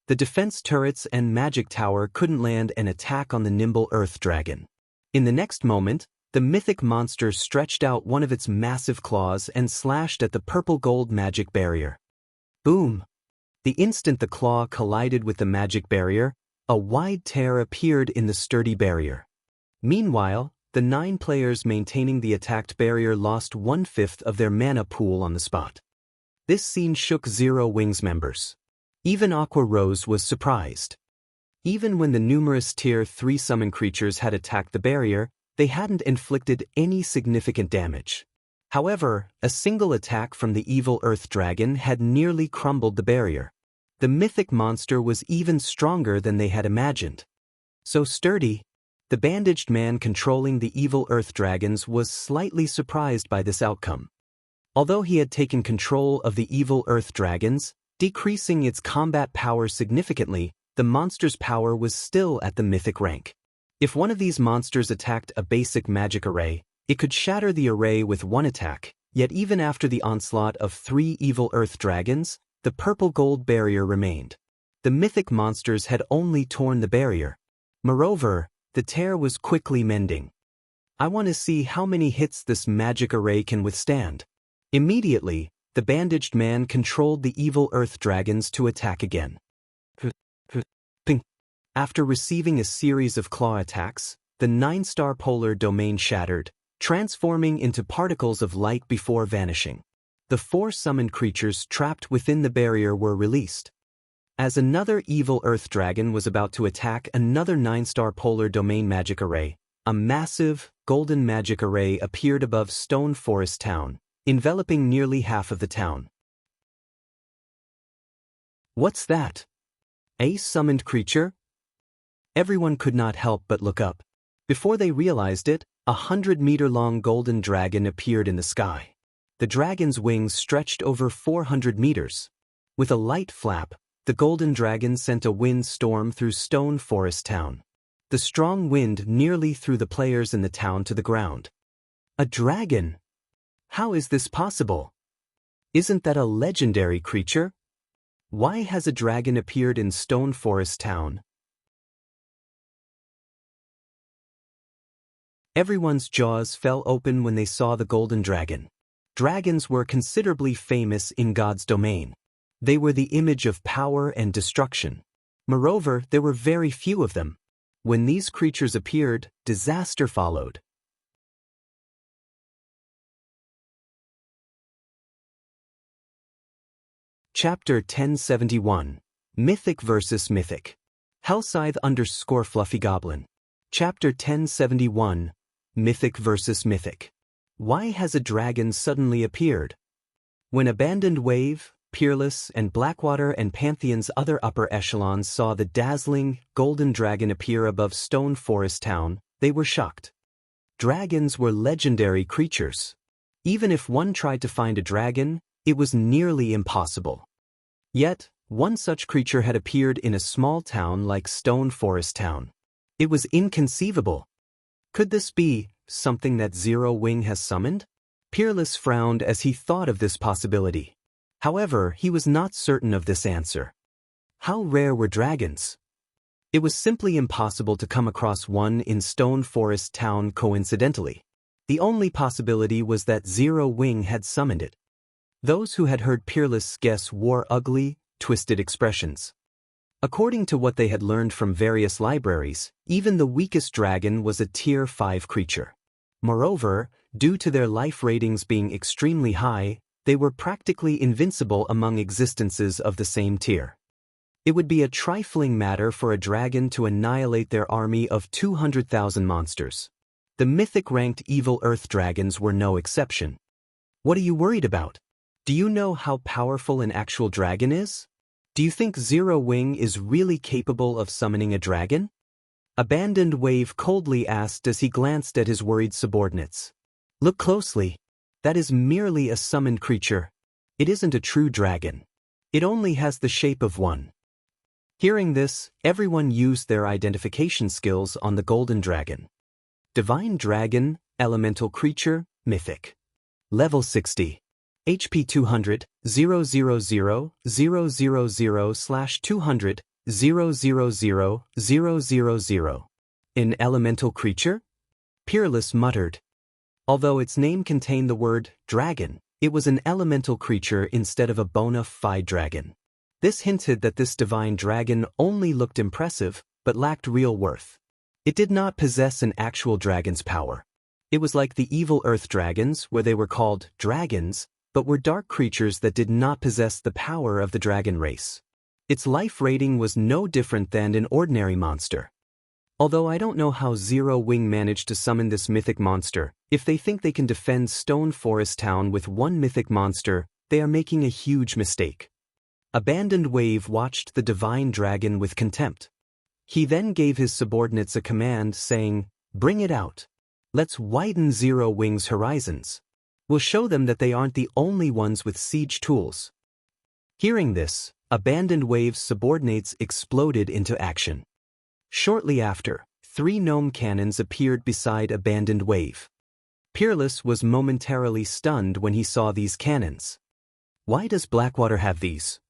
The defense turrets and magic tower couldn't land an attack on the nimble earth dragon. In the next moment, the mythic monster stretched out one of its massive claws and slashed at the purple-gold magic barrier. Boom! The instant the claw collided with the magic barrier, a wide tear appeared in the sturdy barrier. Meanwhile, the 9 players maintaining the attacked barrier lost 1/5 of their mana pool on the spot. This scene shook Zero Wing's members. Even Aqua Rose was surprised. Even when the numerous Tier 3 summon creatures had attacked the barrier, they hadn't inflicted any significant damage. However, a single attack from the evil earth dragon had nearly crumbled the barrier. The mythic monster was even stronger than they had imagined. So sturdy, the bandaged man controlling the evil earth dragons was slightly surprised by this outcome. Although he had taken control of the evil earth dragons, decreasing its combat power significantly, the monster's power was still at the mythic rank. If one of these monsters attacked a basic magic array, it could shatter the array with one attack, yet even after the onslaught of 3 evil earth dragons, the purple-gold barrier remained. The mythic monsters had only torn the barrier. Moreover, the tear was quickly mending. I want to see how many hits this magic array can withstand. Immediately, the bandaged man controlled the evil earth dragons to attack again. After receiving a series of claw attacks, the 9-star polar domain shattered, transforming into particles of light before vanishing. The 4 summoned creatures trapped within the barrier were released. As another evil earth dragon was about to attack another 9-star polar domain magic array, a massive, golden magic array appeared above Stone Forest Town, enveloping nearly half of the town. What's that? A summoned creature? Everyone could not help but look up. Before they realized it, a 100-meter-long golden dragon appeared in the sky. The dragon's wings stretched over 400 meters. With a light flap, the golden dragon sent a wind storm through Stone Forest Town. The strong wind nearly threw the players in the town to the ground. A dragon? How is this possible? Isn't that a legendary creature? Why has a dragon appeared in Stone Forest Town? Everyone's jaws fell open when they saw the golden dragon. Dragons were considerably famous in God's domain. They were the image of power and destruction. Moreover, there were very few of them. When these creatures appeared, disaster followed. Chapter 1071. Mythic vs. Mythic. Hellscythe _ Fluffy Chapter 1071. Mythic vs. Mythic. Why has a dragon suddenly appeared? When Abandoned Wave, Peerless, and Blackwater and Pantheon's other upper echelons saw the dazzling, golden dragon appear above Stone Forest Town, they were shocked. Dragons were legendary creatures. Even if one tried to find a dragon, it was nearly impossible. Yet, one such creature had appeared in a small town like Stone Forest Town. It was inconceivable. Could this be something that Zero Wing has summoned? Peerless frowned as he thought of this possibility. However, he was not certain of this answer. How rare were dragons? It was simply impossible to come across one in Stone Forest Town coincidentally. The only possibility was that Zero Wing had summoned it. Those who had heard Peerless guess wore ugly, twisted expressions. According to what they had learned from various libraries, even the weakest dragon was a Tier 5 creature. Moreover, due to their life ratings being extremely high, they were practically invincible among existences of the same tier. It would be a trifling matter for a dragon to annihilate their army of 200,000 monsters. The mythic-ranked evil earth dragons were no exception. What are you worried about? Do you know how powerful an actual dragon is? Do you think Zero Wing is really capable of summoning a dragon? Abandoned Wave coldly asked as he glanced at his worried subordinates. Look closely. That is merely a summoned creature. It isn't a true dragon. It only has the shape of one. Hearing this, everyone used their identification skills on the golden dragon. Divine Dragon, Elemental Creature, Mythic. Level 60. HP 200, 000, 000/200, 000, An elemental creature? Peerless muttered. Although its name contained the word dragon, it was an elemental creature instead of a bona fide dragon. This hinted that this divine dragon only looked impressive, but lacked real worth. It did not possess an actual dragon's power. It was like the evil earth dragons, where they were called dragons, but were dark creatures that did not possess the power of the dragon race. Its life rating was no different than an ordinary monster. Although I don't know how Zero Wing managed to summon this mythic monster, if they think they can defend Stone Forest Town with one mythic monster, they are making a huge mistake. Abandoned Wave watched the divine dragon with contempt. He then gave his subordinates a command saying, "Bring it out. Let's widen Zero Wing's horizons. We'll show them that they aren't the only ones with siege tools." Hearing this, Abandoned Wave's subordinates exploded into action. Shortly after, 3 gnome cannons appeared beside Abandoned Wave. Peerless was momentarily stunned when he saw these cannons. Why does Blackwater have these?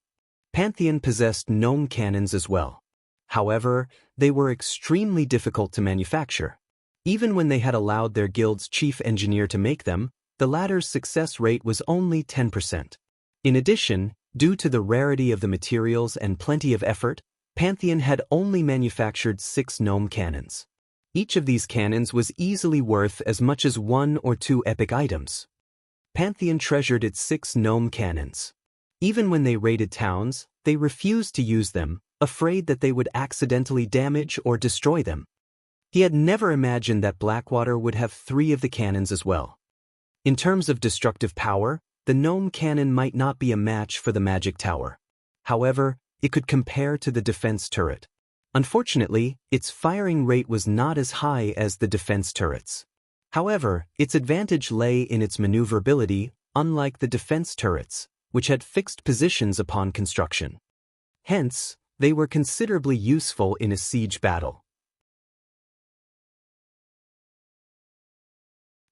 Pantheon possessed gnome cannons as well. However, they were extremely difficult to manufacture. Even when they had allowed their guild's chief engineer to make them, the latter's success rate was only 10%. In addition, due to the rarity of the materials and plenty of effort, Pantheon had only manufactured 6 gnome cannons. Each of these cannons was easily worth as much as 1 or 2 epic items. Pantheon treasured its 6 gnome cannons. Even when they raided towns, they refused to use them, afraid that they would accidentally damage or destroy them. He had never imagined that Blackwater would have 3 of the cannons as well. In terms of destructive power, the gnome cannon might not be a match for the magic tower. However, it could compare to the defense turret. Unfortunately, its firing rate was not as high as the defense turrets. However, its advantage lay in its maneuverability, unlike the defense turrets, which had fixed positions upon construction. Hence, they were considerably useful in a siege battle.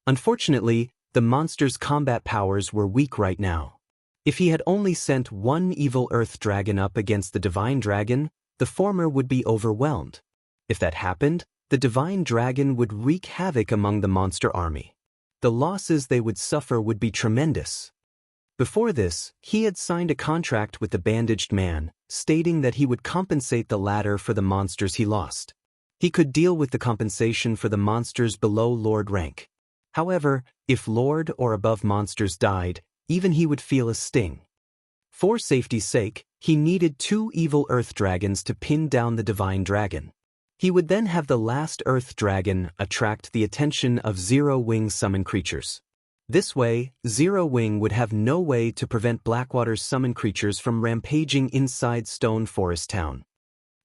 Unfortunately, the monster's combat powers were weak right now. If he had only sent one evil earth dragon up against the divine dragon, the former would be overwhelmed. If that happened, the divine dragon would wreak havoc among the monster army. The losses they would suffer would be tremendous. Before this, he had signed a contract with the bandaged man, stating that he would compensate the latter for the monsters he lost. He could deal with the compensation for the monsters below Lord rank. However, if Lord or above monsters died, even he would feel a sting. For safety's sake, he needed 2 evil earth dragons to pin down the divine dragon. He would then have the last earth dragon attract the attention of Zero Wing summon creatures. This way, Zero Wing would have no way to prevent Blackwater's summon creatures from rampaging inside Stone Forest Town.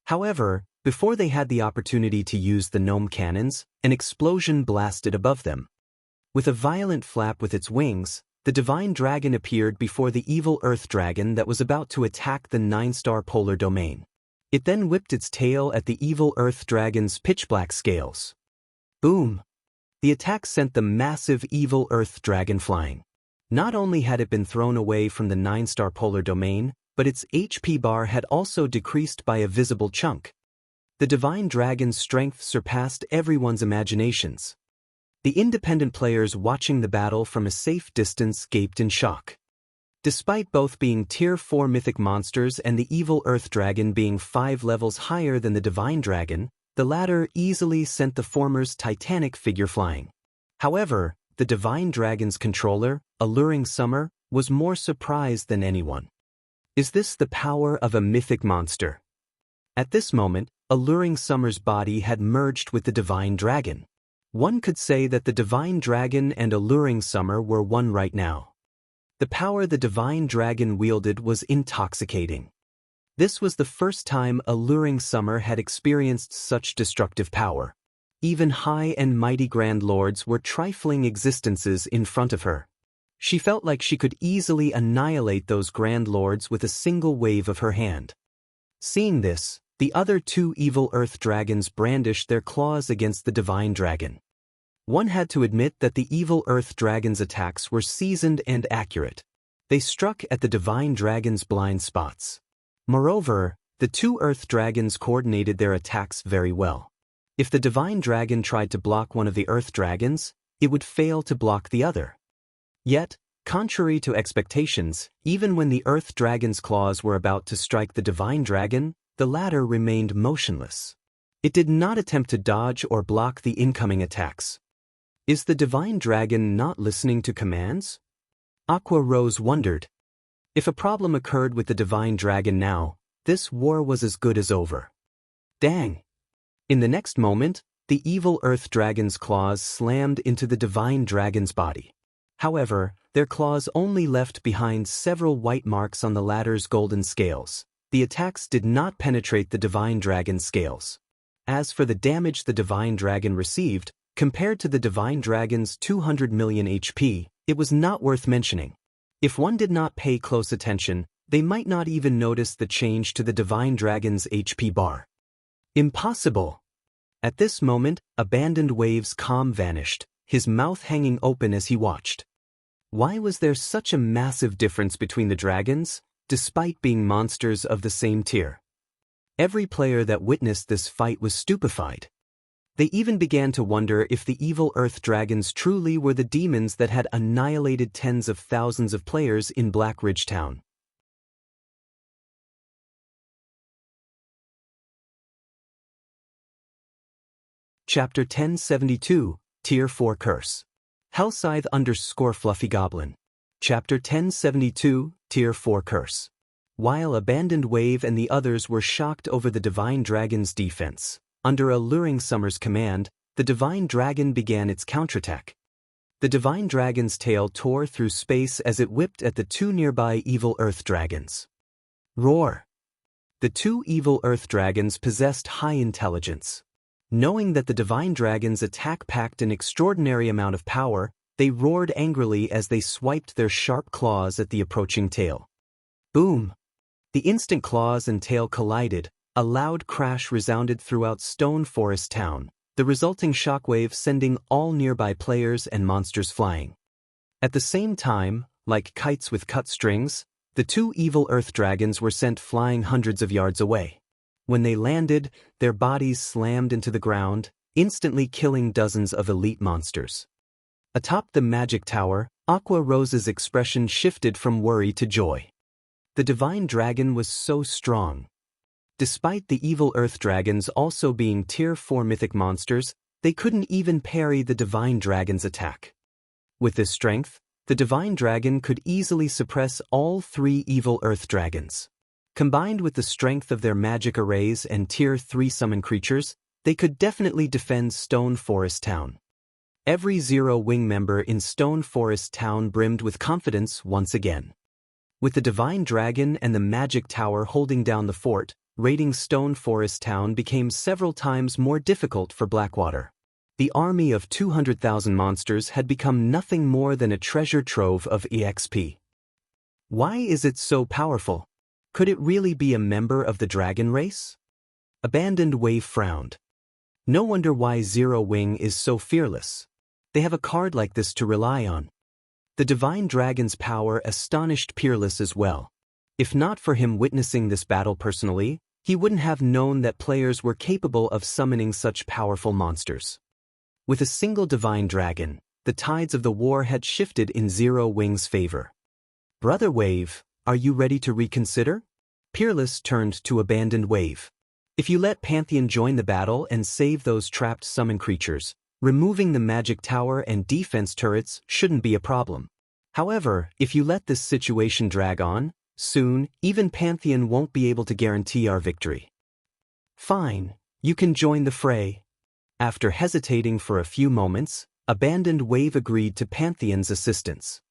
However, before they had the opportunity to use the gnome cannons, an explosion blasted above them. With a violent flap with its wings, the divine dragon appeared before the evil earth dragon that was about to attack the 9-star polar domain. It then whipped its tail at the evil earth dragon's pitch-black scales. Boom! The attack sent the massive evil earth dragon flying. Not only had it been thrown away from the 9-star polar domain, but its HP bar had also decreased by a visible chunk. The divine dragon's strength surpassed everyone's imaginations. The independent players watching the battle from a safe distance gaped in shock. Despite both being Tier 4 mythic monsters and the evil earth dragon being 5 levels higher than the divine dragon, the latter easily sent the former's titanic figure flying. However, the divine dragon's controller, Alluring Summer, was more surprised than anyone. Is this the power of a mythic monster? At this moment, Alluring Summer's body had merged with the divine dragon. One could say that the divine dragon and Alluring Summer were one right now. The power the divine dragon wielded was intoxicating. This was the first time Alluring Summer had experienced such destructive power. Even high and mighty grand lords were trifling existences in front of her. She felt like she could easily annihilate those grand lords with a single wave of her hand. Seeing this, the other 2 evil earth dragons brandished their claws against the divine dragon. One had to admit that the evil earth dragon's attacks were seasoned and accurate. They struck at the divine dragon's blind spots. Moreover, the 2 earth dragons coordinated their attacks very well. If the divine dragon tried to block one of the earth dragons, it would fail to block the other. Yet, contrary to expectations, even when the earth dragon's claws were about to strike the divine dragon, the latter remained motionless. It did not attempt to dodge or block the incoming attacks. Is the divine dragon not listening to commands? Aqua Rose wondered. If a problem occurred with the divine dragon now, this war was as good as over. Dang! In the next moment, the evil earth dragon's claws slammed into the divine dragon's body. However, their claws only left behind several white marks on the latter's golden scales. The attacks did not penetrate the divine dragon's scales. As for the damage the divine dragon received, compared to the divine dragon's 200 million HP, it was not worth mentioning. If one did not pay close attention, they might not even notice the change to the divine dragon's HP bar. Impossible! At this moment, Abandoned Wave's calm vanished, his mouth hanging open as he watched. Why was there such a massive difference between the dragons, despite being monsters of the same tier? Every player that witnessed this fight was stupefied. They even began to wonder if the evil earth dragons truly were the demons that had annihilated tens of thousands of players in Black Ridge Town. Chapter 1072, Tier 4 Curse. Hellscythe _ Fluffy Chapter 1072, Tier 4 Curse. While Abandoned Wave and the others were shocked over the divine dragon's defense, under Alluring Summer's command, the divine dragon began its counterattack. The divine dragon's tail tore through space as it whipped at the 2 nearby evil earth dragons. Roar! The 2 evil earth dragons possessed high intelligence. Knowing that the divine dragon's attack packed an extraordinary amount of power, they roared angrily as they swiped their sharp claws at the approaching tail. Boom! The instant claws and tail collided. A loud crash resounded throughout Stone Forest Town, the resulting shockwave sending all nearby players and monsters flying. At the same time, like kites with cut strings, the 2 evil earth dragons were sent flying hundreds of yards away. When they landed, their bodies slammed into the ground, instantly killing dozens of elite monsters. Atop the magic tower, Aqua Rose's expression shifted from worry to joy. The divine dragon was so strong. Despite the evil earth dragons also being Tier 4 mythic monsters, they couldn't even parry the divine dragon's attack. With this strength, the divine dragon could easily suppress all 3 evil earth dragons. Combined with the strength of their magic arrays and Tier 3 summon creatures, they could definitely defend Stone Forest Town. Every Zero Wing member in Stone Forest Town brimmed with confidence once again. With the divine dragon and the magic tower holding down the fort, raiding Stone Forest Town became several times more difficult for Blackwater. The army of 200,000 monsters had become nothing more than a treasure trove of EXP. Why is it so powerful? Could it really be a member of the dragon race? Abandoned Wave frowned. No wonder why Zero Wing is so fearless. They have a card like this to rely on. The Divine Dragon's power astonished Peerless as well. If not for him witnessing this battle personally, he wouldn't have known that players were capable of summoning such powerful monsters. With a single Divine Dragon, the tides of the war had shifted in Zero Wing's favor. Brother Wave, are you ready to reconsider? Peerless turned to Abandoned Wave. If you let Pantheon join the battle and save those trapped summon creatures, removing the magic tower and defense turrets shouldn't be a problem. However, if you let this situation drag on, soon, even Pantheon won't be able to guarantee our victory. Fine, you can join the fray. After hesitating for a few moments, Abandoned Wave agreed to Pantheon's assistance.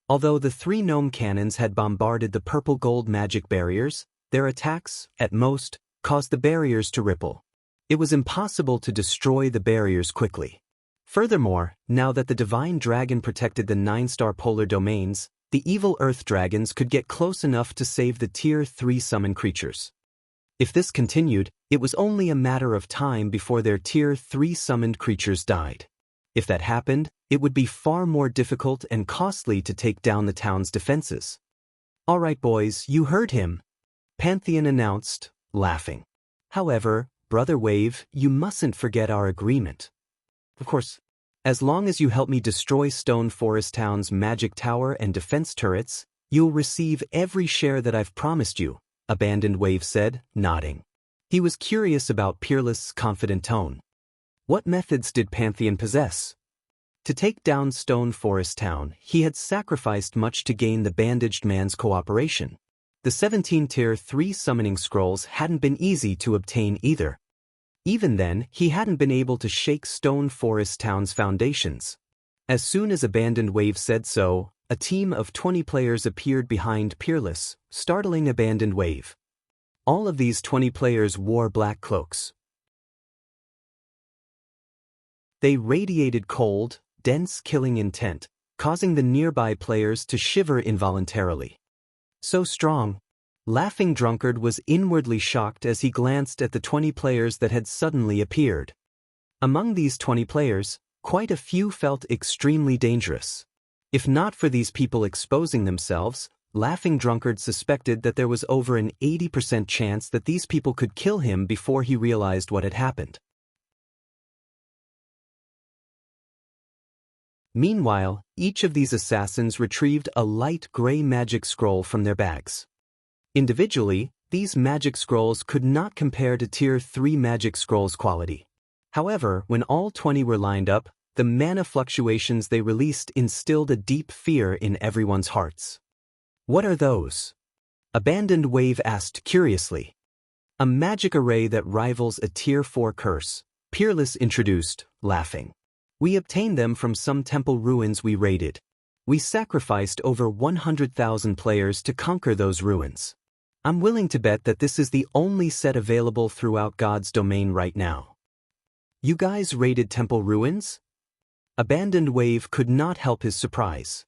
Although the 3 gnome cannons had bombarded the purple-gold magic barriers, their attacks, at most, caused the barriers to ripple. It was impossible to destroy the barriers quickly. Furthermore, now that the Divine Dragon protected the 9-star polar domains, the evil Earth Dragons could get close enough to save the Tier 3 summon creatures. If this continued, it was only a matter of time before their Tier 3 summoned creatures died. If that happened, it would be far more difficult and costly to take down the town's defenses. All right, boys, you heard him, Pantheon announced, laughing. However, Brother Wave, you mustn't forget our agreement. Of course, as long as you help me destroy Stone Forest Town's magic tower and defense turrets, you'll receive every share that I've promised you, Abandoned Wave said, nodding. He was curious about Peerless' confident tone. What methods did Pantheon possess? To take down Stone Forest Town, he had sacrificed much to gain the Bandaged Man's cooperation. The 17 Tier 3 summoning scrolls hadn't been easy to obtain either. Even then, he hadn't been able to shake Stone Forest Town's foundations. As soon as Abandoned Wave said so, a team of 20 players appeared behind Peerless, startling Abandoned Wave. All of these 20 players wore black cloaks. They radiated cold, dense killing intent, causing the nearby players to shiver involuntarily. So strong. Laughing Drunkard was inwardly shocked as he glanced at the 20 players that had suddenly appeared. Among these 20 players, quite a few felt extremely dangerous. If not for these people exposing themselves, Laughing Drunkard suspected that there was over an 80% chance that these people could kill him before he realized what had happened. Meanwhile, each of these assassins retrieved a light gray magic scroll from their bags. Individually, these magic scrolls could not compare to Tier 3 magic scrolls quality. However, when all 20 were lined up, the mana fluctuations they released instilled a deep fear in everyone's hearts. What are those? Abandoned Wave asked curiously. A magic array that rivals a Tier 4 curse, Peerless introduced, laughing. We obtained them from some temple ruins we raided. We sacrificed over 100,000 players to conquer those ruins. I'm willing to bet that this is the only set available throughout God's domain right now. You guys raided temple ruins? Abandoned Wave could not help his surprise.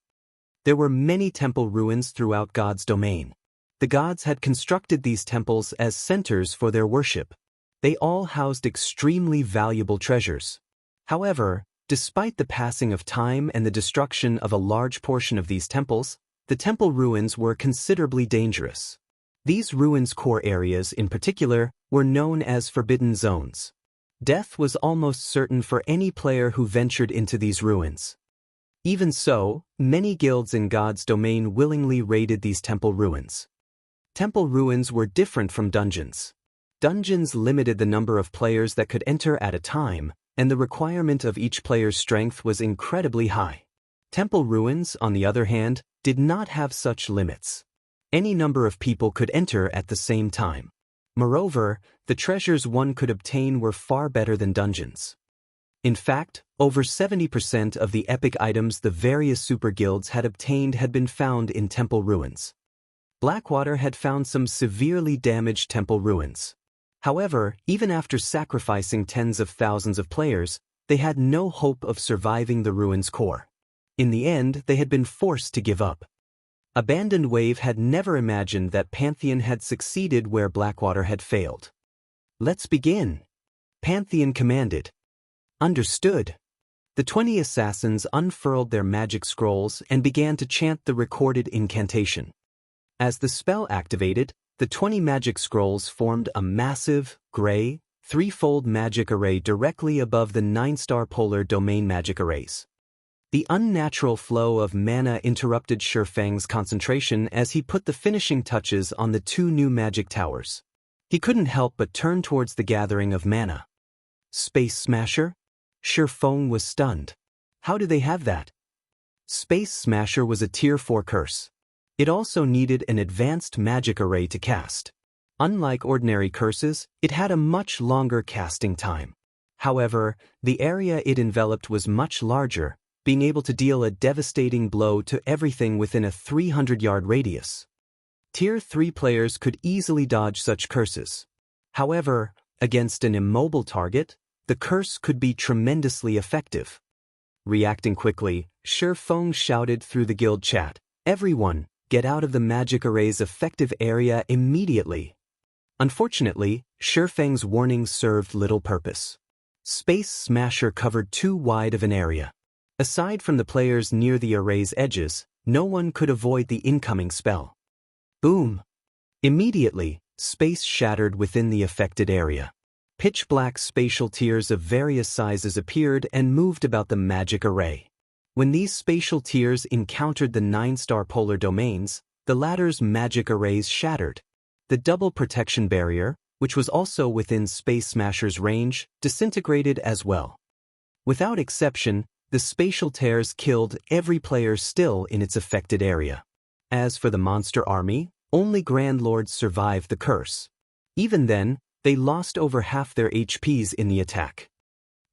There were many temple ruins throughout God's domain. The gods had constructed these temples as centers for their worship. They all housed extremely valuable treasures. However, despite the passing of time and the destruction of a large portion of these temples, the temple ruins were considerably dangerous. These ruins' core areas, in particular, were known as Forbidden Zones. Death was almost certain for any player who ventured into these ruins. Even so, many guilds in God's domain willingly raided these temple ruins. Temple ruins were different from dungeons. Dungeons limited the number of players that could enter at a time, and the requirement of each player's strength was incredibly high. Temple ruins, on the other hand, did not have such limits. Any number of people could enter at the same time. Moreover, the treasures one could obtain were far better than dungeons. In fact, over 70% of the epic items the various super guilds had obtained had been found in temple ruins. Blackwater had found some severely damaged temple ruins. However, even after sacrificing tens of thousands of players, they had no hope of surviving the ruins' core. In the end, they had been forced to give up. Abandoned Wave had never imagined that Pantheon had succeeded where Blackwater had failed. Let's begin. Pantheon commanded. Understood. The 20 assassins unfurled their magic scrolls and began to chant the recorded incantation. As the spell activated, the 20 magic scrolls formed a massive, gray, threefold magic array directly above the 9-star polar domain magic arrays. The unnatural flow of mana interrupted Shifeng's concentration as he put the finishing touches on the 2 new magic towers. He couldn't help but turn towards the gathering of mana. Space Smasher? Shifeng was stunned. How do they have that? Space Smasher was a Tier 4 curse. It also needed an advanced magic array to cast. Unlike ordinary curses, it had a much longer casting time. However, the area it enveloped was much larger, being able to deal a devastating blow to everything within a 300-yard radius. Tier 3 players could easily dodge such curses. However, against an immobile target, the curse could be tremendously effective. Reacting quickly, Shifeng shouted through the guild chat, "Everyone, get out of the magic array's effective area immediately." Unfortunately, Shifeng's warning served little purpose. Space Smasher covered too wide of an area. Aside from the players near the array's edges, no one could avoid the incoming spell. Boom! Immediately, space shattered within the affected area. Pitch-black spatial tiers of various sizes appeared and moved about the magic array. When these spatial tiers encountered the 9-star polar domains, the latter's magic arrays shattered. The double protection barrier, which was also within Space Smasher's range, disintegrated as well. Without exception, the spatial tears killed every player still in its affected area. As for the monster army, only Grand Lords survived the curse. Even then, they lost over half their HPs in the attack.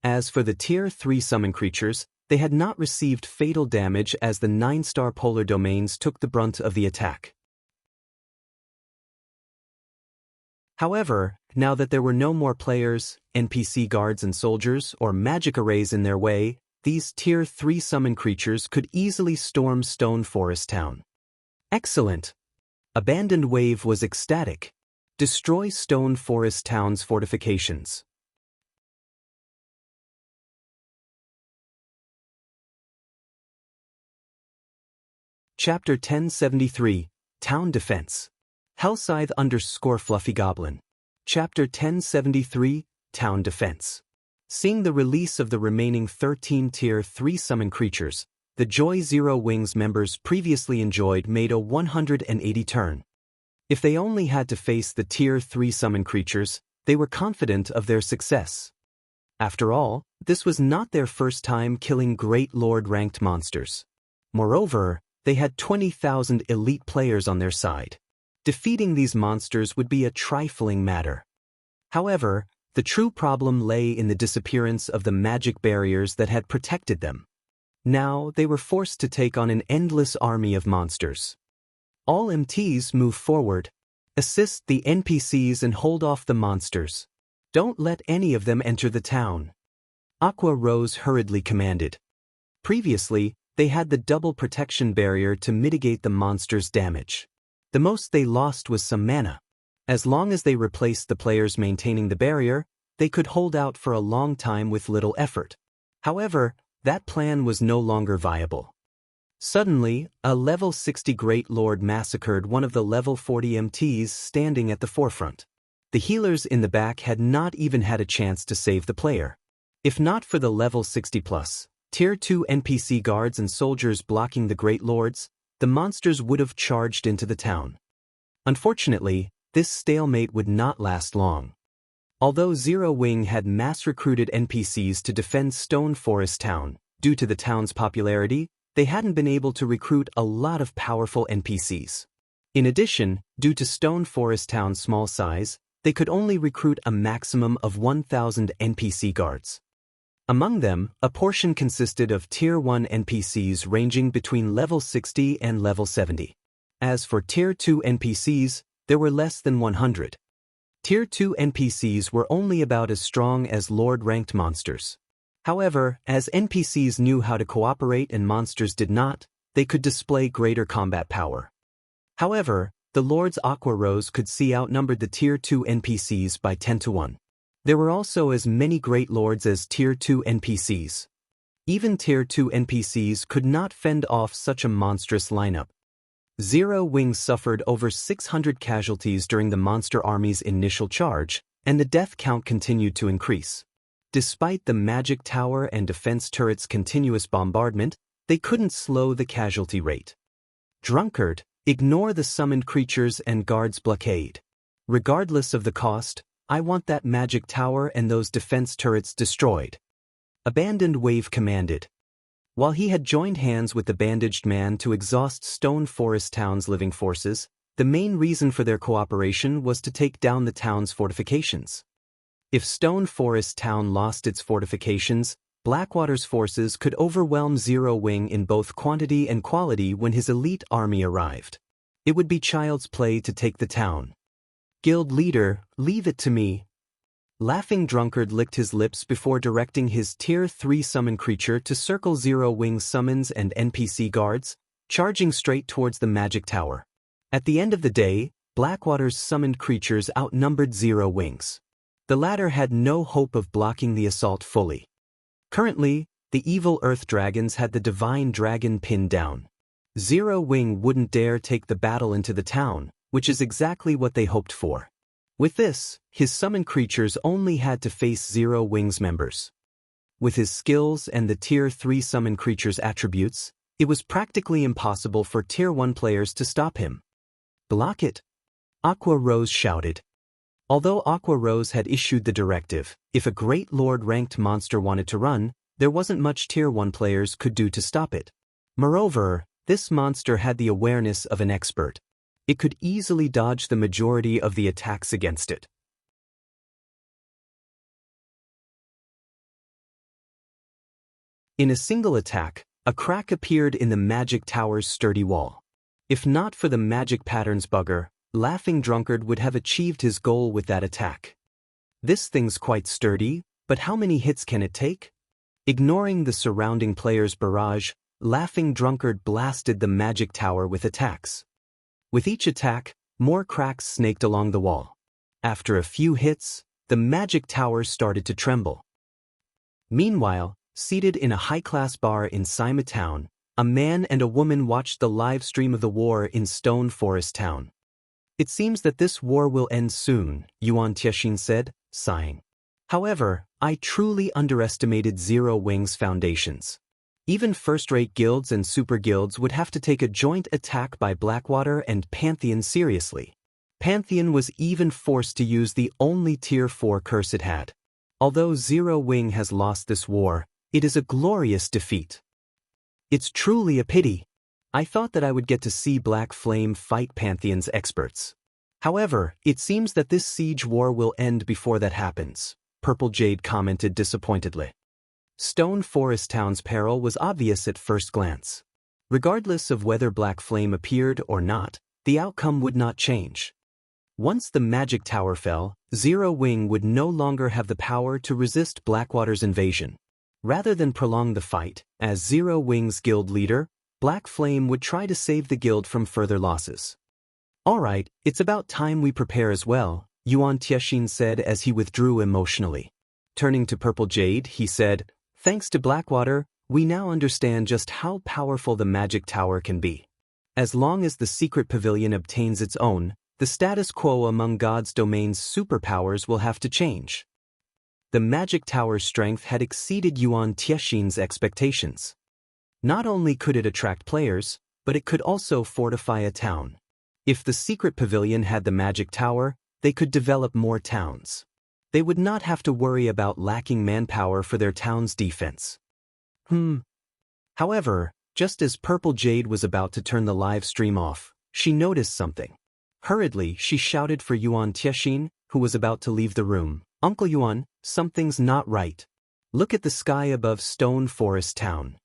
As for the Tier 3 summon creatures, they had not received fatal damage as the 9-star polar domains took the brunt of the attack. However, now that there were no more players, NPC guards and soldiers, or magic arrays in their way, these Tier 3 summon creatures could easily storm Stone Forest Town. Excellent! Abandoned Wave was ecstatic. Destroy Stone Forest Town's fortifications. Chapter 1073, Town Defense. Hellscythe_Fluffy Goblin. Chapter 1073, Town Defense. Seeing the release of the remaining 13 Tier 3 summon creatures, the Joy Zero Wings members previously enjoyed made a 180 turn. If they only had to face the Tier 3 summon creatures, they were confident of their success. After all, this was not their first time killing Great Lord-ranked monsters. Moreover, they had 20,000 elite players on their side. Defeating these monsters would be a trifling matter. However, the true problem lay in the disappearance of the magic barriers that had protected them. Now they were forced to take on an endless army of monsters. All MTs move forward. Assist the NPCs and hold off the monsters. Don't let any of them enter the town. Aqua Rose hurriedly commanded. Previously, they had the double protection barrier to mitigate the monsters' damage. The most they lost was some mana. As long as they replaced the players maintaining the barrier, they could hold out for a long time with little effort. However, that plan was no longer viable. Suddenly, a level 60 Great Lord massacred one of the level 40 MTs standing at the forefront. The healers in the back had not even had a chance to save the player. If not for the level 60+, Tier 2 NPC guards and soldiers blocking the Great Lords, the monsters would have charged into the town. Unfortunately, this stalemate would not last long. Although Zero Wing had mass-recruited NPCs to defend Stone Forest Town, due to the town's popularity, they hadn't been able to recruit a lot of powerful NPCs. In addition, due to Stone Forest Town's small size, they could only recruit a maximum of 1,000 NPC guards. Among them, a portion consisted of Tier 1 NPCs ranging between level 60 and level 70. As for Tier 2 NPCs, there were less than 100. Tier 2 NPCs were only about as strong as Lord-ranked monsters. However, as NPCs knew how to cooperate and monsters did not, they could display greater combat power. However, the Lord's Aqua Rose could see outnumbered the Tier 2 NPCs by 10 to 1. There were also as many Great Lords as Tier 2 NPCs. Even Tier 2 NPCs could not fend off such a monstrous lineup. Zero Wings suffered over 600 casualties during the monster army's initial charge, and the death count continued to increase. Despite the magic tower and defense turrets' continuous bombardment, they couldn't slow the casualty rate. Drunkard, ignore the summoned creatures and guards' blockade. Regardless of the cost, I want that magic tower and those defense turrets destroyed. Abandoned Wave commanded. While he had joined hands with the bandaged man to exhaust Stone Forest Town's living forces, the main reason for their cooperation was to take down the town's fortifications. If Stone Forest Town lost its fortifications, Blackwater's forces could overwhelm Zero Wing in both quantity and quality when his elite army arrived. It would be child's play to take the town. Guild leader, leave it to me. Laughing Drunkard licked his lips before directing his Tier 3 summon creature to circle Zero Wing's summons and NPC guards, charging straight towards the magic tower. At the end of the day, Blackwater's summoned creatures outnumbered Zero Wings. The latter had no hope of blocking the assault fully. Currently, the evil Earth Dragons had the Divine Dragon pinned down. Zero Wing wouldn't dare take the battle into the town, which is exactly what they hoped for. With this, his summoned creatures only had to face Zero Wing's members. With his skills and the Tier 3 summon creature's attributes, it was practically impossible for Tier 1 players to stop him. Block it! Aqua Rose shouted. Although Aqua Rose had issued the directive, if a Great Lord-ranked monster wanted to run, there wasn't much Tier 1 players could do to stop it. Moreover, this monster had the awareness of an expert. It could easily dodge the majority of the attacks against it. In a single attack, a crack appeared in the magic tower's sturdy wall. If not for the magic patterns bugger, Laughing Drunkard would have achieved his goal with that attack. This thing's quite sturdy, but how many hits can it take? Ignoring the surrounding players' barrage, Laughing Drunkard blasted the magic tower with attacks. With each attack, more cracks snaked along the wall. After a few hits, the magic tower started to tremble. Meanwhile, seated in a high-class bar in Sima Town, a man and a woman watched the live stream of the war in Stone Forest Town. It seems that this war will end soon, Yuan Tiexin said, sighing. However, I truly underestimated Zero Wing's foundations. Even first-rate guilds and super guilds would have to take a joint attack by Blackwater and Pantheon seriously. Pantheon was even forced to use the only Tier 4 curse it had. Although Zero Wing has lost this war, it is a glorious defeat. It's truly a pity. I thought that I would get to see Black Flame fight Pantheon's experts. However, it seems that this siege war will end before that happens, Purple Jade commented disappointedly. Stone Forest Town's peril was obvious at first glance. Regardless of whether Black Flame appeared or not, the outcome would not change. Once the magic tower fell, Zero Wing would no longer have the power to resist Blackwater's invasion. Rather than prolong the fight, as Zero Wing's guild leader, Black Flame would try to save the guild from further losses. Alright, it's about time we prepare as well, Yuan Tiexin said as he withdrew emotionally. Turning to Purple Jade, he said, thanks to Blackwater, we now understand just how powerful the magic tower can be. As long as the secret pavilion obtains its own, the status quo among God's domain's superpowers will have to change. The magic tower's strength had exceeded Yuan Tiexin's expectations. Not only could it attract players, but it could also fortify a town. If the secret pavilion had the magic tower, they could develop more towns. They would not have to worry about lacking manpower for their town's defense. However, just as Purple Jade was about to turn the live stream off, she noticed something. Hurriedly, she shouted for Yuan Tiexin, who was about to leave the room. Uncle Yuan, something's not right. Look at the sky above Stone Forest Town.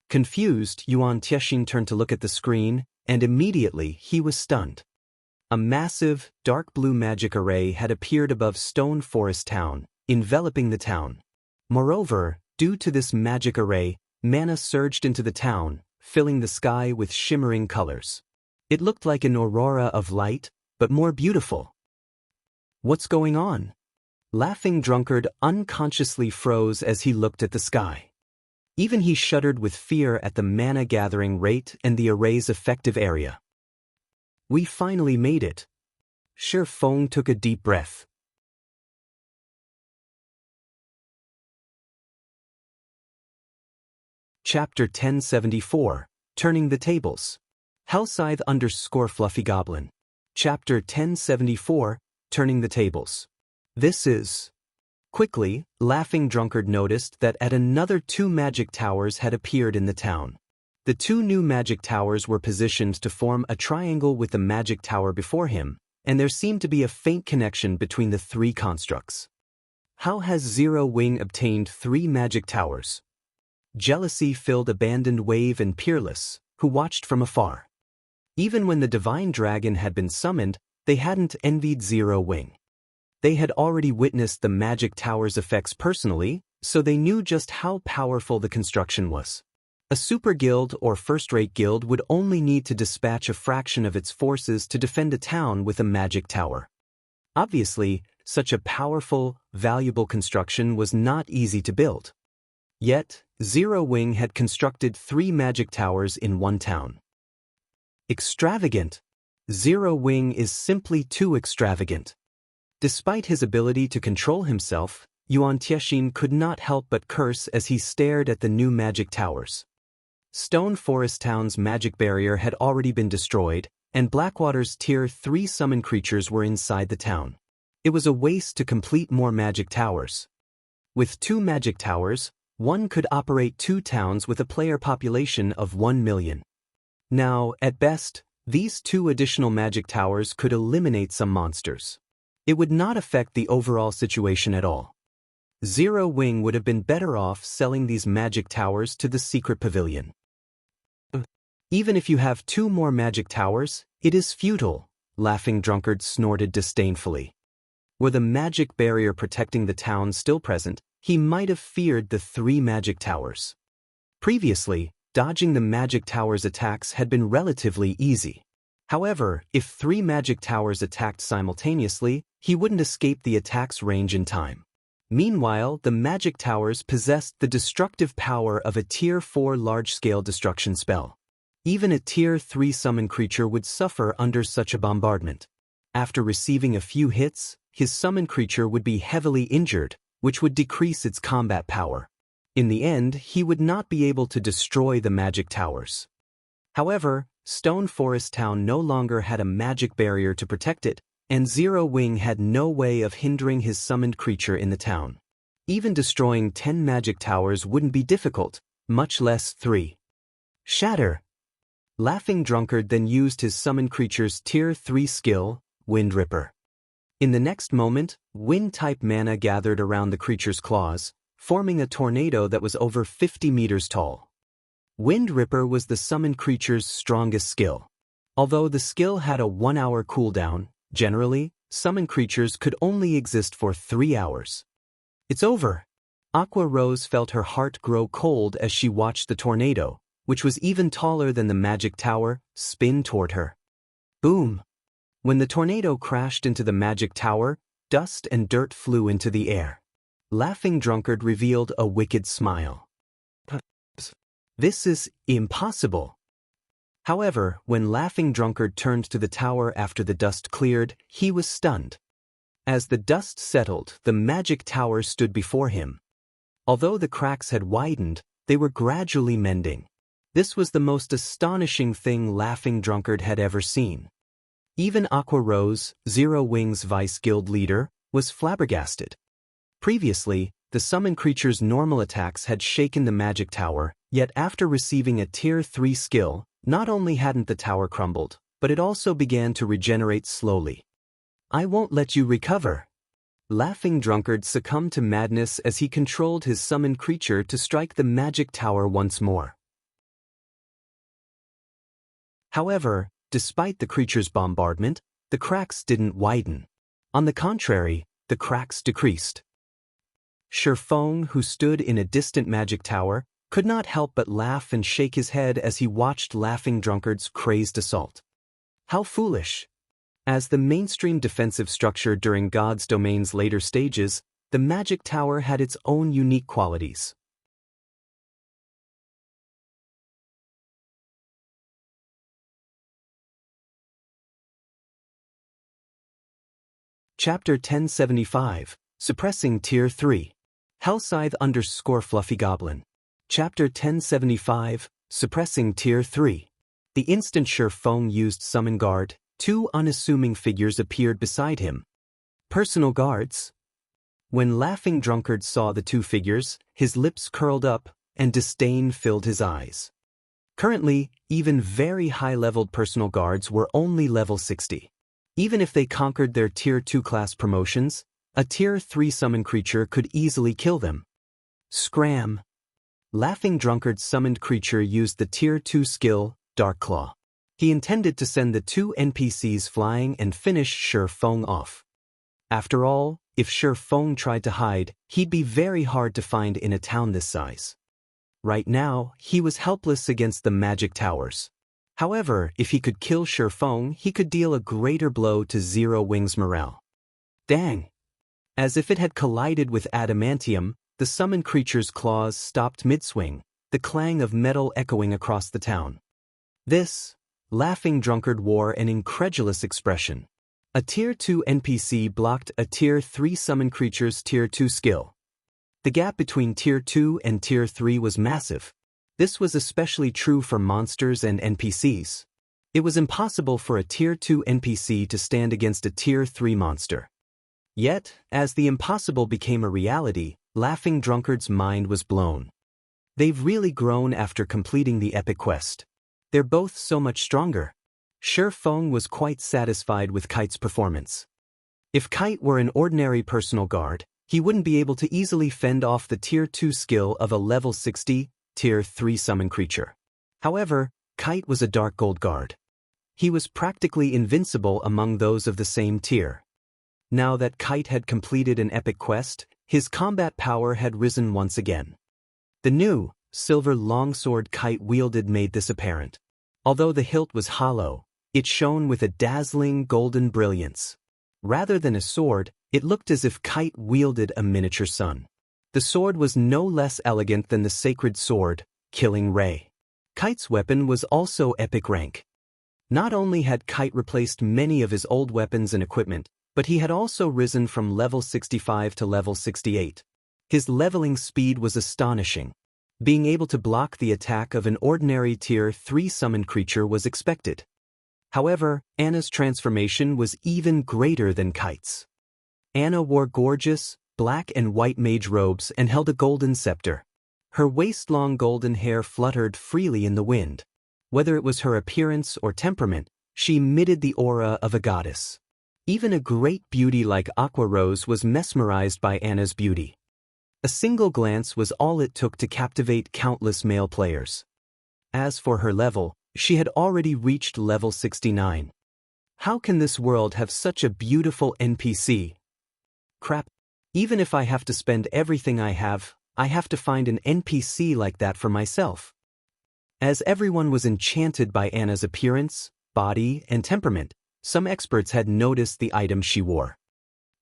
Confused, Yuan Tiexin turned to look at the screen, and immediately he was stunned. A massive, dark blue magic array had appeared above Stone Forest Town, enveloping the town. Moreover, due to this magic array, mana surged into the town, filling the sky with shimmering colors. It looked like an aurora of light, but more beautiful. What's going on? Laughing Drunkard unconsciously froze as he looked at the sky. Even he shuddered with fear at the mana gathering rate and the array's effective area. We finally made it. Shi Feng took a deep breath. Chapter 1074, Turning the Tables. Hellscythe _ Fluffy Goblin. Chapter 1074, Turning the Tables. This is... Quickly, Laughing Drunkard noticed that another 2 magic towers had appeared in the town. The 2 new magic towers were positioned to form a triangle with the magic tower before him, and there seemed to be a faint connection between the 3 constructs. How has Zero Wing obtained 3 magic towers? Jealousy filled Abandoned Wave and Peerless, who watched from afar. Even when the Divine Dragon had been summoned, they hadn't envied Zero Wing. They had already witnessed the magic tower's effects personally, so they knew just how powerful the construction was. A super guild or first-rate guild would only need to dispatch a fraction of its forces to defend a town with a magic tower. Obviously, such a powerful, valuable construction was not easy to build. Yet, Zero Wing had constructed 3 magic towers in one town. Extravagant. Zero Wing is simply too extravagant. Despite his ability to control himself, Yuan Tiexin could not help but curse as he stared at the new magic towers. Stone Forest Town's magic barrier had already been destroyed, and Blackwater's Tier 3 summon creatures were inside the town. It was a waste to complete more magic towers. With 2 magic towers, one could operate 2 towns with a player population of 1 million. Now, at best, these 2 additional magic towers could eliminate some monsters. It would not affect the overall situation at all. Zero Wing would have been better off selling these magic towers to the secret pavilion. Even if you have 2 more magic towers, it is futile, Laughing Drunkard snorted disdainfully. Were the magic barrier protecting the town still present, he might have feared the 3 magic towers. Previously, dodging the magic tower's attacks had been relatively easy. However, if 3 magic towers attacked simultaneously, he wouldn't escape the attack's range in time. Meanwhile, the magic towers possessed the destructive power of a Tier 4 large-scale destruction spell. Even a Tier 3 summon creature would suffer under such a bombardment. After receiving a few hits, his summon creature would be heavily injured, which would decrease its combat power. In the end, he would not be able to destroy the magic towers. However, Stone Forest Town no longer had a magic barrier to protect it, and Zero Wing had no way of hindering his summoned creature in the town. Even destroying 10 magic towers wouldn't be difficult, much less 3. Shatter! Laughing Drunkard then used his summoned creature's Tier 3 skill, Wind Ripper. In the next moment, wind-type mana gathered around the creature's claws, forming a tornado that was over 50 meters tall. Wind Ripper was the summoned creature's strongest skill. Although the skill had a 1-hour cooldown, generally, summoned creatures could only exist for 3 hours. It's over. Aqua Rose felt her heart grow cold as she watched the tornado, which was even taller than the magic tower, spin toward her. Boom! When the tornado crashed into the magic tower, dust and dirt flew into the air. Laughing Drunkard revealed a wicked smile. This is impossible. However, when Laughing Drunkard turned to the tower after the dust cleared, he was stunned. As the dust settled, the magic tower stood before him. Although the cracks had widened, they were gradually mending. This was the most astonishing thing Laughing Drunkard had ever seen. Even Aqua Rose, Zero Wing's vice guild leader, was flabbergasted. Previously, the summon creature's normal attacks had shaken the magic tower, yet after receiving a Tier 3 skill, not only hadn't the tower crumbled, but it also began to regenerate slowly. I won't let you recover. Laughing Drunkard succumbed to madness as he controlled his summoned creature to strike the magic tower once more. However, despite the creature's bombardment, the cracks didn't widen. On the contrary, the cracks decreased. Shi Feng, who stood in a distant magic tower, could not help but laugh and shake his head as he watched Laughing Drunkard's crazed assault. How foolish! As the mainstream defensive structure during God's Domain's later stages, the magic tower had its own unique qualities. Chapter 1075, Suppressing Tier 3. Hellscythe _ Fluffy Chapter 1075, Suppressing Tier 3. The instant Shi Feng used Summon Guard, two unassuming figures appeared beside him. Personal guards? When Laughing Drunkard saw the two figures, his lips curled up, and disdain filled his eyes. Currently, even very high-leveled personal guards were only level 60. Even if they conquered their Tier 2 class promotions, a Tier 3 summon creature could easily kill them. Scram! Laughing Drunkard's summoned creature used the Tier 2 skill, Dark Claw. He intended to send the two NPCs flying and finish Shi Feng off. After all, if Shi Feng tried to hide, he'd be very hard to find in a town this size. Right now, he was helpless against the magic towers. However, if he could kill Shi Feng, he could deal a greater blow to Zero Wing's morale. Dang! As if it had collided with adamantium, the summoned creature's claws stopped mid-swing, the clang of metal echoing across the town. This, Laughing Drunkard wore an incredulous expression. A Tier 2 NPC blocked a Tier 3 summon creature's Tier 2 skill. The gap between Tier 2 and Tier 3 was massive. This was especially true for monsters and NPCs. It was impossible for a Tier 2 NPC to stand against a Tier 3 monster. Yet, as the impossible became a reality, Laughing Drunkard's mind was blown. They've really grown after completing the epic quest. They're both so much stronger. Shi Feng was quite satisfied with Kite's performance. If Kite were an ordinary personal guard, he wouldn't be able to easily fend off the Tier 2 skill of a level 60, Tier 3 summon creature. However, Kite was a Dark Gold guard. He was practically invincible among those of the same tier. Now that Kite had completed an epic quest, his combat power had risen once again. The new, silver longsword Kite wielded made this apparent. Although the hilt was hollow, it shone with a dazzling golden brilliance. Rather than a sword, it looked as if Kite wielded a miniature sun. The sword was no less elegant than the sacred sword, Killing Ray. Kite's weapon was also epic rank. Not only had Kite replaced many of his old weapons and equipment, but he had also risen from level 65 to level 68. His leveling speed was astonishing. Being able to block the attack of an ordinary Tier 3 summoned creature was expected. However, Anna's transformation was even greater than Kite's. Anna wore gorgeous, black and white mage robes and held a golden scepter. Her waist-long golden hair fluttered freely in the wind. Whether it was her appearance or temperament, she emitted the aura of a goddess. Even a great beauty like Aqua Rose was mesmerized by Anna's beauty. A single glance was all it took to captivate countless male players. As for her level, she had already reached level 69. How can this world have such a beautiful NPC? Crap. Even if I have to spend everything I have to find an NPC like that for myself. As everyone was enchanted by Anna's appearance, body, and temperament, some experts had noticed the item she wore.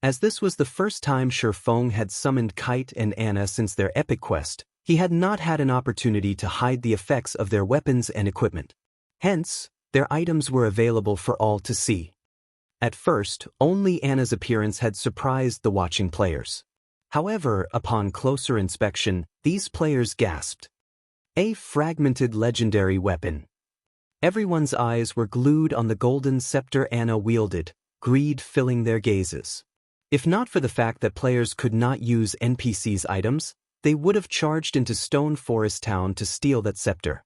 As this was the first time Shi Feng had summoned Kite and Anna since their epic quest, he had not had an opportunity to hide the effects of their weapons and equipment. Hence, their items were available for all to see. At first, only Anna's appearance had surprised the watching players. However, upon closer inspection, these players gasped. A fragmented legendary weapon. Everyone's eyes were glued on the golden scepter Anna wielded, greed filling their gazes. If not for the fact that players could not use NPC's items, they would have charged into Stone Forest Town to steal that scepter.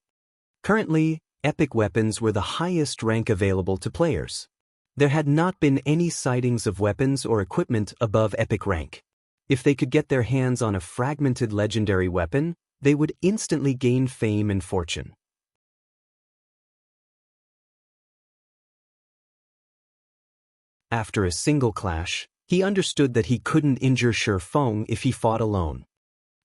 Currently, epic weapons were the highest rank available to players. There had not been any sightings of weapons or equipment above epic rank. If they could get their hands on a fragmented legendary weapon, they would instantly gain fame and fortune. After a single clash, he understood that he couldn't injure Shi Feng if he fought alone.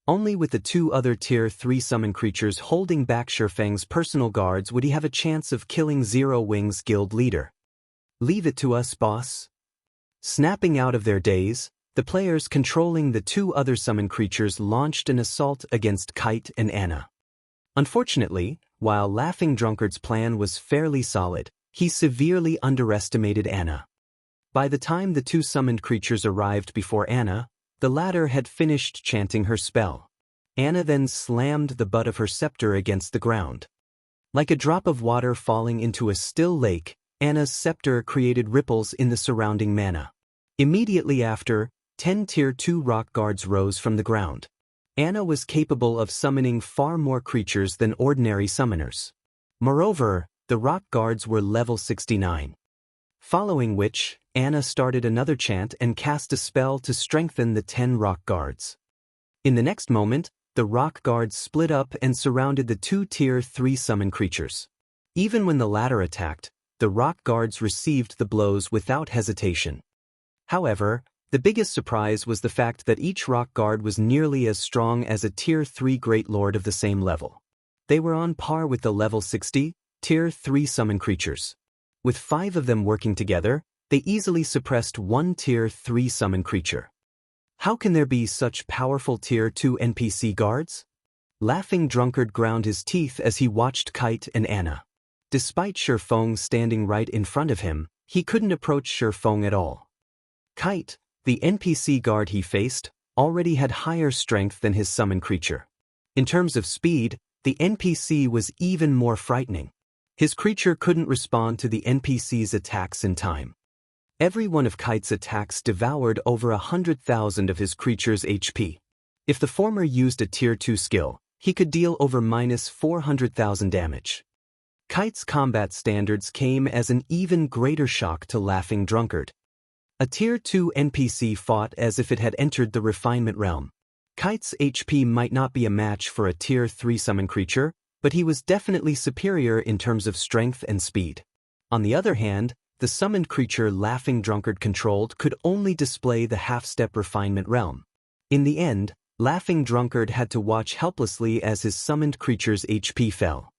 Only with the two other Tier 3 summon creatures holding back Shi Feng's personal guards would he have a chance of killing Zero Wing's guild leader. Leave it to us, boss. Snapping out of their daze, the players controlling the two other summon creatures launched an assault against Kite and Anna. Unfortunately, while Laughing Drunkard's plan was fairly solid, he severely underestimated Anna. By the time the two summoned creatures arrived before Anna, the latter had finished chanting her spell. Anna then slammed the butt of her scepter against the ground. Like a drop of water falling into a still lake, Anna's scepter created ripples in the surrounding mana. Immediately after, 10 Tier 2 rock guards rose from the ground. Anna was capable of summoning far more creatures than ordinary summoners. Moreover, the rock guards were level 69. Following which, Anna started another chant and cast a spell to strengthen the 10 rock guards. In the next moment, the rock guards split up and surrounded the two Tier 3 summon creatures. Even when the latter attacked, the rock guards received the blows without hesitation. However, the biggest surprise was the fact that each rock guard was nearly as strong as a Tier 3 Great Lord of the same level. They were on par with the level 60, Tier 3 summon creatures. With 5 of them working together, they easily suppressed one Tier 3 summon creature. How can there be such powerful Tier 2 NPC guards? Laughing Drunkard ground his teeth as he watched Kite and Anna. Despite Shifeng standing right in front of him, he couldn't approach Shifeng at all. Kite, the NPC guard he faced, already had higher strength than his summon creature. In terms of speed, the NPC was even more frightening. His creature couldn't respond to the NPC's attacks in time. Every one of Kite's attacks devoured over 100,000 of his creature's HP. If the former used a Tier 2 skill, he could deal over -400,000 damage. Kite's combat standards came as an even greater shock to Laughing Drunkard. A Tier 2 NPC fought as if it had entered the refinement realm. Kite's HP might not be a match for a Tier 3 summon creature, but he was definitely superior in terms of strength and speed. On the other hand, the summoned creature Laughing Drunkard controlled could only display the half-step refinement realm. In the end, Laughing Drunkard had to watch helplessly as his summoned creature's HP fell.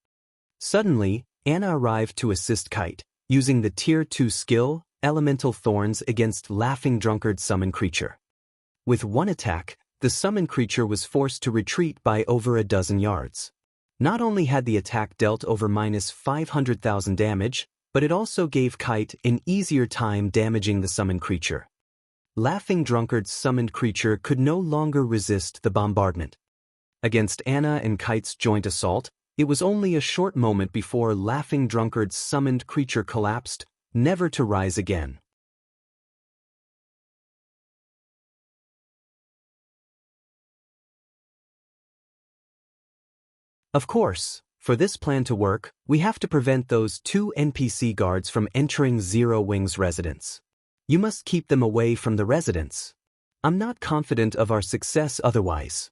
Suddenly, Anna arrived to assist Kite, using the Tier 2 skill, Elemental Thorns against Laughing Drunkard's summoned creature. With one attack, the summoned creature was forced to retreat by over a dozen yards. Not only had the attack dealt over -500,000 damage, but it also gave Kite an easier time damaging the summoned creature. Laughing Drunkard's summoned creature could no longer resist the bombardment. Against Anna and Kite's joint assault, it was only a short moment before Laughing Drunkard's summoned creature collapsed, never to rise again. Of course, for this plan to work, we have to prevent those two NPC guards from entering Zero Wing's residence. You must keep them away from the residence. I'm not confident of our success otherwise.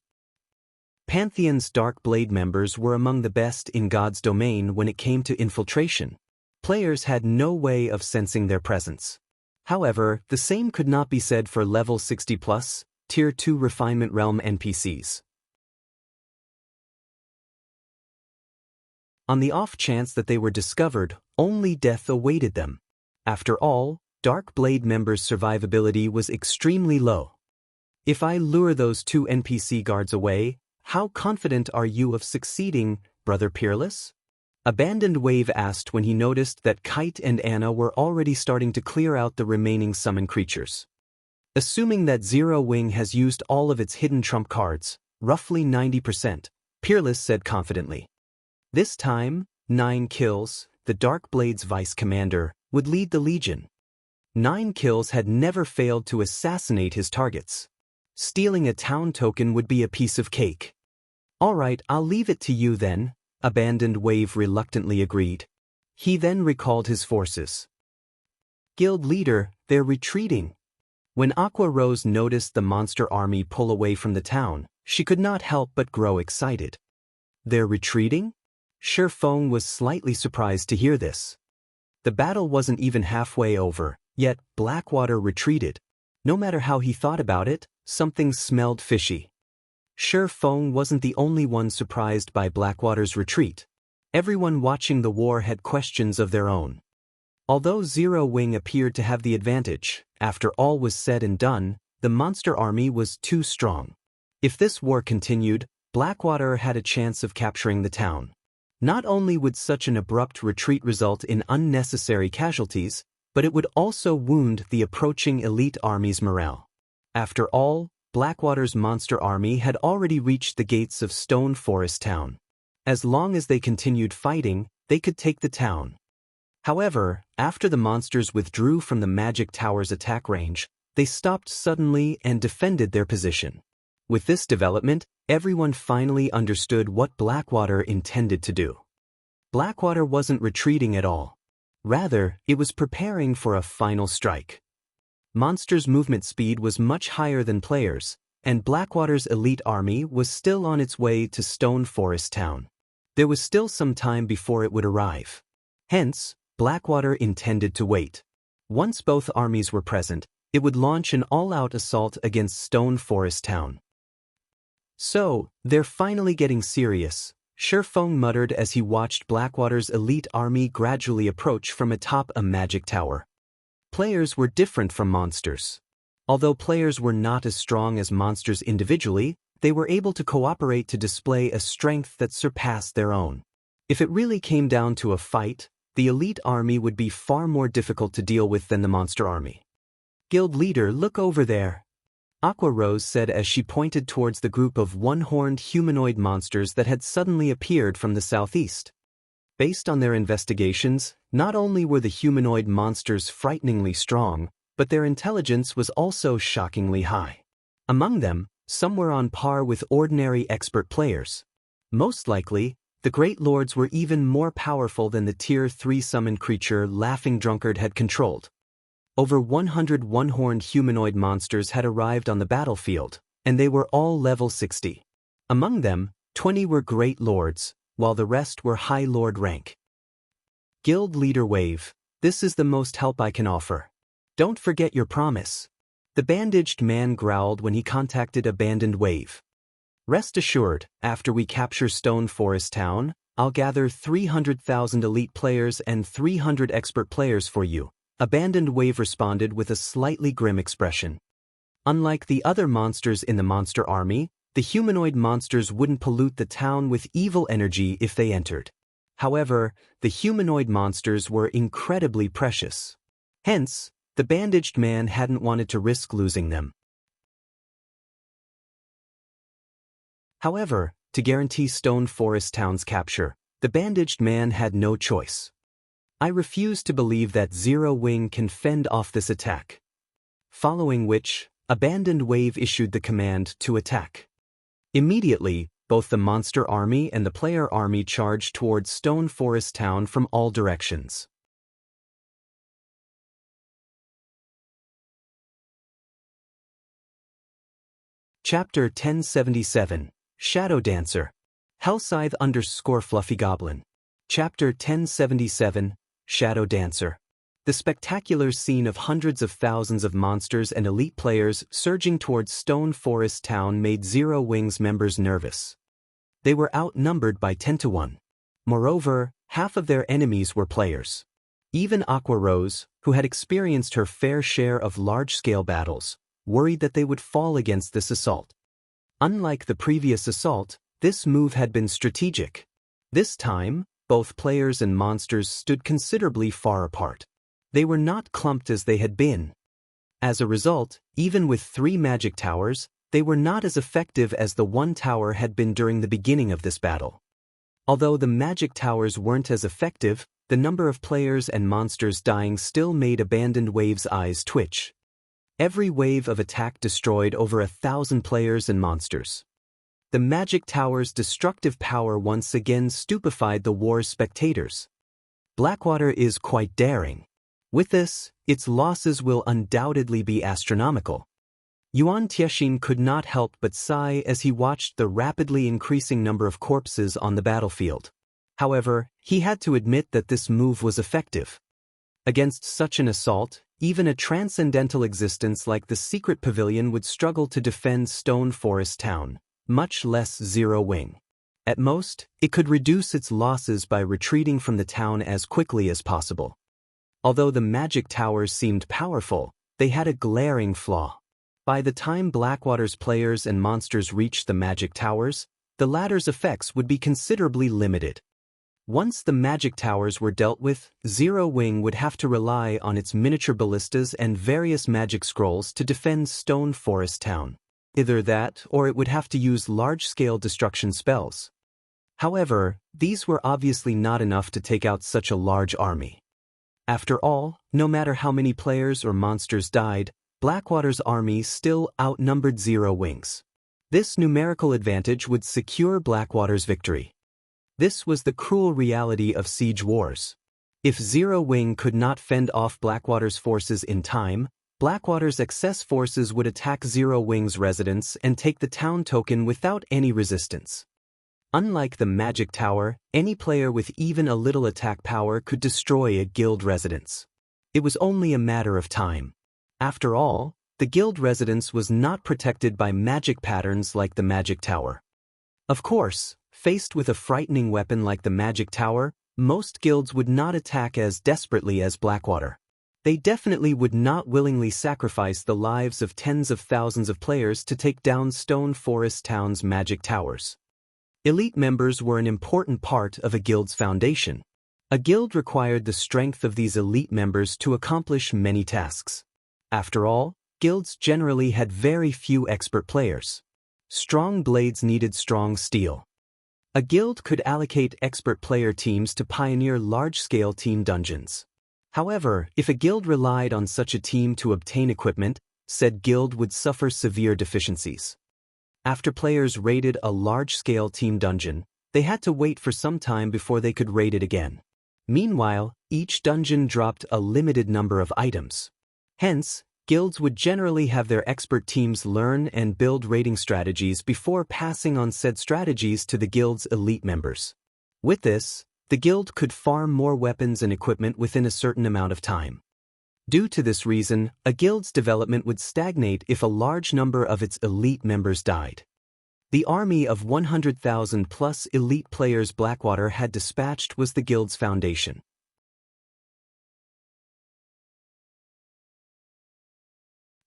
Pantheon's Dark Blade members were among the best in God's domain when it came to infiltration. Players had no way of sensing their presence. However, the same could not be said for level 60+, Tier 2 Refinement Realm NPCs. On the off chance that they were discovered, only death awaited them. After all, Dark Blade members' survivability was extremely low. If I lure those two NPC guards away, how confident are you of succeeding, Brother Peerless? Abandoned Wave asked when he noticed that Kite and Anna were already starting to clear out the remaining summon creatures. Assuming that Zero Wing has used all of its hidden trump cards, roughly 90%, Peerless said confidently. This time, 9 kills, the Dark Blade's vice commander, would lead the Legion. 9 kills had never failed to assassinate his targets. Stealing a town token would be a piece of cake. Alright, I'll leave it to you then, Abandoned Wave reluctantly agreed. He then recalled his forces. Guild leader, they're retreating. When Aqua Rose noticed the monster army pull away from the town, she could not help but grow excited. They're retreating? Shifeng was slightly surprised to hear this. The battle wasn't even halfway over, yet Blackwater retreated. No matter how he thought about it, something smelled fishy. Shifeng wasn't the only one surprised by Blackwater's retreat. Everyone watching the war had questions of their own. Although Zero Wing appeared to have the advantage, after all was said and done, the monster army was too strong. If this war continued, Blackwater had a chance of capturing the town. Not only would such an abrupt retreat result in unnecessary casualties, but it would also wound the approaching elite army's morale. After all, Blackwater's monster army had already reached the gates of Stone Forest Town. As long as they continued fighting, they could take the town. However, after the monsters withdrew from the Magic Tower's attack range, they stopped suddenly and defended their position. With this development, everyone finally understood what Blackwater intended to do. Blackwater wasn't retreating at all. Rather, it was preparing for a final strike. Monsters' movement speed was much higher than players, and Blackwater's elite army was still on its way to Stone Forest Town. There was still some time before it would arrive. Hence, Blackwater intended to wait. Once both armies were present, it would launch an all-out assault against Stone Forest Town. "So, they're finally getting serious," Shifeng muttered as he watched Blackwater's elite army gradually approach from atop a magic tower. Players were different from monsters. Although players were not as strong as monsters individually, they were able to cooperate to display a strength that surpassed their own. If it really came down to a fight, the elite army would be far more difficult to deal with than the monster army. "Guild leader, look over there," Aqua Rose said as she pointed towards the group of one-horned humanoid monsters that had suddenly appeared from the southeast. Based on their investigations, not only were the humanoid monsters frighteningly strong, but their intelligence was also shockingly high. Among them, some were on par with ordinary expert players. Most likely, the Great Lords were even more powerful than the Tier 3 summoned creature Laughing Drunkard had controlled. Over 100 one-horned humanoid monsters had arrived on the battlefield, and they were all level 60. Among them, 20 were Great Lords, while the rest were High Lord rank. "Guild Leader Wave, this is the most help I can offer. Don't forget your promise," the bandaged man growled when he contacted Abandoned Wave. "Rest assured, after we capture Stone Forest Town, I'll gather 300,000 elite players and 300 expert players for you," Abandoned Wave responded with a slightly grim expression. Unlike the other monsters in the monster army, the humanoid monsters wouldn't pollute the town with evil energy if they entered. However, the humanoid monsters were incredibly precious. Hence, the bandaged man hadn't wanted to risk losing them. However, to guarantee Stone Forest Town's capture, the bandaged man had no choice. "I refuse to believe that Zero Wing can fend off this attack." Following which, Abandoned Wave issued the command to attack. Immediately, both the monster army and the player army charged towards Stone Forest Town from all directions. Chapter 1077, Shadow Dancer. Hellscythe _ Fluffy Chapter 1077, Shadow Dancer. The spectacular scene of hundreds of thousands of monsters and elite players surging towards Stone Forest Town made Zero Wing's members nervous. They were outnumbered by 10 to 1. Moreover, half of their enemies were players. Even Aqua Rose, who had experienced her fair share of large-scale battles, worried that they would fall against this assault. Unlike the previous assault, this move had been strategic. This time, both players and monsters stood considerably far apart. They were not clumped as they had been. As a result, even with 3 magic towers, they were not as effective as the one tower had been during the beginning of this battle. Although the magic towers weren't as effective, the number of players and monsters dying still made Abandoned Wave's eyes twitch. Every wave of attack destroyed over 1,000 players and monsters. The magic tower's destructive power once again stupefied the war's spectators. Blackwater is quite daring. With this, its losses will undoubtedly be astronomical. Yuan Tiexin could not help but sigh as he watched the rapidly increasing number of corpses on the battlefield. However, he had to admit that this move was effective. Against such an assault, even a transcendental existence like the Secret Pavilion would struggle to defend Stone Forest Town, much less Zero Wing. At most, it could reduce its losses by retreating from the town as quickly as possible. Although the magic towers seemed powerful, they had a glaring flaw. By the time Blackwater's players and monsters reached the magic towers, the latter's effects would be considerably limited. Once the magic towers were dealt with, Zero Wing would have to rely on its miniature ballistas and various magic scrolls to defend Stone Forest Town. Either that, or it would have to use large-scale destruction spells. However, these were obviously not enough to take out such a large army. After all, no matter how many players or monsters died, Blackwater's army still outnumbered Zero Wing's. This numerical advantage would secure Blackwater's victory. This was the cruel reality of siege wars. If Zero Wing could not fend off Blackwater's forces in time, Blackwater's excess forces would attack Zero Wing's residents and take the town token without any resistance. Unlike the magic tower, any player with even a little attack power could destroy a guild residence. It was only a matter of time. After all, the guild residence was not protected by magic patterns like the magic tower. Of course, faced with a frightening weapon like the magic tower, most guilds would not attack as desperately as Blackwater. They definitely would not willingly sacrifice the lives of tens of thousands of players to take down Stone Forest Town's magic towers. Elite members were an important part of a guild's foundation. A guild required the strength of these elite members to accomplish many tasks. After all, guilds generally had very few expert players. Strong blades needed strong steel. A guild could allocate expert player teams to pioneer large-scale team dungeons. However, if a guild relied on such a team to obtain equipment, said guild would suffer severe deficiencies. After players raided a large-scale team dungeon, they had to wait for some time before they could raid it again. Meanwhile, each dungeon dropped a limited number of items. Hence, guilds would generally have their expert teams learn and build raiding strategies before passing on said strategies to the guild's elite members. With this, the guild could farm more weapons and equipment within a certain amount of time. Due to this reason, a guild's development would stagnate if a large number of its elite members died. The army of 100,000 plus elite players Blackwater had dispatched was the guild's foundation.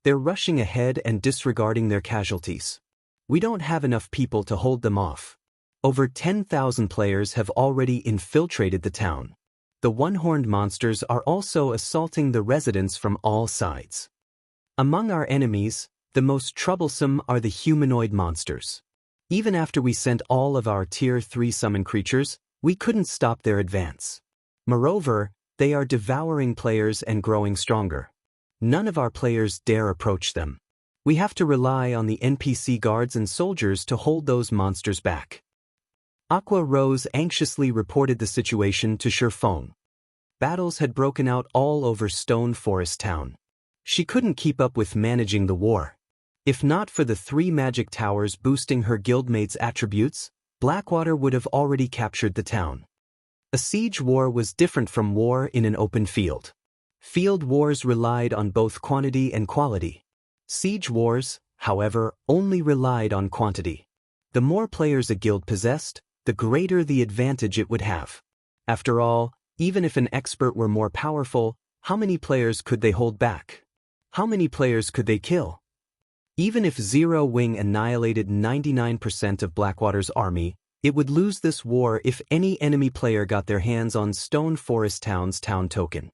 They're rushing ahead and disregarding their casualties. We don't have enough people to hold them off. Over 10,000 players have already infiltrated the town. The one-horned monsters are also assaulting the residents from all sides. Among our enemies, the most troublesome are the humanoid monsters. Even after we sent all of our Tier 3 summon creatures, we couldn't stop their advance. Moreover, they are devouring players and growing stronger. None of our players dare approach them. We have to rely on the NPC guards and soldiers to hold those monsters back. Aqua Rose anxiously reported the situation to Shifeng. Battles had broken out all over Stone Forest Town. She couldn't keep up with managing the war. If not for the 3 magic towers boosting her guildmates' attributes, Blackwater would have already captured the town. A siege war was different from war in an open field. Field wars relied on both quantity and quality. Siege wars, however, only relied on quantity. The more players a guild possessed, the greater the advantage it would have. After all, even if an expert were more powerful, how many players could they hold back? How many players could they kill? Even if Zero Wing annihilated 99% of Blackwater's army, it would lose this war if any enemy player got their hands on Stone Forest Town's town token.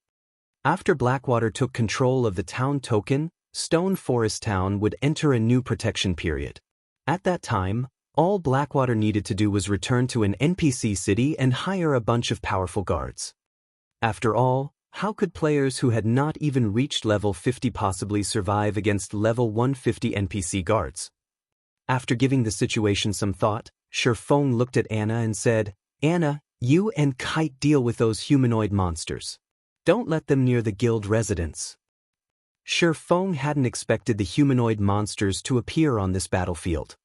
After Blackwater took control of the town token, Stone Forest Town would enter a new protection period. At that time, all Blackwater needed to do was return to an NPC city and hire a bunch of powerful guards. After all, how could players who had not even reached level 50 possibly survive against level 150 NPC guards? After giving the situation some thought, Shifeng looked at Anna and said, "Anna, you and Kite deal with those humanoid monsters. Don't let them near the guild residence." Shifeng hadn't expected the humanoid monsters to appear on this battlefield.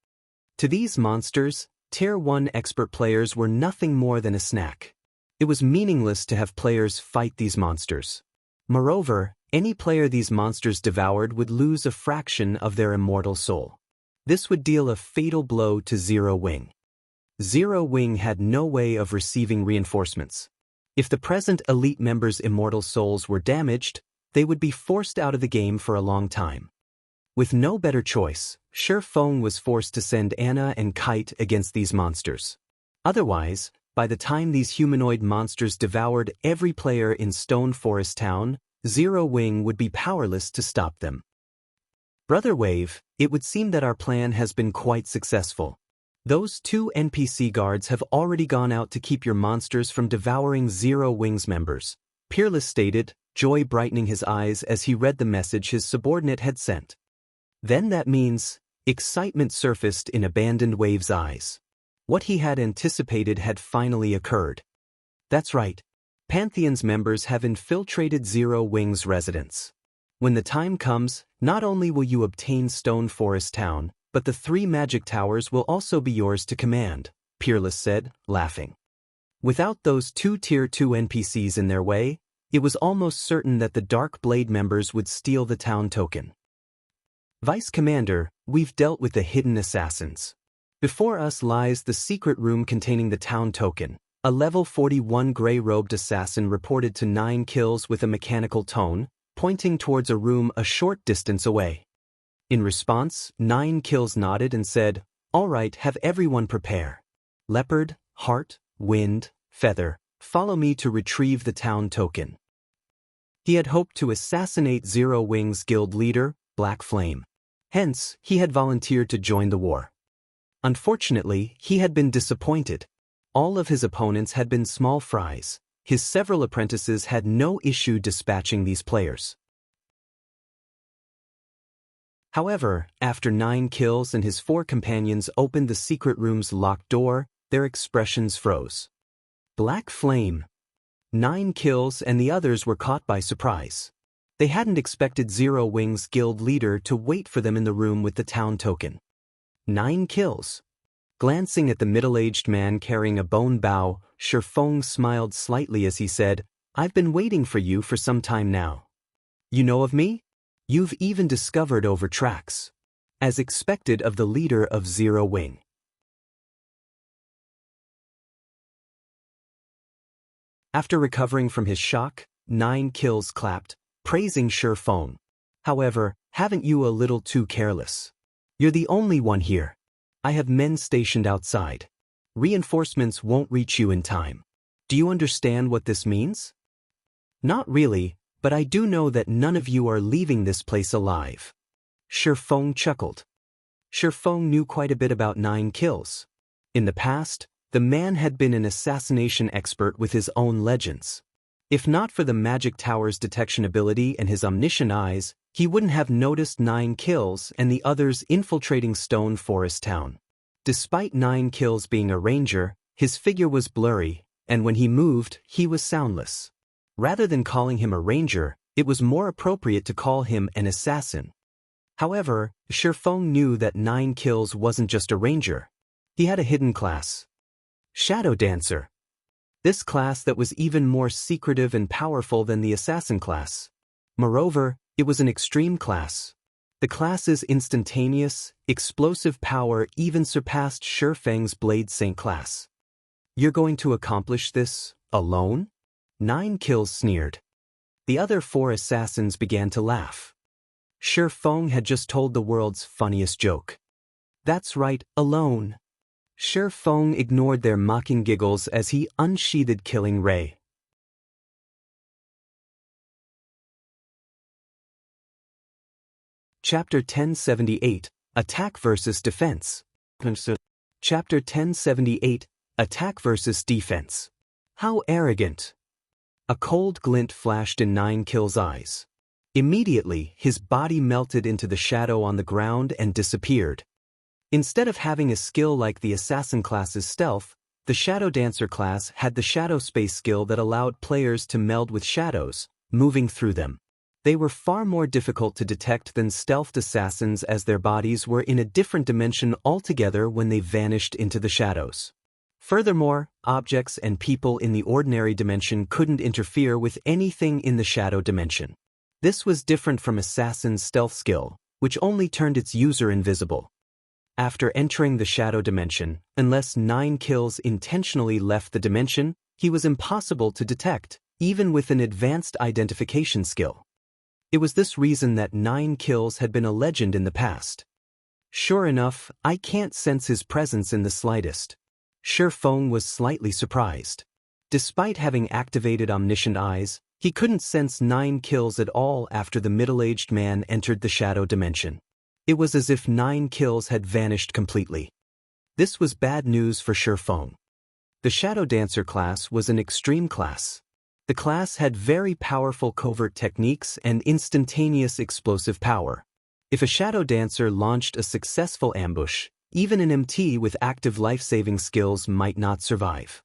To these monsters, Tier 1 expert players were nothing more than a snack. It was meaningless to have players fight these monsters. Moreover, any player these monsters devoured would lose a fraction of their immortal soul. This would deal a fatal blow to Zero Wing. Zero Wing had no way of receiving reinforcements. If the present elite members' immortal souls were damaged, they would be forced out of the game for a long time. With no better choice, Shi Feng was forced to send Anna and Kite against these monsters. Otherwise, by the time these humanoid monsters devoured every player in Stone Forest Town, Zero Wing would be powerless to stop them. Brother Wave, it would seem that our plan has been quite successful. Those 2 NPC guards have already gone out to keep your monsters from devouring Zero Wing's members, Peerless stated, joy brightening his eyes as he read the message his subordinate had sent. Then that means, excitement surfaced in Abandoned Wave's eyes. What he had anticipated had finally occurred. That's right. Pantheon's members have infiltrated Zero Wing's residence. When the time comes, not only will you obtain Stone Forest Town, but the 3 magic towers will also be yours to command, Peerless said, laughing. Without those 2 Tier 2 NPCs in their way, it was almost certain that the Dark Blade members would steal the town token. Vice Commander, we've dealt with the hidden assassins. Before us lies the secret room containing the town token. A level 41 gray-robed assassin reported to 9 kills with a mechanical tone, pointing towards a room a short distance away. In response, 9 kills nodded and said, "All right, have everyone prepare. Leopard, Heart, Wind, Feather, follow me to retrieve the town token." He had hoped to assassinate Zero Wing's guild leader, Black Flame. Hence, he had volunteered to join the war. Unfortunately, he had been disappointed. All of his opponents had been small fries. His several apprentices had no issue dispatching these players. However, after 9 kills and his 4 companions opened the secret room's locked door, their expressions froze. Black Flame. 9 kills and the others were caught by surprise. They hadn't expected Zero Wing's guild leader to wait for them in the room with the town token. 9 kills. Glancing at the middle-aged man carrying a bone bow, Shi Feng smiled slightly as he said, "I've been waiting for you for some time now. You know of me? You've even discovered over tracks." As expected of the leader of Zero Wing. After recovering from his shock, 9 kills clapped, praising Shi Feng. "However, haven't you a little too careless? You're the only one here. I have men stationed outside. Reinforcements won't reach you in time. Do you understand what this means?" "Not really, but I do know that none of you are leaving this place alive." Shi Feng chuckled. Shi Feng knew quite a bit about 9 kills. In the past, the man had been an assassination expert with his own legends. If not for the magic tower's detection ability and his omniscient eyes, he wouldn't have noticed 9 kills and the others infiltrating Stone Forest Town. Despite 9 kills being a ranger, his figure was blurry, and when he moved, he was soundless. Rather than calling him a ranger, it was more appropriate to call him an assassin. However, Shi Feng knew that 9 kills wasn't just a ranger. He had a hidden class. Shadow Dancer. This class that was even more secretive and powerful than the assassin class. Moreover, it was an extreme class. The class's instantaneous, explosive power even surpassed Shi Feng's Blade Saint class. "You're going to accomplish this, alone?" 9 kills sneered. The other 4 assassins began to laugh. Shi Feng had just told the world's funniest joke. "That's right, alone." Shi Feng ignored their mocking giggles as he unsheathed Killing Ray. Chapter 1078, Attack vs. Defense. Chapter 1078, Attack vs. Defense. How arrogant. A cold glint flashed in 9 Kill's eyes. Immediately, his body melted into the shadow on the ground and disappeared. Instead of having a skill like the Assassin class's Stealth, the Shadow Dancer class had the Shadow Space skill that allowed players to meld with shadows, moving through them. They were far more difficult to detect than stealthed assassins as their bodies were in a different dimension altogether when they vanished into the shadows. Furthermore, objects and people in the ordinary dimension couldn't interfere with anything in the shadow dimension. This was different from Assassin's stealth skill, which only turned its user invisible. After entering the shadow dimension, unless 9 Kills intentionally left the dimension, he was impossible to detect, even with an advanced identification skill. It was this reason that 9 kills had been a legend in the past. Sure enough, I can't sense his presence in the slightest. Shi Feng was slightly surprised. Despite having activated omniscient eyes, he couldn't sense 9 kills at all after the middle-aged man entered the shadow dimension. It was as if 9 kills had vanished completely. This was bad news for Shi Feng. The Shadow Dancer class was an extreme class. The class had very powerful covert techniques and instantaneous explosive power. If a Shadow Dancer launched a successful ambush, even an MT with active life-saving skills might not survive.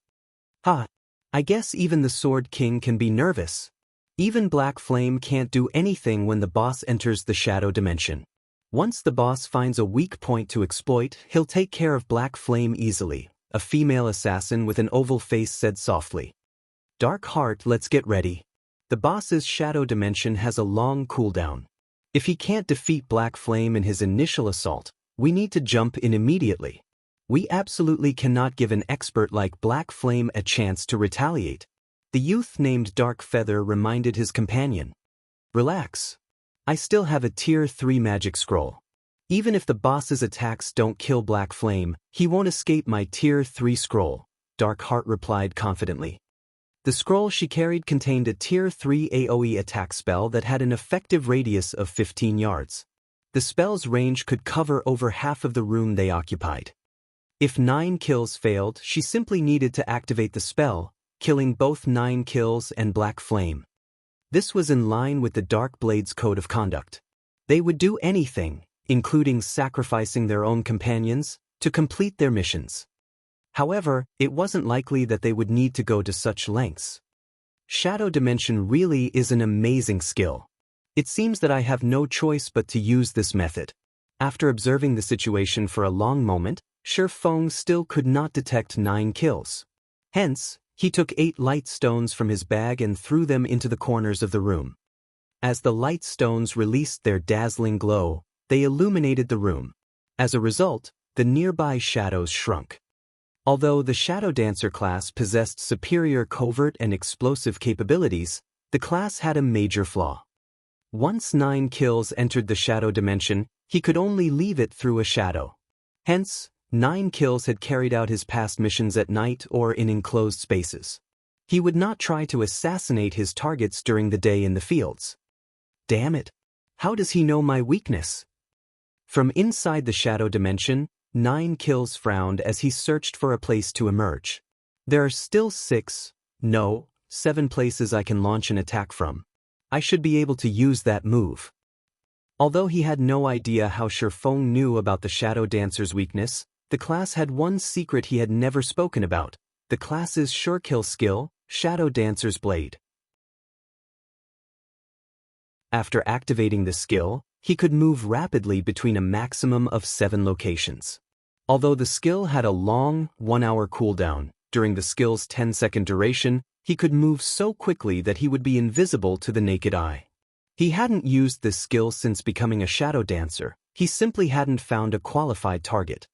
I guess even the Sword King can be nervous. Even Black Flame can't do anything when the boss enters the Shadow Dimension. Once the boss finds a weak point to exploit, he'll take care of Black Flame easily, a female assassin with an oval face said softly. Dark Heart, let's get ready. The boss's Shadow Dimension has a long cooldown. If he can't defeat Black Flame in his initial assault, we need to jump in immediately. We absolutely cannot give an expert like Black Flame a chance to retaliate. The youth named Dark Feather reminded his companion. Relax. I still have a Tier 3 magic scroll. Even if the boss's attacks don't kill Black Flame, he won't escape my Tier 3 scroll, Dark Heart replied confidently. The scroll she carried contained a Tier 3 AoE attack spell that had an effective radius of 15 yards. The spell's range could cover over half of the room they occupied. If 9 kills failed, she simply needed to activate the spell, killing both 9 kills and Black Flame. This was in line with the Dark Blade's code of conduct. They would do anything, including sacrificing their own companions, to complete their missions. However, it wasn't likely that they would need to go to such lengths. Shadow Dimension really is an amazing skill. It seems that I have no choice but to use this method. After observing the situation for a long moment, Shi Feng still could not detect 9 kills. Hence, he took 8 light stones from his bag and threw them into the corners of the room. As the light stones released their dazzling glow, they illuminated the room. As a result, the nearby shadows shrunk. Although the Shadow Dancer class possessed superior covert and explosive capabilities, the class had a major flaw. Once 9 kills entered the Shadow Dimension, he could only leave it through a shadow. Hence, 9 kills had carried out his past missions at night or in enclosed spaces. He would not try to assassinate his targets during the day in the fields. Damn it! How does he know my weakness? From inside the Shadow Dimension, 9 kills frowned as he searched for a place to emerge. There are still 7 places I can launch an attack from. I should be able to use that move. Although he had no idea how Shi Feng knew about the Shadow Dancer's weakness, the class had one secret he had never spoken about, the class's sure kill skill, Shadow Dancer's Blade. After activating the skill, he could move rapidly between a maximum of 7 locations. Although the skill had a long, 1-hour cooldown, during the skill's 10-second duration, he could move so quickly that he would be invisible to the naked eye. He hadn't used this skill since becoming a Shadow Dancer, he simply hadn't found a qualified target.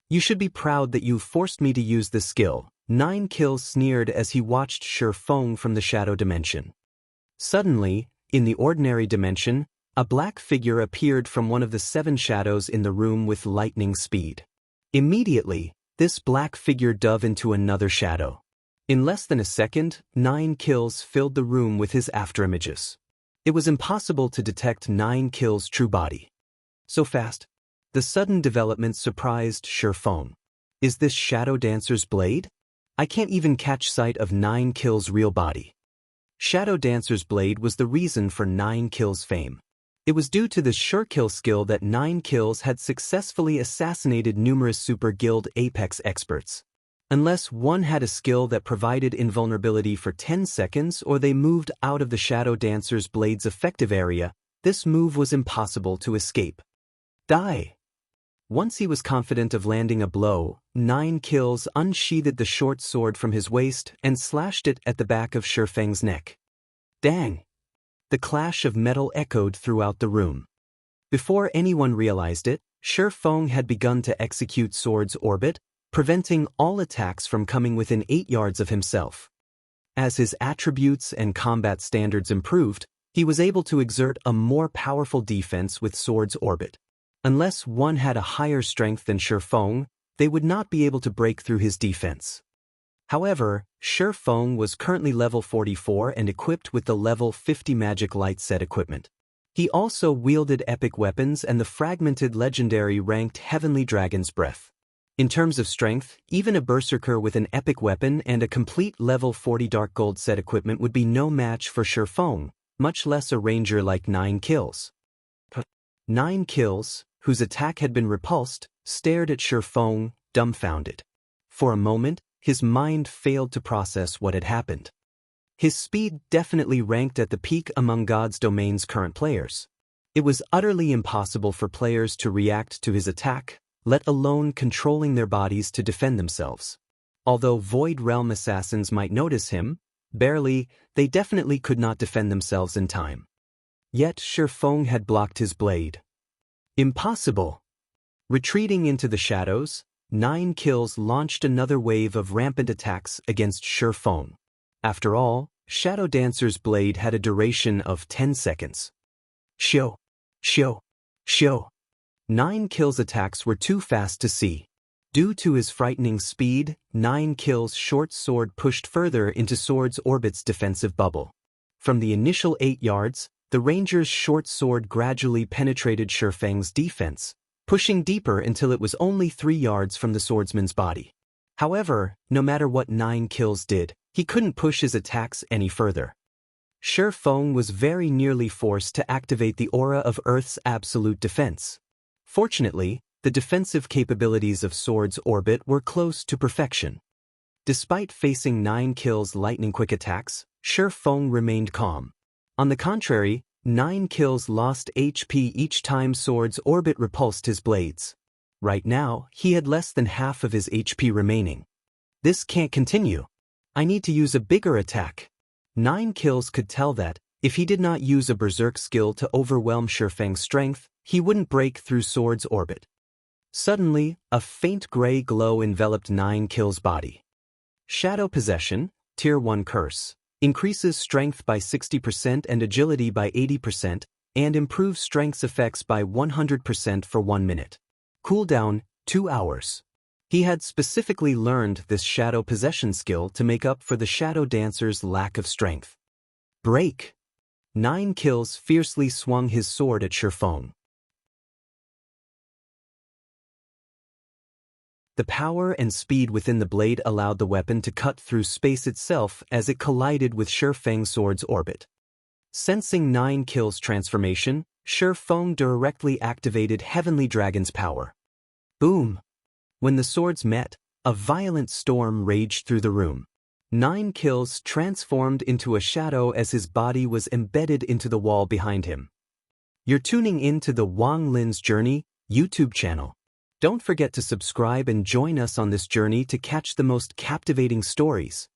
You should be proud that you forced me to use this skill, 9 kills sneered as he watched Shi Feng from the Shadow Dimension. Suddenly, in the ordinary dimension, a black figure appeared from one of the 7 shadows in the room with lightning speed. Immediately, this black figure dove into another shadow. In less than a second, 9 kills filled the room with his afterimages. It was impossible to detect 9 kills' true body. So fast. The sudden development surprised Shi Feng. Is this Shadow Dancer's blade? I can't even catch sight of 9 kills' real body. Shadow Dancer's blade was the reason for 9 kills' fame. It was due to the sure kill skill that 9 kills had successfully assassinated numerous Super Guild Apex experts. Unless one had a skill that provided invulnerability for 10 seconds or they moved out of the Shadow Dancer's blade's effective area, this move was impossible to escape. Die! Once he was confident of landing a blow, 9 kills unsheathed the short sword from his waist and slashed it at the back of Shi Feng's neck. Dang! The clash of metal echoed throughout the room. Before anyone realized it, Shi Feng had begun to execute Sword's Orbit, preventing all attacks from coming within 8 yards of himself. As his attributes and combat standards improved, he was able to exert a more powerful defense with Sword's Orbit. Unless one had a higher strength than Shi Feng, they would not be able to break through his defense. However, Shi Feng was currently level 44 and equipped with the level 50 magic light set equipment. He also wielded epic weapons and the fragmented legendary ranked Heavenly Dragon's Breath. In terms of strength, even a berserker with an epic weapon and a complete level 40 dark gold set equipment would be no match for Shi Feng, much less a ranger like 9 Kills. 9 Kills, whose attack had been repulsed, stared at Shi Feng, dumbfounded. For a moment, his mind failed to process what had happened. His speed definitely ranked at the peak among God's Domain's current players. It was utterly impossible for players to react to his attack, let alone controlling their bodies to defend themselves. Although Void Realm assassins might notice him, barely, they definitely could not defend themselves in time. Yet Shi Feng had blocked his blade. Impossible! Retreating into the shadows, 9 Kills launched another wave of rampant attacks against Shi Feng. After all, Shadow Dancer's blade had a duration of 10 seconds. Shio! Shio! Shio! 9 Kills attacks were too fast to see. Due to his frightening speed, 9 Kills' short sword pushed further into Sword's Orbit's defensive bubble. From the initial 8 yards, the ranger's short sword gradually penetrated Shi Feng's defense, pushing deeper until it was only 3 yards from the swordsman's body. However, no matter what 9 Kills did, he couldn't push his attacks any further. Shi Feng was very nearly forced to activate the aura of Earth's absolute defense. Fortunately, the defensive capabilities of Sword's Orbit were close to perfection. Despite facing 9 Kills' lightning-quick attacks, Shi Feng remained calm. On the contrary, 9 Kills lost HP each time Sword's Orbit repulsed his blades. Right now, he had less than half of his HP remaining. This can't continue. I need to use a bigger attack. 9 Kills could tell that, if he did not use a berserk skill to overwhelm Shi Feng's strength, he wouldn't break through Sword's Orbit. Suddenly, a faint gray glow enveloped 9 Kills' body. Shadow Possession, Tier 1 Curse, increases strength by 60% and agility by 80%, and improves strength's effects by 100% for 1 minute. Cooldown, 2 hours. He had specifically learned this Shadow Possession skill to make up for the Shadow Dancer's lack of strength. Break! 9 Kills fiercely swung his sword at Shi Feng. The power and speed within the blade allowed the weapon to cut through space itself as it collided with Shi Feng's sword's orbit. Sensing 9 Kills' transformation, Shi Feng directly activated Heavenly Dragon's power. Boom! When the swords met, a violent storm raged through the room. 9 Kills transformed into a shadow as his body was embedded into the wall behind him. You're tuning in to the Wang Lin's Journey YouTube channel. Don't forget to subscribe and join us on this journey to catch the most captivating stories.